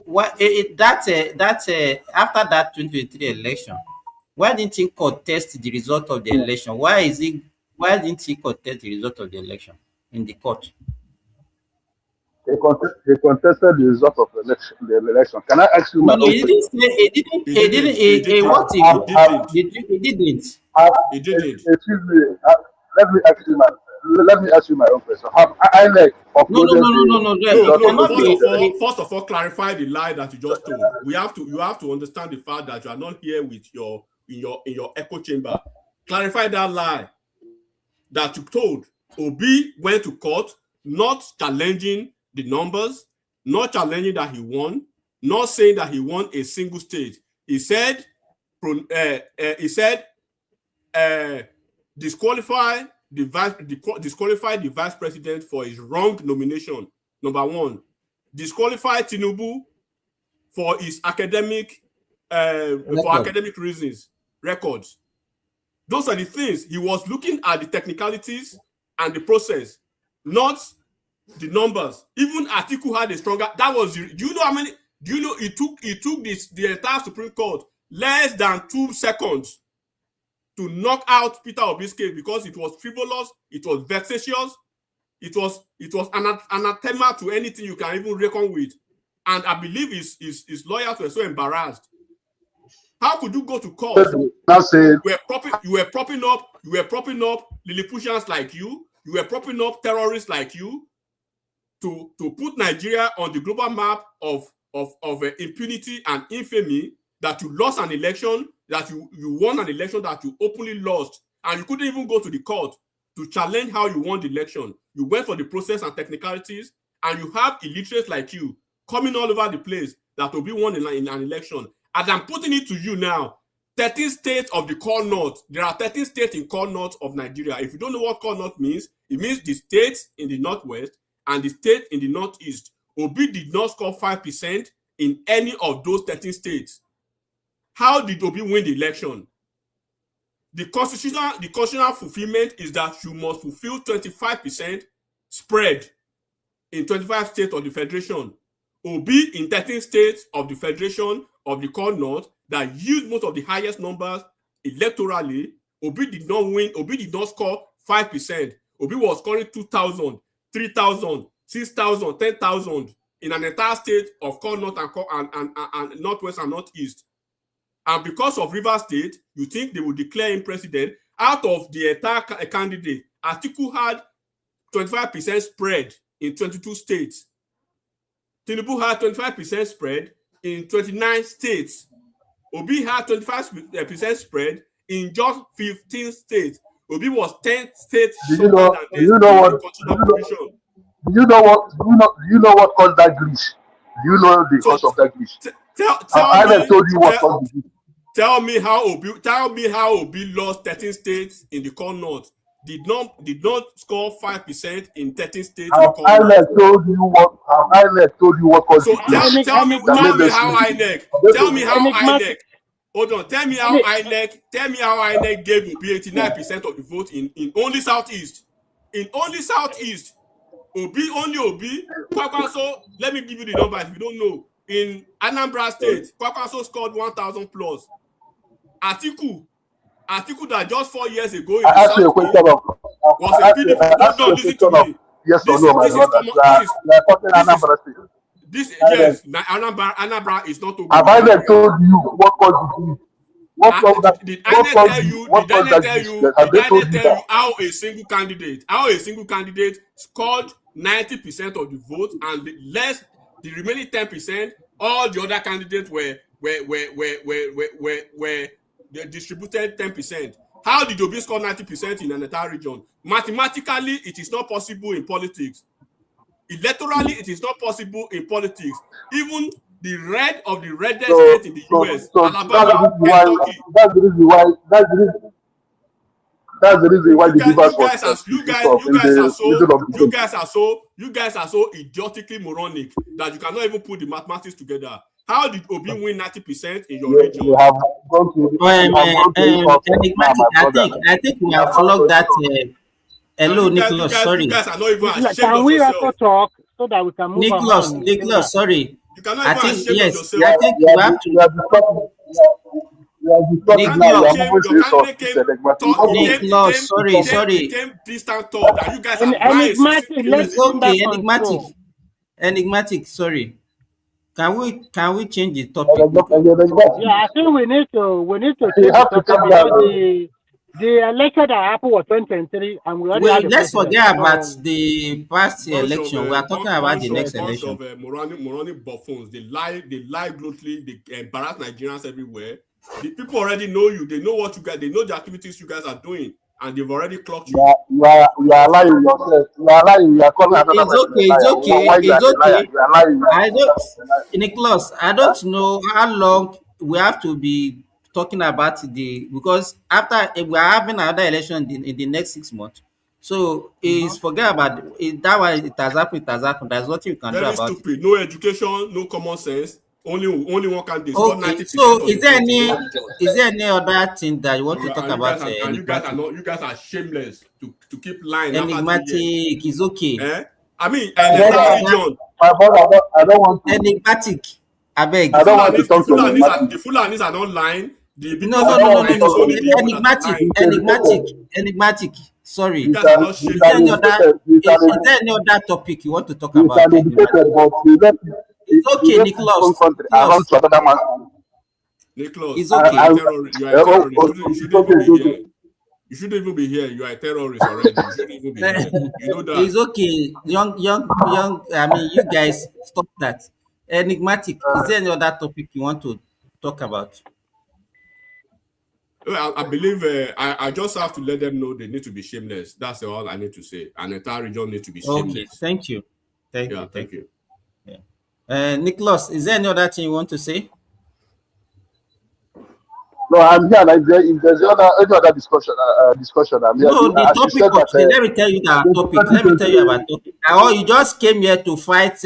after that 2023 election, why didn't he contest the result of the election? Why didn't he contest the result of the election in the court? He contested the result of the election. Can I ask you my own question? He didn't. Excuse me. Let me ask you my own question. Have INEC uploaded No. First of all, clarify the lie that you just told. You have to understand the fact that you are not here with in your echo chamber. Clarify that lie that you told. Obi went to court, not challenging the numbers, not challenging that he won, not saying that he won a single state. He said disqualify the vice president for his wrong nomination. Number 1, disqualify Tinubu for his academic records. Those are the things. He was looking at the technicalities and the process, not the numbers. Even Atiku had a stronger. That was. Do you know how many? Do you know it took the entire Supreme Court less than 2 seconds to knock out Peter Obi's case because it was frivolous, it was vexatious, it was anathema to anything you can even reckon with. And I believe his lawyers were so embarrassed. How could you go to court? You were propping up Lilliputians like you. You were propping up terrorists like you to put Nigeria on the global map of impunity and infamy, that you lost an election, that you won an election that you openly lost, and you couldn't even go to the court to challenge how you won the election. You went for the process and technicalities, and you have illiterates like you coming all over the place that will be won in an election. And I'm putting it to you now, 13 states of the core north. There are 13 states in core north of Nigeria. If you don't know what core north means, it means the states in the northwest and the state in the northeast. Obi did not score 5% in any of those 13 states. How did Obi win the election? The constitutional fulfillment is that you must fulfill 25% spread in 25 states of the federation. Obi in 13 states of the federation of the core north that used most of the highest numbers electorally, Obi did not win. Obi did not score 5%. Obi was scoring 2,000, 3,000, 6,000, 10,000 in an entire state of core north and northwest and northeast. And because of Rivers State, you think they will declare him president? Out of the entire candidate, Atiku had 25% spread in 22 states. Tinubu had 25% spread in 29 states. Obi had 25% spread in just 15 states. Obi was 10 states Do you shorter know? than Do you know what? the constitutional provision. Do you know what? Do you know what caused that glitch? Do you know the So cause of that glitch? tell I me, told you what caused the glitch. tell me how Obi lost 13 states in the core north. Did not score 5% in 13 states in the core north. I told you what? I told you what caused So the glitch? tell me how INEC. Tell me how INEC. Hold on. Tell me how INEC gave Obi 89% of the vote in only Southeast. In only Southeast. Only Obi. Kwakwanso, let me give you the numbers if you don't know. In Anambra State, Kwakwanso scored 1,000 plus. Atiku that just 4 years ago in I the asked you a Southeast question of. was a PDP. Hold on, listen to me. Yes or no, my brother. Anambra is not Togo. Have I not told you what caused the glitch? Did INEC tell you how a single candidate scored 90% of the vote and the remaining 10%, all the other candidates were distributed 10%. How did Obi score 90% in an entire region? Mathematically, it is not possible in politics. Electorally, it is not possible in politics. Even the red of the reddest state in the US, Alabama, Kentucky. That's the reason why. That's the reason why the givers was you guys are so idiotically moronic that you cannot even put the mathematics together. How did Obi win 90% in your region? You have gone to I think we have flogged that. Hello, Nicholas. Sorry. You guys are not even ashamed Can of we yourself. also talk so that we can move on? Nicholas, sorry. You cannot even ashamed of yourself. I think we have to. Nicholas, sorry. Came distant thought that you guys are enigmatic. Sorry. Can we change the topic? Yeah, I think we need to change the topic because the election that happened was 2023, and we already let's forget about the past election. We are talking about the next election. Bunch of moronic buffoons. They lie glotally. They embarrass Nigerians everywhere. The people already know you. They know what you guys. They know the activities you guys are doing, and they've already clocked you. You are lying yourself. You are lying. You are calling another person a liar. It's okay. You are lying. Nicholas, I don't know how long we have to be talking about because after we are having another election in the next 6 months. So forget about it. That one, it has happened. There's nothing you can do about it. Very stupid. No education, no common sense. Only one can discuss 90%. So is there any other thing that you want to talk about? You guys are shameless to keep lying. Enigmatic is okay. I mean, region. My brother, I don't want to. Enigmatic. I beg. I don't want to talk to the Fulanis are not lying. No. Enigmatic. Sorry. Is there any other topic you want to talk about? It's okay, Nicholas. It's okay. You are a terrorist. You shouldn't even be here. You are a terrorist already. You shouldn't even be here. You know that. It's okay. Young. I mean, you guys stop that. Enigmatic. Is there any other topic you want to talk about? I believe I just have to let them know they need to be shameless. That's all I need to say. An entire region needs to be shameless. Okay, thank you. Thank you. Yeah. Nicholas, is there any other thing you want to say? No, I'm here. Like if there's any other discussion, I'm here. No, the topic. Let me tell you that topic. Let me tell you about topic. Oh, you just came here to fight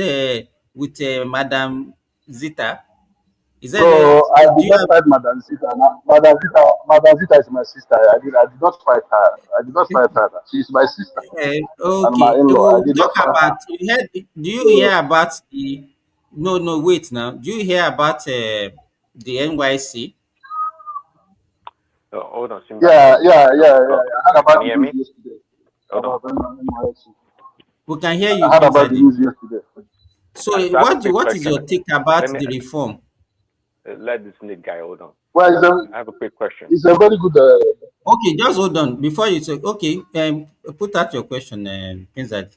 with Madam Zita. I did not fight Madam Zita. Madam Zita is my sister. I did not fight her. She is my sister. Okay. And my in-law. Do you hear about the? No. Wait now. Do you hear about the NYC? Hold on. Yeah. I heard about the news yesterday. We can hear you. I heard about the news yesterday. So, what is your take about the reform? Let this Nick guy hold on. Well, I have a quick question. It's a very good. Okay, just hold on before you say. Okay, put out your question, Pinzad.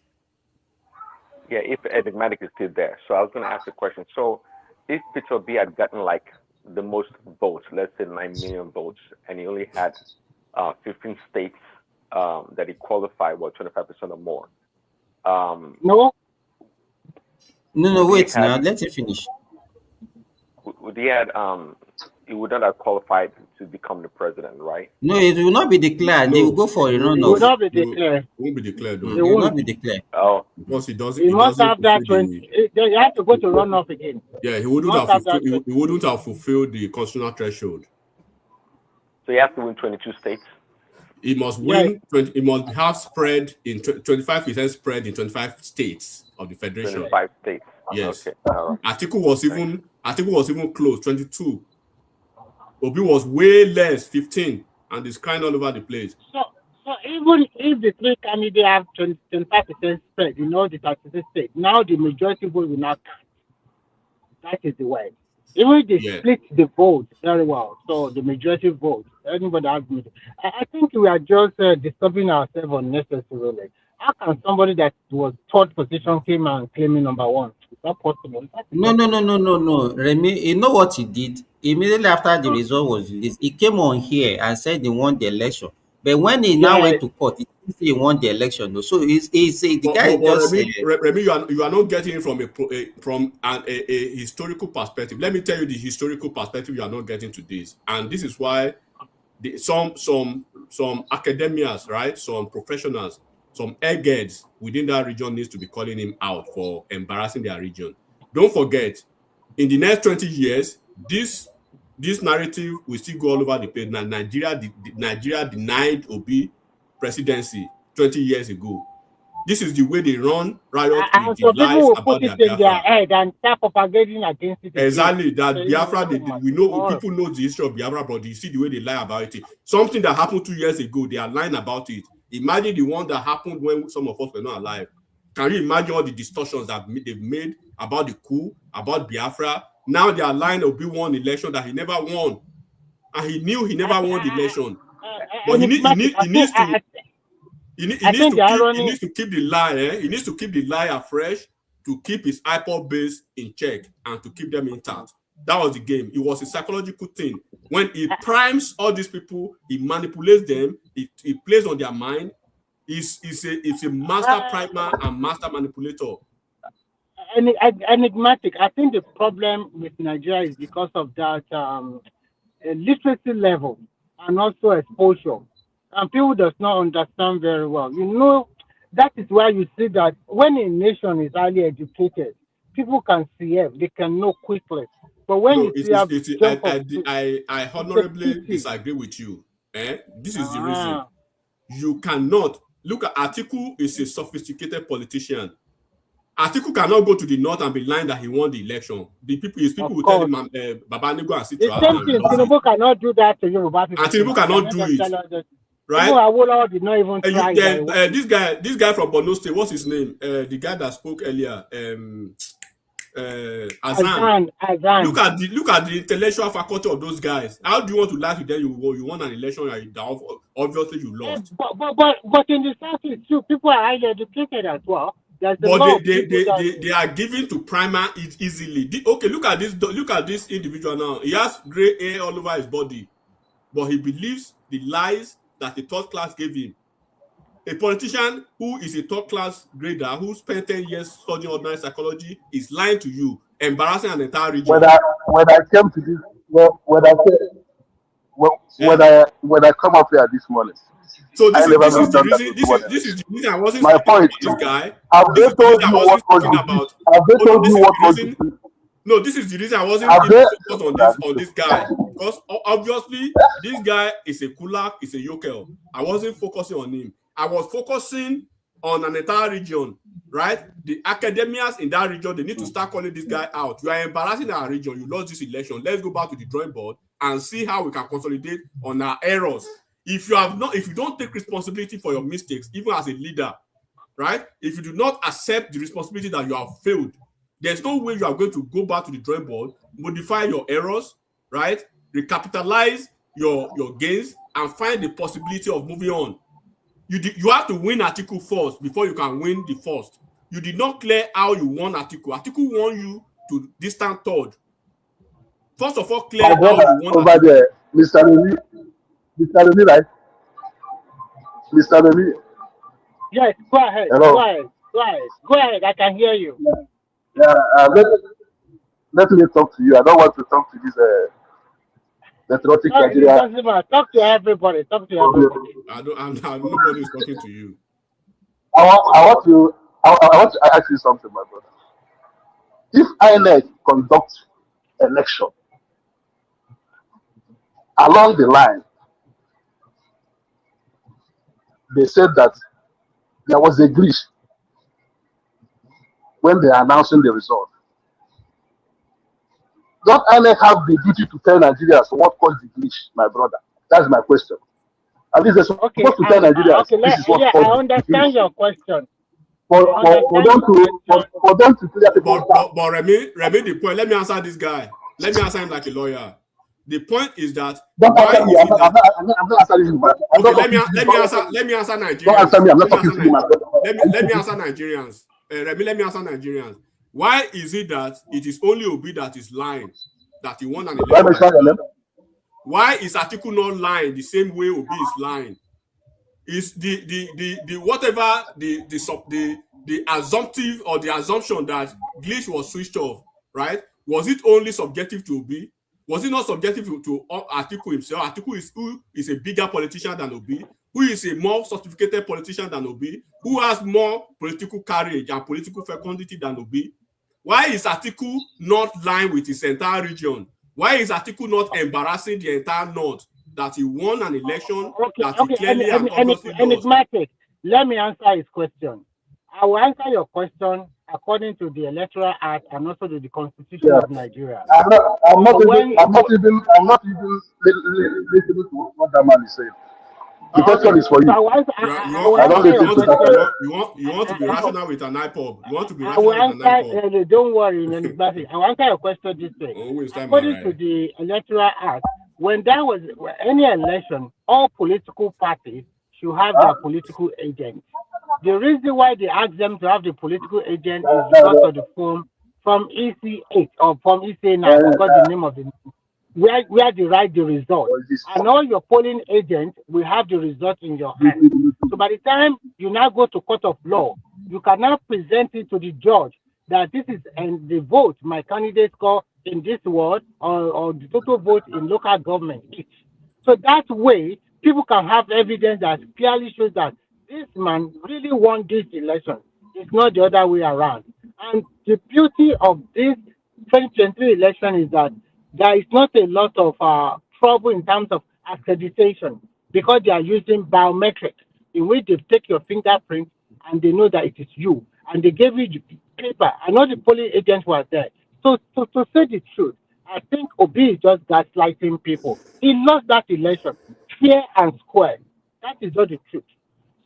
Yeah, if Enigmatic is still there, so I was going to ask a question. So, if Peter B had gotten like the most votes, let's say 9 million votes, and he only had 15 states that he qualified, 25% or more. No. Wait now. Let him finish. He would not have qualified to become the president, right? No, it will not be declared. They will go for a runoff. It will not be declared. It won't be declared, though. It will not be declared. Oh, because he doesn't. He He must doesn't have that fulfill 20. They have to go to runoff again. Yeah, he wouldn't have fulfilled the constitutional threshold. So he has to win 22 states. He must win 20. He must have spread in 25% spread in 25 states of the federation. 25 states. Yes. Okay. All right. Atiku was even close, 22. Obi was way less, 15, and it's crying all over the place. So even if the three candidates have 25% spread in all the 36 states, now the majority vote will not count. That is the way. Even if they split the vote very well, so the majority vote, anybody has me. I think we are just disturbing ourselves unnecessarily. How can somebody that was third position came and claiming number one? It's not possible. No. Remy, you know what he did? Immediately after the result was released, he came on here and said he won the election. But when he now went to court, he didn't say he won the election. Though. So the guy is just. Remy, you are not getting it from a historical perspective. Let me tell you the historical perspective you are not getting to this, and this is why some academias, right, some professionals, some eggheads within that region needs to be calling him out for embarrassing their region. Don't forget, in the next 20 years, this narrative will still go all over the place. Nigeria denied Obi presidency 20 years ago. This is the way they run riot with the lies about their Biafra. Their head and start propagating against it. Exactly, that Biafra, we know, people know the history of Biafra, but you see the way they lie about it. Something that happened 2 years ago, they are lying about it. Imagine the one that happened when some of us were not alive. Can you imagine all the distortions that they've made about the coup, about Biafra? Now they are lying Obi won election that he never won. And he knew he never won the election. But he needs to keep the lie. He needs to keep the lie afresh to keep his iPod base in check and to keep them intact. That was the game. It was a psychological thing. When he primes all these people, he manipulates them, he plays on their mind. It's a master primer and master manipulator. Enigmatic. I think the problem with Nigeria is because of that literacy level and also exposure. And people does not understand very well. You know, that is why you see that when a nation is highly educated, people can see it, they can know quickly. But when I honorably disagree with you. This is the reason. You cannot look at Atiku is a sophisticated politician. Atiku cannot go to the north and be lying that he won the election. His people will tell him, Babanigo and sit down. Tinubu cannot do that to Yoruba people. And Tinubu cannot do it. Right? Did not even try. This guy from Borno State, what's his name? The guy that spoke earlier, Azan. Look at the intellectual faculty of those guys. How do you want to lie to them? You won an election, obviously you lost. But in the South too, people are highly educated as well. But they are given to primer it easily. Okay, look at this individual now. He has gray hair all over his body, but he believes the lies that the third class gave him. A politician who is a third class grader who spent 10 years studying ordinary psychology is lying to you, embarrassing an entire region. When I came to this, when I come up here this morning. So this is the reason I wasn't my point. This guy. Have they told you what was No, this is the reason I wasn't focused on this guy, because obviously this guy is a kulak, is a yokel. I wasn't focusing on him. I was focusing on an entire region, right? The academias in that region, they need to start calling this guy out. You are embarrassing our region. You lost this election. Let's go back to the drawing board and see how we can consolidate on our errors. If you don't take responsibility for your mistakes, even as a leader, right? If you do not accept the responsibility that you have failed, there's no way you are going to go back to the drawing board, modify your errors, right? Recapitalize your gains and find the possibility of moving on. You have to win Atiku first before you can win the first. You did not clear how you won Atiku. Atiku won you to distant third. First of all, clear how you won over Atiku. there, Mr. Remy, right? Mr. Remy. Yes, go ahead. Hello. Go ahead. Go ahead. Go ahead. I can hear you. Yeah, let me talk to you. I don't want to talk to this patriotic No, it Nigeria doesn't matter. Talk to everybody. Talk to problem. everybody. Nobody is talking to you. I want to ask you something, my brother. If INEC conduct election along the line, they said that there was a glitch when they are announcing the result. Don't INEC have the duty to tell Nigerians what caused the glitch, my brother? That's my question. At least they're supposed Okay, to tell Nigerians okay. this is what Yeah, I caused the glitch. understand your question. For them to clear people's But Remy, the point. Let me answer this guy. Let me answer him like a lawyer. The point is that why is it that? I'm not answering you, but Okay, let me answer Nigerians. Don't answer me. I'm not talking to you, my brother. Let me answer Nigerians. Remy, let me answer Nigerians. Why is it that it is only Obi that is lying that he won an election? Why is Atiku not lying the same way Obi is lying? Is the whatever the assumptive or the assumption that glitch was switched off, right? Was it only subjective to Obi? Was it not subjective to Atiku himself? Atiku is a bigger politician than Obi, who is a more sophisticated politician than Obi, who has more political courage and political fecundity than Obi. Why is Atiku not lying with his entire region? Why is Atiku not embarrassing the entire North that he won an election that he clearly and obviously lost? Enigmatic. Let me answer his question. I will answer your question according to the Electoral Act and also to the Constitution of Nigeria. I'm not even listening to what that man is saying. The question is for you. You want to be rational with an IPOB. You want to be rational with an IPOB. Don't worry, Enigmatic. I will answer your question this way. According to the Electoral Act, when there was any election, all political parties should have their political agents. The reason why they ask them to have the political agent is because of the form from EC8 or from EC9, I forgot the name of the where they write the result. And all your polling agents will have the result in your hand. So by the time you now go to court of law, you can now present it to the judge that this is and the vote my candidate score in this ward or the total vote in local government. So that way, people can have evidence that clearly shows that this man really won this election. It's not the other way around. And the beauty of this 2023 election is that there is not a lot of trouble in terms of accreditation because they are using biometrics in which they take your fingerprint and they know that it is you. And they gave you the paper. I know the polling agents were there. So to say the truth, I think Obi is just gaslighting people. He lost that election, fair and square. That is not the truth.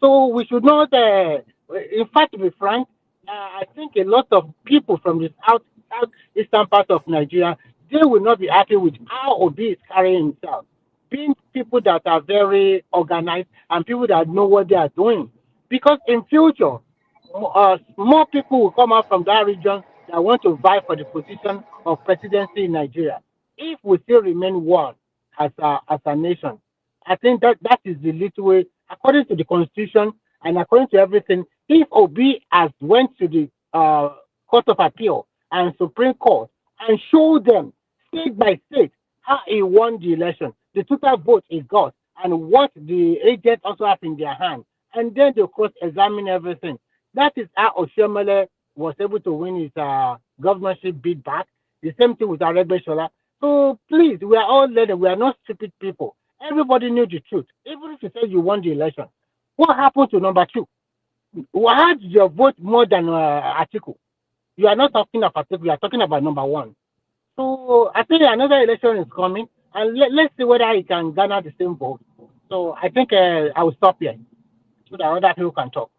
So we should not, in fact, to be frank, I think a lot of people from the southeastern part of Nigeria, they will not be happy with how Obi is carrying himself. Being people that are very organized and people that know what they are doing. Because in future, more people will come out from that region that want to vie for the position of presidency in Nigeria. If we still remain one as a nation, I think that is the little way, according to the constitution and according to everything. If Obi has went to the Court of Appeal and Supreme Court and showed them state by state how he won the election, the total vote he got, and what the agents also have in their hand, and then they cross-examine everything. That is how Oshiomhole was able to win his governorship bid back. The same thing with Aregbesola. So please, we are all learning. We are not stupid people. Everybody knew the truth. Even if you say you won the election, what happened to number two? Why did your vote more than Atiku? You are not talking about Atiku. You are talking about number one. So I think another election is coming, and let's see whether he can garner the same vote. So I think I will stop here so that other people can talk.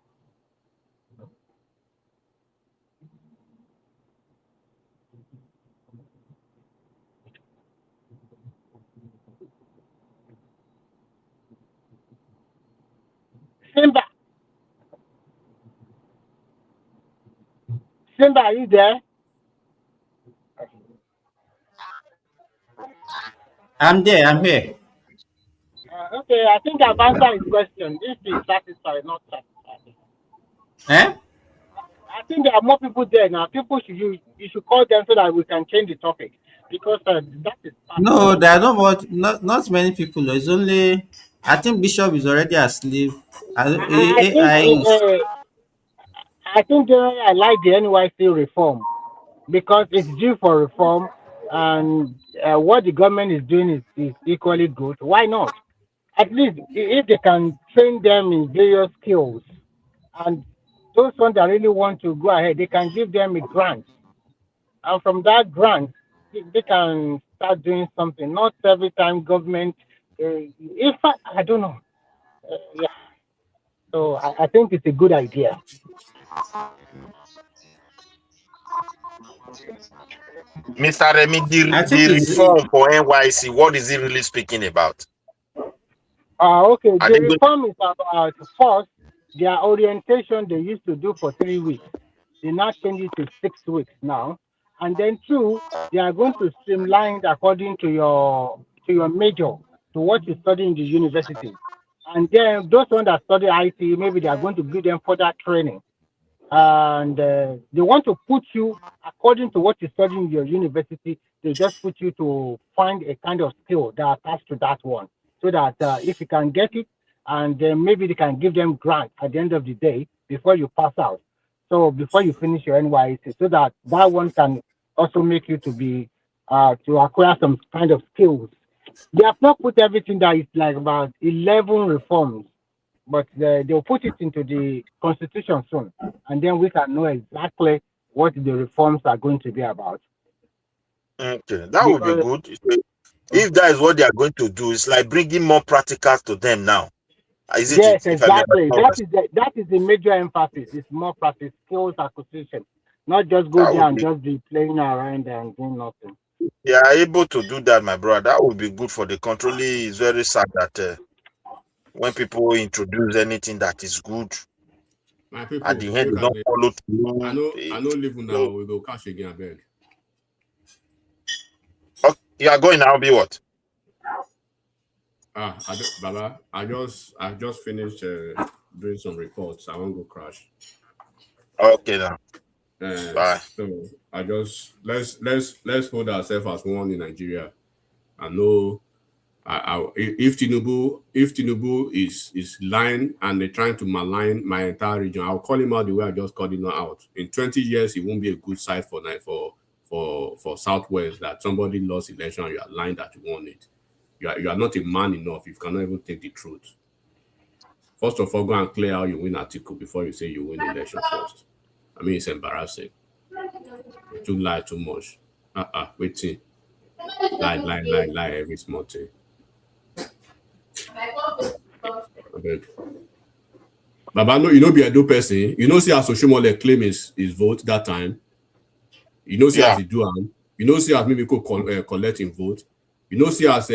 Simba, are you there? I'm there. I'm here. Okay, Okay, I think I've answered his question. If he's satisfied, not satisfied. Eh? I think there are more people there now. People should you should call them so that we can change the topic because that is No, personal. there are not many people. It's only I think Bishop is already asleep. I think I I think I like the NYC reform because it's due for reform, and what the government is doing is equally good. Why not? At least if they can train them in various skills, and those ones that really want to go ahead, they can give them a grant, and from that grant, they can start doing something. Not every time government. If I don't know, yeah. So I think it's a good idea. Mr. Remy, I the think it's reform for NYC, what is he really speaking about? Okay, Are the they going? reform is about first their orientation they used to do for 3 weeks. They now change it to 6 weeks now. And then two, they are going to streamline it according to your major, to what you study in the university. And then those ones that study IT, maybe they are going to give them further training. And they want to put you according to what you study in your university. They just put you to find a kind of skill that attached to that one, so that if you can get it, and then maybe they can give them grant at the end of the day before you pass out. So before you finish your NYC, so that that one can also make you to be to acquire some kind of skills. They have not put everything that is like about 11 reforms, but they'll put it into the constitution soon, and then we can know exactly what the reforms are going to be about. Okay, that would be Because good. If that is what they are going to do, it's like bringing more practicals to them now. Isn't yes, it? If I may exactly. understand, That is the major emphasis. It's more practice, skills acquisition, not just go that there would and be, just be playing around and doing nothing. they are able to do that, my brother. That would be good for the country. Only it's very sad that when people introduce anything that is good, My at people, the end they make a don't day. follow I through. know, I know. Living now, we go cash again. I beg. Okay, you are going now. Be what? Baba, I just finished doing some reports. I won't go crash. Okay, now. Bye. So I just let's hold ourselves as one in Nigeria. I know. If Tinubu is lying and they're trying to malign my entire region, I'll call him out the way I just called him out. In 20 years, it won't be a good sight for Southwest that somebody lost election and you are lying that you won it. You are not a man enough if you cannot even take the truth. First of all, go and clear how you win article before you say you win election first. I mean, it's embarrassing. You lie too much. Waiting. Lie every small thing. Okay. Baba, no, you know, be a do person. You know, see as Oshomole claim his vote that time. You know, see as Yeah. he do am. You know, see as maybe go collect him vote. You know, see as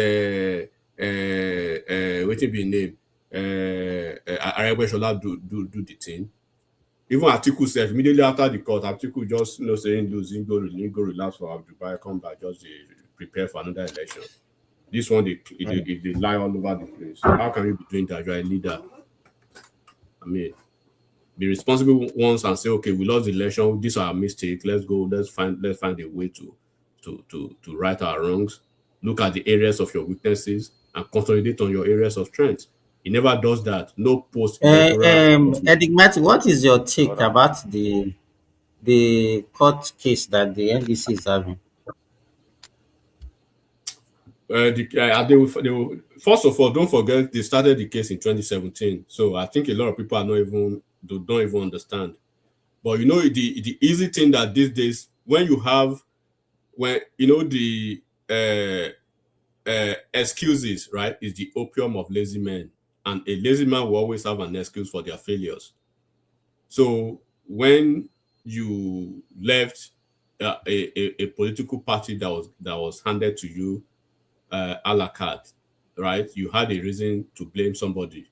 waiting be name Aregbesola do the thing. Even Atiku self immediately after the court, Atiku just saying lose, he go relapse for Dubai, come back, just prepare for another election. This one they lie all over the place. How can you be doing that? You're a leader. I mean, be responsible once and say, okay, we lost the election. These are our mistakes. Let's go. Let's find a way to right our wrongs. Look at the areas of your weaknesses and consolidate on your areas of strength. He never does that. No post-electoral. Enigmatic, what is your take about the court case that the NDC is having? First of all, don't forget they started the case in 2017. So I think a lot of people are not even don't even understand. But you know the easy thing that these days when you know the excuses, right, is the opium of lazy men, and a lazy man will always have an excuse for their failures. So when you left a political party that was handed to you a la carte, right? You had a reason to blame somebody.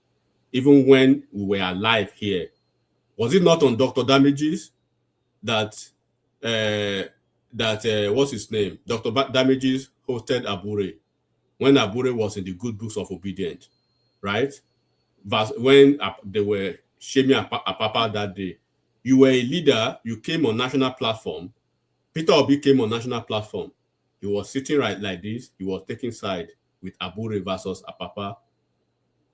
Even when we were alive here, was it not on Dr. Damages that what's his name? Damages hosted Abure when Abure was in the good books of obedience, right? When they were shaming Apapa that day, you were a leader, you came on national platform. Peter Obi came on national platform. He was sitting right like this. He was taking side with Abure versus Apapa.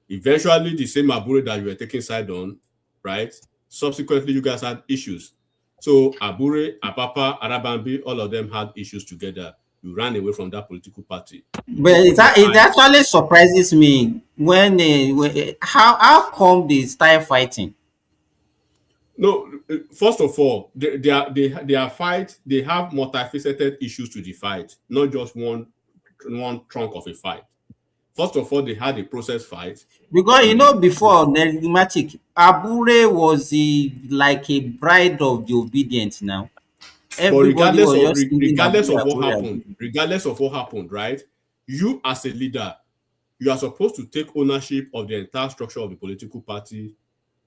Eventually, the same Abure that you were taking side on, right? Subsequently, you guys had issues. So Abure, Apapa, Arabambi, all of them had issues together. You ran away from that political party. But it actually surprises me when, how come they start fighting? No, first of all, they are fight. They have multifaceted issues to the fight, not just one trunk of a fight. First of all, they had a process fight. Because before Nelmatic, Abure was like a bride of the obedient now. But Everybody was just thinking regardless of what Abure. happened, right? You as a leader, you are supposed to take ownership of the entire structure of the political party,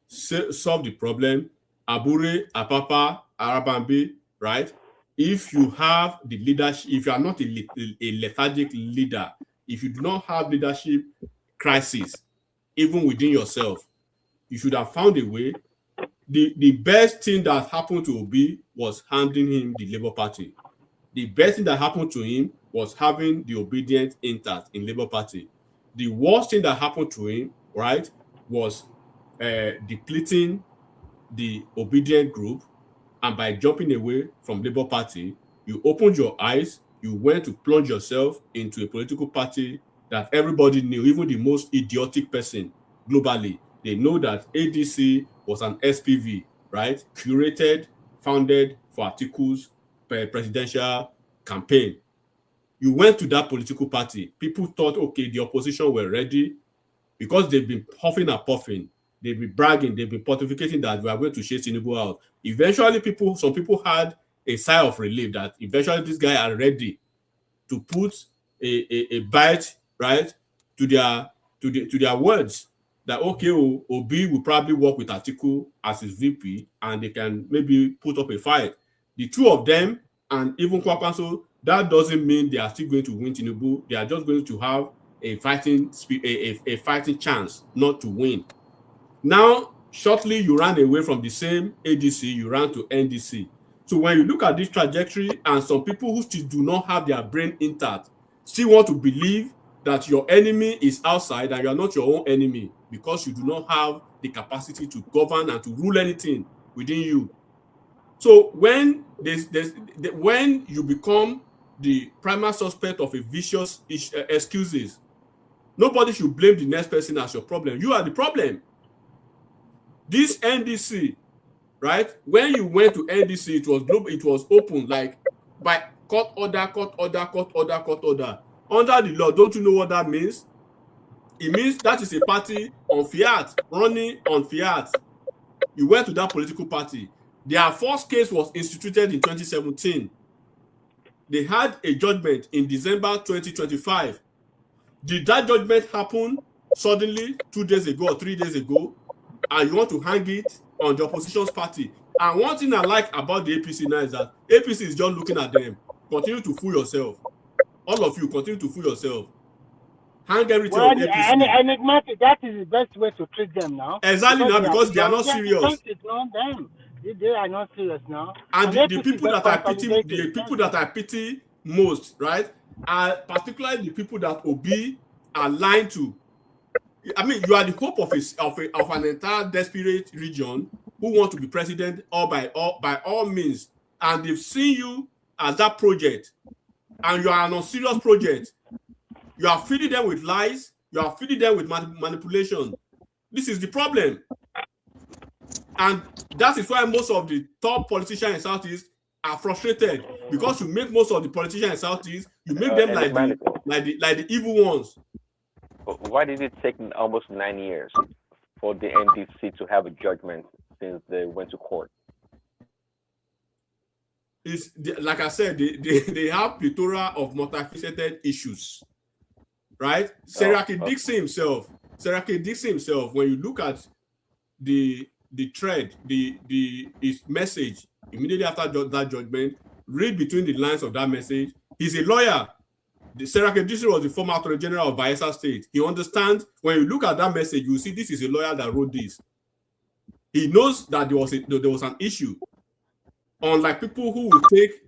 solve the problem. Abure, Apapa, Arabambi, right? If you have the leadership, if you are not a lethargic leader, if you do not have leadership crisis, even within yourself, you should have found a way. The best thing that happened to Obi was handing him the Labour Party. The best thing that happened to him was having the obedient intact in Labour Party. The worst thing that happened to him, right, was depleting the obedient group, and by jumping away from Labour Party, you opened your eyes, you went to plunge yourself into a political party that everybody knew, even the most idiotic person globally. They know that ADC was an SPV, right? Curated, founded for Atiku's presidential campaign. You went to that political party. People thought, okay, the opposition were ready because they've been puffing and puffing. They've been bragging, they've been pontificating that we are going to chase Tinubu out. Eventually, some people had a sigh of relief that eventually this guy are ready to put a bite, right, to their words that, okay, Obi will probably work with Atiku as his VP and they can maybe put up a fight. The two of them and even Kwakwanso, that doesn't mean they are still going to win Tinubu. They are just going to have a fighting chance not to win. Now, shortly, you ran away from the same ADC, you ran to NDC. So when you look at this trajectory and some people who still do not have their brain intact still want to believe that your enemy is outside and you are not your own enemy because you do not have the capacity to govern and to rule anything within you. So when when you become the primary suspect of a vicious excuses, nobody should blame the next person as your problem. You are the problem. This NDC, right? When you went to NDC, it was open, like by court order. Under the law, don't you know what that means? It means that is a party on fiat, running on fiat. You went to that political party. Their first case was instituted in 2017. They had a judgment in December 2025. Did that judgment happen suddenly 2 days ago or 3 days ago? And you want to hang it on the opposition's party? And one thing I like about the APC now is that APC is just looking at them. Continue to fool yourself. All of you continue to fool yourself. Hang everything on APC. Enigmatic, that is the best way to treat them now. Exactly, now because they are not serious. Because it's not them. They are not serious now. And the people that I pity most, right, are particularly the people that Obi are lying to. I mean, you are the hope of an entire desperate region who want to be president by all means, and they've seen you as that project, and you are an unserious project. You are feeding them with lies. You are feeding them with manipulation. This is the problem, and that is why most of the top politicians in Southeast are frustrated, because you make most of the politicians in Southeast, you make them like the evil ones. Why did it take almost 9 years for the NDC to have a judgment since they went to court? It's like I said, they have plethora of multifaceted issues, right? Seraki Dixon himself, when you look at the thread, his message immediately after that judgment, read between the lines of that message. He's a lawyer. The Serake District was the former Attorney General of Bayelsa State. He understands. When you look at that message, you see this is a lawyer that wrote this. He knows that there was an issue. Unlike people who will take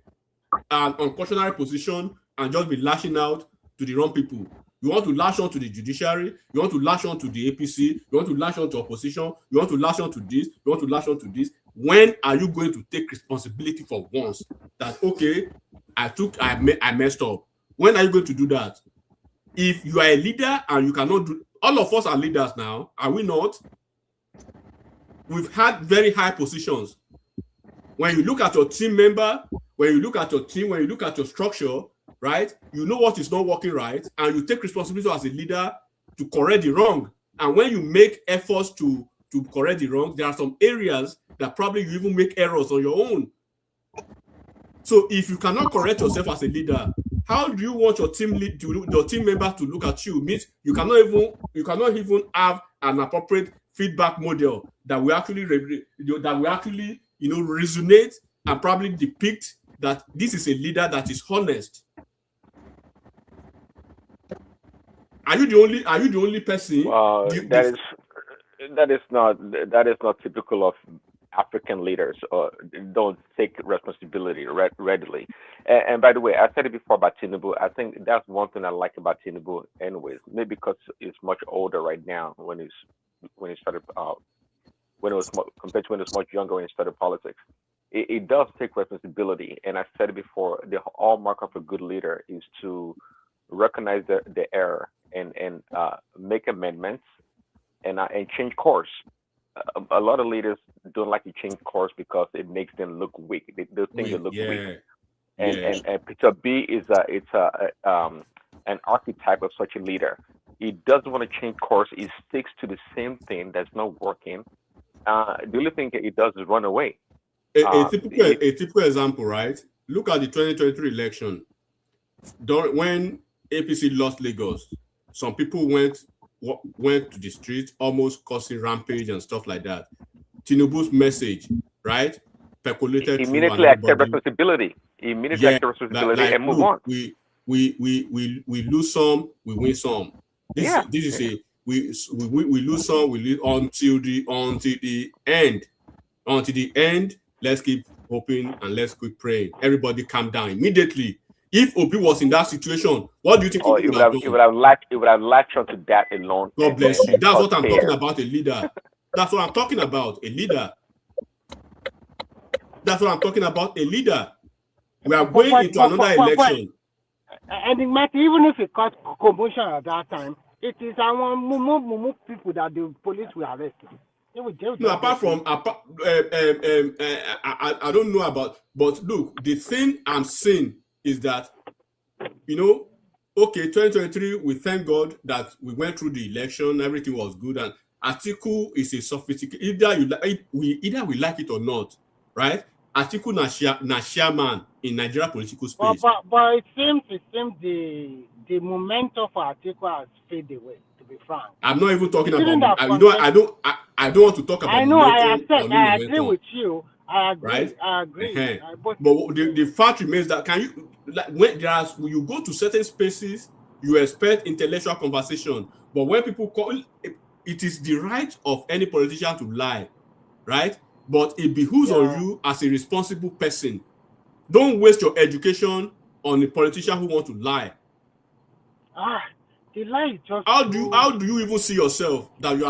an uncautionary position and just be lashing out to the wrong people. You want to lash on to the judiciary, you want to lash on to the APC, you want to lash on to opposition, you want to lash on to this, you want to lash on to this. When are you going to take responsibility for once that, okay, I messed up? When are you going to do that? If you are a leader and you cannot do, all of us are leaders now, are we not? We've had very high positions. When you look at your team member, when you look at your team, when you look at your structure, right, you know what is not working right, and you take responsibility as a leader to correct the wrong. And when you make efforts to correct the wrong, there are some areas that probably you even make errors on your own. So if you cannot correct yourself as a leader, how do you want your team members to look at you? Means you cannot even have an appropriate feedback model that will actually resonate and probably depict that this is a leader that is honest. Are you the only person? That is not typical of African leaders. Don't take responsibility readily. And by the way, I said it before about Tinubu. I think that's one thing I like about Tinubu, anyways. Maybe because he's much older right now when he started compared to when he was much younger when he started politics. It does take responsibility, and I said it before. The hallmark of a good leader is to recognize the error and make amendments and change course. A lot of leaders don't like to change course because it makes them look weak. They think they look weak. And Peter B is an archetype of such a leader. He doesn't want to change course. He sticks to the same thing that's not working. The only thing he does is run away. A typical example, right? Look at the 2023 election. When APC lost Lagos, some people went to the streets, almost causing rampage and stuff like that. Tinubu's message, right? Percolated immediately accept responsibility. Immediately accept responsibility and move on. We lose some, we win some. We lose some, we lose until the end. Until the end, let's keep hoping and let's keep praying. Everybody calm down immediately. If Obi was in that situation, what do you think it would have latched onto that alone? God bless you. That's what I'm talking about, a leader. That's what I'm talking about, a leader. That's what I'm talking about, a leader. We are going into another election. And even if it caused commotion at that time, it is our mumu people that the police will arrest. No, apart from I don't know about, but look, the thing I'm saying is that, okay, 2023, we thank God that we went through the election, everything was good, and Atiku is a sophisticated, either we like it or not, right? Atiku na chairman in Nigeria political space. But it seems the momentum for Atiku has faded away, to be frank. I'm not even talking about, I don't want to talk about. I know, I agree with you. I agree. Right? I agree. But the fact remains that when you go to certain spaces, you expect intellectual conversation. But when people call, it is the right of any politician to lie, right? But it behooves on you as a responsible person. Don't waste your education on a politician who wants to lie. The lie is just. How do you even see yourself that you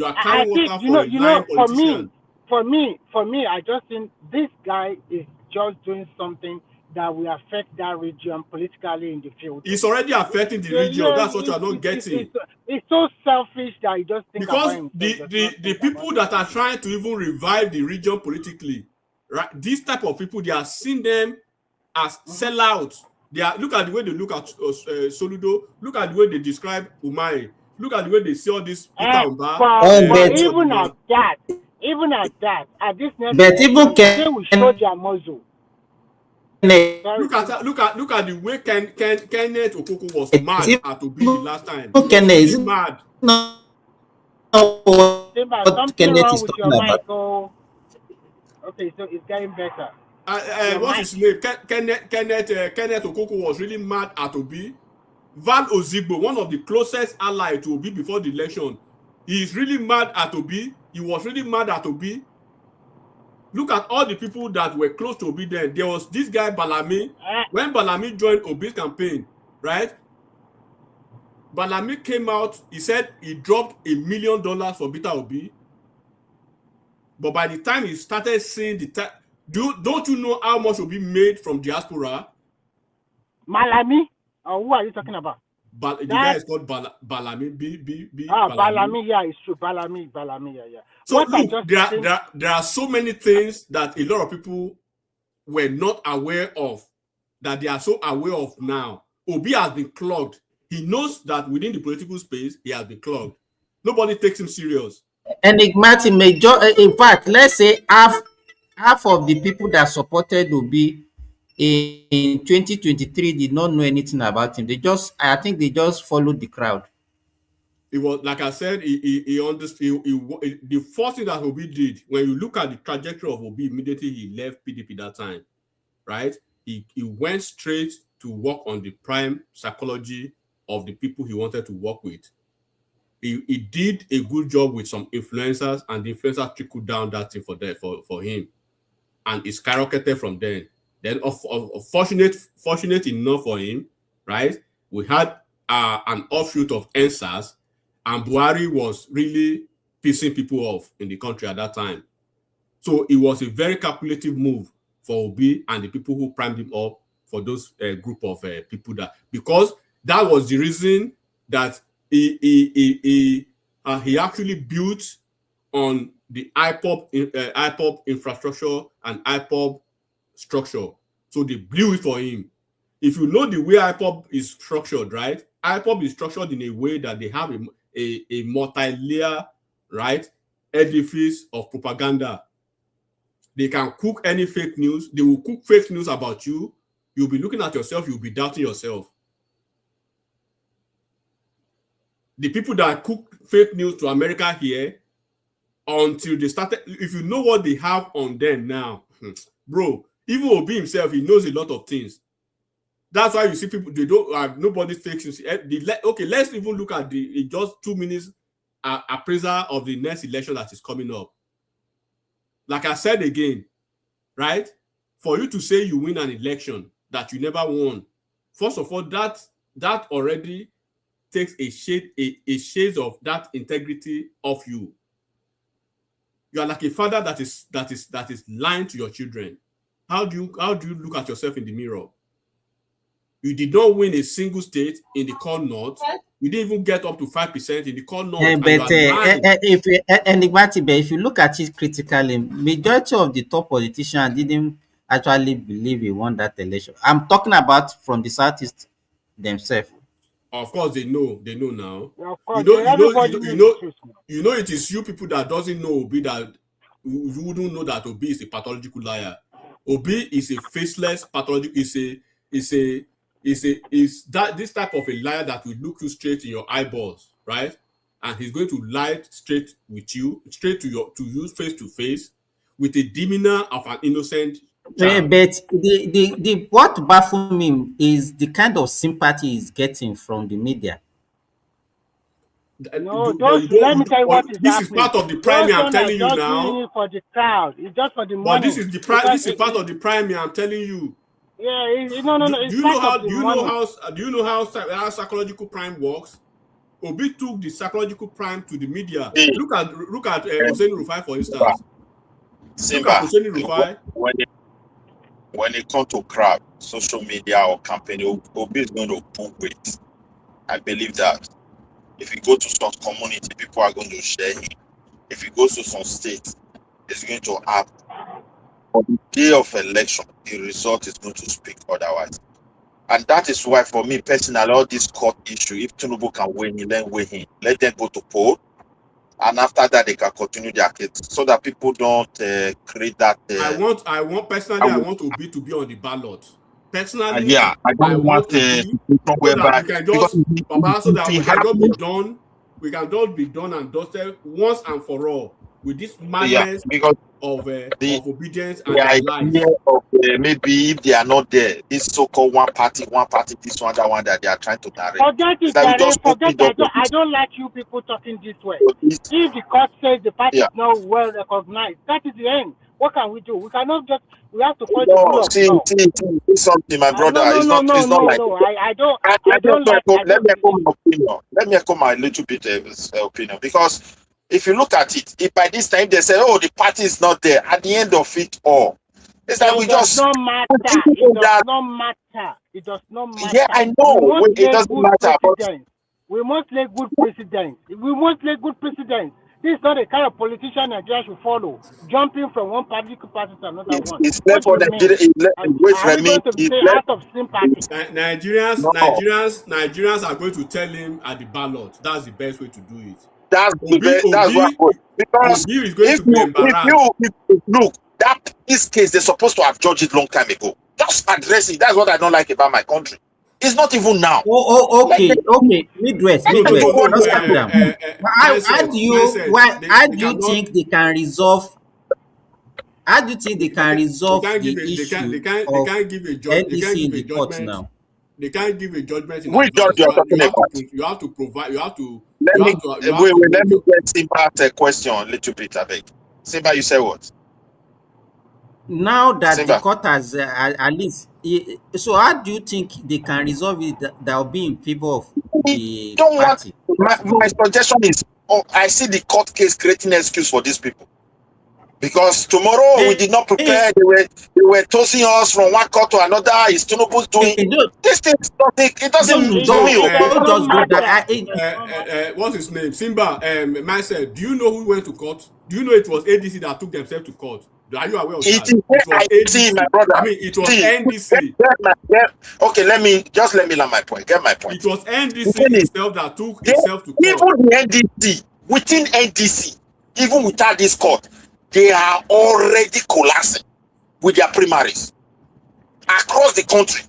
are carrying water for a lying politician? For me, I just think this guy is just doing something that will affect that region politically in the future. It's already affecting the region. That's what you are not getting. It's so selfish that you just think because about the people that are trying to even revive the region politically, right? These type of people, they are seeing them as sellouts. Look at the way they look at Soludo. Look at the way they describe Umai. Look at the way they see all this Peter Umba. But even at that, at this next they will show their muzzle. Look at the way Kenneth Okoko was mad at Obi the last time. Kenneth is mad. Something wrong with your mic. Okay, so it's getting better. What's his name? Kenneth Okoko was really mad at Obi. Van Ozigbo, one of the closest allies to Obi before the election, he is really mad at Obi. He was really mad at Obi. Look at all the people that were close to Obi then. There was this guy, Balami. When Balami joined Obi's campaign, right? Balami came out, he said he dropped $1 million for Peter Obi. But by the time he started seeing the don't you know how much Obi made from diaspora? Malami? Who are you talking about? The guy is called Balami. Balami, yeah, it's true. Balami, yeah. So look, there are so many things that a lot of people were not aware of that they are so aware of now. Obi has been clogged. He knows that within the political space, he has been clogged. Nobody takes him serious. Enigmatic in fact, let's say half of the people that supported Obi in 2023 did not know anything about him. I think they just followed the crowd. It was like I said, he understood. The first thing that Obi did, when you look at the trajectory of Obi, immediately he left PDP that time, right? He went straight to work on the prime psychology of the people he wanted to work with. He did a good job with some influencers, and the influencers trickled down that thing for him, and it skyrocketed from then. Then, fortunate enough for him, right? We had an offshoot of NSAS, and Buhari was really pissing people off in the country at that time. So it was a very calculative move for Obi and the people who primed him up for those group of people because that was the reason that he actually built on the IPOB infrastructure and IPOB structure. So they blew it for him. If you know the way IPOB is structured, right? IPOB is structured in a way that they have a multi-layer, right, edifice of propaganda. They can cook any fake news. They will cook fake news about you. You'll be looking at yourself. You'll be doubting yourself. The people that cook fake news to America here, until they started, if you know what they have on them now, bro, even Obi himself, he knows a lot of things. That's why you see people, they don't have, nobody takes it. Okay, let's even look at the just 2 minutes appraisal of the next election that is coming up. Like I said again, right? For you to say you win an election that you never won, first of all, that already takes a shade of that integrity off you. You are like a father that is lying to your children. How do you look at yourself in the mirror? You did not win a single state in the core north. You didn't even get up to 5% in the core north. If you look at it critically, majority of the top politicians didn't actually believe he won that election. I'm talking about from the Southeast themselves. Of course, they know now. Yeah, of course, you know it is you people that doesn't know Obi that you wouldn't know that Obi is a pathological liar. Obi is a faceless pathological. Is this type of a liar that will look you straight in your eyeballs, right? And he's going to lie straight with you, straight to you face to face, with a demeanor of an innocent child. But the what baffles me is the kind of sympathy he's getting from the media. No, let me tell you what is this happening. Is part of the primary I'm telling you now. For the crowd, it's just for the money. But this is part of the primary I'm telling you. Yeah, no. Do you know how psychological prime works? Obi took the psychological prime to the media. Look at Hosseini Rufai, for instance. Simba, when it comes to crowd, social media or campaign, Obi is going to pull weight. I believe that. If you go to some community, people are going to share him. If he goes to some states, it's going to happen. On the day of election, the result is going to speak otherwise. And that is why, for me personally, all this court issue, if Tinubu can win, then win him. Let them go to poll. And after that, they can continue their case so that people don't create that. I want Obi to be on the ballot. Personally, I don't want to whereby we can just be done and dusted once and for all. with this madness because of obedience and the their lives. idea of maybe if they are not there, this so-called one party, this one, that one that they are trying to narrate. Forget it, That we just forget it. I don't like you people talking this way. If the court says the party is not well recognized, that is the end. What can we do? We cannot just. We have to follow the rule of law. See something, my brother. It's not like. I don't Let like. me echo my opinion. Let me echo my little bit opinion, because if you look at it, if by this time they say, "Oh, the party is not there," at the end of it all, it's like we just. It does not matter. It does not matter. It does not matter. Yeah, I know. It doesn't matter. We must lay good precedents. We must lay good precedents. This is not the kind of politician Nigeria should follow, jumping from one political party to another one. It's left for Nigeria. Out of sympathy? Nigerians are going to tell him at the ballot. That's the best way to do it. That's what, because if you look, this case they're supposed to have judged it long time ago. Just address it. That's what I don't like about my country. It's not even now. Okay. Midwest. Let's calm down. How do you think they can resolve? How do you think they can resolve the issue of NDC in the court now? They can't give a judgment. Which judge you are talking about? You have to provide. Let me get Simba's question a little bit, I beg. Simba, you say what? Now that the court has at least, so how do you think they can resolve it that will be in favor of the party? My suggestion is, I see the court case creating an excuse for these people. Because tomorrow we did not prepare. They were tossing us from one court to another. Is Tinubu doing this thing? It doesn't what's his name? Simba. Myself. Do you know who went to court? Do you know it was ADC that took themselves to court? Are you aware of that? It was ADC, my brother. I mean, it was NDC. Okay, let me learn my point. Get my point. It was NDC itself that took itself to court. Even the NDC, within NDC, even without this court, they are already collapsing with their primaries across the country.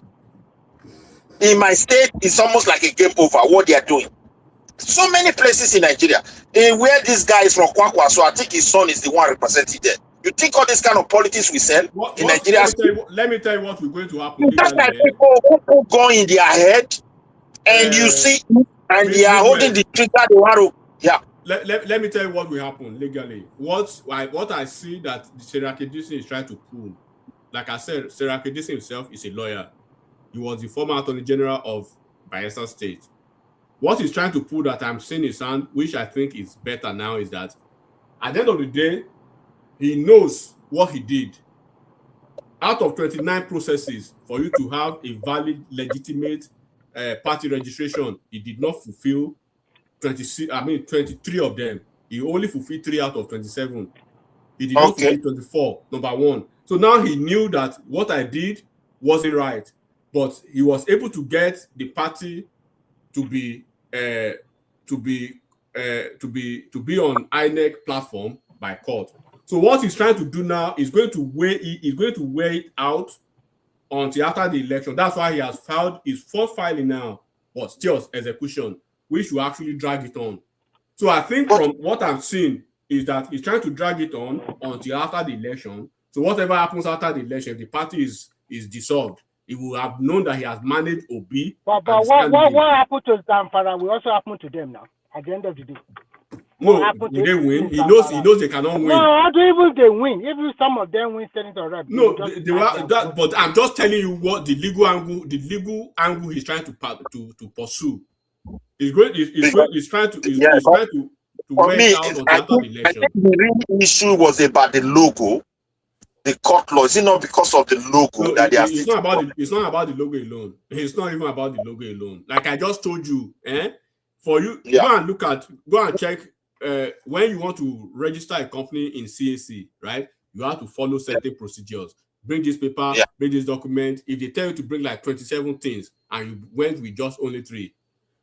In my state, it's almost like a game over what they are doing. So many places in Nigeria, where this guy is from Kwakwa, so I think his son is the one represented there. You think all this kind of politics we sell in Nigeria? Let me tell you what we're going to happen. That's like people go in their head, and you see, and they are holding the trigger. They want to, yeah. Let me tell you what will happen legally. What I see that Seraki Dixon is trying to pull, like I said, Seraki Dixon himself is a lawyer. He was the former Attorney General of Bayelsa State. What he's trying to pull that I'm seeing his hand, which I think is better now, is that at the end of the day, he knows what he did. Out of 29 processes for you to have a valid, legitimate party registration, he did not fulfill 23 of them. He only fulfilled 3 out of 27. He did not fulfill 24, number one. So now he knew that what I did wasn't right, but he was able to get the party to be on INEC platform by court. So what he's trying to do now is going to weigh it out until after the election. That's why he has filed his fourth filing now, but still execution, which will actually drag it on. So I think from what I'm seeing is that he's trying to drag it on until after the election. So whatever happens after the election, if the party is dissolved, he will have known that he has managed Obi. But what happened to Zamfara will also happen to them now at the end of the day. No, will they win? He knows they cannot win. No, how do even they win? Even some of them win Senate or rep. No, but I'm just telling you what the legal angle he's trying to pursue. He's trying to wear out on after the election. I think the real issue was about the logo, the court law. Is it not because of the logo that they are? It's not about the logo alone. It's not even about the logo alone. Like I just told you, for you, go and check. When you want to register a company in CAC, right? You have to follow certain procedures. Bring this paper, bring this document. If they tell you to bring like 27 things and you went with just only 3.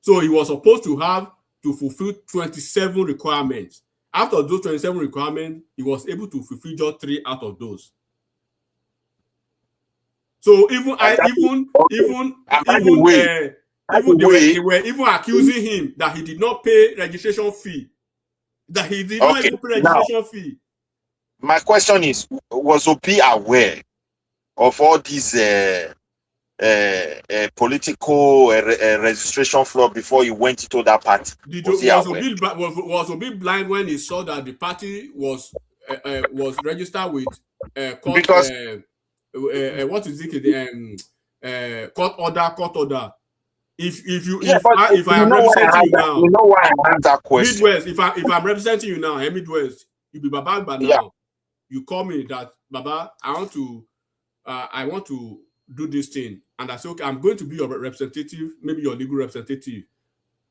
So he was supposed to have to fulfill 27 requirements. After those 27 requirements, he was able to fulfill just 3 out of those. So they were even accusing him that he did not pay registration fee. that he did not even pay registration fee. My question is, was Obi aware of all these political registration flaw before he went into that party? Was Obi blind when he saw that the party was registered with court? Because what is it? Court order. If I am representing you now, you know why I asked that question. Midwest. If I'm representing you now, Midwest, you be Baba now. Yeah. You call me that Baba, I want to do this thing, and I say, okay, I'm going to be your representative, maybe your legal representative.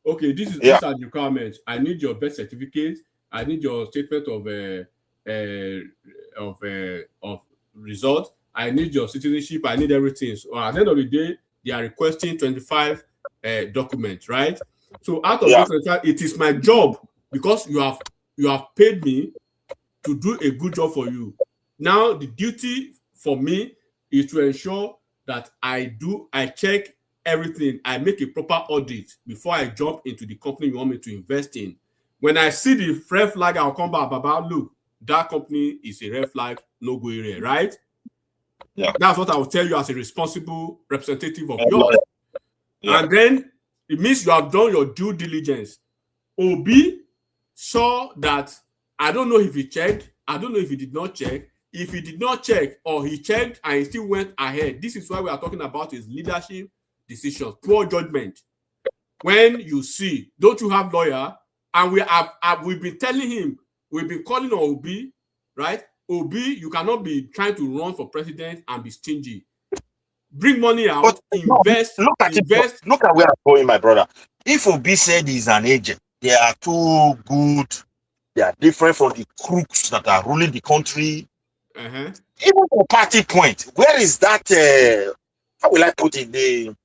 Okay, these are the requirements. I need your birth certificate. I need your statement of result. I need your citizenship. I need everything. So at the end of the day, they are requesting 25 documents, right? So out of those 25, it is my job, because you have paid me to do a good job for you. Now the duty for me is to ensure that I check everything. I make a proper audit before I jump into the company you want me to invest in. When I see the red flag, I'll come back, Baba, look, that company is a red flag, no go area, right? Yeah. That's what I will tell you as a responsible representative of yours. Yeah. And then it means you have done your due diligence. Obi saw that, I don't know if he checked, I don't know if he did not check. If he did not check, or he checked and he still went ahead, this is why we are talking about his leadership decisions, poor judgment. When you see, don't you have lawyer? And we've been telling him, we've been calling on Obi, right? Obi, you cannot be trying to run for president and be stingy. Bring money out, invest. Look at where I'm going, my brother. If Obi said he's an agent, they are too good. They are different from the crooks that are ruling the country. Even for party point, where is that? How will I put it? The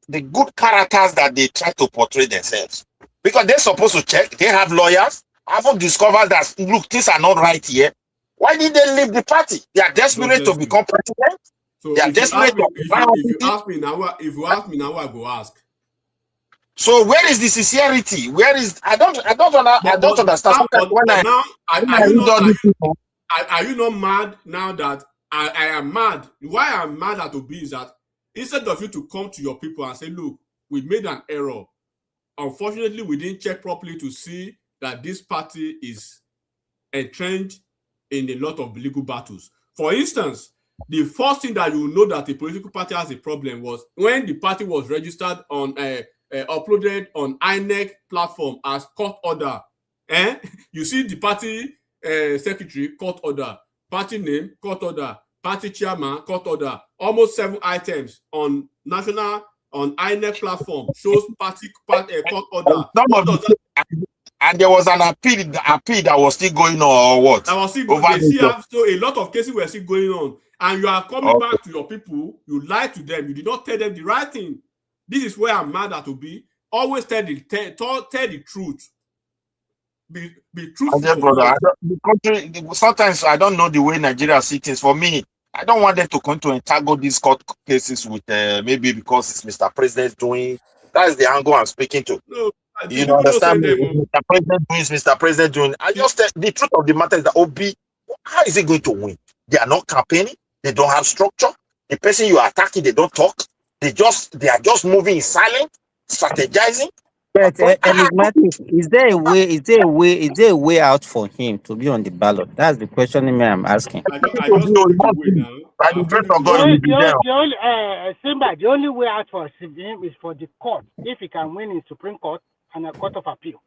good characters that they try to portray themselves, because they're supposed to check. They have lawyers. I've discovered that, look, things are not right here. Why did they leave the party? They are desperate to become president. So they are desperate if you ask me now, I go ask. So where is the sincerity? Where is I don't understand. Are you not mad now that I am mad? Why I'm mad at Obi is that instead of you to come to your people and say, look, we made an error. Unfortunately, we didn't check properly to see that this party is entrenched in a lot of legal battles. For instance, the first thing that you know that the political party has a problem was when the party was registered on uploaded on INEC platform as court order. You see the party secretary, court order, party name, court order, party chairman, court order, almost 7 items on INEC platform shows party court order. And there was an appeal that was still going on, or what? That was still going. So a lot of cases were still going on, and you are coming back to your people. You lied to them. You did not tell them the right thing. This is where I'm mad at Obi. Always tell the truth. Be truthful. Brother, the country, sometimes I don't know the way Nigeria sees things. For me, I don't want them to come to entangle these court cases with maybe because it's Mr. President doing. That is the angle I'm speaking to. No, you understand me? Mr. President doing, Mr. President doing. I just the truth of the matter is that Obi, how is he going to win? They are not campaigning. They don't have structure. The person you are attacking, they don't talk. They are just moving in silence, strategizing. But enigmatic, is there a way out for him to be on the ballot? That's the question I'm asking. Simba, the only way out for him is for the court, if he can win in Supreme Court and a court of appeal.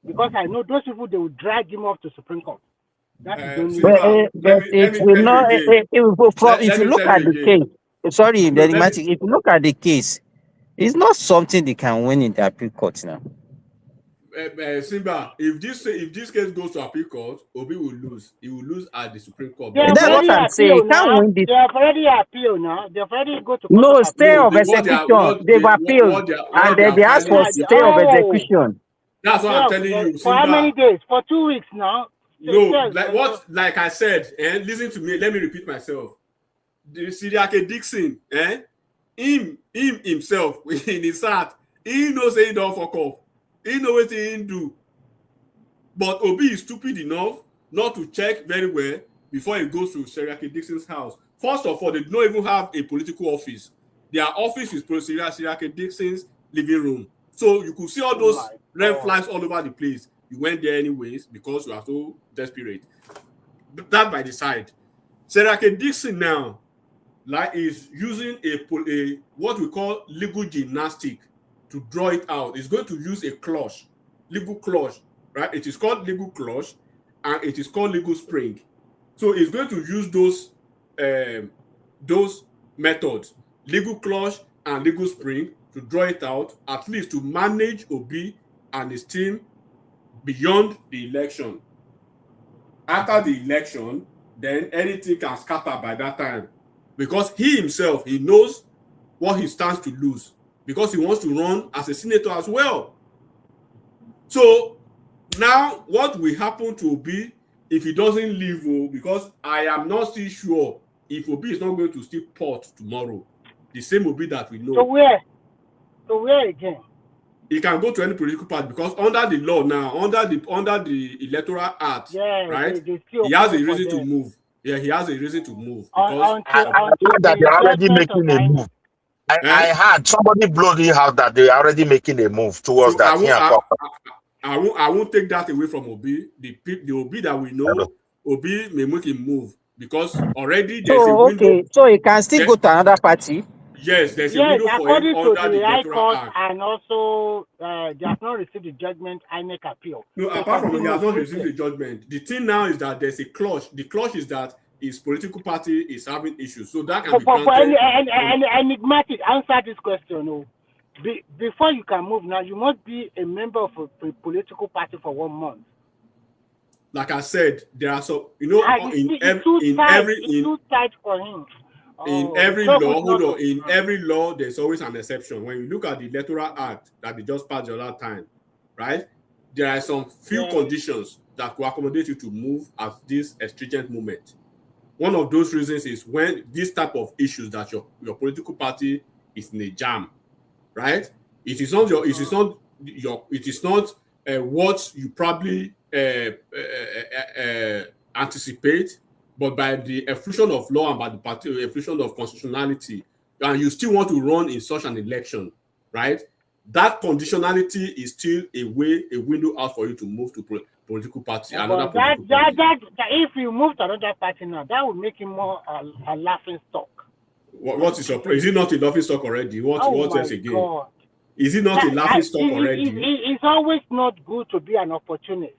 Because I know those people, they will drag him off to Supreme Court. That is the only but it will not. If you look at the case, sorry, enigmatic. If you look at the case, it's not something they can win in the appeal court now. Simba, if this case goes to appeal court, Obi will lose. He will lose at the Supreme Court. That's what I'm saying. They can't win this. They have already appealed now. They've already go to court. No, stay of execution. They've appealed, and they asked for stay of execution. That's what I'm telling you. For Simba. how many days? For 2 weeks now. No, like I said, listen to me. Let me repeat myself. The Siriake Dixon, him himself in his heart, he knows he don't fuck up. He knows what he do. But Obi is stupid enough not to check very well before he goes to Seriake Dixon's house. First of all, they don't even have a political office. Their office is Seriake Dixon's living room. So you could see all those red flags all over the place. You went there anyways because you are so desperate. That by the side. Seriake Dixon now is using a what we call legal gymnastic to draw it out. It's going to use a clutch, legal clutch, right? It is called legal clutch and it is called legal spring. So it's going to use those methods, legal clutch and legal spring, to draw it out, at least to manage Obi and his team beyond the election. After the election, then anything can scatter by that time. Because he himself, he knows what he stands to lose. Because he wants to run as a senator as well. So now what will happen to Obi if he doesn't leave? Because I am not still sure if Obi is not going to still port tomorrow. The same Obi that we know. So where? So where again? He can go to any political party because under the law now, under the Electoral Act, right? He has a reason to move. Yeah, he has a reason to move. Because that they're already making a move. I heard somebody blow the house that they're already making a move towards so that. I won't take that away from Obi. The Obi that we know, Obi may make him move because already there's a window. Okay, so he can still go to another party. Yes, there's a window for him under the Electoral Act. And also, they have not received the judgment. INEC appeal. No, apart from he has not received the judgment. The thing now is that there's a clause. The clause is that his political party is having issues, so that can be granted. Enigmatic, answer this question. No. Before you can move now, you must be a member of a political party for 1 month. Like I said, there are some, it's too tight for him. In every law, in every law, there's always an exception. When you look at the Electoral Act that they just passed the other time, right? There are some few conditions that will accommodate you to move at this stringent moment. One of those reasons is when this type of issues that your political party is in a jam, right? It is not what you probably anticipate, but by the effusion of law and by the effusion of constitutionality, and you still want to run in such an election, right? That conditionality is still a window out for you to move to political party. If you move to another party now, that would make him more a laughing stock. What is your? Is it not a laughing stock already? What else again? God. Is it not a laughing stock already? It's always not good to be an opportunist.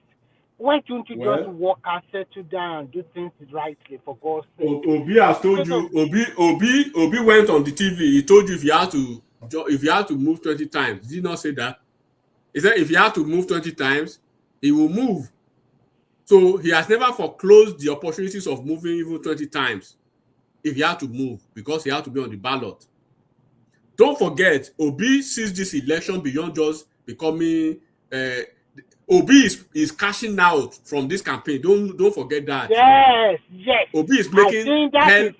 Why don't you just walk and settle down and do things rightly, for God's sake? Obi has told you. Obi went on the TV. He told you if you have to move 20 times. Did he not say that? He said if you have to move 20 times, he will move. So he has never foreclosed the opportunities of moving even 20 times if he had to move, because he had to be on the ballot. Don't forget, Obi sees this election beyond just becoming. Obi is cashing out from this campaign. Don't forget that. Yes. Obi is making that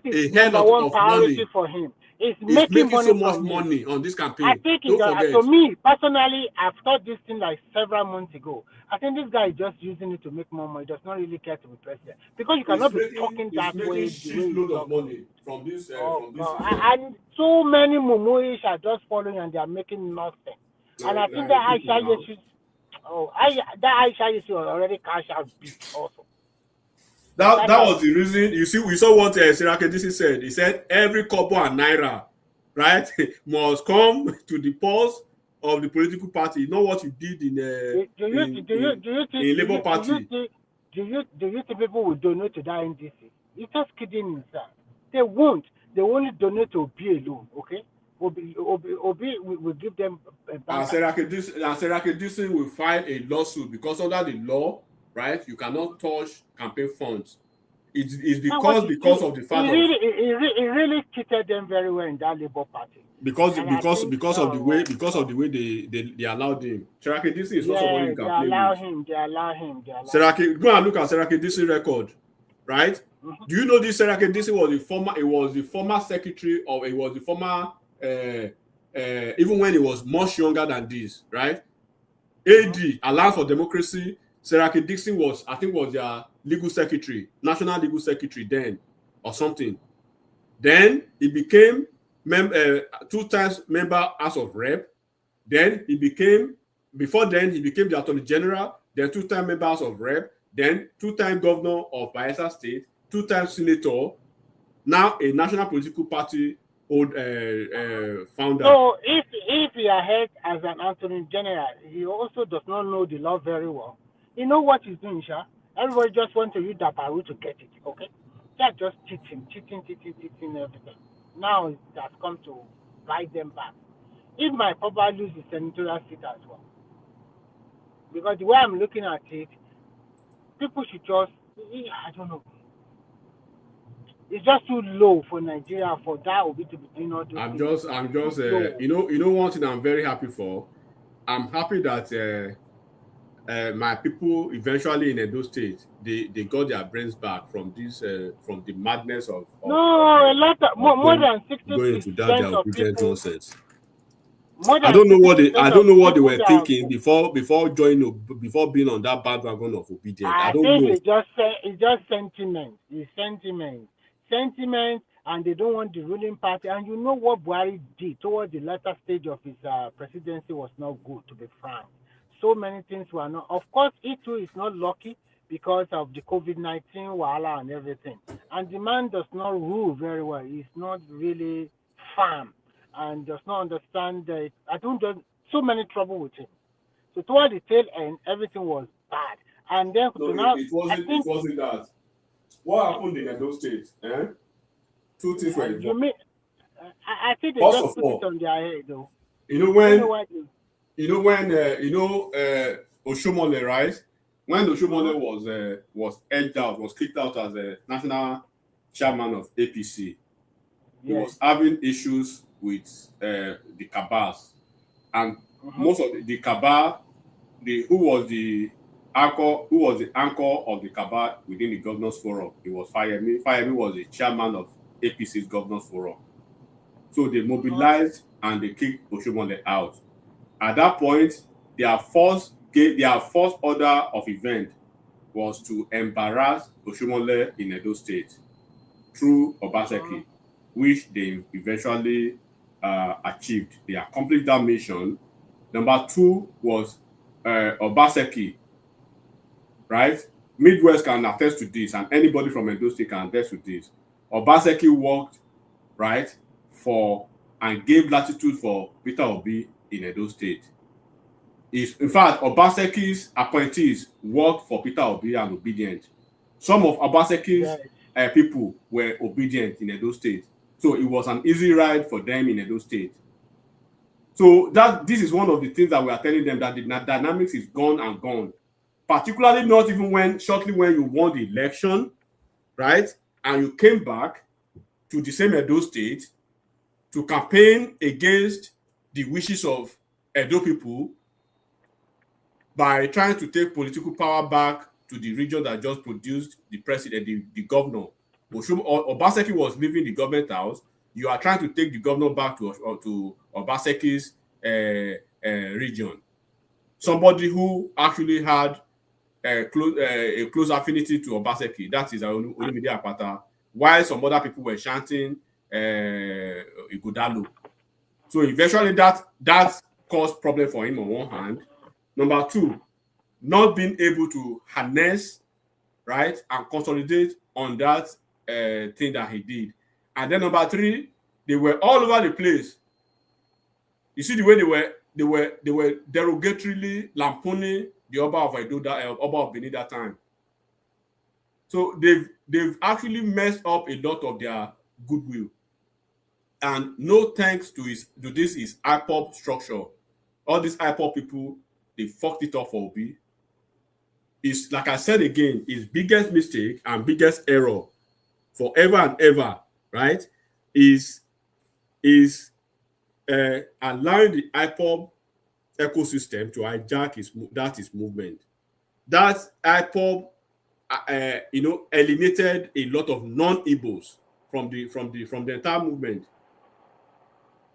is number one priority money for him. He's making so much money on this campaign. I think to me personally, I've thought this thing like several months ago. I think this guy is just using it to make more money. He does not really care to be president, because you cannot be talking that way. He's making shitload of money from this. And so many Mumuish are just following and they are making nothing. And I think that Aisha Yesu already cashed out big also. That was the reason. You see, we saw what Seriake Dixon said. He said every kobo and naira, right, must come to the pulse of the political party. You know what you did in Labour Party. Do you think people will donate to that NDC? You're just kidding himself. They won't. They only donate to Obi alone. Okay. Obi will give them a bank. And Seriake Dixon will file a lawsuit because under the law, right, you cannot touch campaign funds. It's because of the fact he really treated them very well in that Labour Party. Because of the way they allowed him. Seriake Dixon is not somebody you can play with. They allow him. Go and look at Seriake Dixon record, right? Mm-hmm. Do you know this Seriake Dixon was the former secretary of even when he was much younger than this, right? AD, Alliance for Democracy, Seraki Dixon was, I think, was their legal secretary, national legal secretary then, or something. Then he became 2 times member House of Rep. Then he became, before then, he became the Attorney General, then 2-time member House of Rep, then 2-time governor of Bayelsa State, 2-time senator, now a national political party founder. So if he ahead as an Attorney General, he also does not know the law very well. He know what he's doing, Sha. Everybody just want to use that power to get it, okay? That's just cheating everything. Now it has come to bite them back. If my papa loses senatorial seat as well, because the way I'm looking at it, people should just, I don't know. It's just too low for Nigeria for that Obi to be doing all those things. I'm just, you know, one thing I'm very happy for. I'm happy that my people eventually in Edo State, they got their brains back from this, from the madness of a lot of more than 60% going into that their of obedient people. nonsense. I don't know what they were thinking before being on that bandwagon of obedience. I don't know. It's just sentiment. It's sentiment, and they don't want the ruling party. And you know what Buhari did towards the latter stage of his presidency was not good, to be frank. So many things were not. Of course, it too is not lucky because of the COVID-19 wahala and everything. And the man does not rule very well. He's not really firm and does not understand that. I don't do so many trouble with him. So toward the tail end, everything was bad. And then it wasn't that. What happened in Edo State? 2 things were involved. I think they just put it on their head, though. You know when Oshomole, right? When Oshomole was edged out, was kicked out as a national chairman of APC, he was having issues with the cabals, and most of the cabal, who was the anchor of the cabal within the governors forum? It was Fayemi. Fayemi was the chairman of APC's governors forum. So they mobilized and they kicked Oshomole out. At that point, their first order of event was to embarrass Oshomole in Edo State through Obaseki, which they eventually achieved. They accomplished that mission. Number 2 was Obaseki, right? Midwest can attest to this, and anybody from Edo State can attest to this. Obaseki worked, right, and gave latitude for Peter Obi in Edo State. In fact, Obaseki's appointees worked for Peter Obi and obedient. Some of Obaseki's people were obedient in Edo State. So it was an easy ride for them in Edo State. So this is one of the things that we are telling them, that the dynamics is gone and gone. Particularly not even shortly when you won the election, right? And you came back to the same Edo State to campaign against the wishes of Edo people by trying to take political power back to the region that just produced the president, the governor. Obaseki was leaving the government house. You are trying to take the governor back to Obaseki's region. Somebody who actually had a close affinity to Obaseki, that is Olumide Akpata, while some other people were chanting Ighodalo. So eventually that caused problem for him on one hand. Number 2, not being able to harness, right, and consolidate on that thing that he did. And then number 3, they were all over the place. You see the way they were derogatorily lampooning the Oba of Oba of Benin that time. So they've actually messed up a lot of their goodwill. And no thanks to this is IPOP structure. All these IPOP people, they fucked it up for Obi. It's like I said again, his biggest mistake and biggest error forever and ever, right, is allowing the IPOP ecosystem to hijack his movement. That IPOP, alienated a lot of non-Igbos from the entire movement.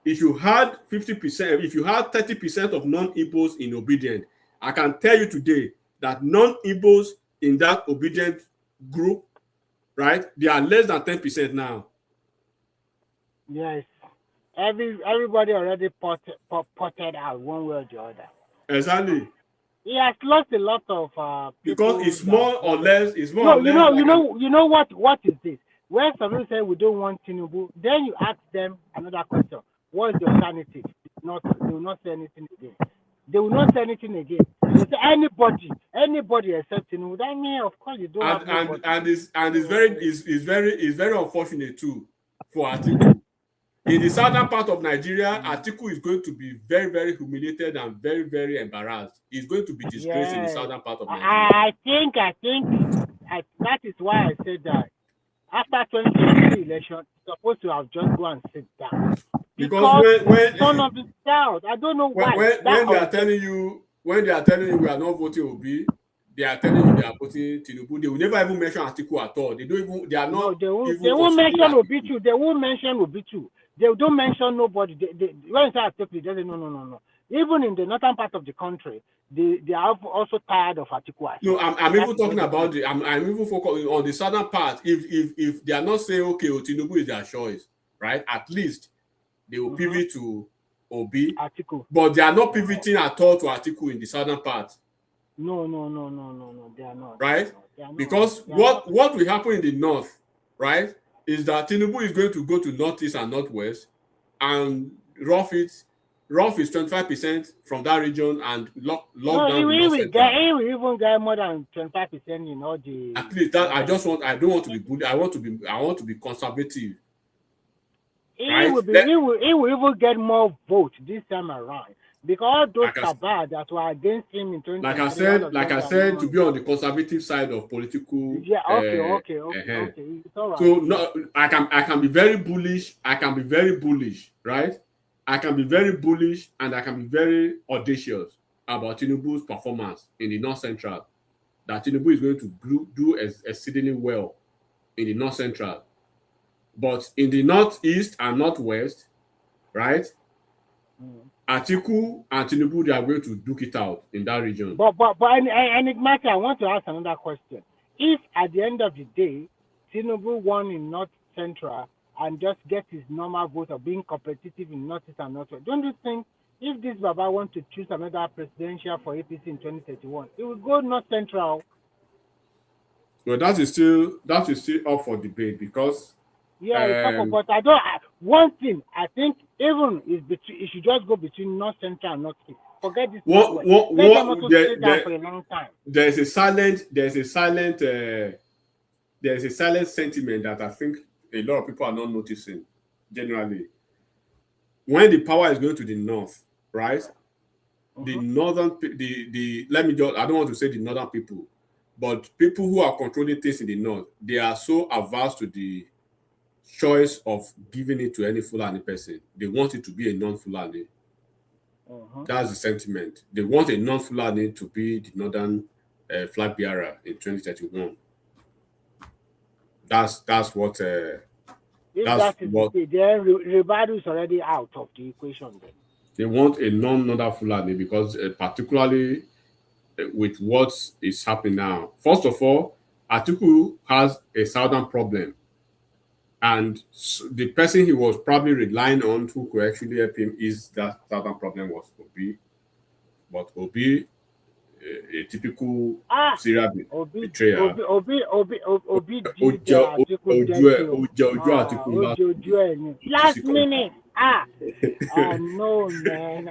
If you had 50%, if you had 30% of non-Igbos in obedient, I can tell you today, that non-Igbos in that obedient group, right? They are less than 10% now. Yes. Everybody already potted out one way or the other. Exactly. He has lost a lot of people. Because it's more or less. It's more No, or less. you know what is this? When someone say we don't want Tinubu, then you ask them another question. What is the alternative? They will not say anything again. They will not say anything again. They say anybody except Tinubu. That means of course you don't have nobody. It's very unfortunate too for Atiku. In the southern part of Nigeria, Atiku is going to be very, very humiliated and very, very embarrassed. He's going to be disgraced in the southern part of Nigeria. I think that is why I said that after 2023 election, he's supposed to have just go and sit down. Because when son of the south, I don't know why. When they are telling you we are not voting Obi, they are telling you they are voting Tinubu. They will never even mention Atiku at all. They don't even. They are not. They won't mention Obi too. They won't mention Obi too. They don't mention nobody. When it's Atiku, they say no. Even in the northern part of the country, they are also tired of Atiku. No, I'm even talking about I'm even focusing on the southern part. If they are not saying okay, Tinubu is their choice, right? At least they will pivot to Obi. Atiku. But they are not pivoting at all to Atiku in the southern part. No, they are not. Right? They are not. Because what will happen in the north, right, is that Tinubu is going to go to northeast and northwest and rough is 25% from that region and lock down. He will even get more than 25% in all the. At least that I don't want to be bullied. I want to be conservative. He will even get more votes this time around because those cabal that were against him in 2023. Like I said, to be on the conservative side of political. Yeah. Okay. It's all right. So no, I can be very bullish. I can be very bullish, right? I can be very bullish and I can be very audacious about Tinubu's performance in the North Central. That Tinubu is going to do exceedingly well in the North Central. But in the Northeast and Northwest, right? Atiku and Tinubu, they are going to duke it out in that region. But Enigmatic, I want to ask another question. If at the end of the day, Tinubu won in North Central and just get his normal vote of being competitive in Northeast and Northwest, don't you think if this Baba wants to choose another presidential for APC in 2031, it will go North Central? Well, that is still up for debate because. Yeah, but one thing I think even is between. It should just go between North Central and Northeast. Forget this. For a long time. There's a silent sentiment that I think a lot of people are not noticing. Generally, when the power is going to the north, right? The northern, I don't want to say the northern people, but people who are controlling things in the north, they are so averse to the choice of giving it to any Fulani person. They want it to be a non-Fulani. That's the sentiment. They want a non-Fulani to be the northern flag bearer in 2031. That's what. Ribadu is already out of the equation. Then they want a non-northern Fulani because, particularly with what is happening now. First of all, Atiku has a southern problem. And the person he was probably relying on who could actually help him is that southern problem was Obi. But Obi, a typical serial betrayer. Last minute. No, man.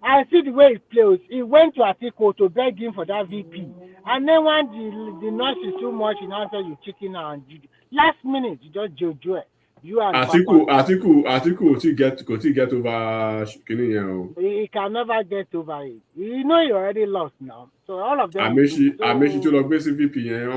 I see the way it plays. He went to Atiku to beg him for that VP. And then when the nurse is too much, he now said you chicken and last minute, you just Jojo it. You and Atiku get over he can never get over it. You know he already lost now. So all of them. Amechi to log VP. Even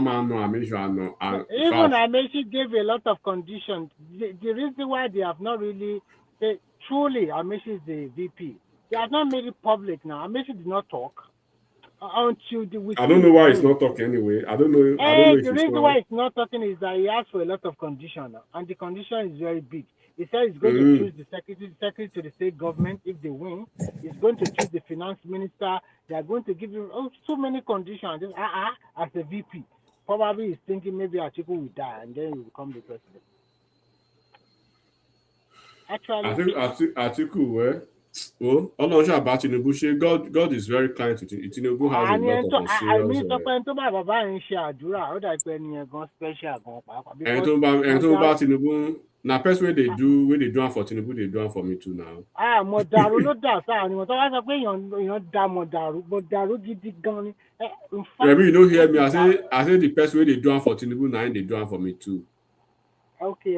Amechi gave a lot of conditions. The reason why they have not really said truly Amechi is the VP. They have not made it public now. Amechi did not talk until the week. I don't know why he's not talking anyway. I don't know. The reason why he's not talking is that he asked for a lot of conditions, and the condition is very big. He said he's going to choose the secretary to the state government if they win. He's going to choose the finance minister. They are going to give him so many conditions. Just as a VP, probably he's thinking maybe Atiku will die and then he will become the president. Actually, I think Atiku, Ọlọ́run ṣàbá Tinubu ṣe God is very kind to Tinubu. Has a lot of serious. Àmì tó bá bàbá yẹn ṣe àdúrà ó dà pé ẹni yẹn gan special gan pàápàá. Ẹni tó bá Tinubu na person wey dey do am for Tinubu dey do am for me too now. Mọ̀dàrú ló dà sáà ni wọ́n tó bá sọ pé èèyàn da mọ̀dàrú gidi gan ni. Maybe you no hear me, I say the person wey dey do am for Tinubu na him dey do am for me too. Okay,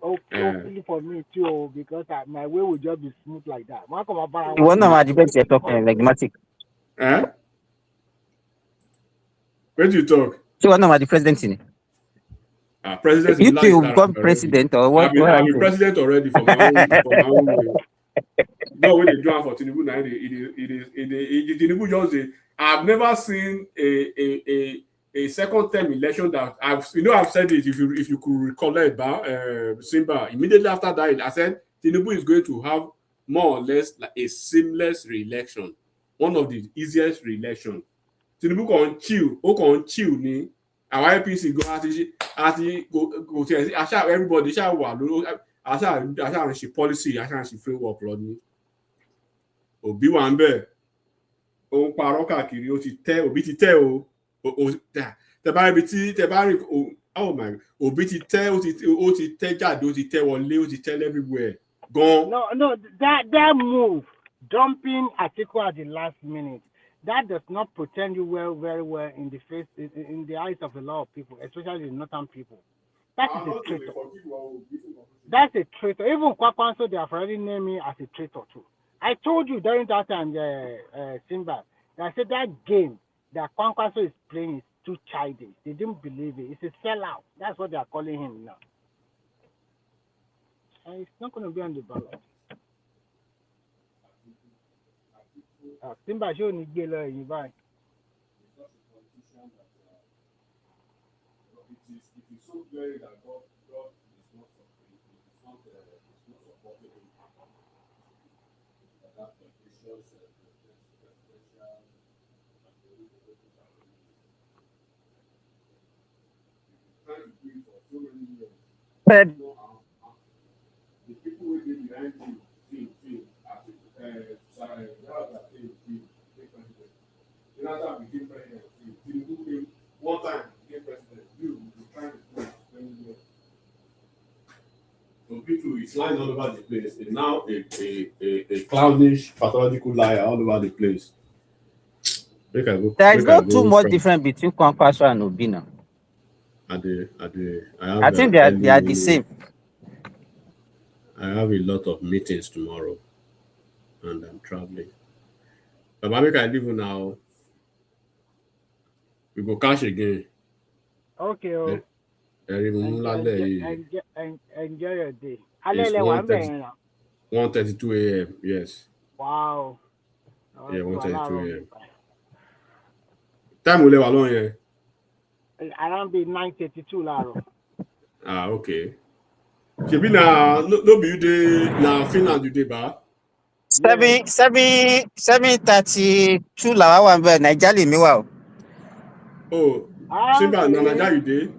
hopefully for me too, because my way will just be smooth like that. One of my debates talk phlegmatic. Where do you talk? So one of my presidency. President. You two become president or what? I'm a president already for my own way. No, when they do am for Tinubu, now it Tinubu just say I've never seen a second term election that I've said it, if you could recollect, Simba, immediately after that I said Tinubu is going to have more or less like a seamless re-election, one of the easiest re-election. Tinubu can chill ni our APC go àti go tell everybody ṣá wà lórí àṣà ṣe policy àṣà ṣe framework lọ ni Òbí wà ń bẹ̀ òun parọ́ káàkiri Òbí ti tẹ́ o tẹ bá rí Òbí ti tẹ́ ó ti tẹ́ jáde ó ti tẹ́ wọlé ó ti tẹ́ everywhere gan. No, that move dumping Atiku at the last minute, that does not portend you very well in the face in the eyes of a lot of people, especially the northern people. That is a traitor. That's a traitor. Even Kwakwanso, they have already named me as a traitor too. I told you during that time, Simba, I said that game that Kwakwanso is playing is too childish. They didn't believe it. It's a sellout. That's what they are calling him now. And it's not going to be on the ballot. Simba show ni gbé lọ ẹ̀yìn báyìí. The people who dey behind you, Jonathan became president. Tinubu came one time, became president. You trying to do it. So people is lying all over the place. It's now a clownish, pathological liar all over the place. There is not too much difference between Kwankwaso and Obi now. I think they are the same. I have a lot of meetings tomorrow, and I'm traveling. But I make I leave now. We go cash again. Okay. Enjoy your day. It's 1:32 a.m. Yes. Wow. Yeah, 1:32 a.m. Time will leave alone here. Around be 9:32 laro. Okay. Shebi na no be you dey na Finland you dey ba. 7:32 la wa nbe Naija le mi wa o. Oh, Simba na Naija you dey.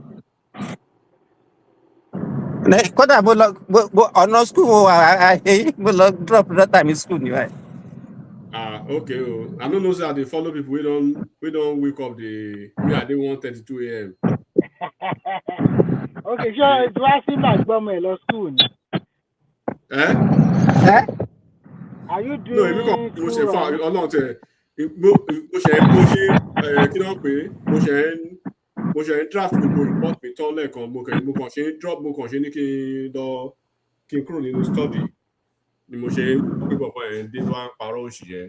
Kódà mo ọ̀nà school mo lọ drop that time in school ni right. Okay. I don't know say I dey follow people we don't wake up me I dey 1:32 a.m. Okay, sure. It's why Simba gbọmọ ẹ lọ school ni. Are you doing? No, èmi kàn mo ṣe fún Ọlọ́run tẹ mo ṣe ń draft gbogbo report mi tán lẹ́ẹ̀kan mo kàn ṣe ń drop mo kàn ṣe ní kí n kúrò nínú study ni mo ṣe ń gbé bọ̀bọ̀ yẹn dé wá parọ́ òṣì yẹn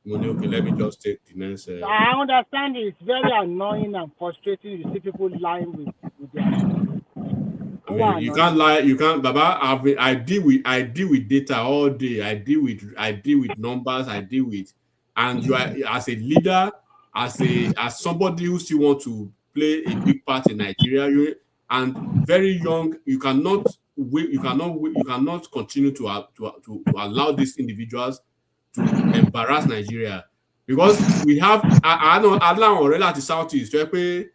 mo ní okay let me just take the next. I understand it's very annoying and frustrating. You see people lying with their. I mean, you can't lie. You can't, Baba. I deal with data all day. I deal with numbers. And you are as a leader, as somebody who still want to play a big part in Nigeria, and very young. You cannot you cannot continue to allow these individuals to embarrass Nigeria, because we have I know already at the Southeast, they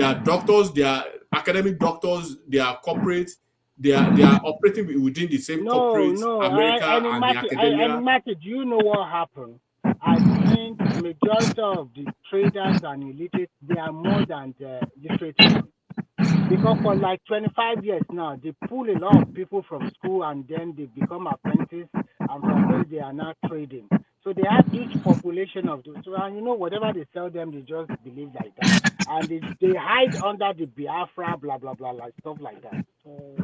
are doctors, they are academic doctors, they are corporate, they are operating within the same corporate America and the academia. Matthew, do you know what happened? I think majority of the traders and illiterate, they are more than the literate ones. Because for like 25 years now, they pull a lot of people from school and then they become apprentices, and from there they are now trading. So they have each population of those. So, and you know, whatever they sell them, they just believe like that. And they hide under the Biafra, blah, blah, blah, like stuff like that. So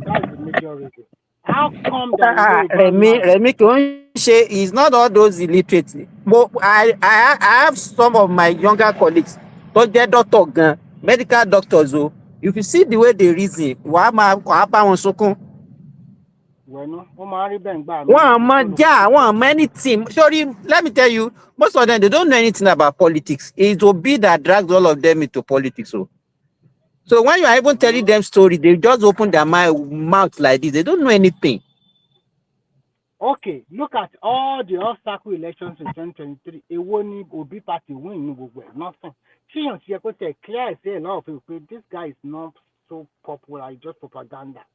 that's the major reason. How come that Remy Konshe is not all those illiterate. But I have some of my younger colleagues, but they're doctor, medical doctors. Oh, if you see the way they reason, wàá bá wọn sunkún. One many team. Sorry, let me tell you, most of them they don't know anything about politics. It will be that drags all of them into politics. So when you are even telling them story, they just open their mouth like this. They don't know anything. Okay, look at all the obstacle elections in 2023. It won't Obi party win nothing. She clear say a lot of people, this guy is not so popular, it's just propaganda.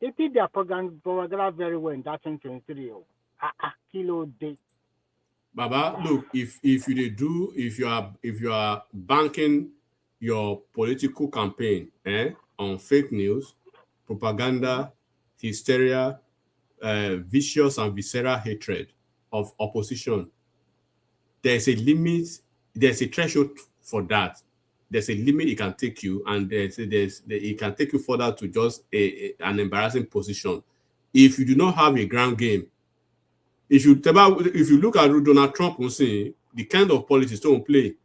They did their propaganda very well in that 2023. Kilo day. Baba, look, if you are banking your political campaign on fake news, propaganda, hysteria, vicious and visceral hatred of opposition, there's a limit, there's a threshold for that. There's a limit it can take you, and it can take you further to just an embarrassing position. If you do not have a ground game, if you look at Donald Trump, we'll see the kind of politics don't play.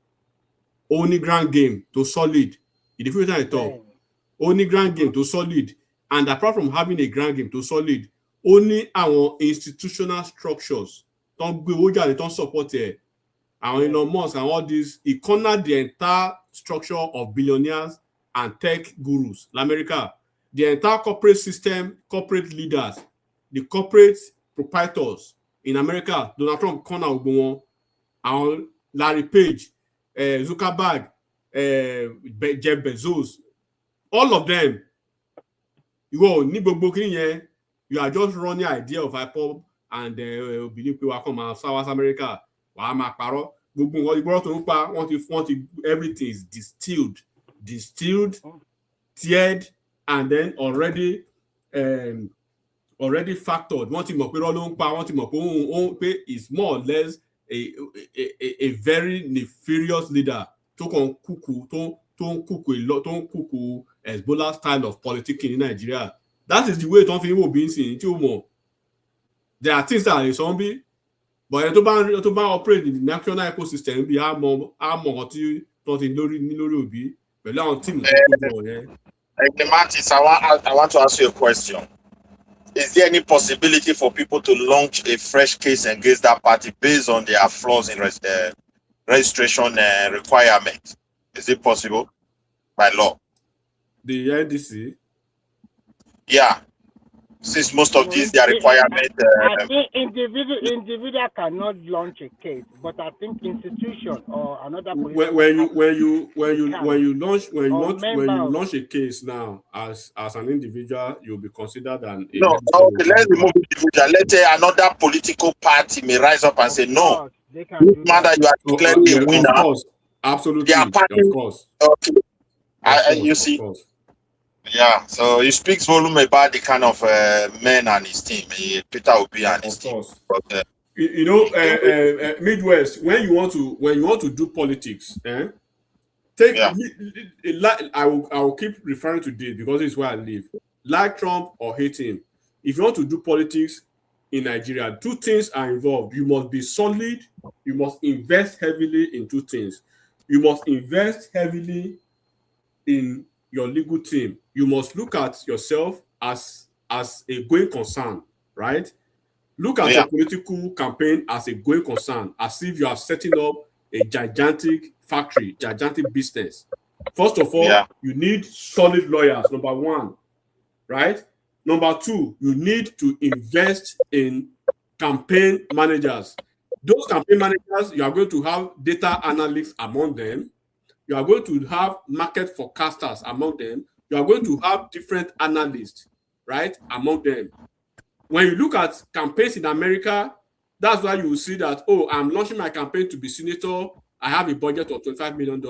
Only ground game to solid. In the future I talk, only ground game to solid. And apart from having a ground game to solid, only our institutional structures don't support it. And Elon Musk and all this, it cornered the entire structure of billionaires and tech gurus in America. The entire corporate system, corporate leaders, the corporate proprietors in America, Donald Trump corner Ogbon, and Larry Page, Zuckerberg, Jeff Bezos, all of them. You are just running the idea of IPOB and believe people come out South America. Everything is distilled, tiered, and then already factored. Is more or less a very nefarious leader. Hezbollah style of politics in Nigeria. That is the way it will be seen. There are things that are a zombie, but to operate in the national ecosystem, be I want to ask you a question. Is there any possibility for people to launch a fresh case against that party based on their flaws in registration requirement? Is it possible by law? The NDC? Yeah. Since most of these, their requirement. I think individual cannot launch a case, but I think institution or another. When you launch a case now as an individual, you'll be considered an. No, okay, let's remove individual. Let's say another political party may rise up and say, no, this man that you are declaring a winner. Of course, absolutely, they are partying, of course. Okay, you see. Yeah, so it speaks volume about the kind of men and his team, Peter Obi and his team. But, Midwest, when you want to do politics, I will keep referring to this because it's where I live. Like Trump or hate him, if you want to do politics in Nigeria, two things are involved. You must be solid. You must invest heavily in two things. You must invest heavily in your legal team. You must look at yourself as a going concern, right? Look at your political campaign as a going concern, as if you are setting up a gigantic factory, gigantic business. First of all, you need solid lawyers, number one, right? Number two, you need to invest in campaign managers. Those campaign managers, you are going to have data analysts among them. You are going to have market forecasters among them. You are going to have different analysts, right, among them. When you look at campaigns in America, that's why you will see that, oh, I'm launching my campaign to be senator. I have a budget of $25 million.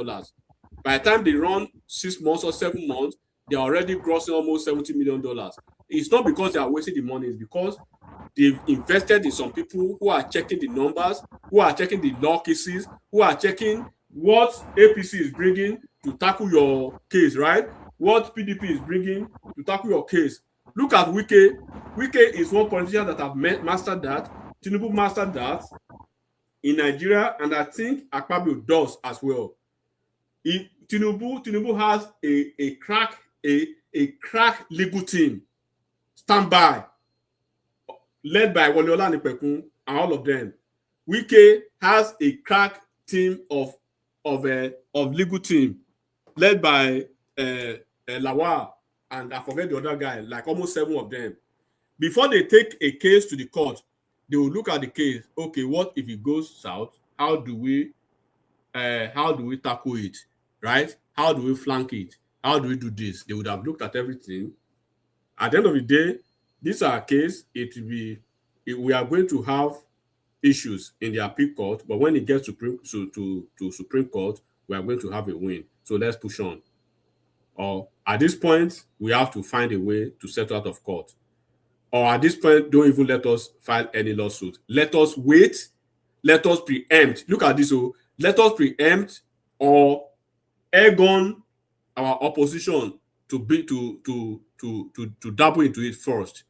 By the time they run 6 months or 7 months, they're already grossing almost $70 million. It's not because they are wasting the money, it's because they've invested in some people who are checking the numbers, who are checking the law cases, who are checking what APC is bringing to tackle your case, right? What PDP is bringing to tackle your case. Look at Wike. Wike is one politician that have mastered that. Tinubu mastered that in Nigeria, and I think Akpabio does as well. Tinubu has a crack legal team standby, led by Wole Olanipekun and all of them. Wike has a crack team of legal team led by Lawal, and I forget the other guy, like almost 7 of them. Before they take a case to the court, they will look at the case. Okay, what if it goes south? How do we tackle it? Right? How do we flank it? How do we do this? They would have looked at everything. At the end of the day, these are a case. We are going to have issues in the appeal court, but when it gets to Supreme Court, we are going to have a win. So let's push on. Or at this point, we have to find a way to settle out of court. Or at this point, don't even let us file any lawsuit. Let us wait. Let us preempt. Look at this. So let us preempt or egg on our opposition to dabble into it first.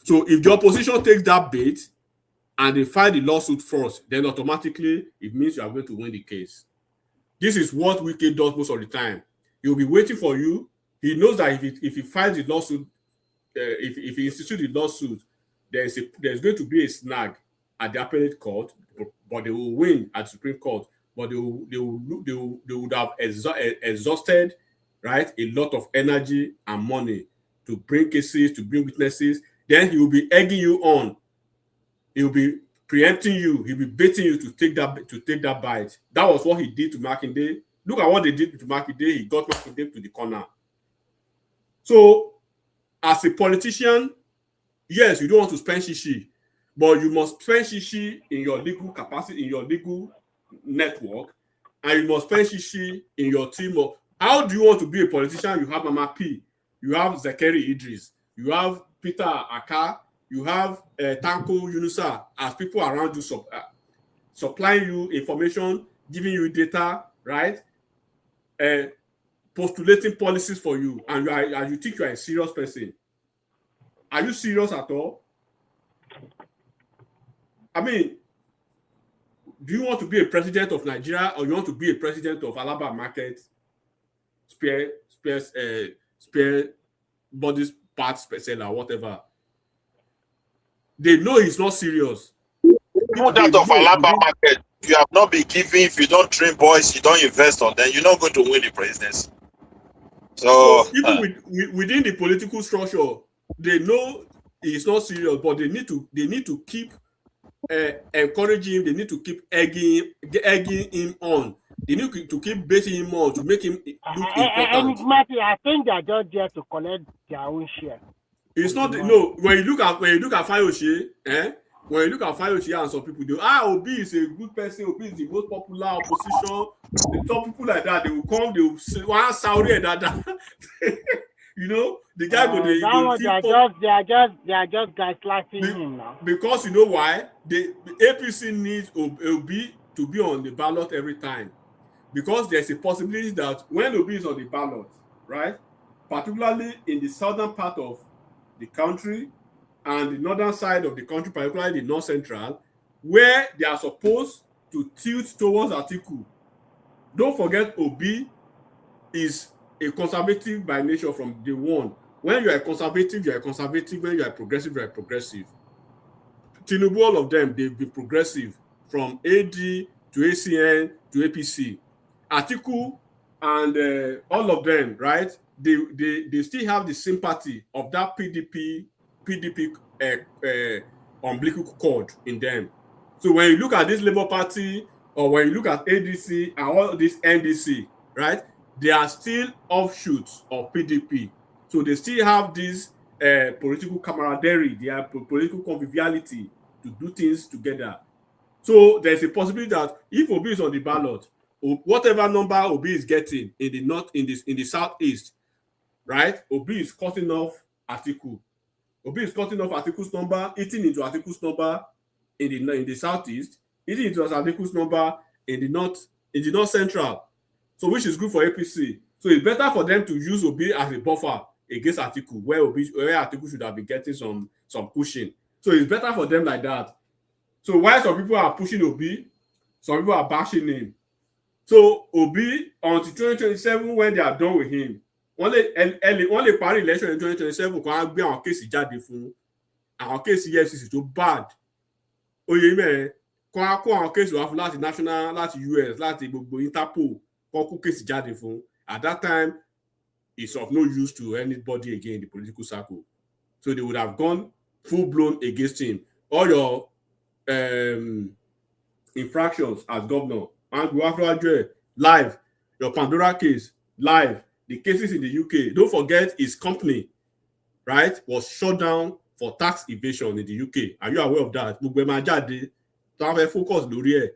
So if the opposition takes that bait and they file the lawsuit first, then automatically it means you are going to win the case. This is what Wike does most of the time. He will be waiting for you. He knows that if he files the lawsuit, if he institutes the lawsuit, there's going to be a snag at the appellate court, but they will win at the Supreme Court. But they would have exhausted, right, a lot of energy and money to bring cases, to bring witnesses. Then he will be egging you on. He will be preempting you. He'll be baiting you to take that bite. That was what he did to Makinde. Look at what they did to Makinde. He got Makinde to the corner. So, as a politician, yes, you don't want to spend shishi, but you must spend shishi in your legal capacity, in your legal network, and you must spend shishi in your team. How do you want to be a politician? You have Mama P, you have Zakari Idris, you have Peter Aka, you have Tanko Yunusa as people around you supplying you information, giving you data, right? Postulating policies for you, and you think you are a serious person. Are you serious at all? I mean, do you want to be a president of Nigeria, or you want to be a president of Alaba Market, spare body parts seller, whatever? They know he's not serious. Even that of Alaba Market, you have not been giving. If you don't train boys, you don't invest on them, you're not going to win the presidency. So even within the political structure, they know he's not serious, but they need to keep encouraging him. They need to keep egging him on. They need to keep baiting him on to make him look important. Matthew, I think they're just there to collect their own share. It's not no. When you look at Fayose, when you look at Fayose and some people, they Obi is a good person. Obi is the most popular opposition. The top people like that, they will come. They will say, "Wow, Saudi and that." You know, the guy go they are just gaslighting him now. Because you know why? The APC needs Obi to be on the ballot every time, because there's a possibility that when Obi is on the ballot, right, particularly in the southern part of the country and the northern side of the country, particularly the north central, where they are supposed to tilt towards Atiku. Don't forget, Obi is a conservative by nature from day one. When you are a conservative, you are a conservative. When you are progressive, you are progressive. Tinubu, all of them, they've been progressive from AD to ACN to APC. Atiku and all of them, right? They still have the sympathy of that PDP umbilical cord in them. So when you look at this Labour Party, or when you look at ADC and all this NDC, right, they are still offshoots of PDP. So they still have this political camaraderie, their political conviviality to do things together. So there's a possibility that if Obi is on the ballot, whatever number Obi is getting in the north, in the southeast, right, Obi is cutting off Atiku. Obi is cutting off Atiku's number, eating into Atiku's number in the southeast, eating into Atiku's number in the north central. So which is good for APC. So it's better for them to use Obi as a buffer against Atiku, where Atiku should have been getting some pushing. So it's better for them like that. So while some people are pushing Obi, some people are bashing him. So Obi, until 2027, when they are done with him, only party election in 2027 kan á gbé àwọn kéèsì jáde fún àwọn kéèsì EFCC tó bad. Oyè mẹ́rin kan á kó àwọn kéèsì wá fún láti national, láti US, láti gbogbo Interpol kan kó kéèsì jáde fún. At that time, it's of no use to anybody again in the political circle. So they would have gone full blown against him. All your infractions as governor, and go after live, your Pandora case live, the cases in the UK. Don't forget his company, right, was shut down for tax evasion in the UK. Are you aware of that? Gbogbo ẹ̀ máa jáde, tó wá fẹ́ focus lórí ẹ̀.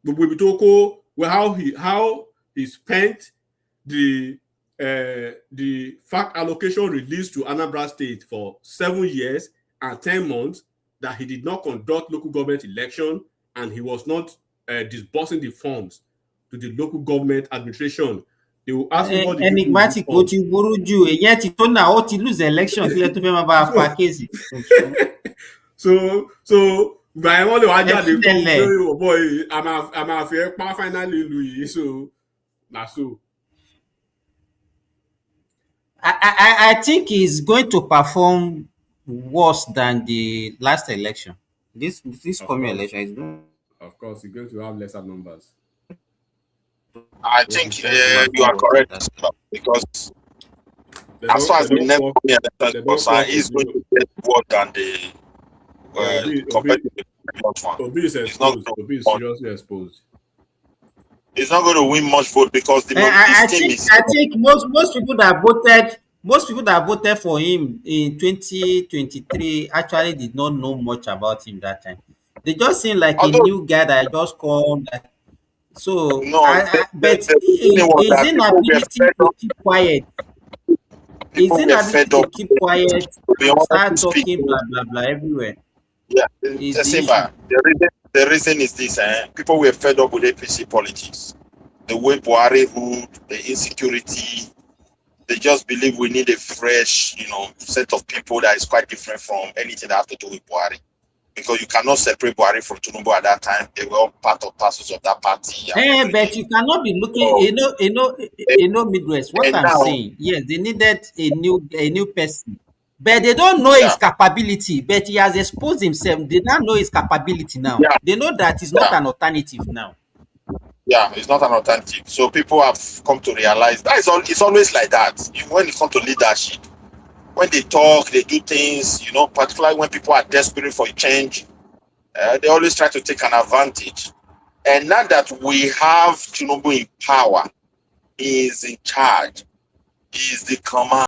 Gbogbo ibi tó kó, well, how he spent the fact allocation released to Anambra State for 7 years and 10 months, that he did not conduct local government election, and he was not disbursing the funds to the local government administration. They will ask him what enigmatic ó ti burú jù, èyàn ti tó náà ó ti lose election kílẹ̀ tó fẹ́ máa bá a fa kéèsì. So by wọn lè wá jáde kọ́ pé ọ̀bọ̀ yìí a máa fẹ́ pa finally lu yìí, so na so. I think he's going to perform worse than the last election. This coming election is going. Of course, he's going to have lesser numbers. I think you are correct, because as far as the next election is concerned, he's going to get more than the competitive one. Obi is exposed. Obi is seriously exposed. He's not going to win much vote because I think most people that voted for him in 2023 actually did not know much about him that time. They just seem like a new guy that just called. So, but his inability to keep quiet, start talking blah blah blah everywhere. Yeah, the reason is this: people were fed up with APC politics, the way Buhari ruled, the insecurity. They just believe we need a fresh, set of people that is quite different from anything that have to do with Buhari. Because you cannot separate Buhari from Tinubu at that time. They were all part of parcels of that party. But you cannot be looking, Midwest. What I'm saying, yes, they needed a new person. But they don't know his capability. But he has exposed himself. They don't know his capability now. Yeah. They know that he's not an alternative now. Yeah, it's not an alternative. So people have come to realize that it's always like that. When it comes to leadership, when they talk, they do things, particularly when people are desperate for a change, they always try to take an advantage. And now that we have Tinubu in power, he is in charge, he is the command.